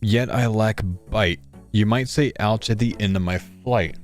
Yet I lack bite. You might say ouch at the end of my flight.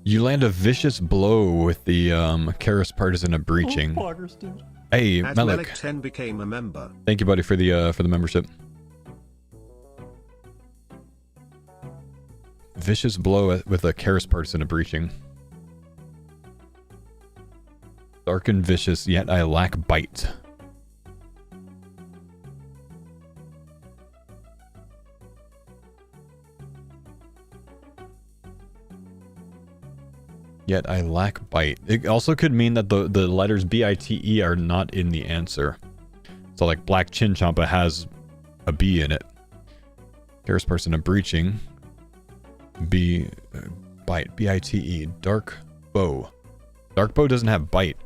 You land a vicious blow with the Karis Partisan of Breaching. Oh, poggers, dude. Hey, As Melik. Melik 10 became a member. Thank you, buddy, for the membership. Vicious blow with a Karis Partisan of Breaching. Dark and vicious, yet I lack bite. Yet I lack bite. It also could mean that the letters B-I-T-E are not in the answer. So like Black Chinchompa has a B in it. Karis Person of Breaching. Bite. B-I-T-E. Dark Bow. Dark Bow doesn't have bite.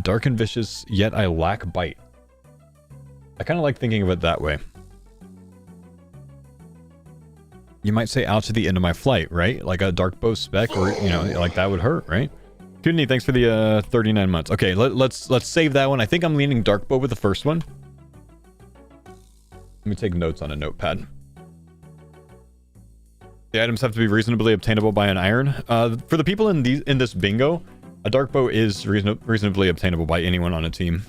Dark and vicious, yet I lack bite. I kind of like thinking of it that way. You might say ouch at the end of my flight, right? Like a dark bow spec, or you know, like that would hurt, right? Kudney, thanks for the 39 months. Okay, let's save that one. I think I'm leaning dark bow with the first one. Let me take notes on a notepad. The items have to be reasonably obtainable by an iron. For the people in this bingo, a dark bow is reasonably obtainable by anyone on a team.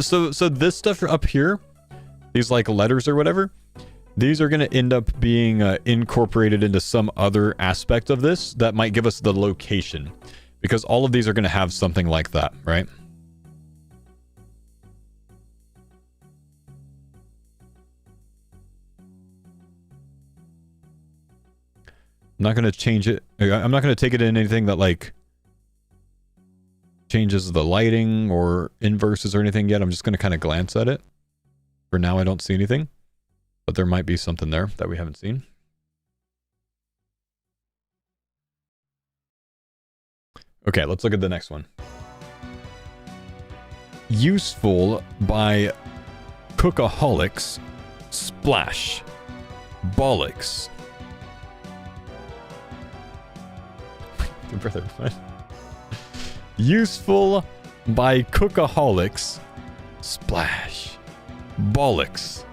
So this stuff up here, these like letters or whatever, these are going to end up being incorporated into some other aspect of this that might give us the location, because all of these are going to have something like that, right? I'm not going to change it. I'm not going to take it in anything that like changes the lighting or inverses or anything yet. I'm just going to kind of glance at it. For now, I don't see anything, but there might be something there that we haven't seen. Okay, let's look at the next one. Useful by Cookaholics. Splash. Bollocks. Brother, what? Useful by Cookaholics. Splash. Bollocks.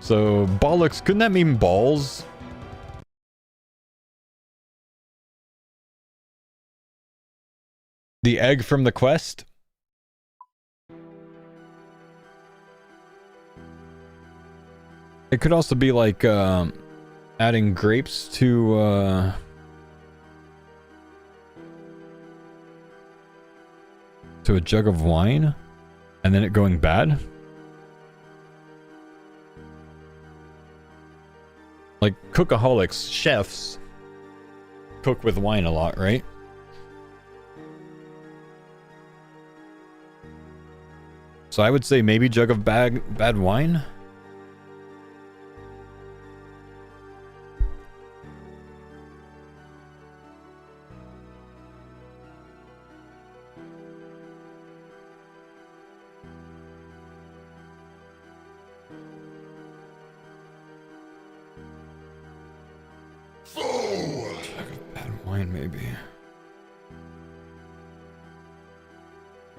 So, bollocks, couldn't that mean balls? The egg from the quest? It could also be like adding grapes to a jug of wine and then it going bad. Like cookaholics, chefs cook with wine a lot, right? So I would say maybe jug of bad wine. Maybe.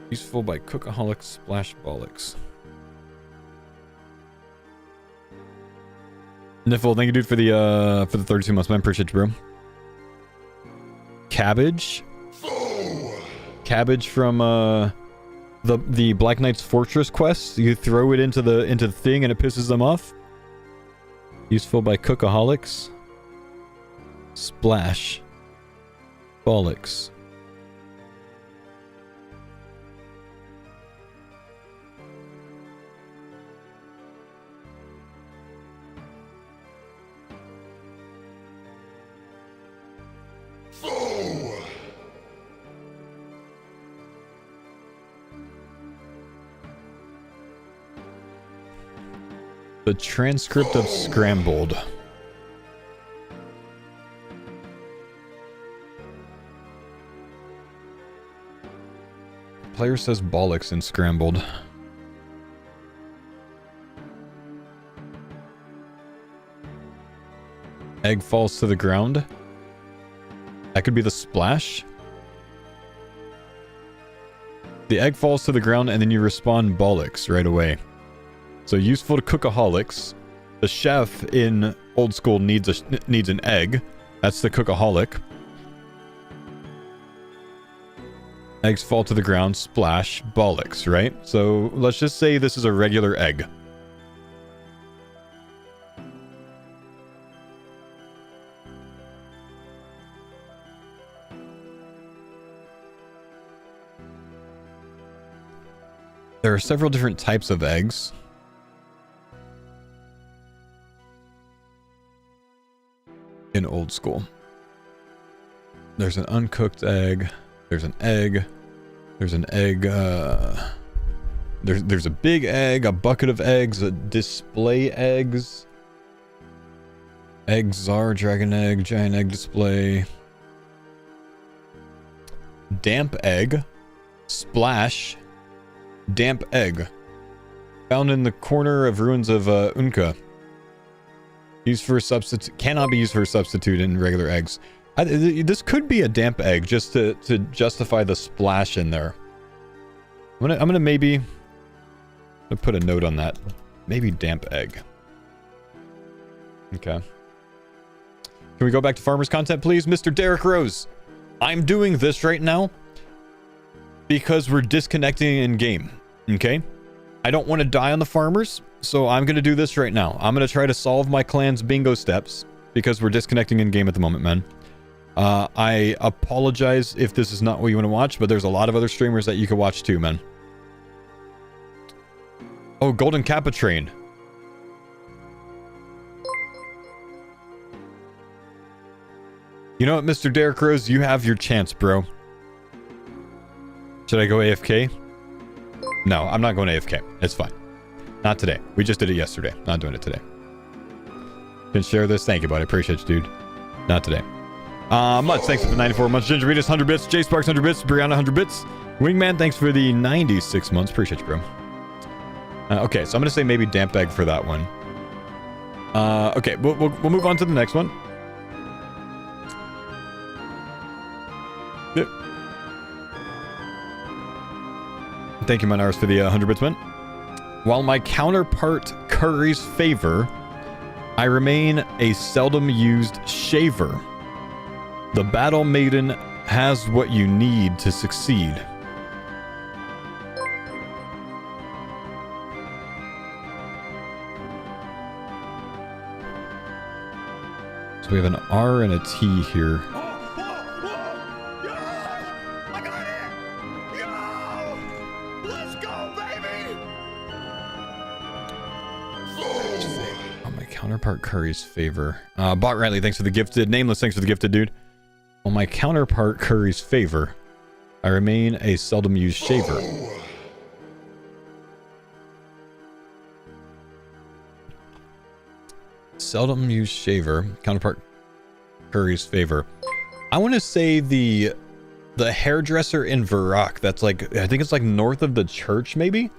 Useful by cookaholics splash bollocks. Niffle, thank you dude for the 32 months, man. Appreciate you, bro. Cabbage. Cabbage from the Black Knight's Fortress quest. You throw it into the thing and it pisses them off. Useful by cookaholics. Splash. Bollocks. Faux. The transcript of scrambled. Player says bollocks in scrambled. Egg falls to the ground. That could be the splash. The egg falls to the ground and then you respawn bollocks right away. So useful to cookaholics. The chef in old school needs an egg. That's the cookaholic. Eggs fall to the ground, splash, bollocks, right? So let's just say this is a regular egg. There are several different types of eggs. In old school. There's an uncooked egg. There's an egg. There's an egg. There's a big egg, a bucket of eggs, a display eggs. Egg czar, dragon egg, giant egg display. Damp egg. Splash. Damp egg. Found in the corner of ruins of Unka. Used for a substitute. Cannot be used for a substitute in regular eggs. This could be a damp egg just to justify the splash in there. I'm gonna maybe put a note on that. Maybe damp egg. Okay. Can we go back to farmers content, please? Mr. Derek Rose. I'm doing this right now because we're disconnecting in game. Okay? I don't want to die on the farmers, so I'm gonna do this right now. I'm gonna try to solve my clan's bingo steps because we're disconnecting in game at the moment, man. I apologize if this is not what you want to watch, but there's a lot of other streamers that you can watch too, man. Oh, Golden Kappa Train. You know what, Mr. Derek Rose? You have your chance, bro. Should I go AFK? No, I'm not going AFK. It's fine. Not today. We just did it yesterday. Not doing it today. Can share this? Thank you, buddy. Appreciate you, dude. Not today. Much thanks for the 94 months. Ginger Vetus 100 bits. J Sparks 100 bits. Brianna 100 bits. Wingman, thanks for the 96 months. Appreciate you, bro. Okay, so I'm gonna say maybe damp egg for that one. Okay, we'll move on to the next one. Yep. Thank you, Monars, for the 100 bits, man. While my counterpart curries favor, I remain a seldom used shaver. The Battle Maiden has what you need to succeed. we have an R and a T here. On my counterpart Curry's favor. Bot Riley, thanks for the gifted. Nameless, thanks for the gifted, dude. On my counterpart Curry's favor, I remain a seldom used shaver. Seldom used shaver, counterpart Curry's favor. I want to say the hairdresser in Varrock. That's like, I think it's like north of the church, maybe.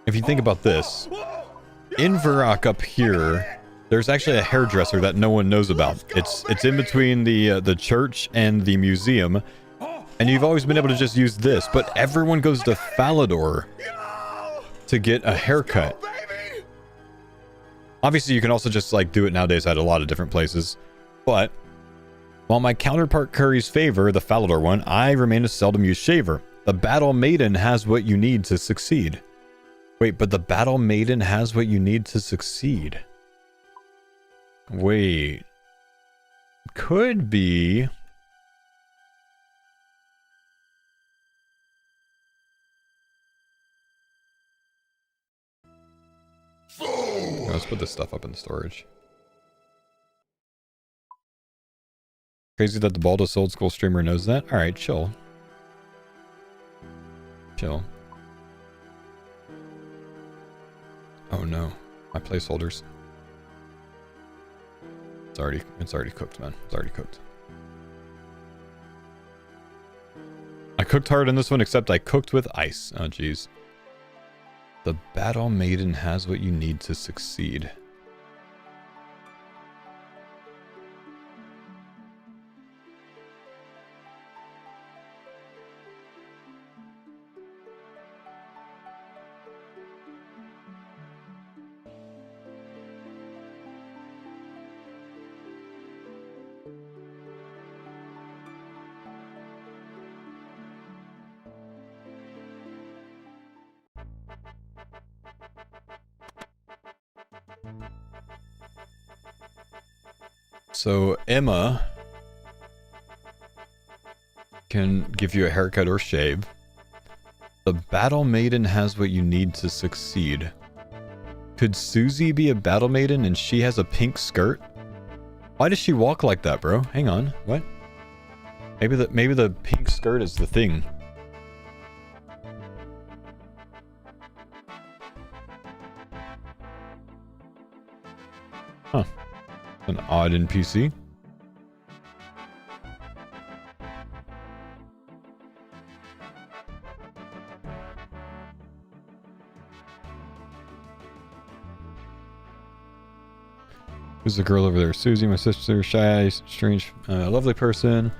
If you think about this, in Varrock up here, there's actually a hairdresser that no one knows about. It's in between the church and the museum, and you've always been able to just use this. But everyone goes to Falador to get a haircut. Obviously, you can also just like do it nowadays at a lot of different places. But while my counterpart Curry's favor, the Falador one, I remain a seldom used shaver. The Battle Maiden has what you need to succeed. Wait, but the Battle Maiden has what you need to succeed. Wait. Could be. Let's put this stuff up in storage. Crazy that the Baldus old school streamer knows that. All right, chill. Chill. Oh no, my placeholders. It's already cooked, man. It's already cooked. I cooked hard in this one, except I cooked with ice. Oh jeez. The Battle Maiden has what you need to succeed. So Emma can give you a haircut or shave. The Battle Maiden has what you need to succeed. Could Susie be a Battle Maiden and she has a pink skirt? Why does she walk like that, bro? Hang on. What? Maybe the pink skirt is the thing. Huh. An odd NPC. Who's the girl over there? Susie, my sister, shy, strange, lovely person.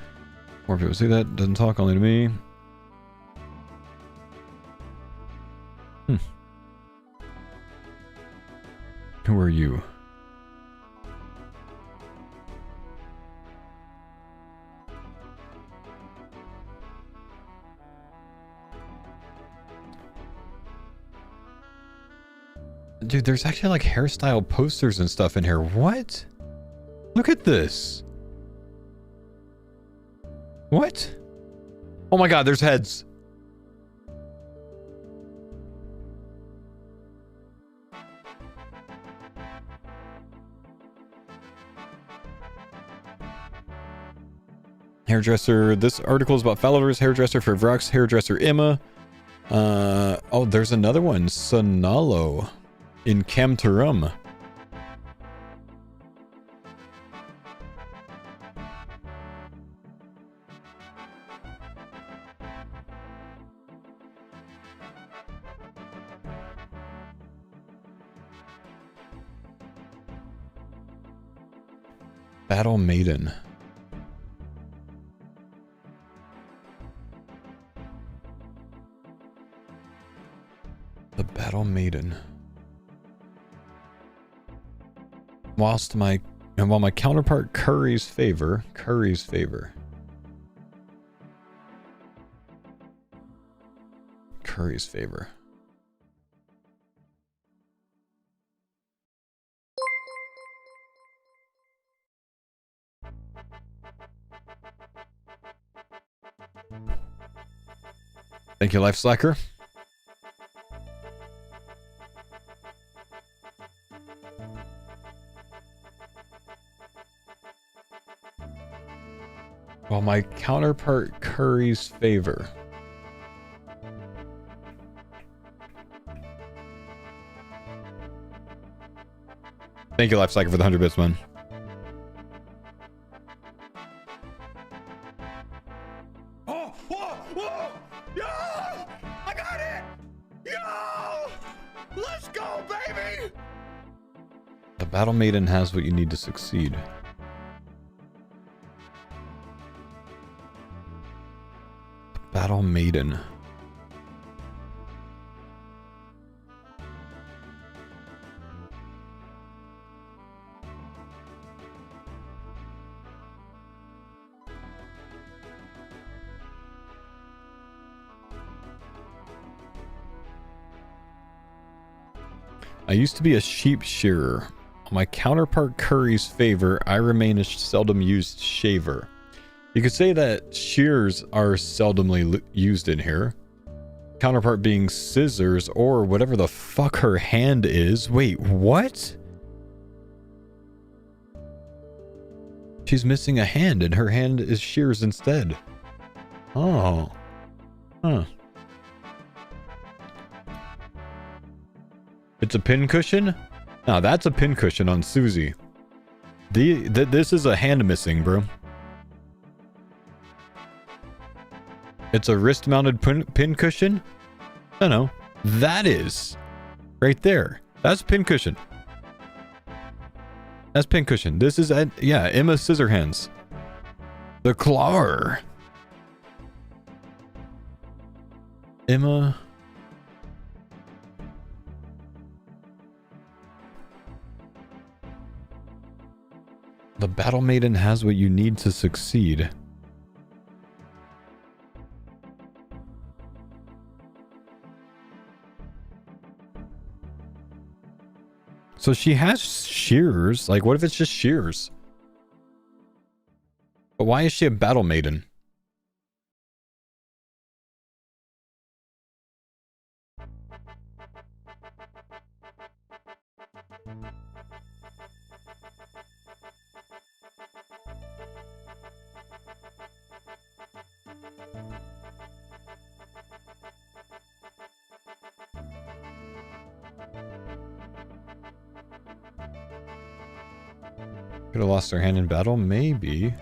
More people see that. Doesn't talk, only to me. Who are you? Dude, there's actually like hairstyle posters and stuff in here. What? Look at this. What? Oh my god, there's heads. Hairdresser. This article is about Falador's hairdresser for Vrock's hairdresser Emma. Oh, there's another one. Sonalo. In Camtarum. Battle Maiden. The Battle Maiden. While my counterpart Curry's favor. Thank you, Life Slacker. While my counterpart curries favor. Thank you, Life Slacker, for the 100 bits, man. Oh, whoa, whoa! Yo! I got it! Yo! Let's go, baby! The Battle Maiden has what you need to succeed. Battle Maiden. I used to be a sheep shearer. On my counterpart curry's favor, I remain a seldom used shaver. You could say that shears are seldomly used in here. Counterpart being scissors or whatever the fuck her hand is. Wait, what? She's missing a hand and her hand is shears instead. Oh. Huh. It's a pincushion? No, that's a pincushion on Susie. This is a hand missing, bro. It's a wrist-mounted pincushion? No. That is. Right there. That's pincushion. That's pincushion. This is, yeah, Emma Scissorhands. The claw. Emma... The Battle Maiden has what you need to succeed. So she has shears. Like, what if it's just shears? But why is she a Battle Maiden? Could have lost her hand in battle? Maybe.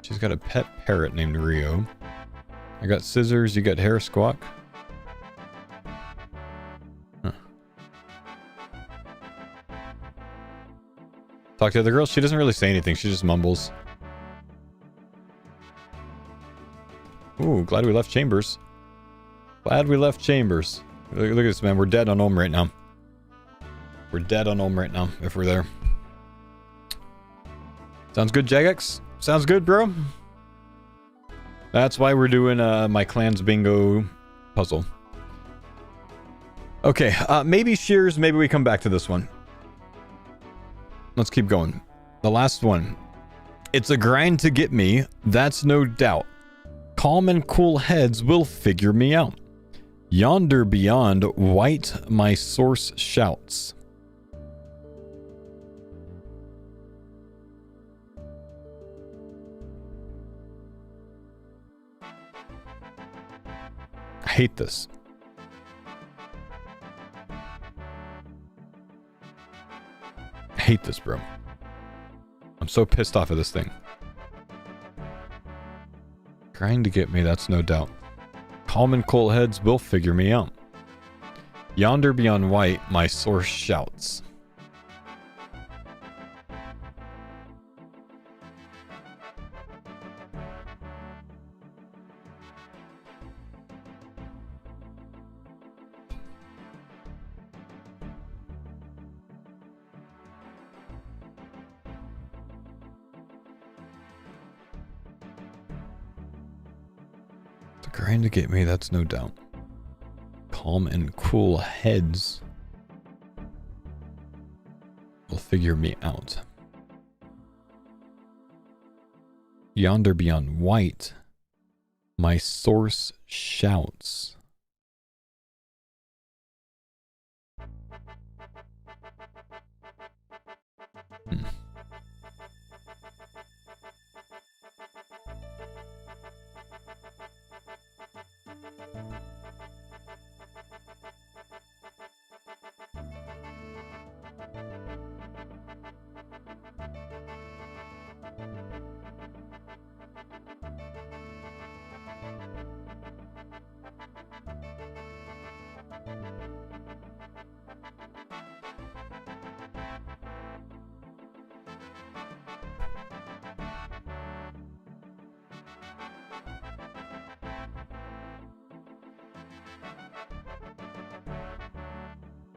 She's got a pet parrot named Rio. I got scissors, you got hair squawk. Huh. Talk to the other girl. She doesn't really say anything. She just mumbles. Ooh, glad we left Chambers. Glad we left Chambers. Look at this, man. We're dead on Ulm right now. We're dead on Ulm right now, if we're there. Sounds good, Jagex? Sounds good, bro? That's why we're doing my clan's bingo puzzle. Okay, maybe shears, maybe we come back to this one. Let's keep going. The last one. It's a grind to get me, that's no doubt. Calm and cool heads will figure me out. Yonder beyond, white my source shouts. I hate this. I hate this, bro. I'm so pissed off of this thing. Trying to get me, that's no doubt. Calm and cool heads will figure me out. Yonder beyond white, my source shouts. Trying to get me, that's no doubt. Calm and cool heads will figure me out. Yonder beyond white, my source shouts. Hmm.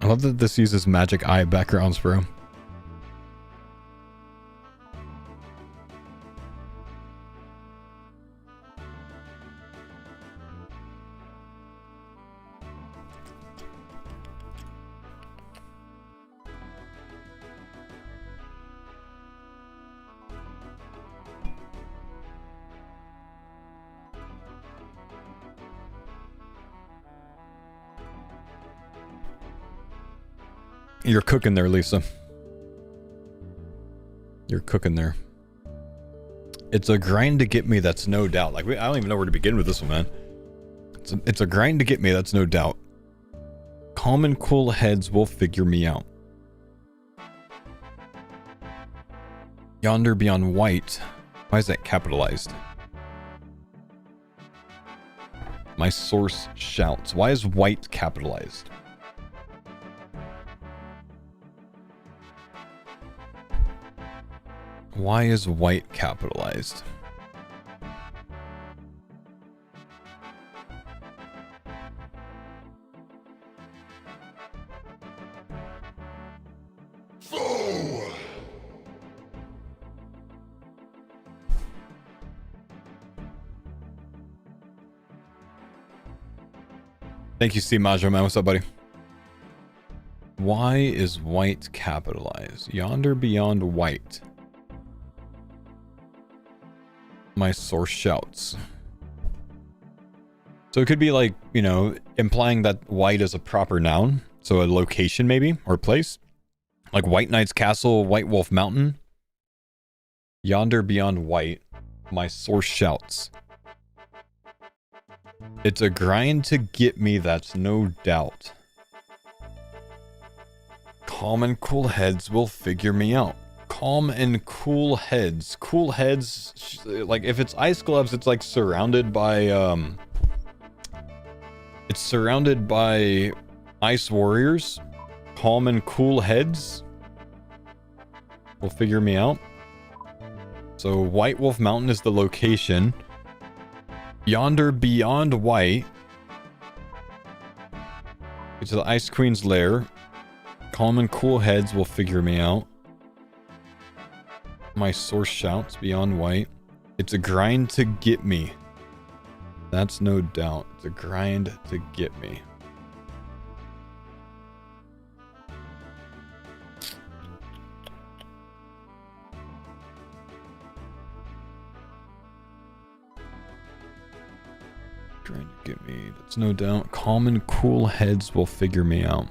I love that this uses magic eye backgrounds, bro. You're cooking there, Lisa. You're cooking there. It's a grind to get me, that's no doubt. Like, I don't even know where to begin with this one, man. It's a grind to get me, that's no doubt. Calm and cool heads will figure me out. Yonder beyond white. Why is that capitalized? My source shouts. Why is white capitalized? Why is white capitalized? Faux! Thank you, C. Majo, man. What's up, buddy? Why is white capitalized? Yonder beyond white. My source shouts. So it could be like, you know, implying that white is a proper noun. So a location maybe, or place. Like White Knight's Castle, White Wolf Mountain. Yonder beyond white, my source shouts. It's a grind to get me, that's no doubt. Calm and cool heads will figure me out. Calm and cool heads. Cool heads, like if it's ice gloves, it's like surrounded by it's surrounded by ice warriors. Calm and cool heads will figure me out. So White Wolf Mountain is the location. Yonder beyond white, it's the Ice Queen's lair. Calm and cool heads will figure me out. My source shouts beyond white. It's a grind to get me. That's no doubt. It's a grind to get me. Grind to get me. That's no doubt. Calm and cool heads will figure me out.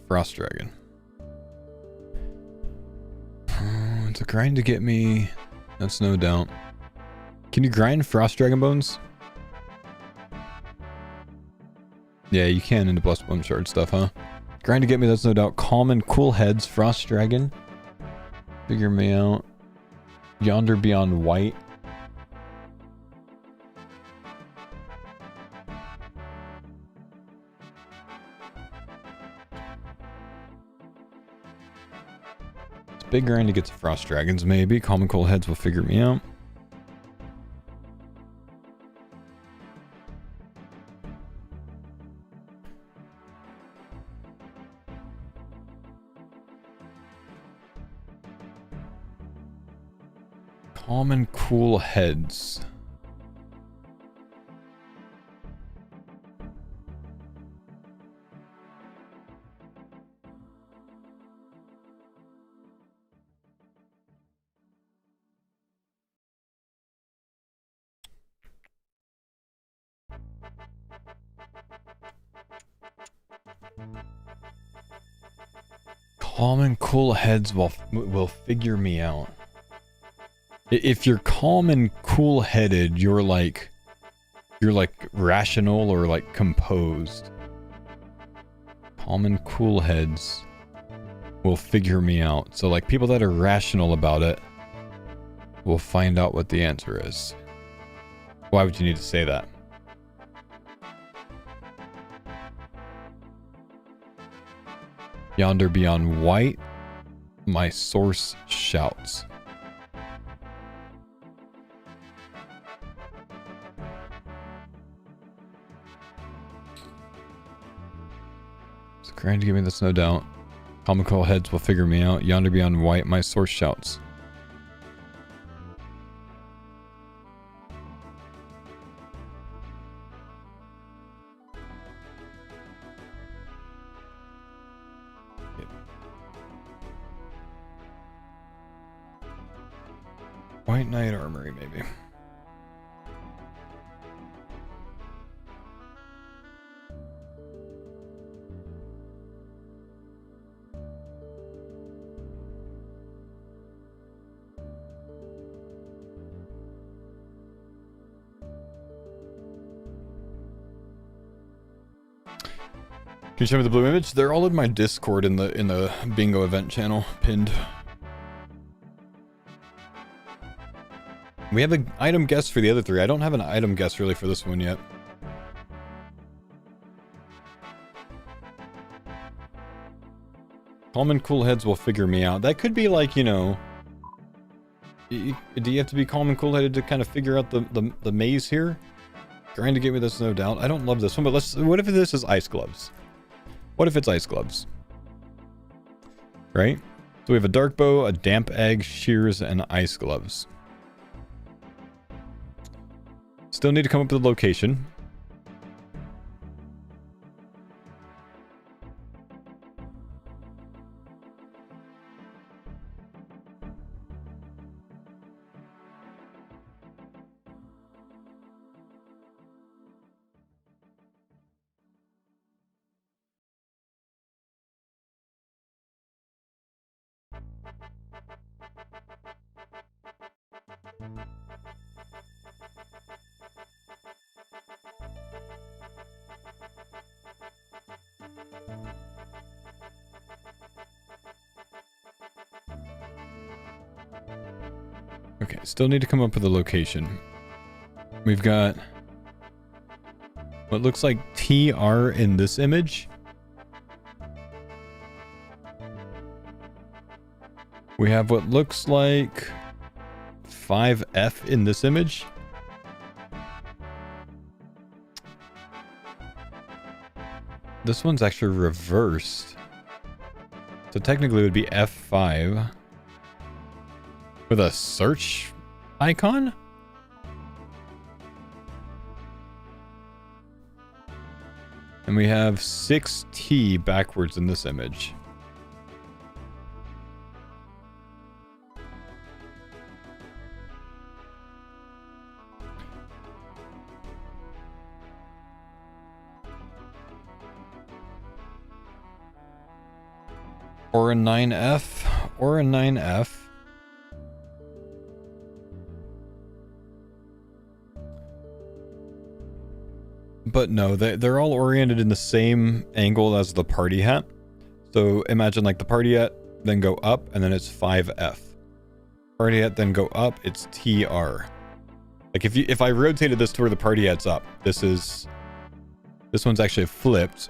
Frost Dragon. It's a grind to get me. That's no doubt. Can you grind Frost Dragon bones? Yeah, you can into Blessed Bone Shard stuff, huh? Grind to get me, that's no doubt. Calm and cool heads, Frost Dragon. Figure me out. Yonder beyond white. Big grind to get to Frost Dragons, maybe. Calm and cool heads will figure me out. Calm and cool heads. Calm and cool heads will figure me out. If you're calm and cool-headed, you're like rational or like composed. Calm and cool heads will figure me out. So like people that are rational about it will find out what the answer is. Why would you need to say that? Yonder beyond white, my source shouts. It's grand to give me this, no doubt. Comical heads will figure me out. Yonder beyond white, my source shouts. White Knight Armory, maybe. Can you show me the blue image? They're all in my Discord in the bingo event channel, pinned. We have an item guess for the other three. I don't have an item guess really for this one yet. Calm and cool heads will figure me out. That could be like, you know... do you have to be calm and cool-headed to kind of figure out the maze here? Trying to get me this, no doubt. I don't love this one, but let's... What if this is ice gloves? What if it's ice gloves? Right? So we have a dark bow, a damp egg, shears, and ice gloves. Still need to come up with a location. Okay, still need to come up with a location. We've got what looks like TR in this image. We have what looks like 5F in this image. This one's actually reversed. So technically it would be F5. With a search icon? And we have 6T backwards in this image. Or a 9F, or a 9F. But no, they're all oriented in the same angle as the party hat. So imagine like the party hat, then go up, and then it's 5F. Party hat, then go up, it's TR. Like if I rotated this to where the party hat's up, this one's actually flipped.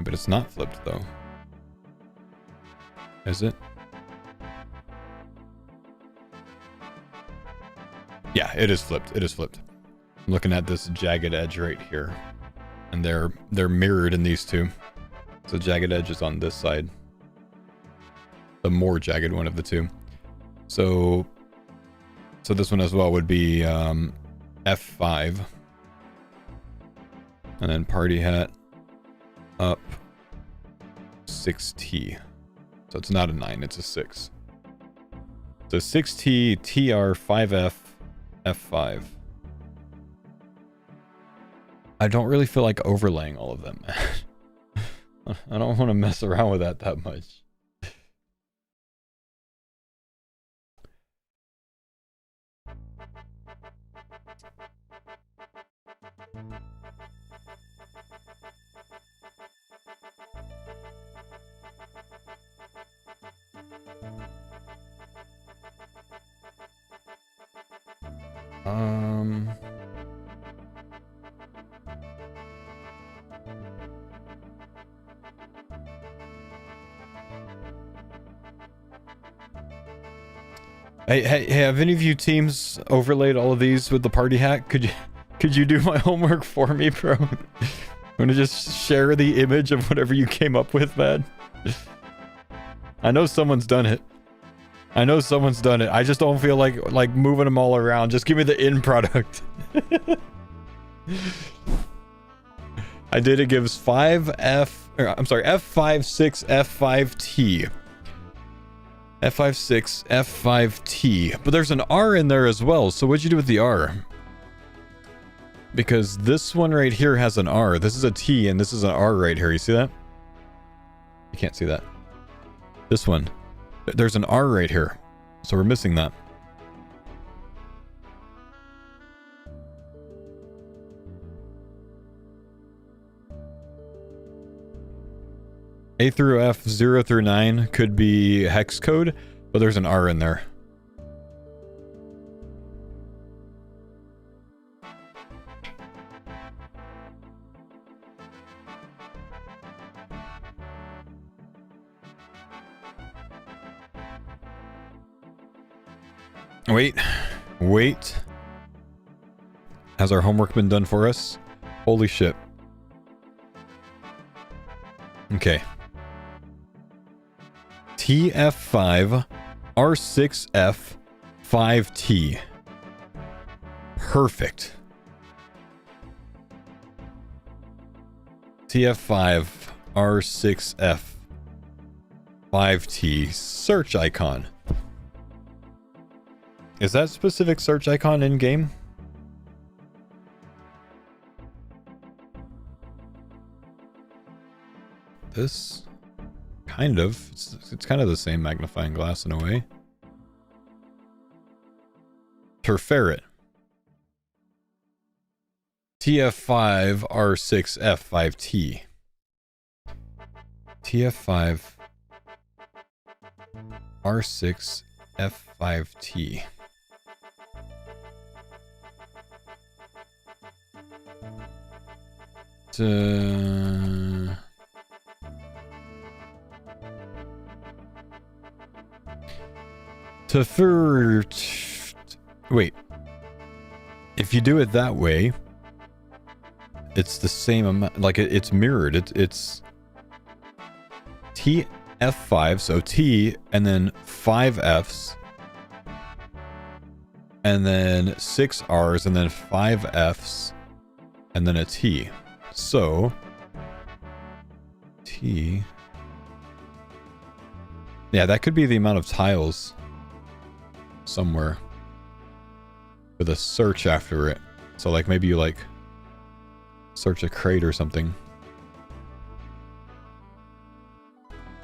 But it's not flipped though. Is it? Yeah, it is flipped. It is flipped. I'm looking at this jagged edge right here. And they're mirrored in these two. So jagged edge is on this side. The more jagged one of the two. So this one as well would be F5. And then party hat up 6T. So it's not a 9, it's a 6. So 6T, TR, 5F, F5. I don't really feel like overlaying all of them. I don't want to mess around with that much. Hey, have any of you teams overlaid all of these with the party hat? Could you do my homework for me, bro? Want to just share the image of whatever you came up with, man? I know someone's done it. I just don't feel like moving them all around. Just give me the end product. I did. It gives F5, 6, F5T. F5, 6, F5T. But there's an R in there as well. So what'd you do with the R? Because this one right here has an R. This is a T and this is an R right here. You see that? You can't see that. This one. There's an R right here. So we're missing that. A through F, 0 through 9 could be hex code, but there's an R in there. Wait. Has our homework been done for us? Holy shit. Okay. TF5, R6F, 5T. Perfect. TF5, R6F, 5T. Search icon. Is that specific search icon in game? This kind of. It's kind of the same magnifying glass in a way. Ferret. TF5 R6 F5T. TF5 R6 F5T. Wait. If you do it that way, it's the same amount. Like it's mirrored. It's TF5, so T, and then 5 Fs, and then 6 Rs, and then 5 Fs, and then a T. So T. Yeah, that could be the amount of tiles somewhere with a search after it. So like maybe you like search a crate or something.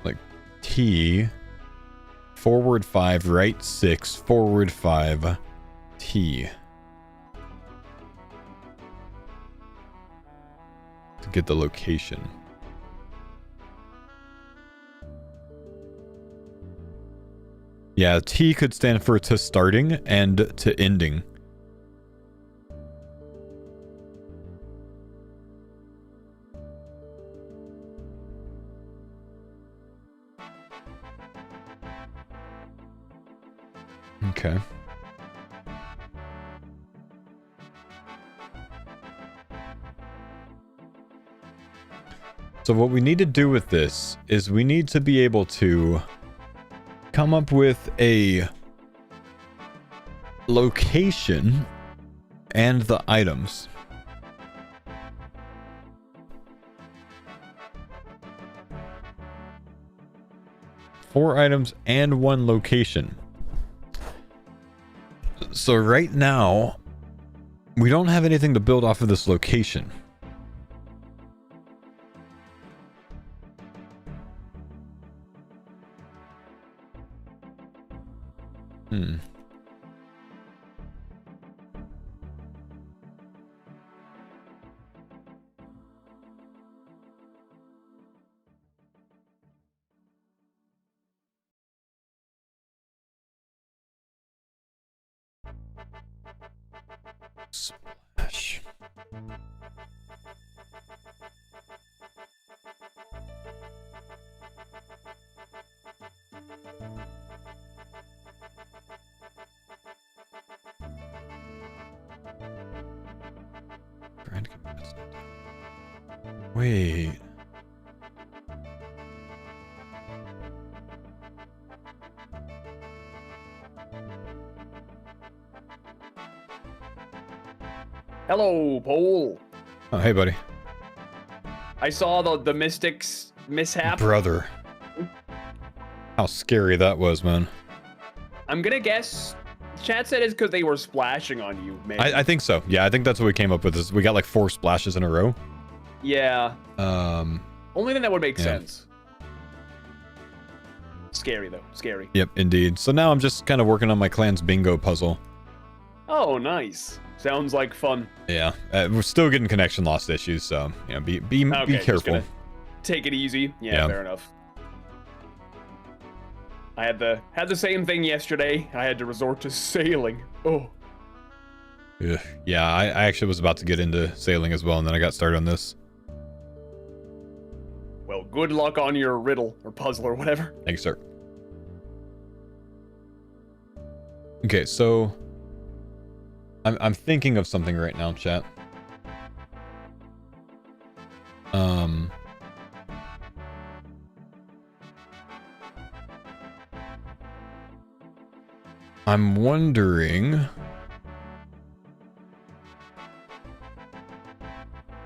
Like T forward 5, right 6, forward 5, T. To get the location. Yeah, T could stand for to starting and to ending. Okay. So what we need to do with this is we need to be able to come up with a location and the items. Four items and one location. So right now, we don't have anything to build off of this location. Splash. Wait. Hello, Pole. Oh, hey, buddy. I saw the Mystics mishap. Brother. How scary that was, man. I'm gonna guess chat said it's because they were splashing on you, maybe. I think so. Yeah, I think that's what we came up with. Is we got like 4 splashes in a row. Yeah. Only thing that would make sense. Scary, though. Scary. Yep, indeed. So now I'm just kind of working on my clan's bingo puzzle. Oh, nice. Sounds like fun. Yeah, we're still getting connection loss issues, so you know, be Just careful. gonna take it easy. Yeah, fair enough. I had the same thing yesterday. I had to resort to sailing. Oh. Ugh. Yeah, I actually was about to get into sailing as well, and then I got started on this. Well, good luck on your riddle or puzzle or whatever. Thanks, sir. Okay, so I'm thinking of something right now, chat. I'm wondering.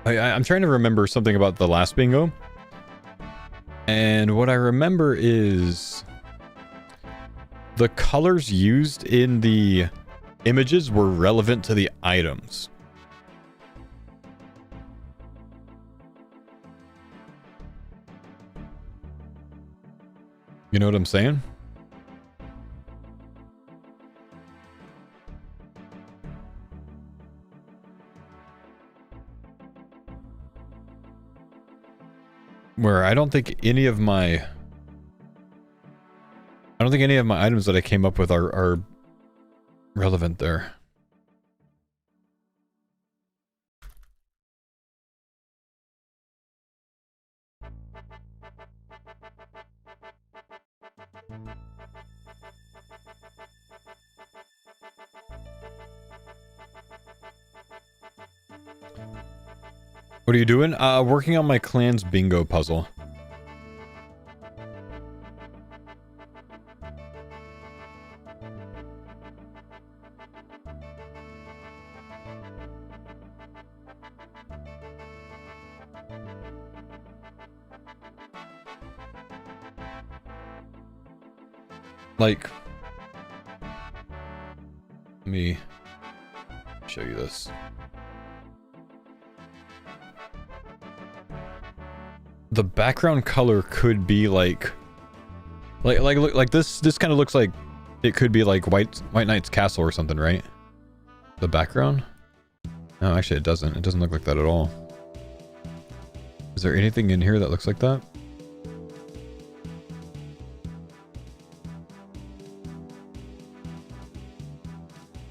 I'm trying to remember something about the last bingo. And what I remember is the colors used in the images were relevant to the items. You know what I'm saying? Where I don't think any of my items that I came up with are relevant there. What are you doing? Working on my clan's bingo puzzle. Like, let me show you this. The background color could be like this kind of looks like it could be like White Knight's castle or something, right? The background? No, actually it doesn't. It doesn't look like that at all. Is there anything in here that looks like that?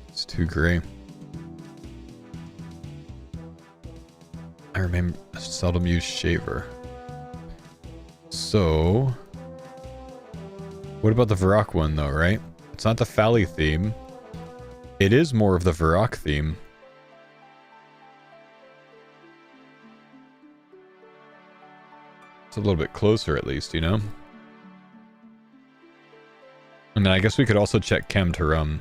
It's too gray. I remember I seldom use shaver. So, what about the Varrock one though, right? It's not the Fally theme. It is more of the Varrock theme. It's a little bit closer at least, you know? And then I guess we could also check chem to rum.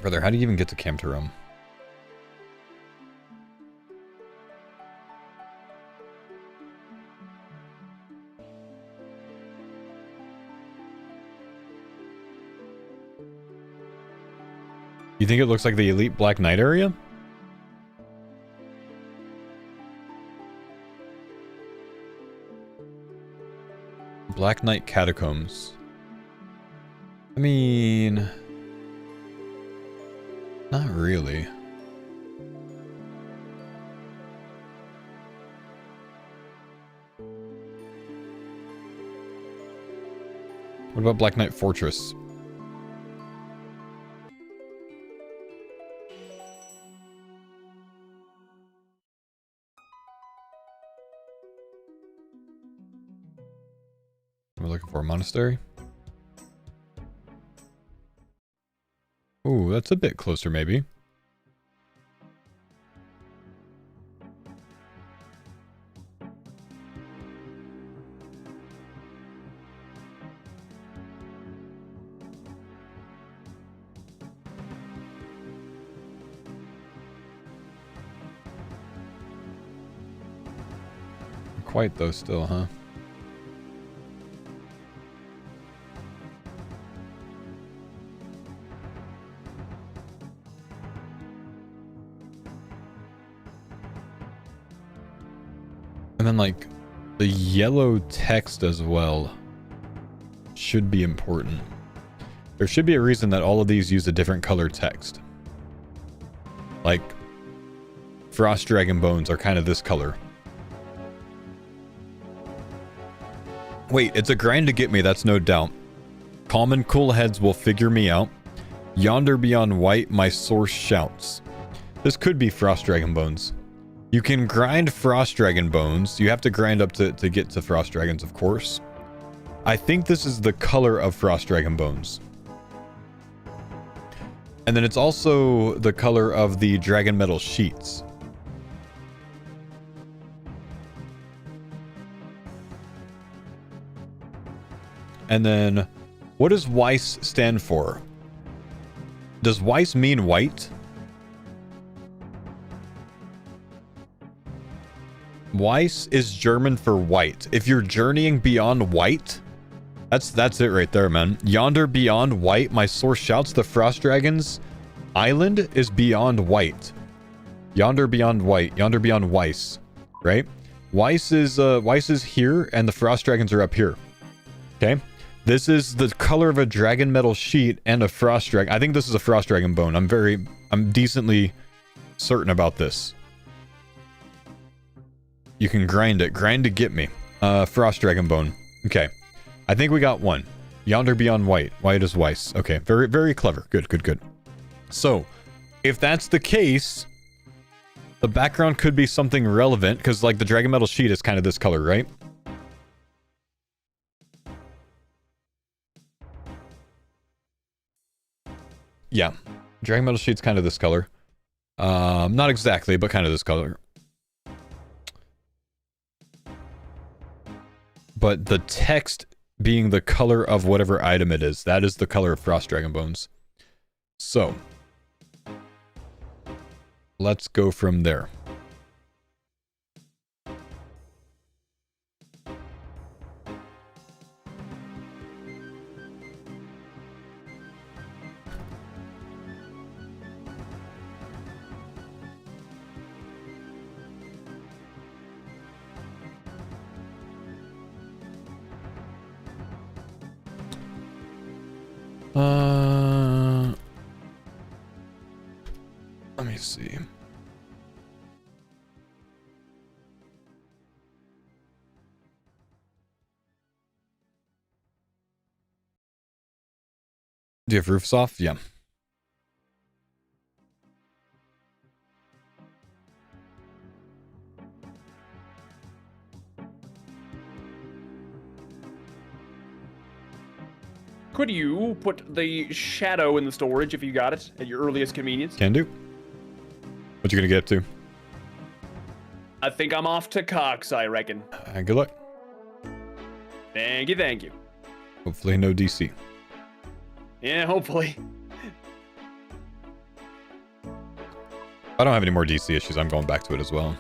Brother, how do you even get to chem to rum? You think it looks like the Elite Black Knight area? Black Knight Catacombs. I mean... not really. What about Black Knight Fortress? We're looking for a monastery. Ooh, that's a bit closer, maybe. Quite though, still, huh? And then, like, the yellow text as well should be important. There should be a reason that all of these use a different color text. Like, Frost Dragon Bones are kind of this color. Wait, it's a grind to get me, that's no doubt. Common cool heads will figure me out. Yonder beyond white, my source shouts. This could be Frost Dragon Bones. You can grind Frost Dragon Bones. You have to grind up to get to Frost Dragons, of course. I think this is the color of Frost Dragon Bones. And then it's also the color of the Dragon Metal Sheets. And then, what does Weiss stand for? Does Weiss mean white? Weiss is German for white. If you're journeying beyond white, that's it right there, man. Yonder beyond white, my source shouts, the Frost Dragons island is beyond white. Yonder beyond white, yonder beyond Weiss, right? Weiss is here, and the Frost Dragons are up here. Okay, this is the color of a Dragon Metal Sheet and a Frost Dragon. I think this is a Frost Dragon Bone. I'm decently certain about this. You can grind it. Grind to get me. Frost Dragon Bone. Okay. I think we got one. Yonder beyond white. White is Weiss. Okay. Very, very clever. Good, good, good. So, if that's the case, the background could be something relevant, because, like, the Dragon Metal Sheet is kind of this color, right? Yeah. Dragon Metal Sheet's kind of this color. Not exactly, but kind of this color. But the text being the color of whatever item it is, that is the color of Frost Dragon Bones. So, let's go from there. Let me see. Do you have roofs off? Yeah. could you put the shadow in the storage if you got it at your earliest convenience? Can do. What you gonna get up to? I think I'm off to Cox, I reckon. Good luck. Thank you, thank you. Hopefully no DC. Yeah, hopefully. I don't have any more DC issues. I'm going back to it as well.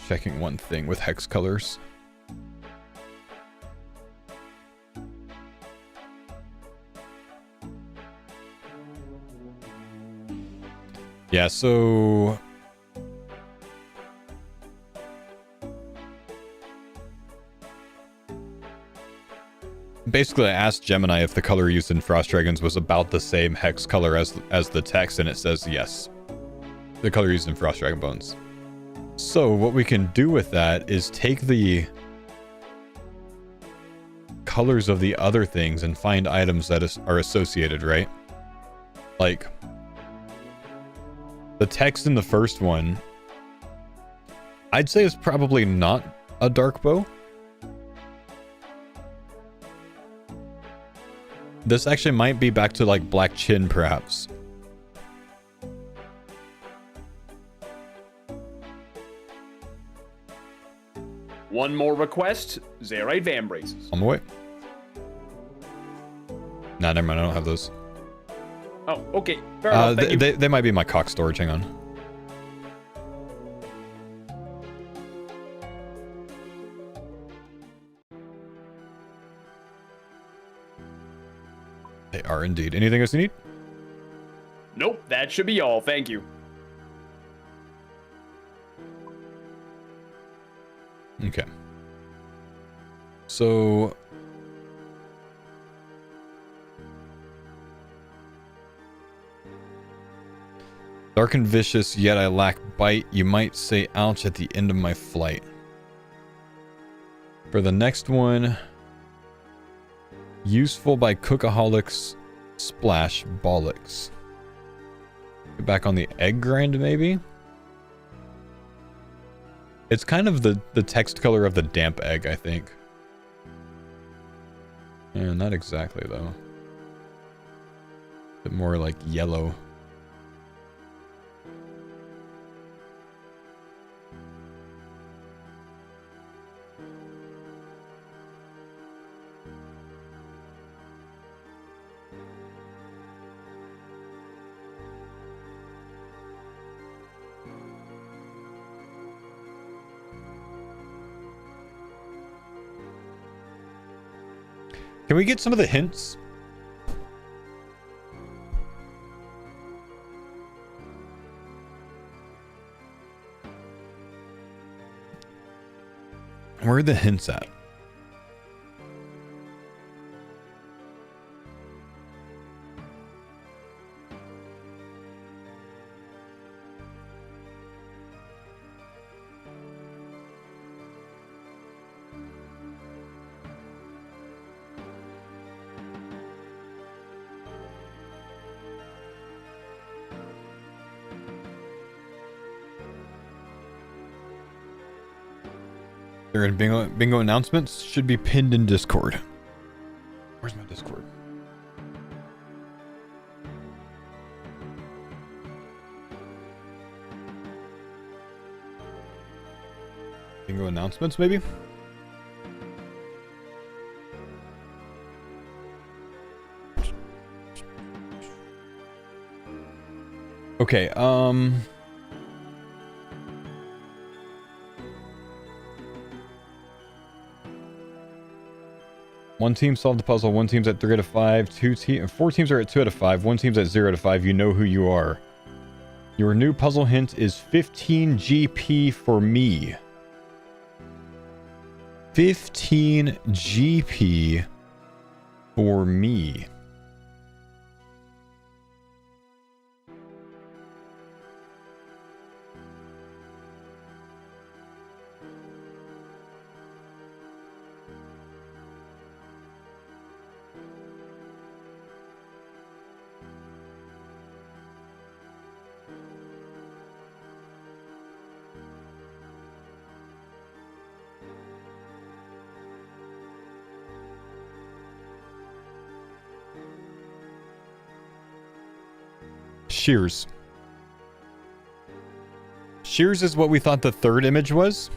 Checking one thing with hex colors. Yeah, so basically I asked Gemini if the color used in Frost Dragons was about the same hex color as the text, and it says yes. The color used in Frost Dragon Bones. So what we can do with that is take the colors of the other things and find items that are associated, right? Like the text in the first one, I'd say is probably not a dark bow. This actually might be back to like Black Chin, perhaps. One more request, Xerite Van Braces. On the way. Nah, never mind. I don't have those. Oh, okay. Fair enough. Thank you. They might be in my cock storage. Hang on. They are indeed. Anything else you need? Nope, that should be all. Thank you. Okay. So dark and vicious, yet I lack bite. You might say ouch at the end of my flight. For the next one, useful by cookaholics splash bollocks. Get back on the egg grind, maybe? It's kind of the text color of the damp egg, I think. Yeah, not exactly, though. A bit more like yellow. Can we get some of the hints? Where are the hints at? They're in bingo announcements. Should be pinned in Discord. Where's my Discord? Bingo announcements, maybe? Okay, one team solved the puzzle. One team's at 3 out of 5. 4 teams are at 2 out of 5. One team's at 0 out of 5. You know who you are. Your new puzzle hint is 15 GP for me. 15 GP for me. shears. Shears is what we thought the third image was.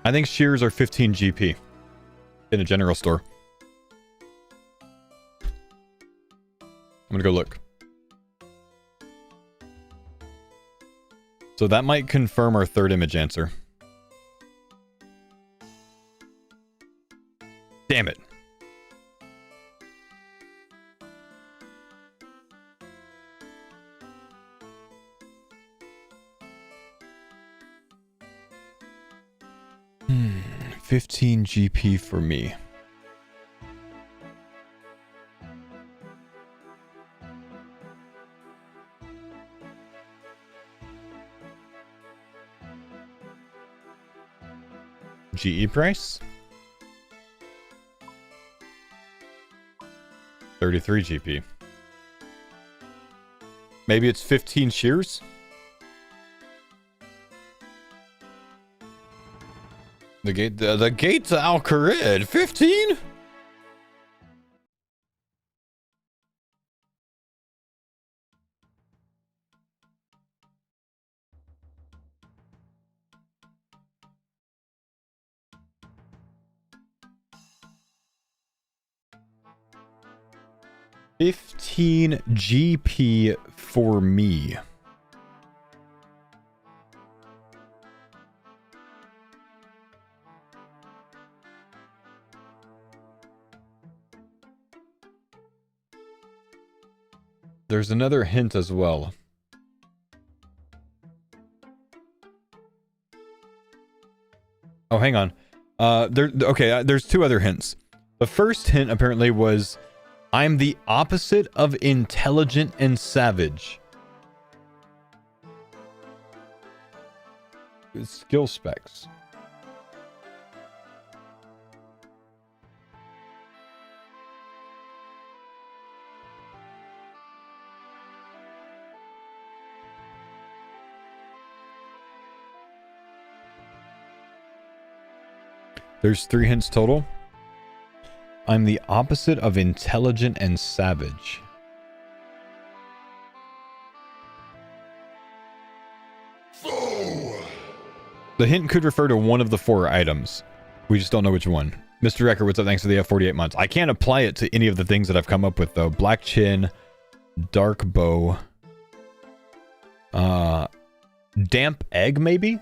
I think shears are 15 GP in a general store. I'm gonna go look. So that might confirm our third image answer. Damn it. Hmm, 15 GP for me. GE price? 33 GP. Maybe it's 15 shears? The gate to Al Kharid, 15? $15 GP for me. There's another hint as well. Oh, hang on. There's two other hints. The first hint apparently was, I'm the opposite of intelligent and savage. Skill specs. There's 3 hints total. I'm the opposite of intelligent and savage. The hint could refer to one of the 4 items. We just don't know which one. Mr. Recker, what's up? Thanks for the F48 months. I can't apply it to any of the things that I've come up with, though. Black chin, dark bow, damp egg, maybe?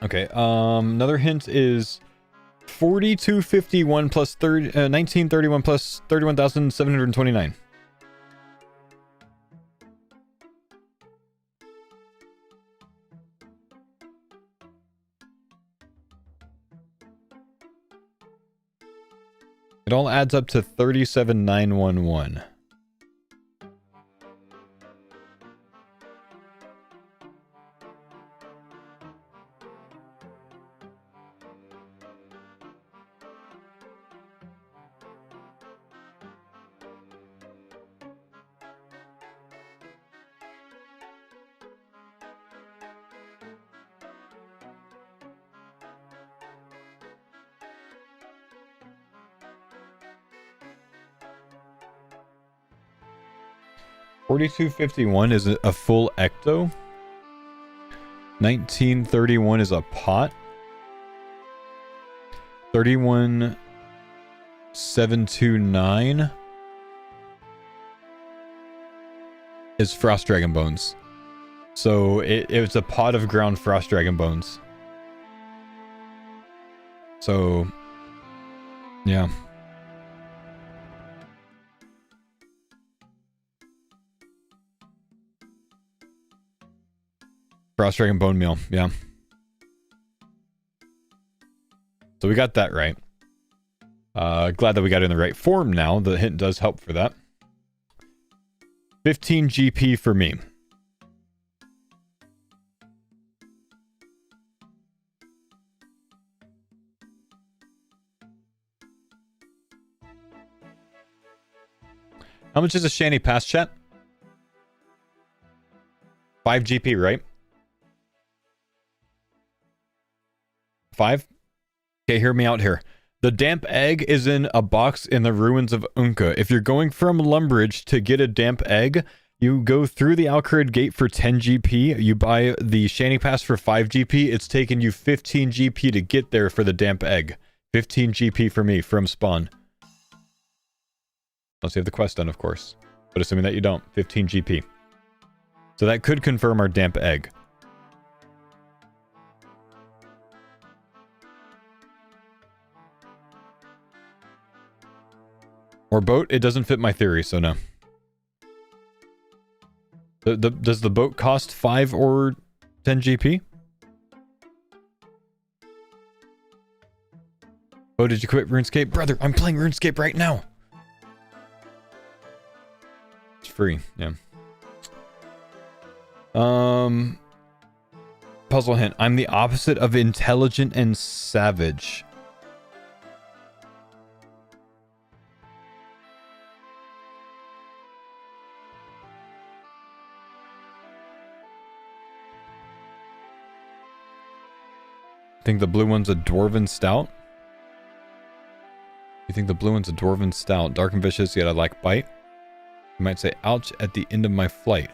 Okay, another hint is 4251 plus 1931 plus 31,729. It all adds up to 37,911. $42.51 is a full ecto. 1931 is a pot. 31,729 is frost dragon bones. So it's a pot of ground frost dragon bones. So yeah. Frost dragon bone meal, yeah. So we got that right. Glad that we got it in the right form now. The hint does help for that. 15 GP for me. How much is a shanty pass, chat? 5 GP, right? 5? Okay, hear me out here. The damp egg is in a box in the ruins of Unka. If you're going from Lumbridge to get a damp egg, you go through the Alcarid gate for 10 GP. You buy the shanty pass for 5 GP. It's taken you 15 GP to get there for the damp egg. 15 GP for me from spawn. Unless you have the quest done, of course. But assuming that you don't, 15 GP. So that could confirm our damp egg. Or boat? It doesn't fit my theory, so no. Does the boat cost 5 or 10 GP? Oh, did you quit RuneScape? Brother, I'm playing RuneScape right now. It's free, yeah. Puzzle hint. I'm the opposite of intelligent and savage. Think the blue one's a dwarven stout? You think the blue one's a dwarven stout? Dark and vicious, yet I like bite. You might say, ouch, at the end of my flight.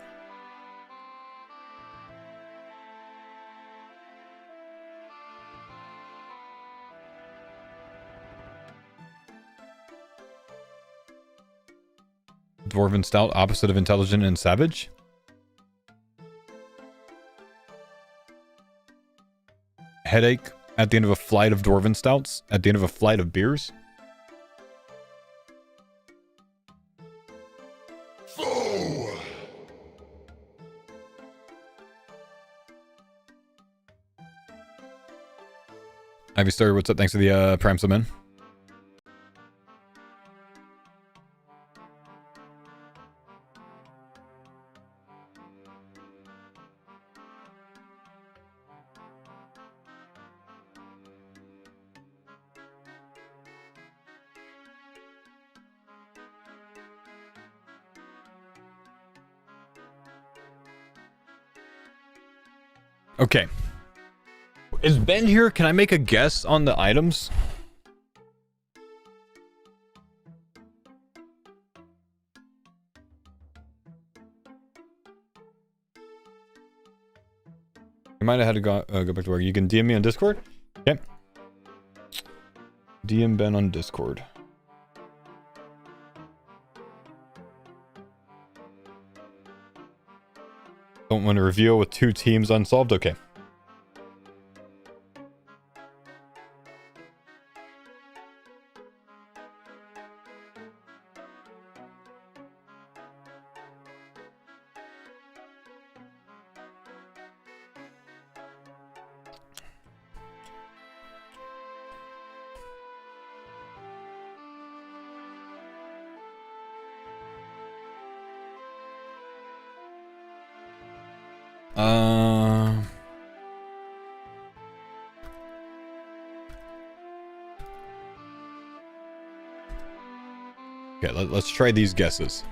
Dwarven stout, opposite of intelligent and savage? Headache at the end of a flight of dwarven stouts? At the end of a flight of beers? Faux! Ivy Star, what's up? Thanks for the Prime Summon. Okay. Is Ben here? Can I make a guess on the items? You might have had to go back to work. You can DM me on Discord? Okay. DM Ben on Discord. Don't want to reveal with 2 teams unsolved? Okay. Okay, let's try these guesses.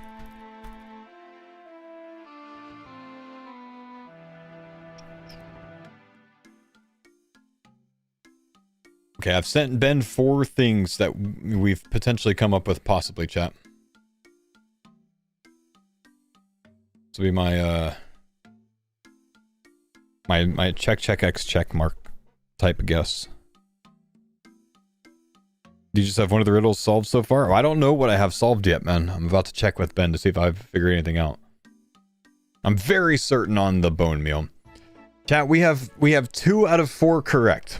Okay, I've sent Ben 4 things that we've potentially come up with, possibly, chat. This will be my my check X check mark type guess. Do you just have one of the riddles solved so far? Oh, I don't know what I have solved yet, man. I'm about to check with Ben to see if I've figured anything out. I'm very certain on the bone meal. Chat, we have 2 out of 4 correct.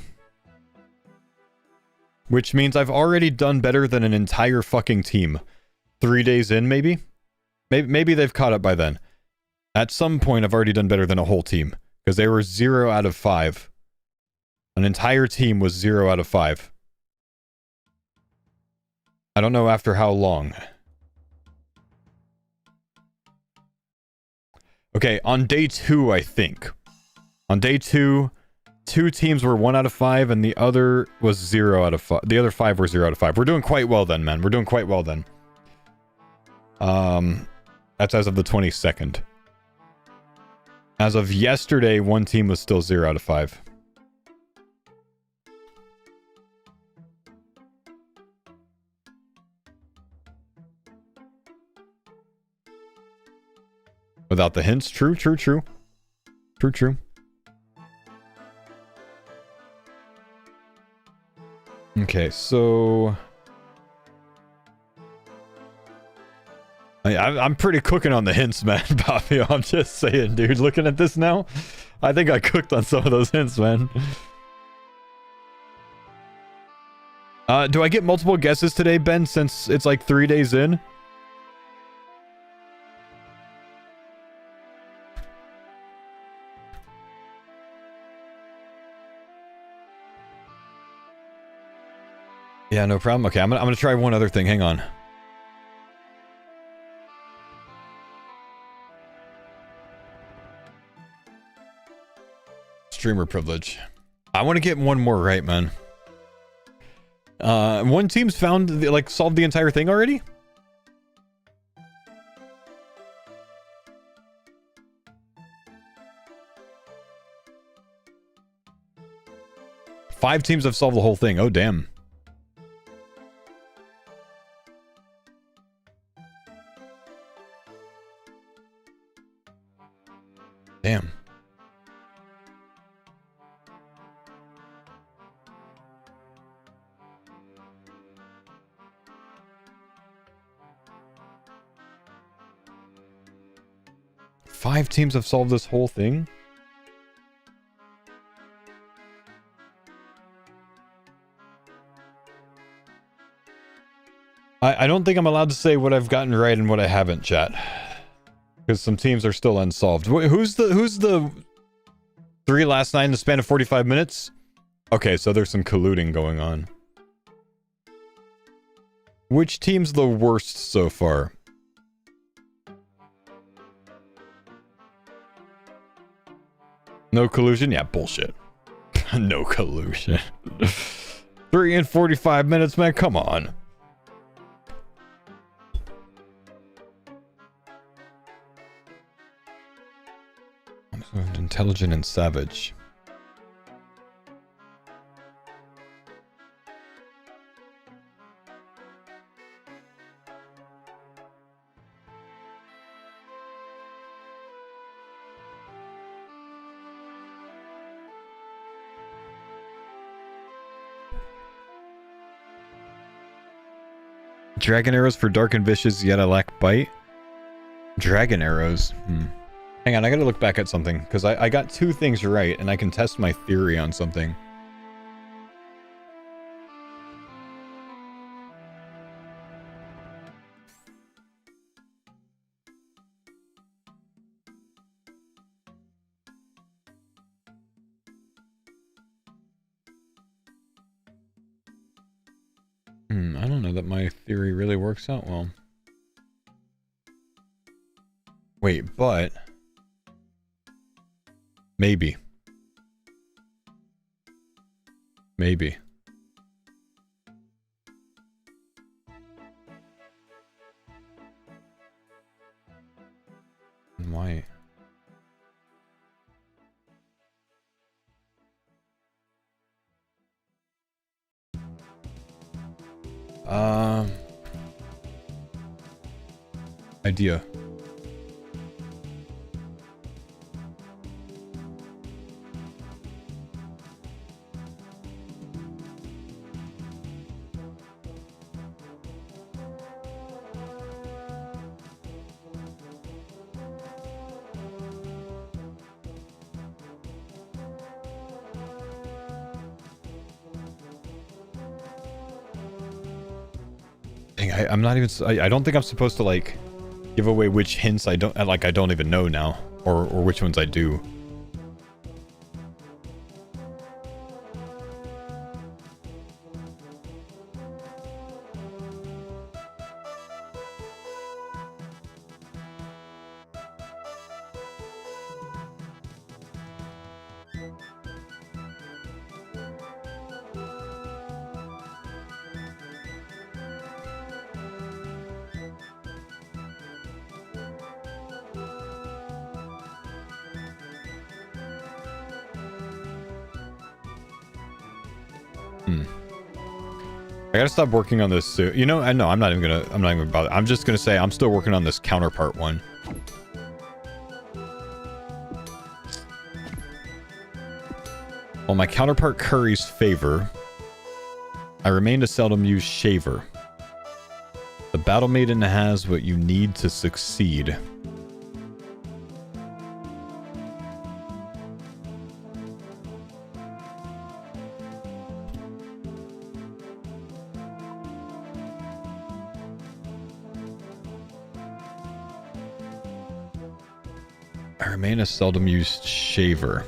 Which means I've already done better than an entire fucking team. 3 days in, maybe? Maybe they've caught up by then. At some point, I've already done better than a whole team. Because they were 0 out of 5. An entire team was 0 out of 5. I don't know after how long. Okay, on day 2, I think. On day 2, 2 teams were 1 out of 5, and the other was 0 out of 5. The other 5 were 0 out of 5. We're doing quite well then, man. We're doing quite well then. That's as of the 22nd. As of yesterday, 1 team was still 0 out of 5. Without the hints? True, true, true. True, true. Okay, so... I'm pretty cooking on the hints, man, Bobby. I'm just saying, dude. Looking at this now, I think I cooked on some of those hints, man. Do I get multiple guesses today, Ben, since it's like 3 days in? Yeah, no problem. Okay, I'm gonna try one other thing. Hang on. Streamer privilege. I want to get one more right, man. One team's found, like, solved the entire thing already? Five teams have solved the whole thing. Oh, damn. Damn. Five teams have solved this whole thing? I don't think I'm allowed to say what I've gotten right and what I haven't, chat. Because some teams are still unsolved. Who's the 3 last night in the span of 45 minutes? Okay, so there's some colluding going on. Which team's the worst so far? No collusion? Yeah, bullshit. No collusion. 3 and 45 minutes, man. Come on. Intelligent and savage. Dragon arrows for dark and vicious, yet I lack bite. Dragon arrows. Hang on, I gotta look back at something, because I got 2 things right, and I can test my theory on something. I don't know that my theory really works out well. Wait, but... Maybe. Maybe. Why? Idea. I'm not even... I don't think I'm supposed to, like, give away which hints I don't... Like, I don't even know now. Or which ones I do. I gotta stop working on this suit. You know, I know I'm not even gonna bother. I'm just gonna say I'm still working on this counterpart one. While my counterpart curries favor, I remain a seldom used shaver. The Battle Maiden has what you need to succeed. I remain a seldom used shaver.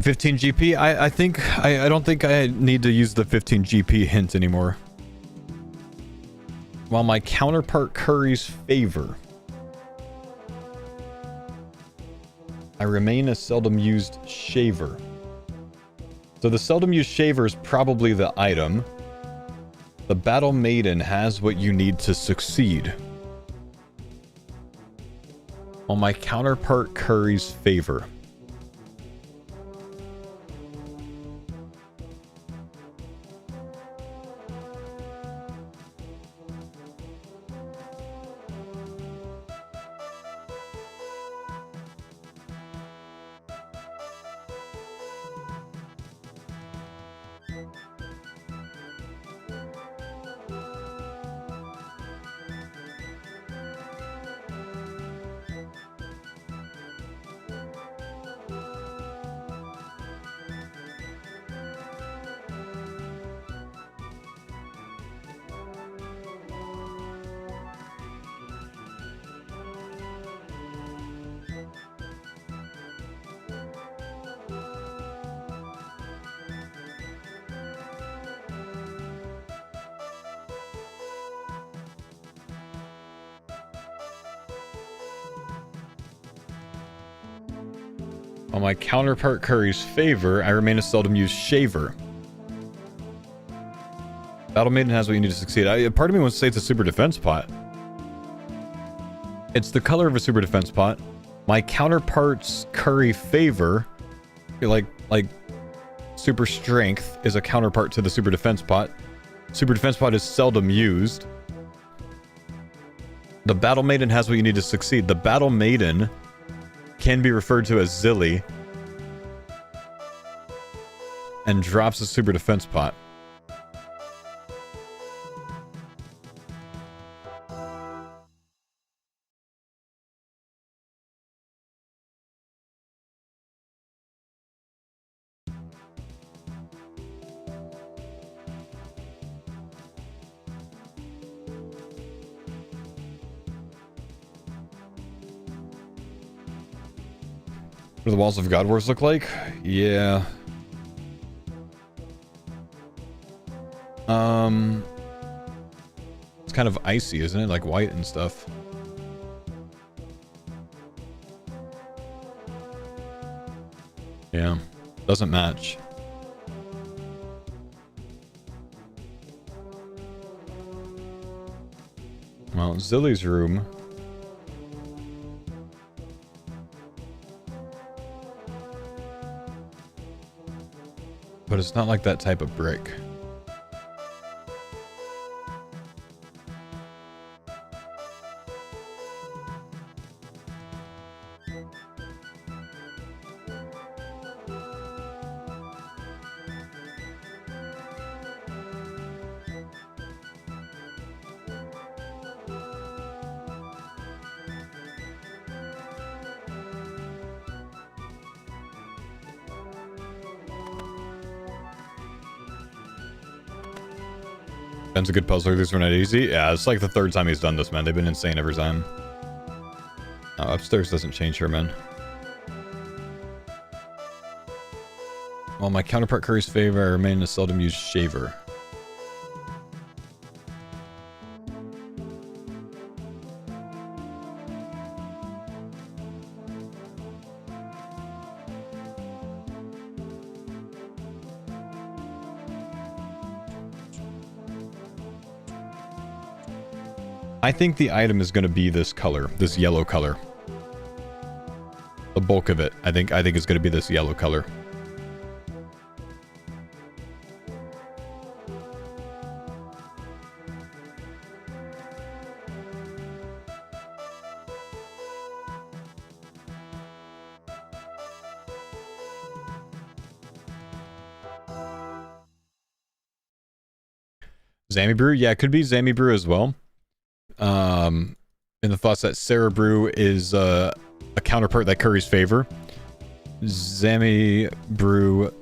$15 GP? I don't think I need to use the $15 GP hint anymore. While my counterpart curries favor, I remain a seldom used shaver. So the seldom used shaver is probably the item. The Battle Maiden has what you need to succeed. While my counterpart curries favor. While my counterpart curries favor, I remain a seldom used shaver. Battle Maiden has what you need to succeed. Part of me wants to say it's a super defense pot. It's the color of a super defense pot. My counterparts curry favor, like super strength is a counterpart to the super defense pot. Super defense pot is seldom used. The Battle Maiden has what you need to succeed. The Battle Maiden can be referred to as Zilly and drops a super defense pot. What do the walls of God Wars look like? Yeah. It's kind of icy, isn't it? Like white and stuff. Yeah. Doesn't match. Well, Zilly's room. But it's not like that type of brick. Ben's a good puzzler. These were not easy. Yeah, it's like the third time he's done this, man. They've been insane every time. Oh, upstairs doesn't change here, man. While my counterpart curries favor, I remain a seldom used shaver. I think the item is going to be this color, this yellow color. The bulk of it, I think it's going to be this yellow color. Zammy Brew? Yeah, it could be Zammy Brew as well. In the thoughts that Sarah Brew is a counterpart that curries favor. Zammy Brew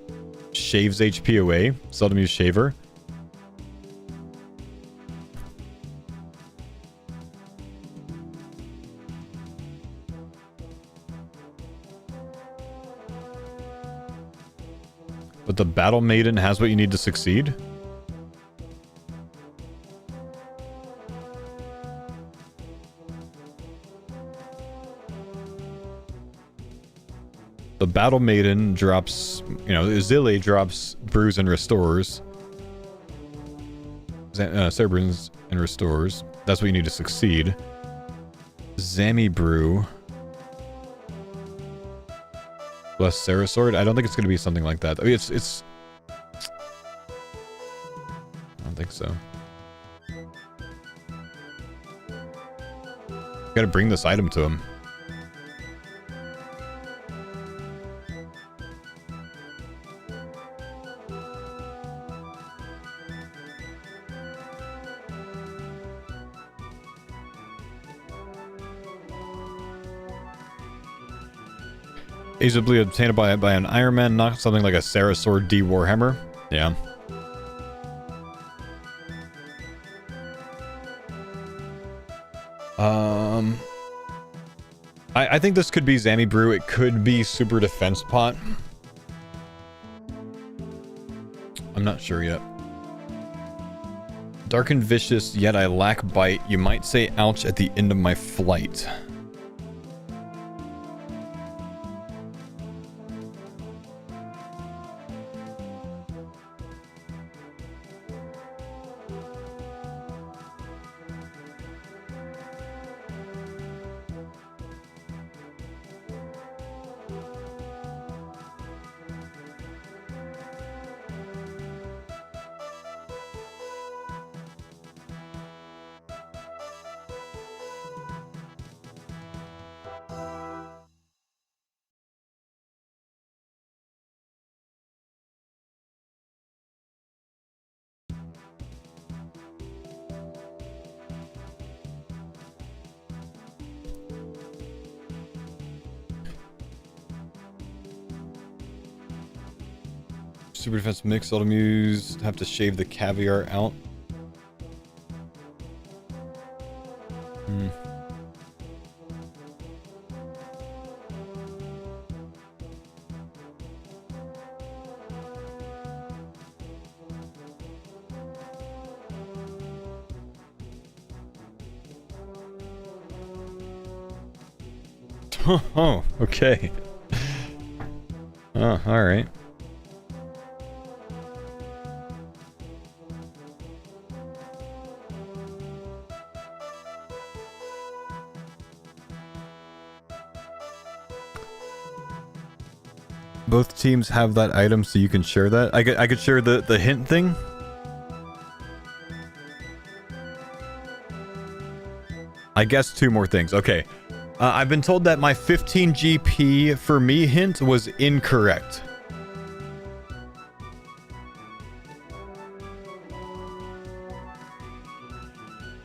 shaves HP away. Seldom use shaver. But the Battle Maiden has what you need to succeed? The Battle Maiden drops, you know, Zilly drops brews and restores. Sarah brews and restores. That's what you need to succeed. Zammy Brew. Plus Sarah Sword? I don't think it's going to be something like that. I mean, it's... I don't think so. Gotta bring this item to him. Easily obtained by an Iron Man, not something like a Sarah Sword D Warhammer. Yeah. I think this could be Zammy Brew. It could be Super Defense Pot. I'm not sure yet. Dark and vicious, yet I lack bite. You might say ouch at the end of my flight. Super defense mix, seldom used. Have to shave the caviar out. Oh, okay. Oh, all right. Both teams have that item, so you can share that. I could share the hint thing. I guess 2 more things. Okay. I've been told that my 15 GP for me hint was incorrect.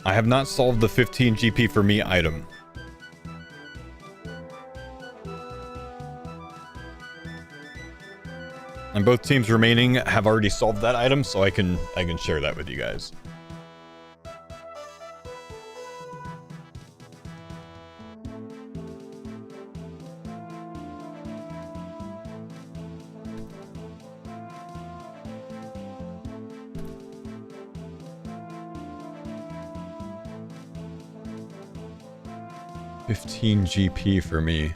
I have not solved the 15 GP for me item. And both teams remaining have already solved that item, so I can share that with you guys. 15 GP for me.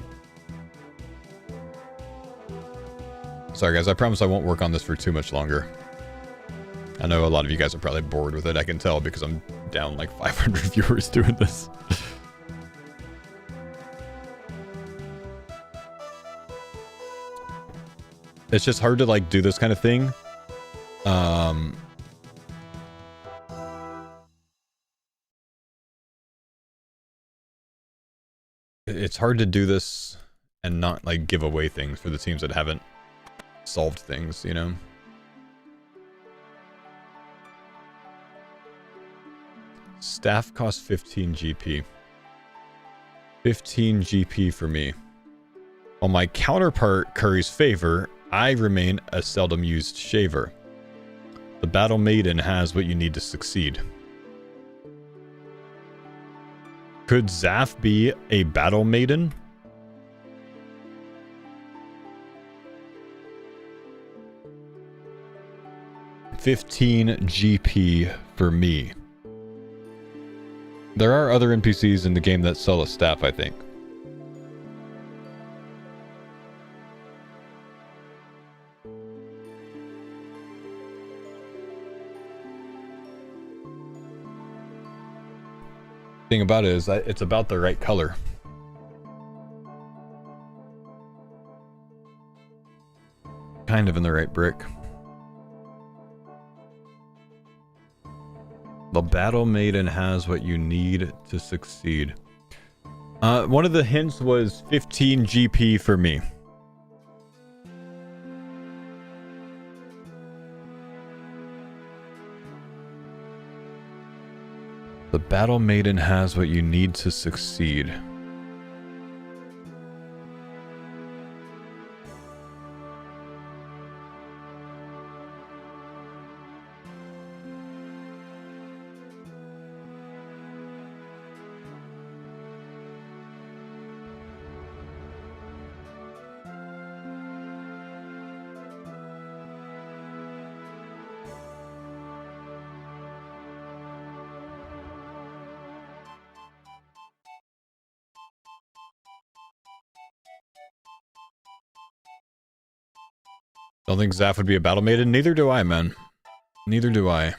Sorry guys, I promise I won't work on this for too much longer. I know a lot of you guys are probably bored with it, I can tell, because I'm down like 500 viewers doing this. It's just hard to like do this kind of thing. It's hard to do this and not like give away things for the teams that haven't solved things, you know? Staff costs 15 GP. 15 GP for me. On my counterpart Curry's favor, I remain a seldom used shaver. The Battle Maiden has what you need to succeed. Could Zaf be a Battle Maiden? $15 GP for me. There are other NPCs in the game that sell a staff, I think. Thing about it is that it's about the right color. Kind of in the right brick. The Battle Maiden has what you need to succeed. One of the hints was 15 GP for me. The Battle Maiden has what you need to succeed. Don't think Zaf would be a Battle Maiden. Neither do I, man. Neither do I.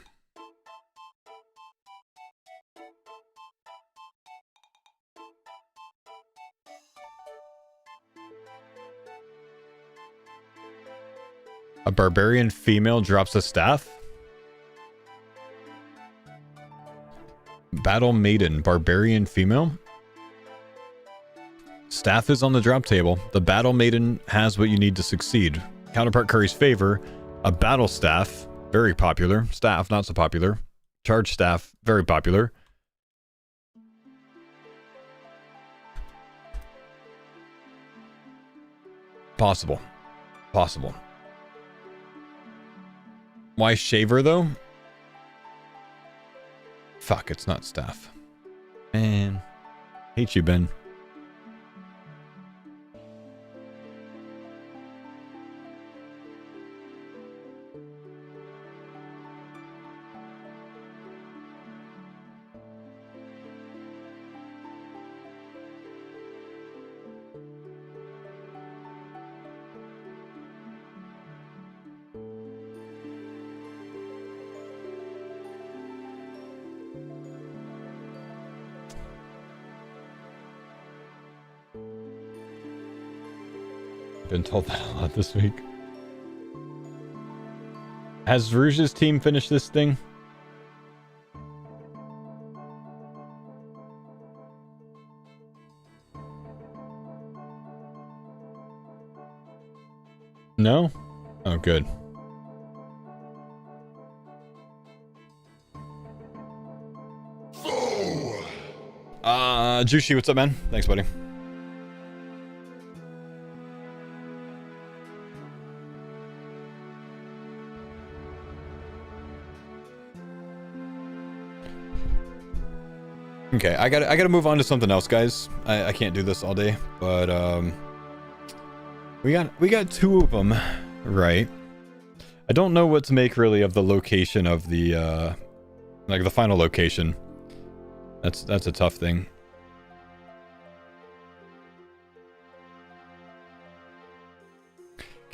A barbarian female drops a staff? Battle Maiden, barbarian female? Staff is on the drop table. The Battle Maiden has what you need to succeed. Counterpart Curry's favor, a battle staff, very popular. Staff, not so popular. Charge staff, very popular. Possible. Possible. Why shaver, though? Fuck, it's not staff. Man. Hate you, Ben. Been told that a lot this week. Has Rouge's team finished this thing? No? Oh, good. Faux! Jushi, what's up, man? Thanks, buddy. Okay, I gotta move on to something else, guys. I can't do this all day, but we got two of them, right? I don't know what to make really of the location of the like the final location. That's a tough thing.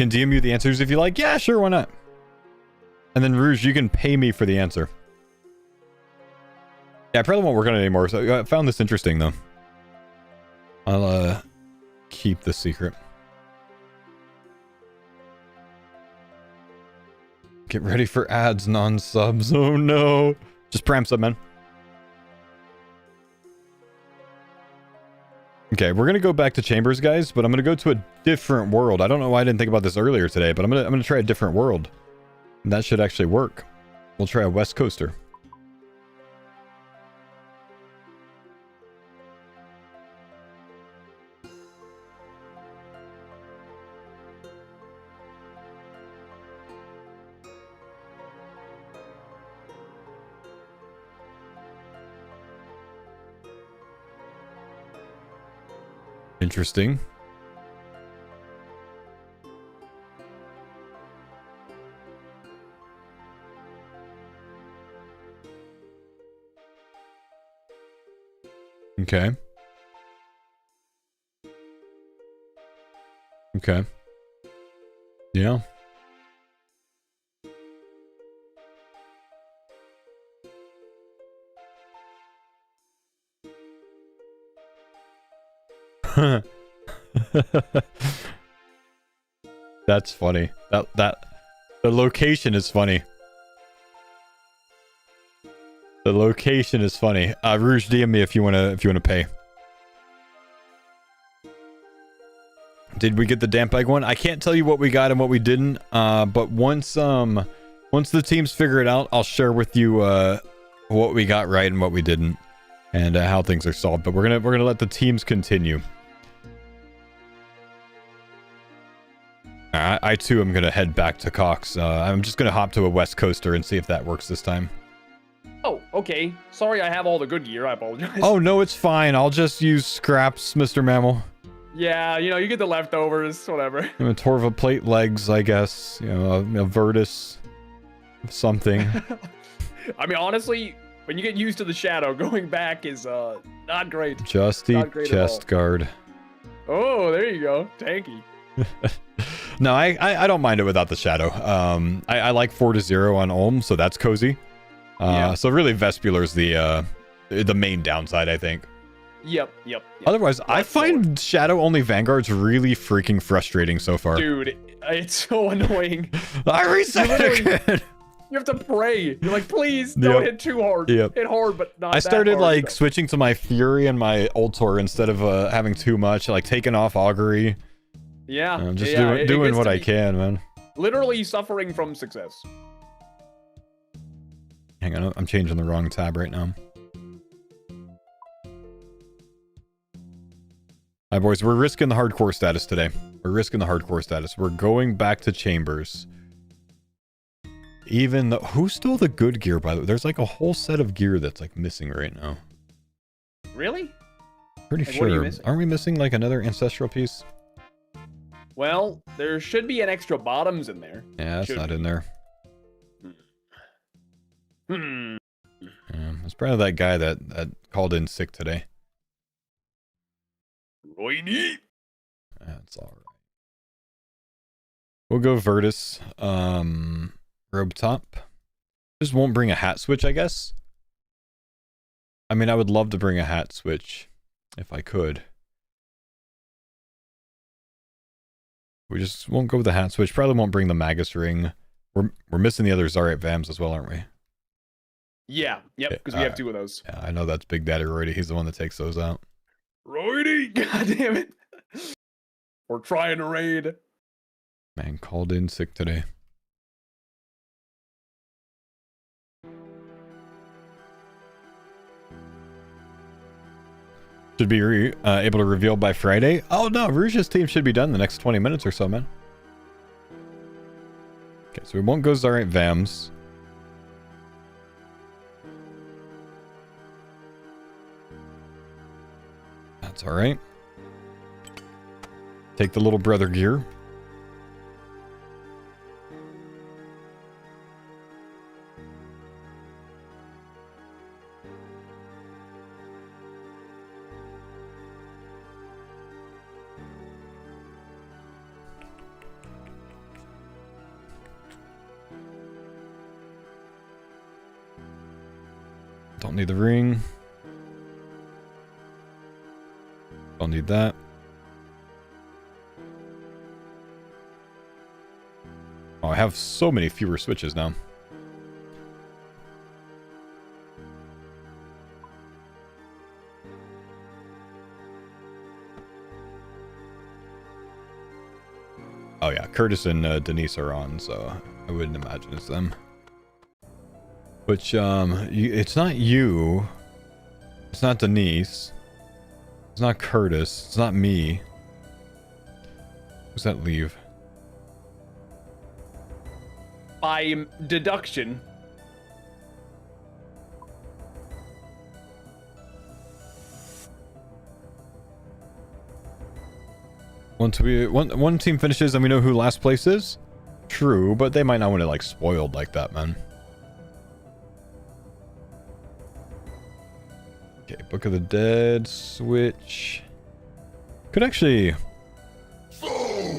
Can DM you the answers if you like. Yeah, sure, why not? And then Rouge, you can pay me for the answer. Yeah, I probably won't work on it anymore. So I found this interesting though. I'll keep the secret. Get ready for ads, non-subs. Oh no. Just pram sub, man. Okay, we're gonna go back to Chambers, guys, but I'm gonna go to a different world. I don't know why I didn't think about this earlier today, but I'm gonna try a different world. And that should actually work. We'll try a West Coaster. Interesting. Okay. Okay. Yeah. That's funny. The location is funny. The location is funny. Rouge, DM me if you wanna pay. Did we get the damp egg one? I can't tell you what we got and what we didn't. But once the teams figure it out, I'll share with you what we got right and what we didn't, and how things are solved. But we're gonna let the teams continue. I too am gonna head back to Cox. I'm just gonna hop to a West Coaster and see if that works this time. Oh, okay. Sorry, I have all the good gear. I apologize. Oh no, it's fine. I'll just use scraps, Mr. Mammal. Yeah, you know, you get the leftovers, whatever. A Torva plate legs, I guess. You know, a Virtus, something. I mean, honestly, when you get used to the shadow, going back is not great. Justy chest guard. Oh, there you go. Tanky. No, I don't mind it without the shadow. I like 4-0 on Ulm, so that's cozy. Yeah. So really Vespular's the main downside, I think. Yep. Otherwise, I find shadow only Vanguards really freaking frustrating so far. Dude, it's so annoying. I reset again. You have to pray. You're like, please don't hit too hard. Yep. Hit hard, but not. I started that hard, like switching to my Fury and my Ultor instead of having too much, like taking off Augury. Yeah. I'm just doing what I can, man. Literally suffering from success. Hang on, I'm changing the wrong tab right now. Hi, boys. We're risking the hardcore status today. We're risking the hardcore status. We're going back to Chambers. Even though... Who stole the good gear, by the way? There's like a whole set of gear that's like missing right now. Really? Pretty like, sure. what are you missing? Aren't we missing like another ancestral piece? Well, there should be an extra bottoms in there. Yeah, that's not in there. Hmm. Yeah, it's probably that guy that called in sick today. Roiny. That's all right. We'll go Virtus. Robe top. Just won't bring a hat switch, I guess. I mean, I would love to bring a hat switch if I could. We just won't go with the hat switch. Probably won't bring the Magus ring. We're missing the other Xeric Vams as well, aren't we? Yeah. Yep. Because we have two of those. Yeah, I know that's Big Daddy Roydy. He's the one that takes those out. Roiny. God damn it. We're trying to raid. Man, called in sick today. Should be able to reveal by Friday. Oh no, Rouge's team should be done in the next 20 minutes or so, man. Okay, so we won't go Xeric Vams. That's all right. Take the little brother gear. Don't need the ring. Don't need that. Oh, I have so many fewer switches now. Oh yeah, Curtis and Denise are on, so I wouldn't imagine it's them. Which, it's not you. It's not Denise. It's not Curtis. It's not me. Who's that leave? By deduction. Once one team finishes and we know who last place is? True, but they might not want it like spoiled like that, man. Okay, Book of the Dead, switch. Could actually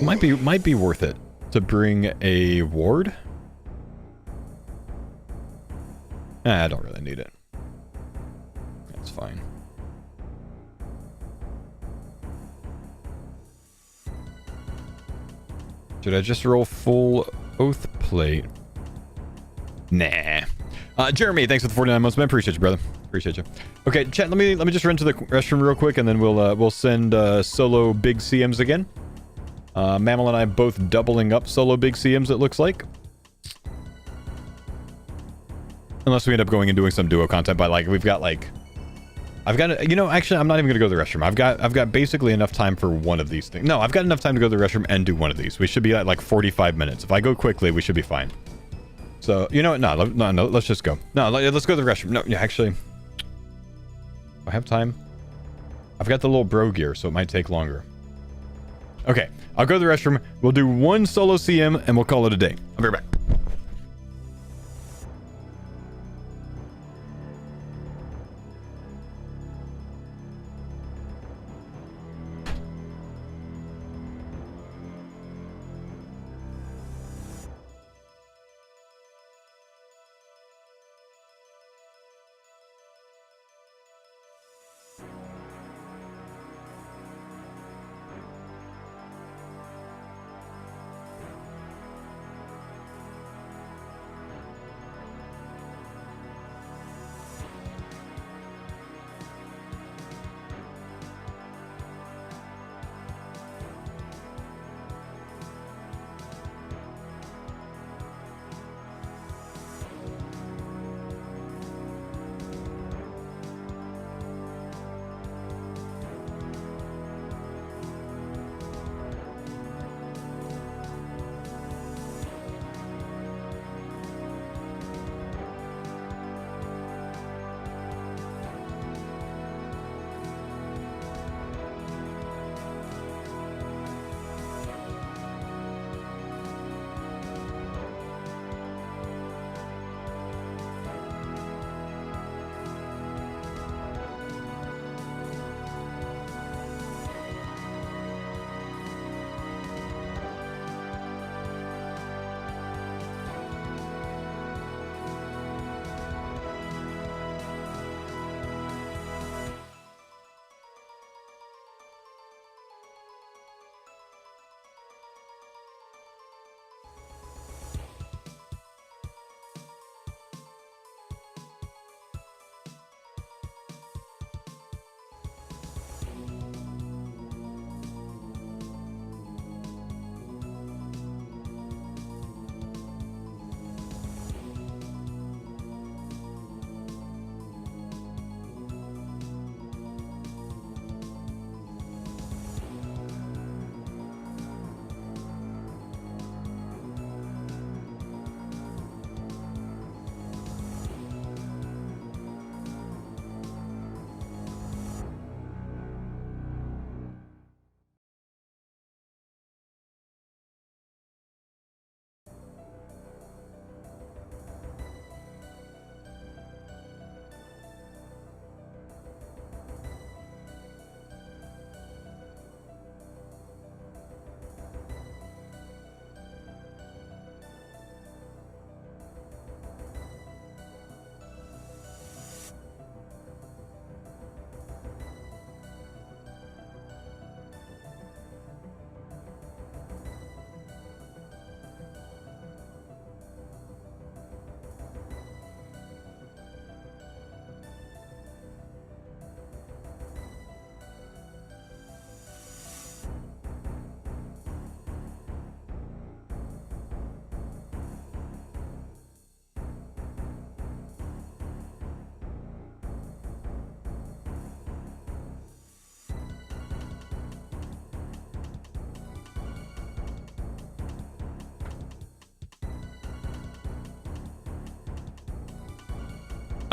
might be worth it to bring a ward. I don't really need it. That's fine. Should I just roll full oath plate? Nah. Jeremy, thanks for the 49 months, man. Appreciate you, brother. Appreciate you. Okay, chat. Let me just run to the restroom real quick, and then we'll send solo big CMs again. Mammal and I both doubling up solo big CMs. It looks like. Unless we end up going and doing some duo content, but like we've got like, I've got, you know, actually I'm not even gonna go to the restroom. I've got basically enough time for one of these things. No, I've got enough time to go to the restroom and do one of these. We should be at like 45 minutes. If I go quickly, we should be fine. So you know what? No. Let's just go. No, let's go to the restroom. No, yeah, actually, I have time. I've got the little bro gear, so it might take longer. Okay, I'll go to the restroom. We'll do one solo CM and we'll call it a day. I'll be right back.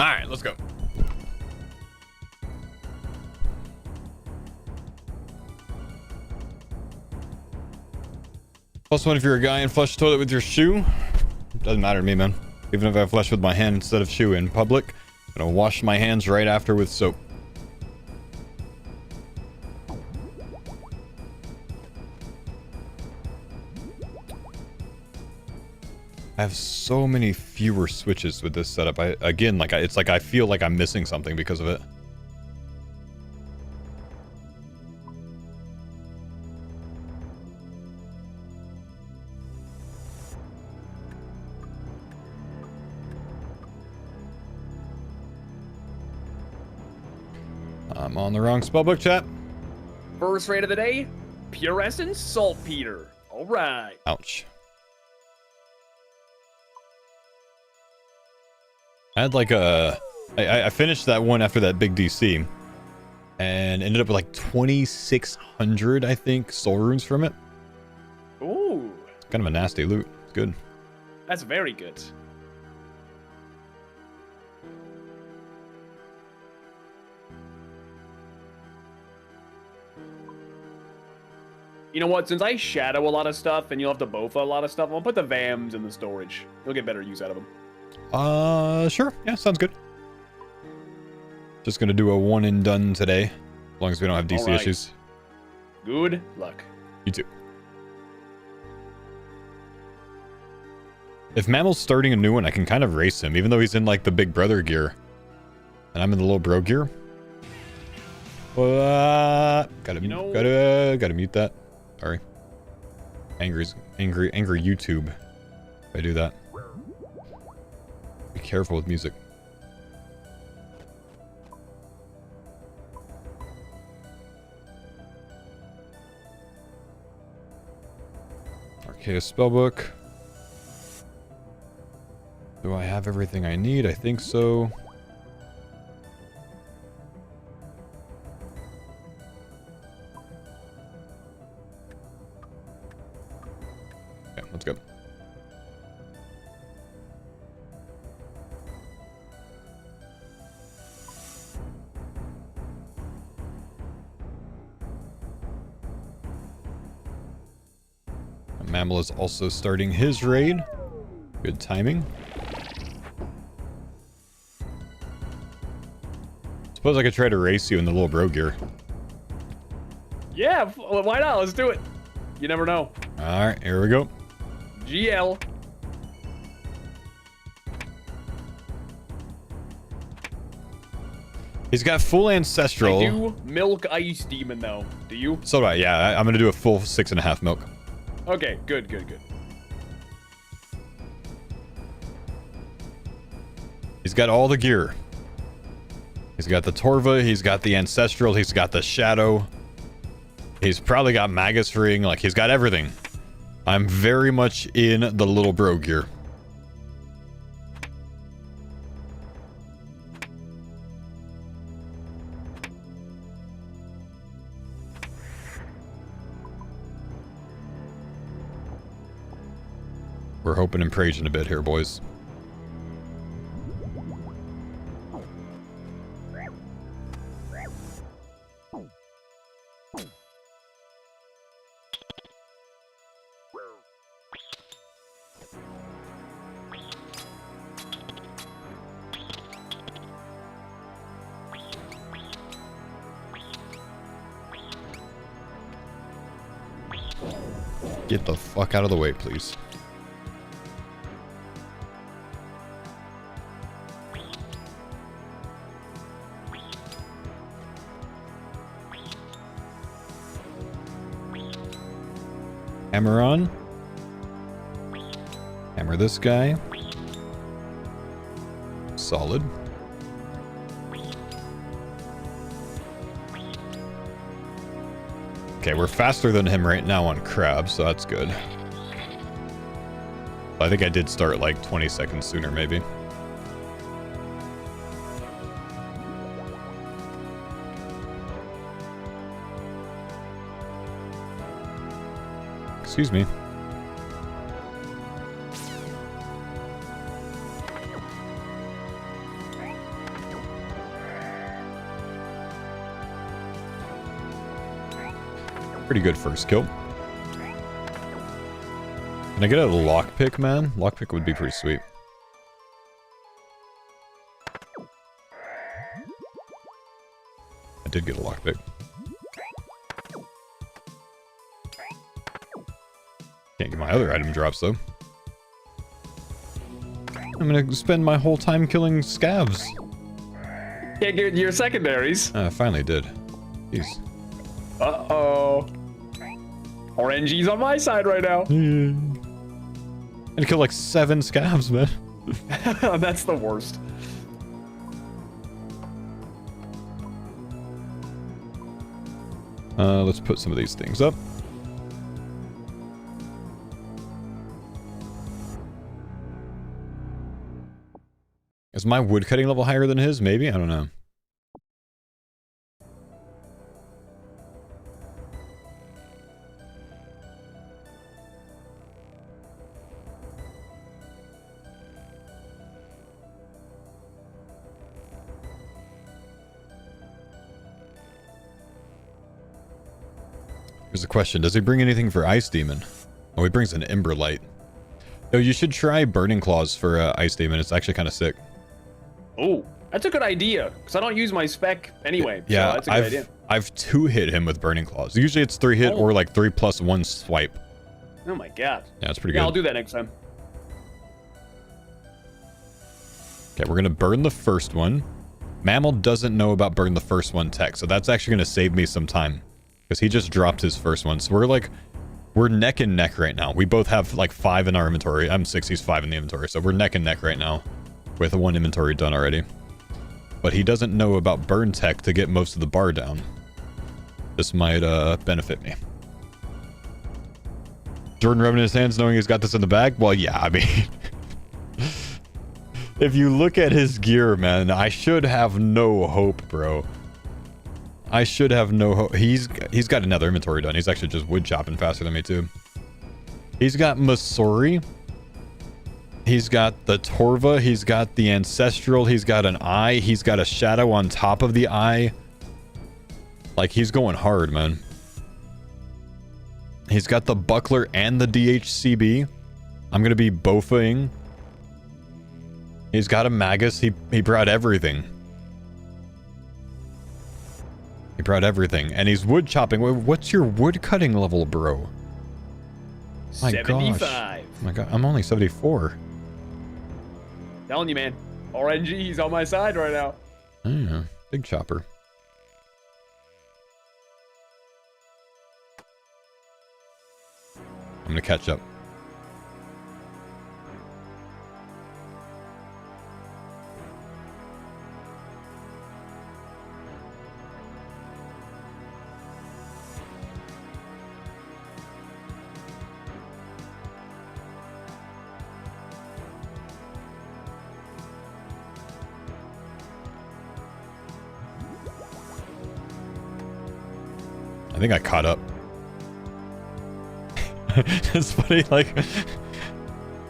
All right, let's go. +1 if you're a guy and flush the toilet with your shoe. Doesn't matter to me, man. Even if I flush with my hand instead of shoe in public, I'm gonna wash my hands right after with soap. I have so many fewer switches with this setup. It's like I feel like I'm missing something because of it. I'm on the wrong spellbook, chat. First raid of the day, Pure Essence Saltpeter. All right. Ouch. I had like I finished that one after that big DC and ended up with like 2,600, I think, soul runes from it. Ooh. Kind of a nasty loot. It's good. That's very good. You know what? Since I shadow a lot of stuff and you'll have to both a lot of stuff, I'll put the VAMs in the storage. You'll get better use out of them. Sure. Yeah, sounds good. Just gonna do a one and done today, as long as we don't have DC Alright. issues. Good luck. You too. If Mammal's starting a new one, I can kind of race him, even though he's in like the big brother gear, and I'm in the little bro gear. Gotta mute that. Sorry. Angry YouTube. If I do that. Be careful with music. Arceus spellbook. Do I have everything I need? I think so. Okay, let's go. Mammal is also starting his raid. Good timing. Suppose I could try to race you in the little bro gear. Yeah, why not? Let's do it. You never know. Alright, here we go. GL. He's got full ancestral. I do milk ice demon though. Do you? So do I. Yeah, I'm gonna do a full 6.5 milk. Okay, good. He's got all the gear. He's got the Torva, he's got the Ancestral, he's got the Shadow. He's probably got Magus Ring, like he's got everything. I'm very much in the little bro gear. We're hoping and praying a bit here, boys. Get the fuck out of the way, please. Hammer on. Hammer this guy. Solid. Okay, we're faster than him right now on crab, so that's good. I think I did start like 20 seconds sooner, maybe. Excuse me. Pretty good first kill. Can I get a lockpick, man? Lockpick would be pretty sweet. I did get a lockpick. Can't get my other item drops, though. I'm gonna spend my whole time killing scavs. Can't get your secondaries. I finally did. Jeez. Uh-oh. RNG's on my side right now. I kill like 7 scavs, man. That's the worst. Let's put some of these things up. Is my woodcutting level higher than his? Maybe? I don't know. Here's the question. Does he bring anything for Ice Demon? Oh, he brings an Ember Light. No, you should try Burning Claws for Ice Demon. It's actually kind of sick. Oh, that's a good idea. Because I don't use my spec anyway. Yeah, so that's a good idea. I've 2-hit him with Burning Claws. Usually it's 3-hit or like 3+1 swipe. Oh my god. Yeah, it's pretty Yeah, good. I'll do that next time. Okay, we're going to burn the first one. Mammal doesn't know about burn the first one tech, so that's actually going to save me some time. Because he just dropped his first one. So we're neck and neck right now. We both have like 5 in our inventory. I'm 6, he's 5 in the inventory. So we're neck and neck right now with 1 inventory done already. But he doesn't know about burn tech to get most of the bar down. This might benefit me. Jordan rubbing his hands knowing he's got this in the bag? Well, yeah, I mean... if you look at his gear, man, I should have no hope, bro. I should have no hope. He's got another inventory done. He's actually just wood chopping faster than me, too. He's got Masori. He's got the Torva. He's got the Ancestral. He's got an eye. He's got a shadow on top of the eye. Like, he's going hard, man. He's got the Buckler and the DHCB. I'm going to be bofaing. He's got a Magus. He brought everything. He brought everything. And he's wood chopping. What's your wood cutting level, bro? My 75. gosh. Oh my god, I'm only 74. Telling you, man. RNG's on my side right now. Yeah, big chopper. I'm gonna catch up. I think I caught up. It's funny, like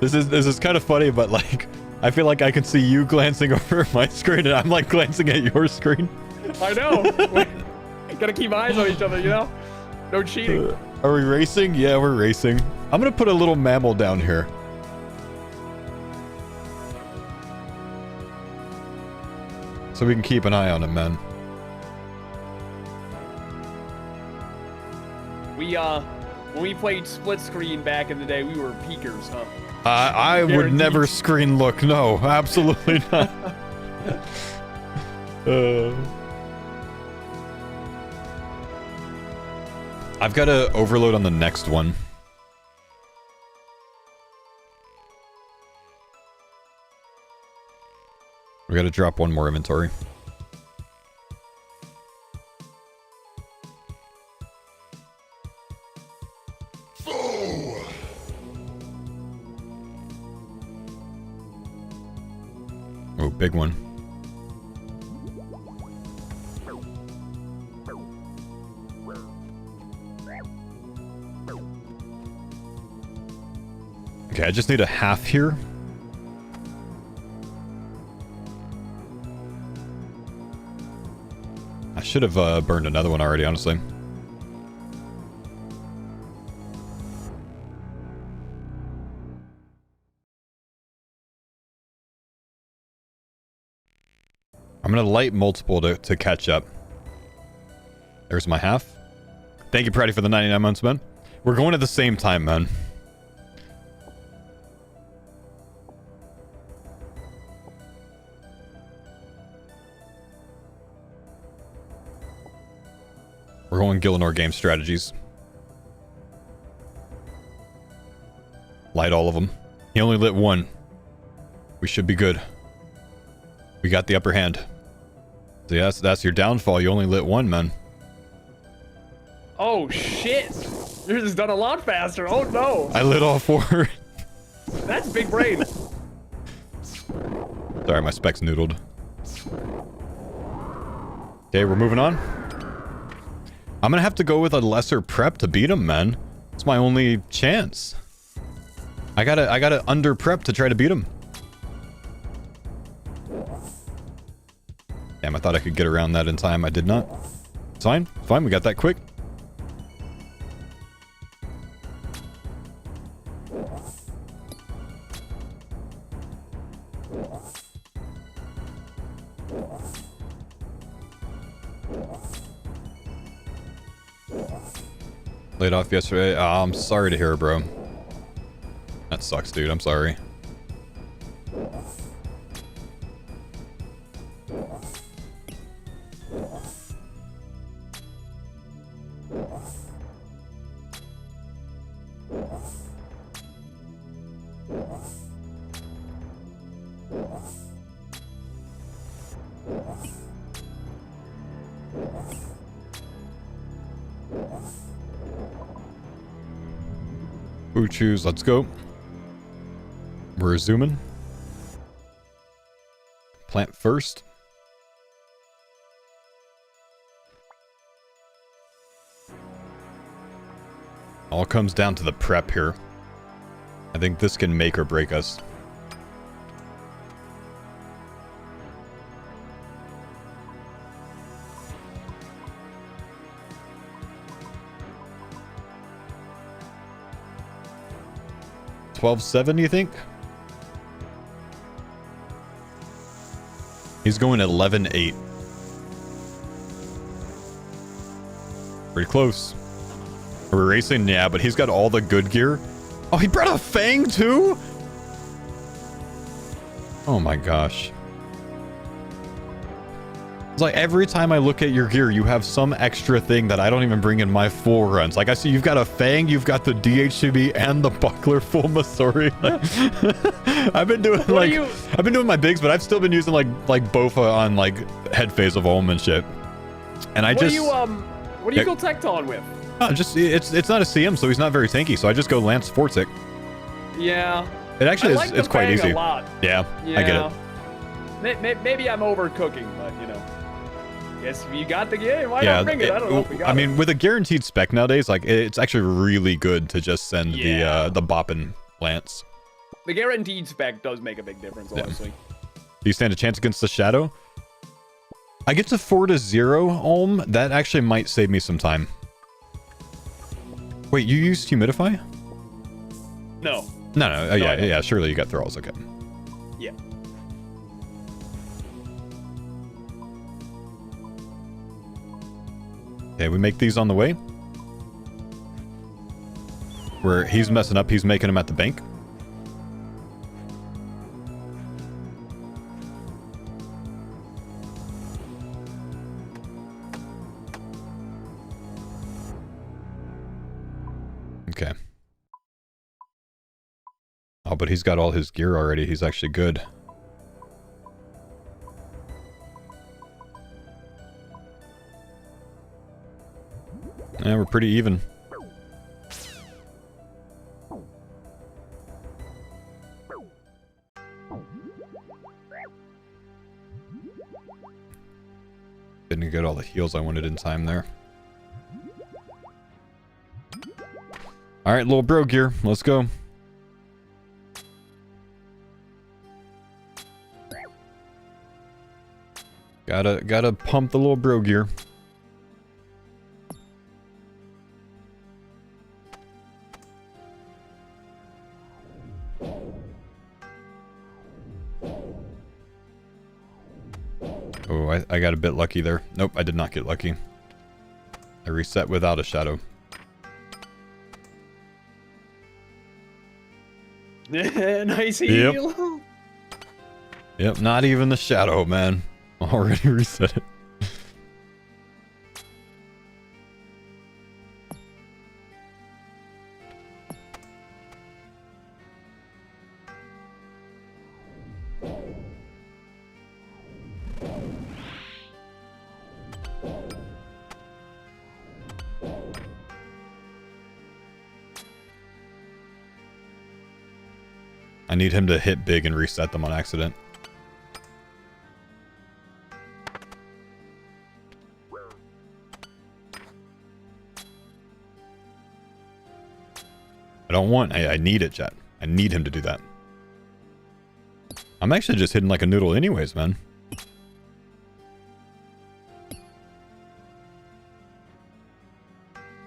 this is kind of funny, but like I feel like I can see you glancing over my screen and I'm like glancing at your screen. I know. Gotta keep eyes on each other, you know? No cheating. Are we racing? Yeah, we're racing. I'm gonna put a little mammal down here. So we can keep an eye on him, man. When we played split screen back in the day, we were peekers, huh? I would Guaranteed. never screen look. No, absolutely not. I've got to overload on the next one. We got to drop one more inventory. Faux! Oh, big one. Okay, I just need a half here. I should have burned another one already, honestly. I'm gonna light multiple to catch up. There's my half. Thank you, Pratty, for the 99 months, man. We're going at the same time, man. We're going Gillinor game strategies. Light all of them. He only lit one. We should be good. We got the upper hand. So yeah, that's your downfall. You only lit one, man. Oh shit! Yours is done a lot faster. Oh no! I lit all four. That's big brain. Sorry, my specs noodled. Okay, we're moving on. I'm gonna have to go with a lesser prep to beat him, man. It's my only chance. I gotta under prep to try to beat him. Damn, I thought I could get around that in time. I did not. It's fine. It's fine. We got that quick. Laid off yesterday. Oh, I'm sorry to hear, bro. That sucks, dude. I'm sorry. Who choose? Let's go. We're zooming. Plant first. All comes down to the prep here. I think this can make or break us. $12.7, you think? He's going at 11.8. Pretty close. Are we racing? Yeah, but he's got all the good gear. Oh, he brought a Fang too? Oh my gosh. It's like every time I look at your gear, you have some extra thing that I don't even bring in my full runs. Like I see you've got a Fang, you've got the DHCB and the Buckler full Masori. I've been doing I've been doing my bigs, but I've still been using like Bofa on like head phase of Ulm and shit. And I what do you go Tecton with? Just it's not a CM, so he's not very tanky. So I just go Lance Fortic. Yeah. It actually I like it's quite Fang easy. A lot. Yeah, I get it. Maybe I'm overcooking, but you know. Yes, you got the gear. Why not bring it? I don't know if we got it. I mean, with a guaranteed spec nowadays, like it's actually really good to just send the boppin' Lance. The guaranteed spec does make a big difference, honestly. Do you stand a chance against the Shadow? I get to 4-0 Ulm. That actually might save me some time. Wait, you used Humidify? No. No. Yeah. Surely you got Thralls. Okay. Yeah. Okay, we make these on the way. Where he's messing up, he's making them at the bank. Okay. Oh, but he's got all his gear already. He's actually good. Yeah, we're pretty even. Didn't get all the heals I wanted in time there. Alright, little bro gear. Let's go. Gotta pump the little bro gear. Oh, I got a bit lucky there. Nope, I did not get lucky. I reset without a shadow. Nice heal. Yep, not even the shadow, man. Already reset it. I need him to hit big and reset them on accident. I don't want... I need it, chat. I need him to do that. I'm actually just hitting like a noodle anyways, man.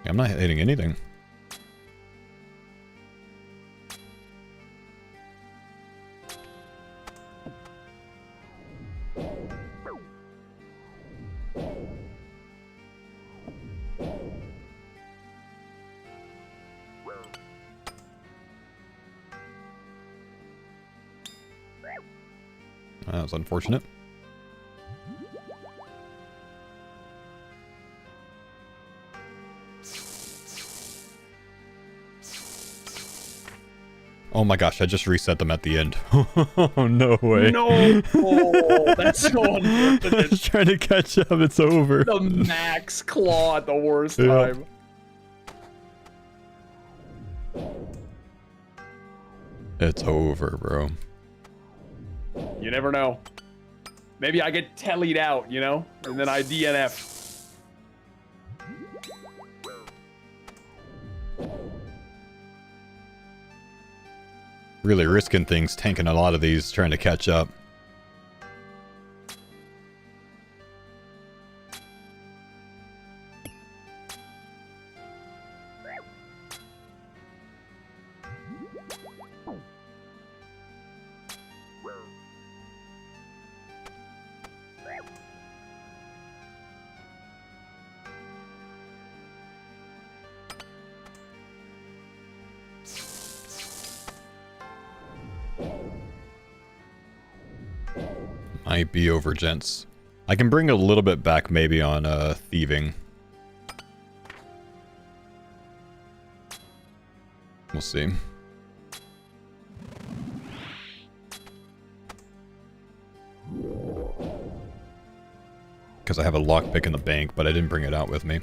I'm not hitting anything. That was unfortunate. Oh my gosh, I just reset them at the end. Oh, no way. No! Oh, that's so unfortunate. I was trying to catch up, it's over. The max claw at the worst Yeah. time. It's over, bro. You never know. Maybe I get tellied out, you know? And then I DNF. Really risking things, tanking a lot of these, trying to catch up. Might be over, gents. I can bring a little bit back maybe on thieving. We'll see. Because I have a lockpick in the bank, but I didn't bring it out with me.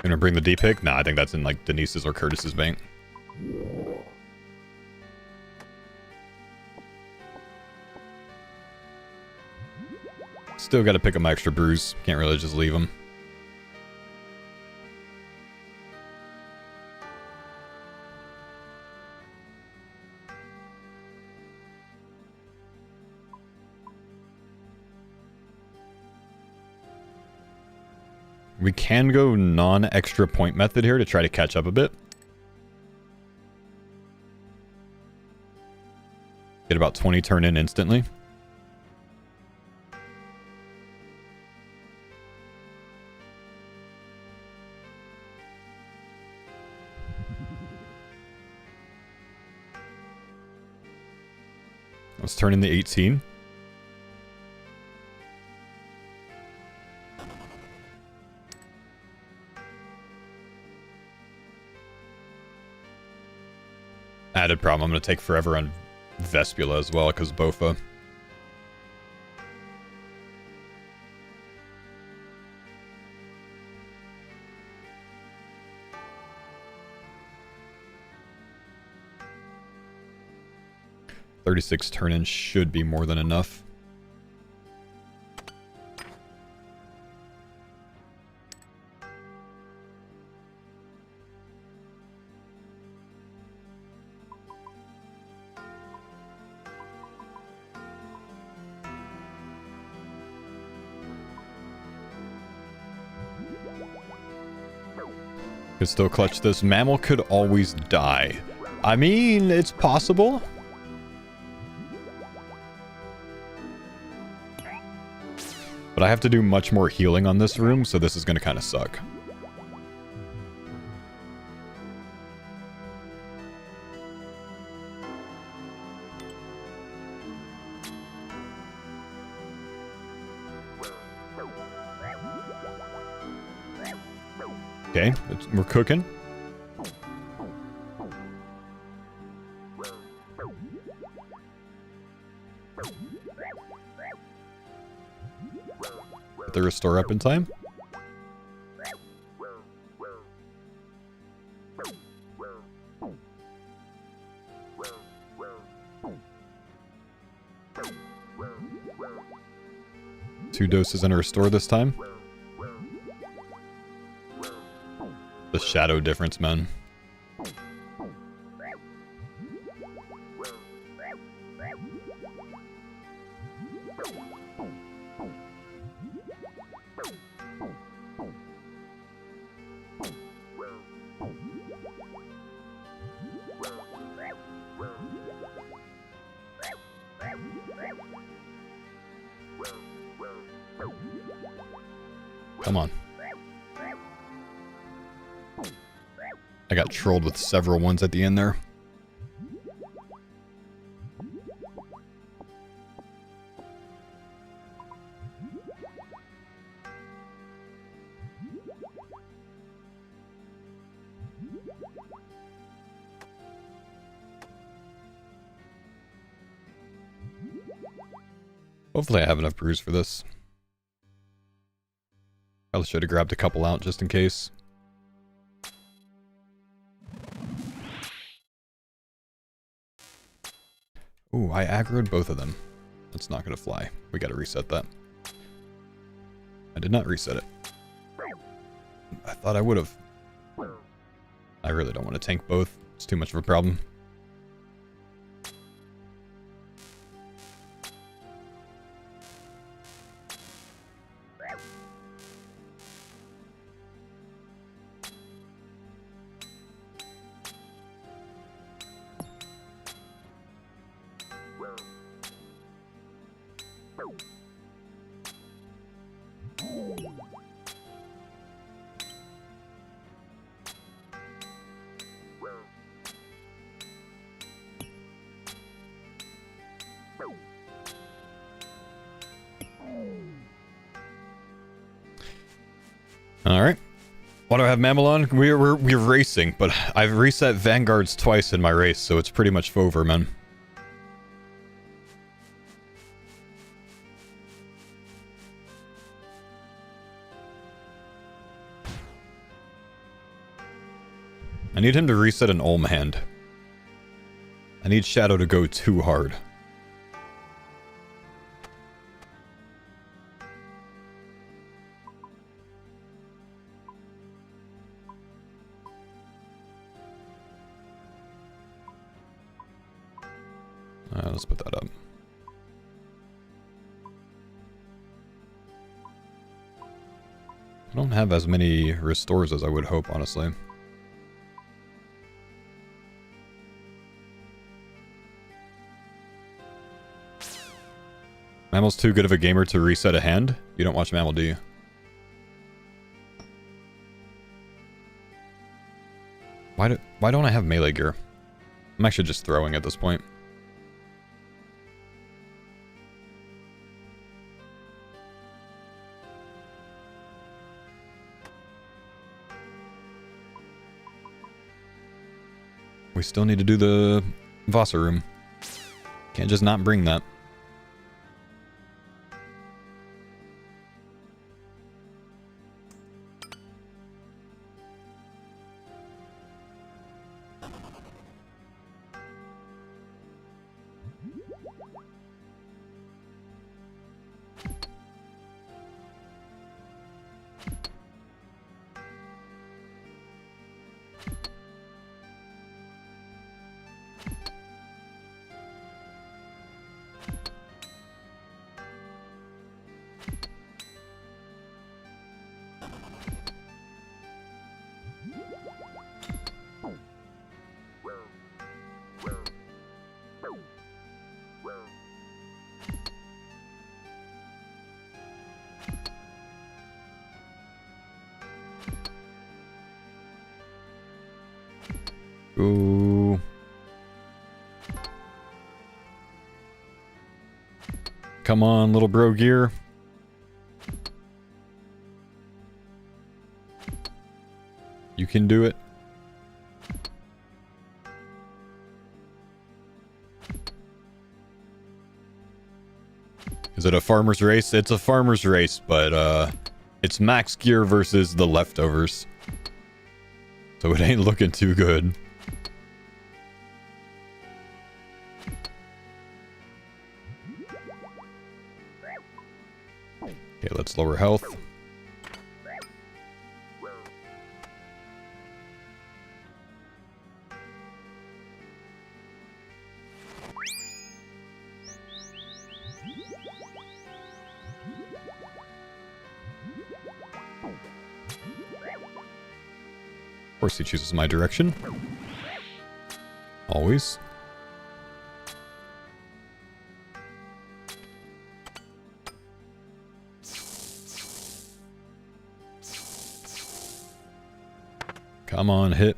Gonna bring the D-pick? Nah, I think that's in like Denise's or Curtis's bank. Still gotta pick up my extra brews. Can't really just leave them. We can go non-extra point method here to try to catch up a bit. Get about 20 turn in instantly. Let's turn in the 18. Added problem. I'm going to take forever on Vespula as well, because Bofa. $36 turn-in should be more than enough. Could still clutch this. Mammal could always die. I mean, it's possible. But I have to do much more healing on this room, so this is going to kind of suck. Okay, we're cooking. Get the restore up in time. Two doses and a restore this time. The shadow difference, man. Come on. I got trolled with several ones at the end there. Hopefully I have enough brews for this. Probably should have grabbed a couple out just in case. Ooh, I aggroed both of them. That's not going to fly. We got to reset that. I did not reset it. I thought I would have. I really don't want to tank both. It's too much of a problem. Alright. What do I have Mammal on? We're racing, but I've reset Vanguards twice in my race, so it's pretty much over, man. I need him to reset an Olm hand. I need Shadow to go too hard. Let's put that up. I don't have as many restores as I would hope, honestly. Mammal's too good of a gamer to reset a hand? You don't watch Mammal, do you? Why don't I have melee gear? I'm actually just throwing at this point. We still need to do the Vasa room. Can't just not bring that. go. Come on, little bro gear. You can do it. Is it a farmer's race? It's a farmer's race, but it's max gear versus the leftovers. So it ain't looking too good. Okay, let's lower health. Of course he chooses my direction. Always. Come on, hit.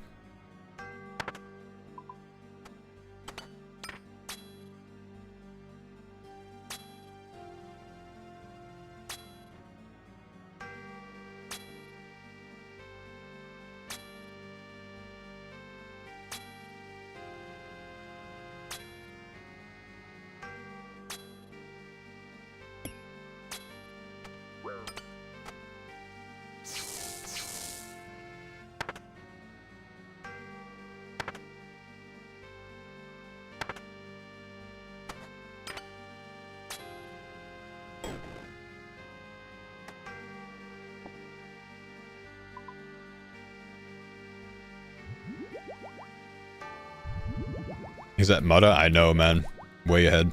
He's at Mutta? I know, man. Way ahead.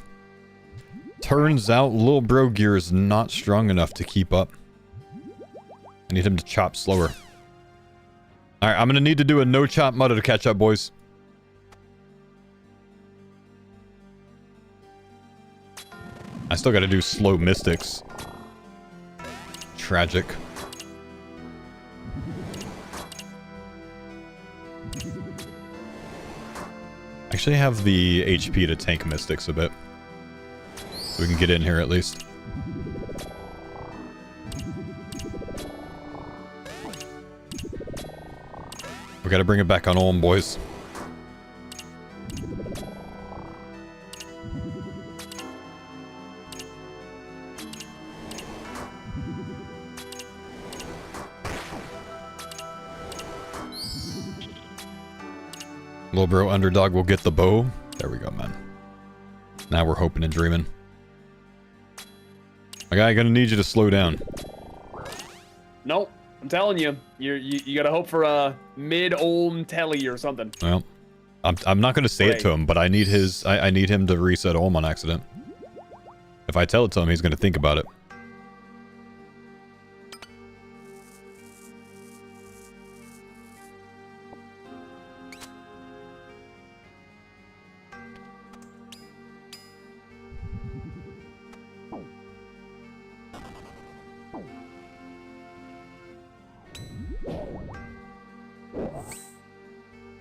Turns out Lil Bro Gear is not strong enough to keep up. I need him to chop slower. Alright, I'm gonna need to do a no-chop Mutta to catch up, boys. I still gotta do slow mystics. Tragic. Actually have the HP to tank mystics a bit. So we can get in here at least. We gotta bring it back on Ulm, boys. Little bro underdog will get the bow. There we go, man. Now we're hoping and dreaming. My guy, gonna need you to slow down. Nope. I'm telling you. You gotta hope for a mid-Ulm telly or something. Well, I'm not gonna say it to him, but I need his I need him to reset Ulm on accident. If I tell it to him, he's gonna think about it.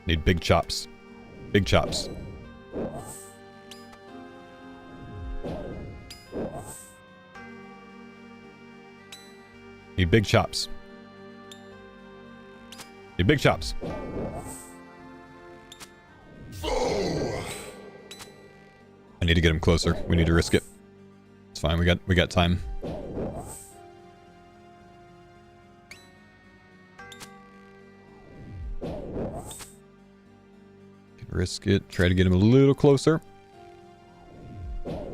Need big chops. Big chops. Need big chops. Need big chops. Faux. I need to get him closer. We need to risk it. It's fine. We got time. Risk it. Try to get him a little closer. Yeah,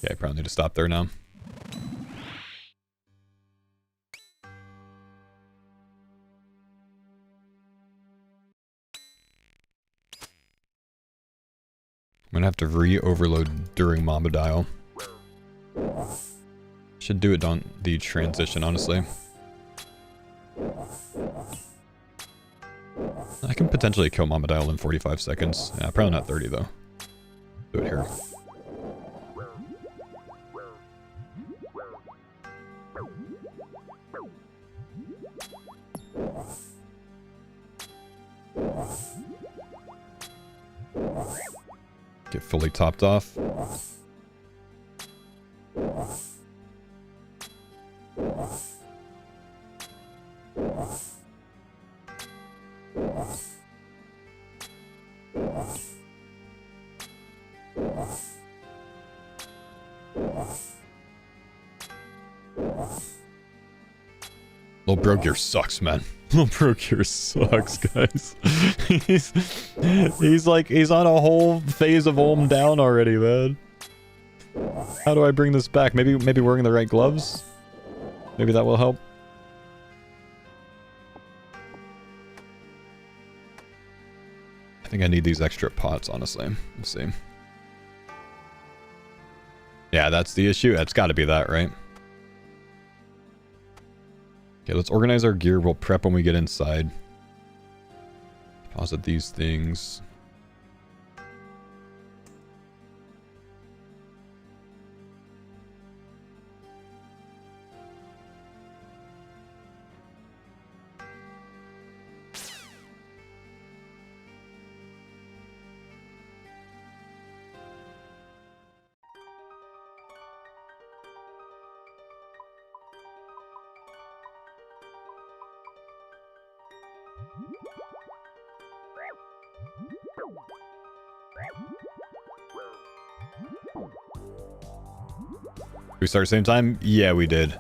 I probably need to stop there now. I'm gonna have to re-overload during Mamba Dial. Should do it on the transition, honestly. I can potentially kill Mamba Dial in 45 seconds. Yeah, probably not 30 though. Do it here. Get fully topped off. Low Pro Gear sucks, man. Low Pro Gear sucks, guys. he's on a whole phase of Ulm down already, man. How do I bring this back? Maybe wearing the right gloves? Maybe that will help. I think I need these extra pots, honestly. We'll see. Yeah, that's the issue. It's got to be that, right? Okay, let's organize our gear. We'll prep when we get inside. Deposit these things. We start same time? Yeah, we did.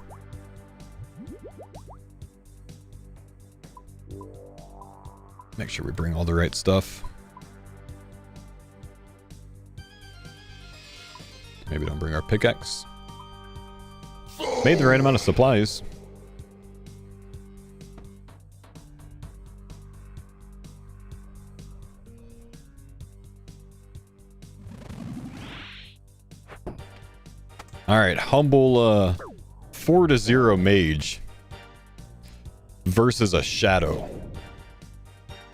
Make sure we bring all the right stuff. Maybe don't bring our pickaxe. Made the right amount of supplies. Alright, humble 4-0 mage versus a shadow.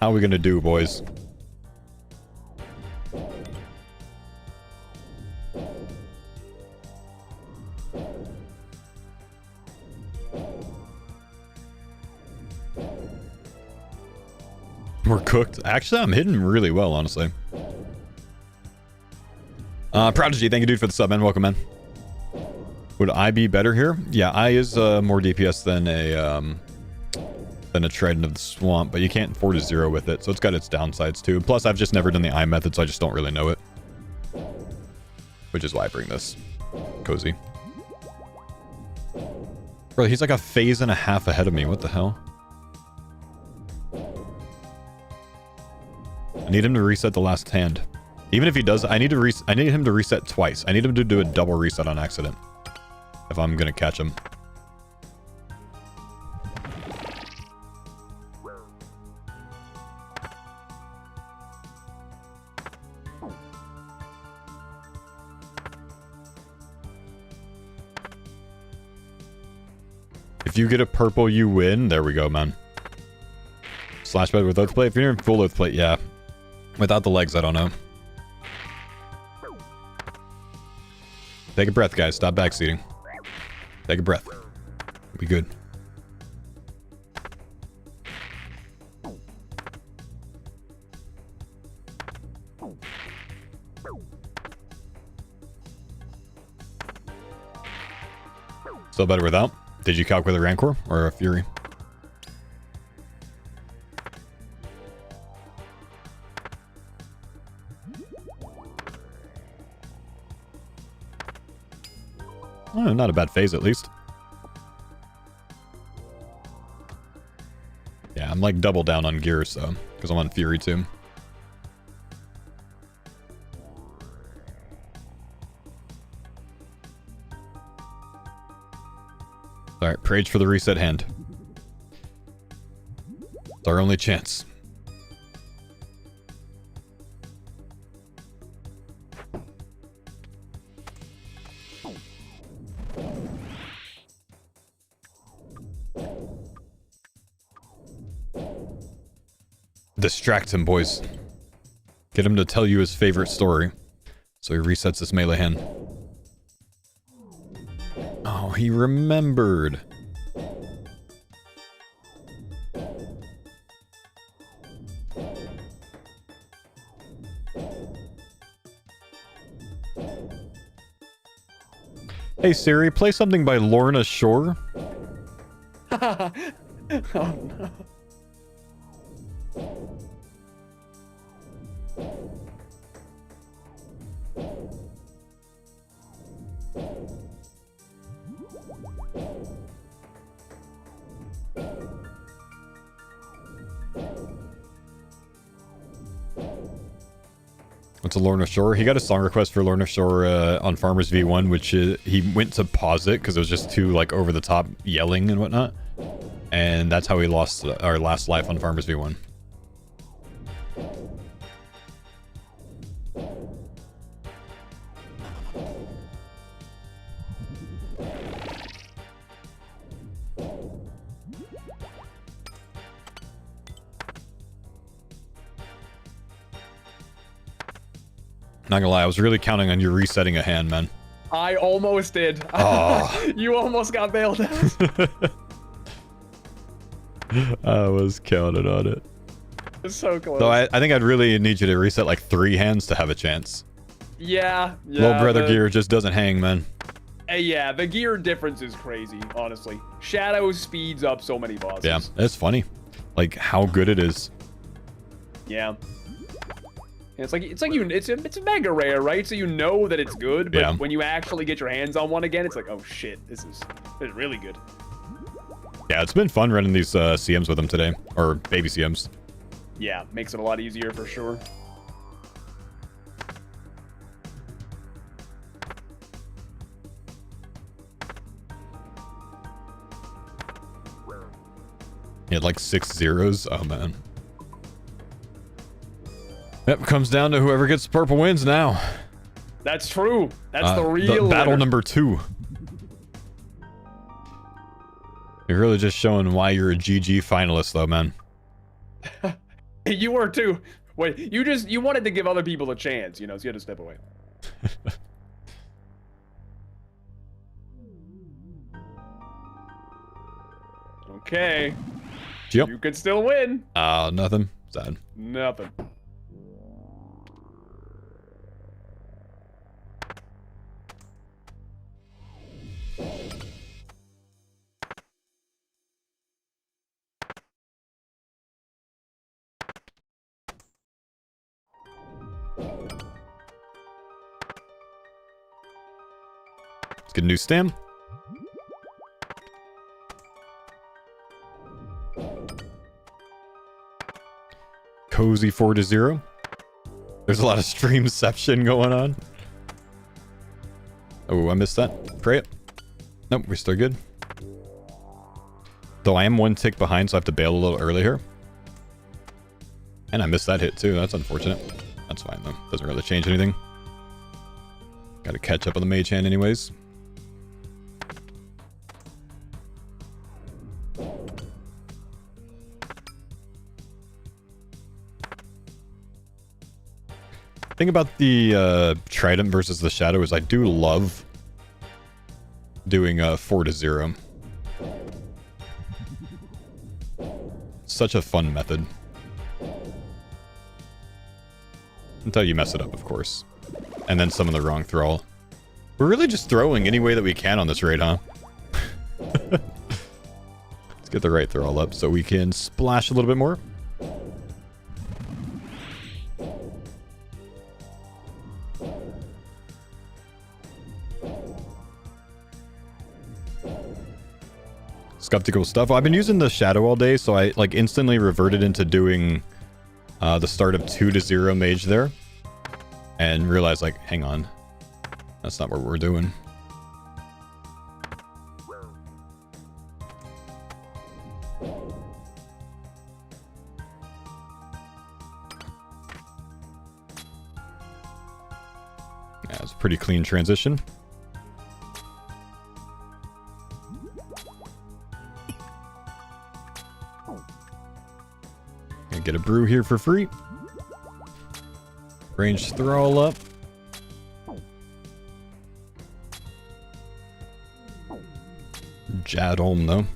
How are we gonna do, boys? We're cooked. Actually, I'm hitting really well, honestly. Prodigy, thank you, dude, for the sub, man. Welcome, man. Would I be better here? Yeah, I is more DPS than a Trident of the Swamp, but you can't 4-0 with it, so it's got its downsides too. Plus, I've just never done the I method, so I just don't really know it. Which is why I bring this. Cozy. Bro, he's like a phase and a half ahead of me. What the hell? I need him to reset the last hand. Even if he does, I need him to reset twice. I need him to do a double reset on accident. If I'm gonna catch him. If you get a purple, you win. There we go, man. Slash bed with oath plate. If you're in full oath plate, yeah. Without the legs, I don't know. Take a breath, guys. Stop backseating. Take a breath. Be good. Still better without? Did you calc with a Rancor or a Fury? Oh, not a bad phase, at least. Yeah, I'm like double down on gear, so because I'm on Fury too. All right, Prage for the reset hand. It's our only chance. Distract him, boys. Get him to tell you his favorite story. So he resets his melee hand. Oh, he remembered. Hey Siri, play something by Lorna Shore. Oh no. What's a Lorna Shore? He got a song request for Lorna Shore on Farmers V1, which he went to pause it because it was just too like over the top yelling and whatnot. And that's how we lost our last life on Farmers V1. Not gonna lie, I was really counting on you resetting a hand, man. I almost did. Oh. You almost got bailed out. I was counting on it. It's so close. So I think I'd really need you to reset like 3 hands to have a chance. Yeah. Little brother gear just doesn't hang, man. Yeah, the gear difference is crazy, honestly. Shadow speeds up so many bosses. Yeah, it's funny. Like how good it is. Yeah. It's a mega rare, right? So you know that it's good, but Yeah. when you actually get your hands on one again, it's like, oh shit, this is really good. Yeah, it's been fun running these CMs with them today. Or baby CMs. Yeah, makes it a lot easier for sure. He had like 6 zeros. Oh man. Yep, comes down to whoever gets purple wins now. That's true. That's the real battle winner. number 2. You're really just showing why you're a GG finalist though, man. You were too. Wait, you wanted to give other people a chance, you know, so you had to step away. Okay. Yep. You could still win. Nothing. Sad. Nothing. Let's get a new stem. Cozy 4-0. There's a lot of streamception going on. Oh, I missed that. Pray it. Nope, we're still good. Though I am 1 tick behind, so I have to bail a little early here. And I missed that hit too. That's unfortunate. That's fine though. Doesn't really change anything. Gotta catch up on the mage hand anyways. Thing about the Trident versus the Shadow is I do love doing 4-0. Such a fun method. Until you mess it up, of course. And then some of the wrong thrall. We're really just throwing any way that we can on this raid, huh? Let's get the right thrall up so we can splash a little bit more. Skeptical stuff. Well, I've been using the Shadow all day, so I like instantly reverted into doing the start of 2-0 mage there. And realized, like, hang on. That's not what we're doing. Yeah, it's a pretty clean transition. Gonna get a brew here for free. Range thrall up. Jad home though.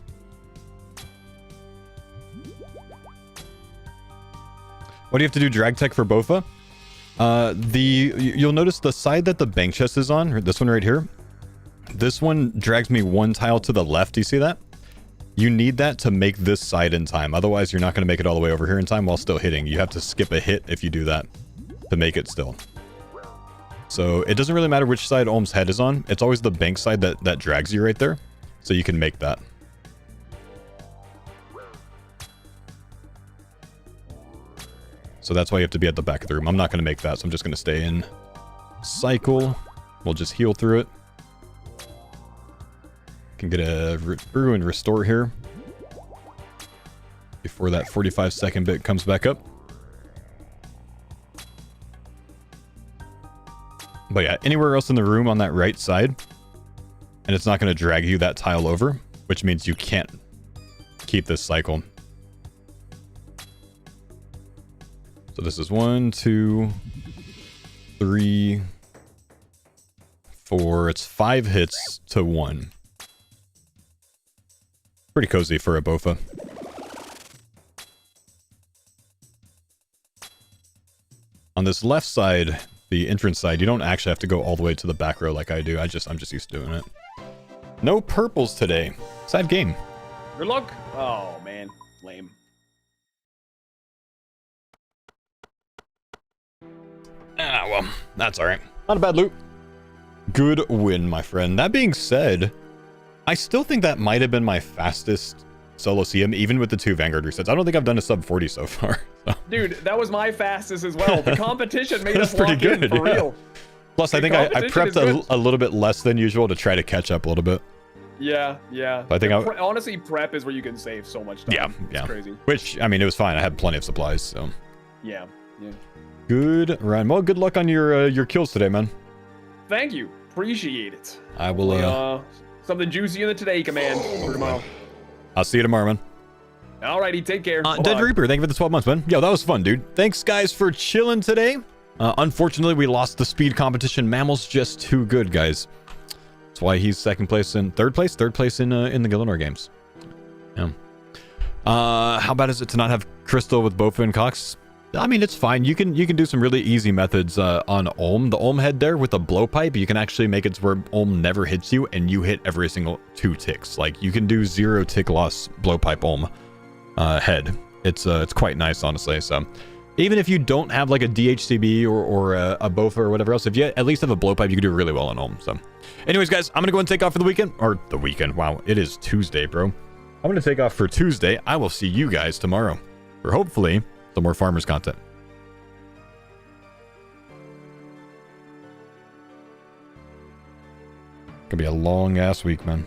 What do you have to do, drag tech for Bofa? You'll notice the side that the bank chest is on, this one right here. This one drags me one tile to the left. Do you see that? You need that to make this side in time. Otherwise, you're not going to make it all the way over here in time while still hitting. You have to skip a hit if you do that to make it still. So it doesn't really matter which side Ohm's head is on. It's always the bank side that drags you right there. So you can make that. So that's why you have to be at the back of the room. I'm not going to make that, so I'm just going to stay in cycle. We'll just heal through it. Can get a brew and restore here before that 45-second bit comes back up. But yeah, anywhere else in the room on that right side, and it's not going to drag you that tile over, which means you can't keep this cycle. So this is 1, 2, 3, 4. It's 5 hits to 1. Pretty cozy for a Bofa. On this left side, the entrance side, you don't actually have to go all the way to the back row like I do. I'm just used to doing it. No purples today. Sad game. Good luck. Oh man, lame. Ah, well, that's alright. Not a bad loot. Good win, my friend. That being said, I still think that might have been my fastest solo CM, even with the 2 Vanguard resets. I don't think I've done a sub 40 so far. So. Dude, that was my fastest as well. The competition made us pretty lock good, in for yeah. real. Plus, I think I prepped a little bit less than usual to try to catch up a little bit. Yeah, yeah. But I think honestly, prep is where you can save so much time. Yeah, It's crazy. Which, I mean, it was fine. I had plenty of supplies, so. Yeah, yeah. Good run. Well, good luck on your kills today, man. Thank you. Appreciate it. I will, something juicy in the today command for tomorrow. I'll see you tomorrow, man. Alrighty, take care. Dead Reaper, thank you for the 12 months, man. Yo, that was fun, dude. Thanks, guys, for chilling today. Unfortunately, we lost the speed competition. Mammal's just too good, guys. That's why he's third place in the Gillinor games. Yeah. How bad is it to not have Crystal with Bofa and Cox? I mean, it's fine. You can do some really easy methods on Ohm. The Ohm head there with the blowpipe, you can actually make it to where Ohm never hits you, and you hit every single 2 ticks. Like, you can do 0 tick loss blowpipe Ohm head. It's quite nice, honestly. So even if you don't have like a DHCB or a Bofa or whatever else, if you at least have a blowpipe, you can do really well on Ohm. So anyways, guys, I'm gonna go and take off for the weekend. Wow, it is Tuesday, bro. I'm gonna take off for Tuesday. I will see you guys tomorrow for hopefully some more farmers content. Gonna be a long ass week, man.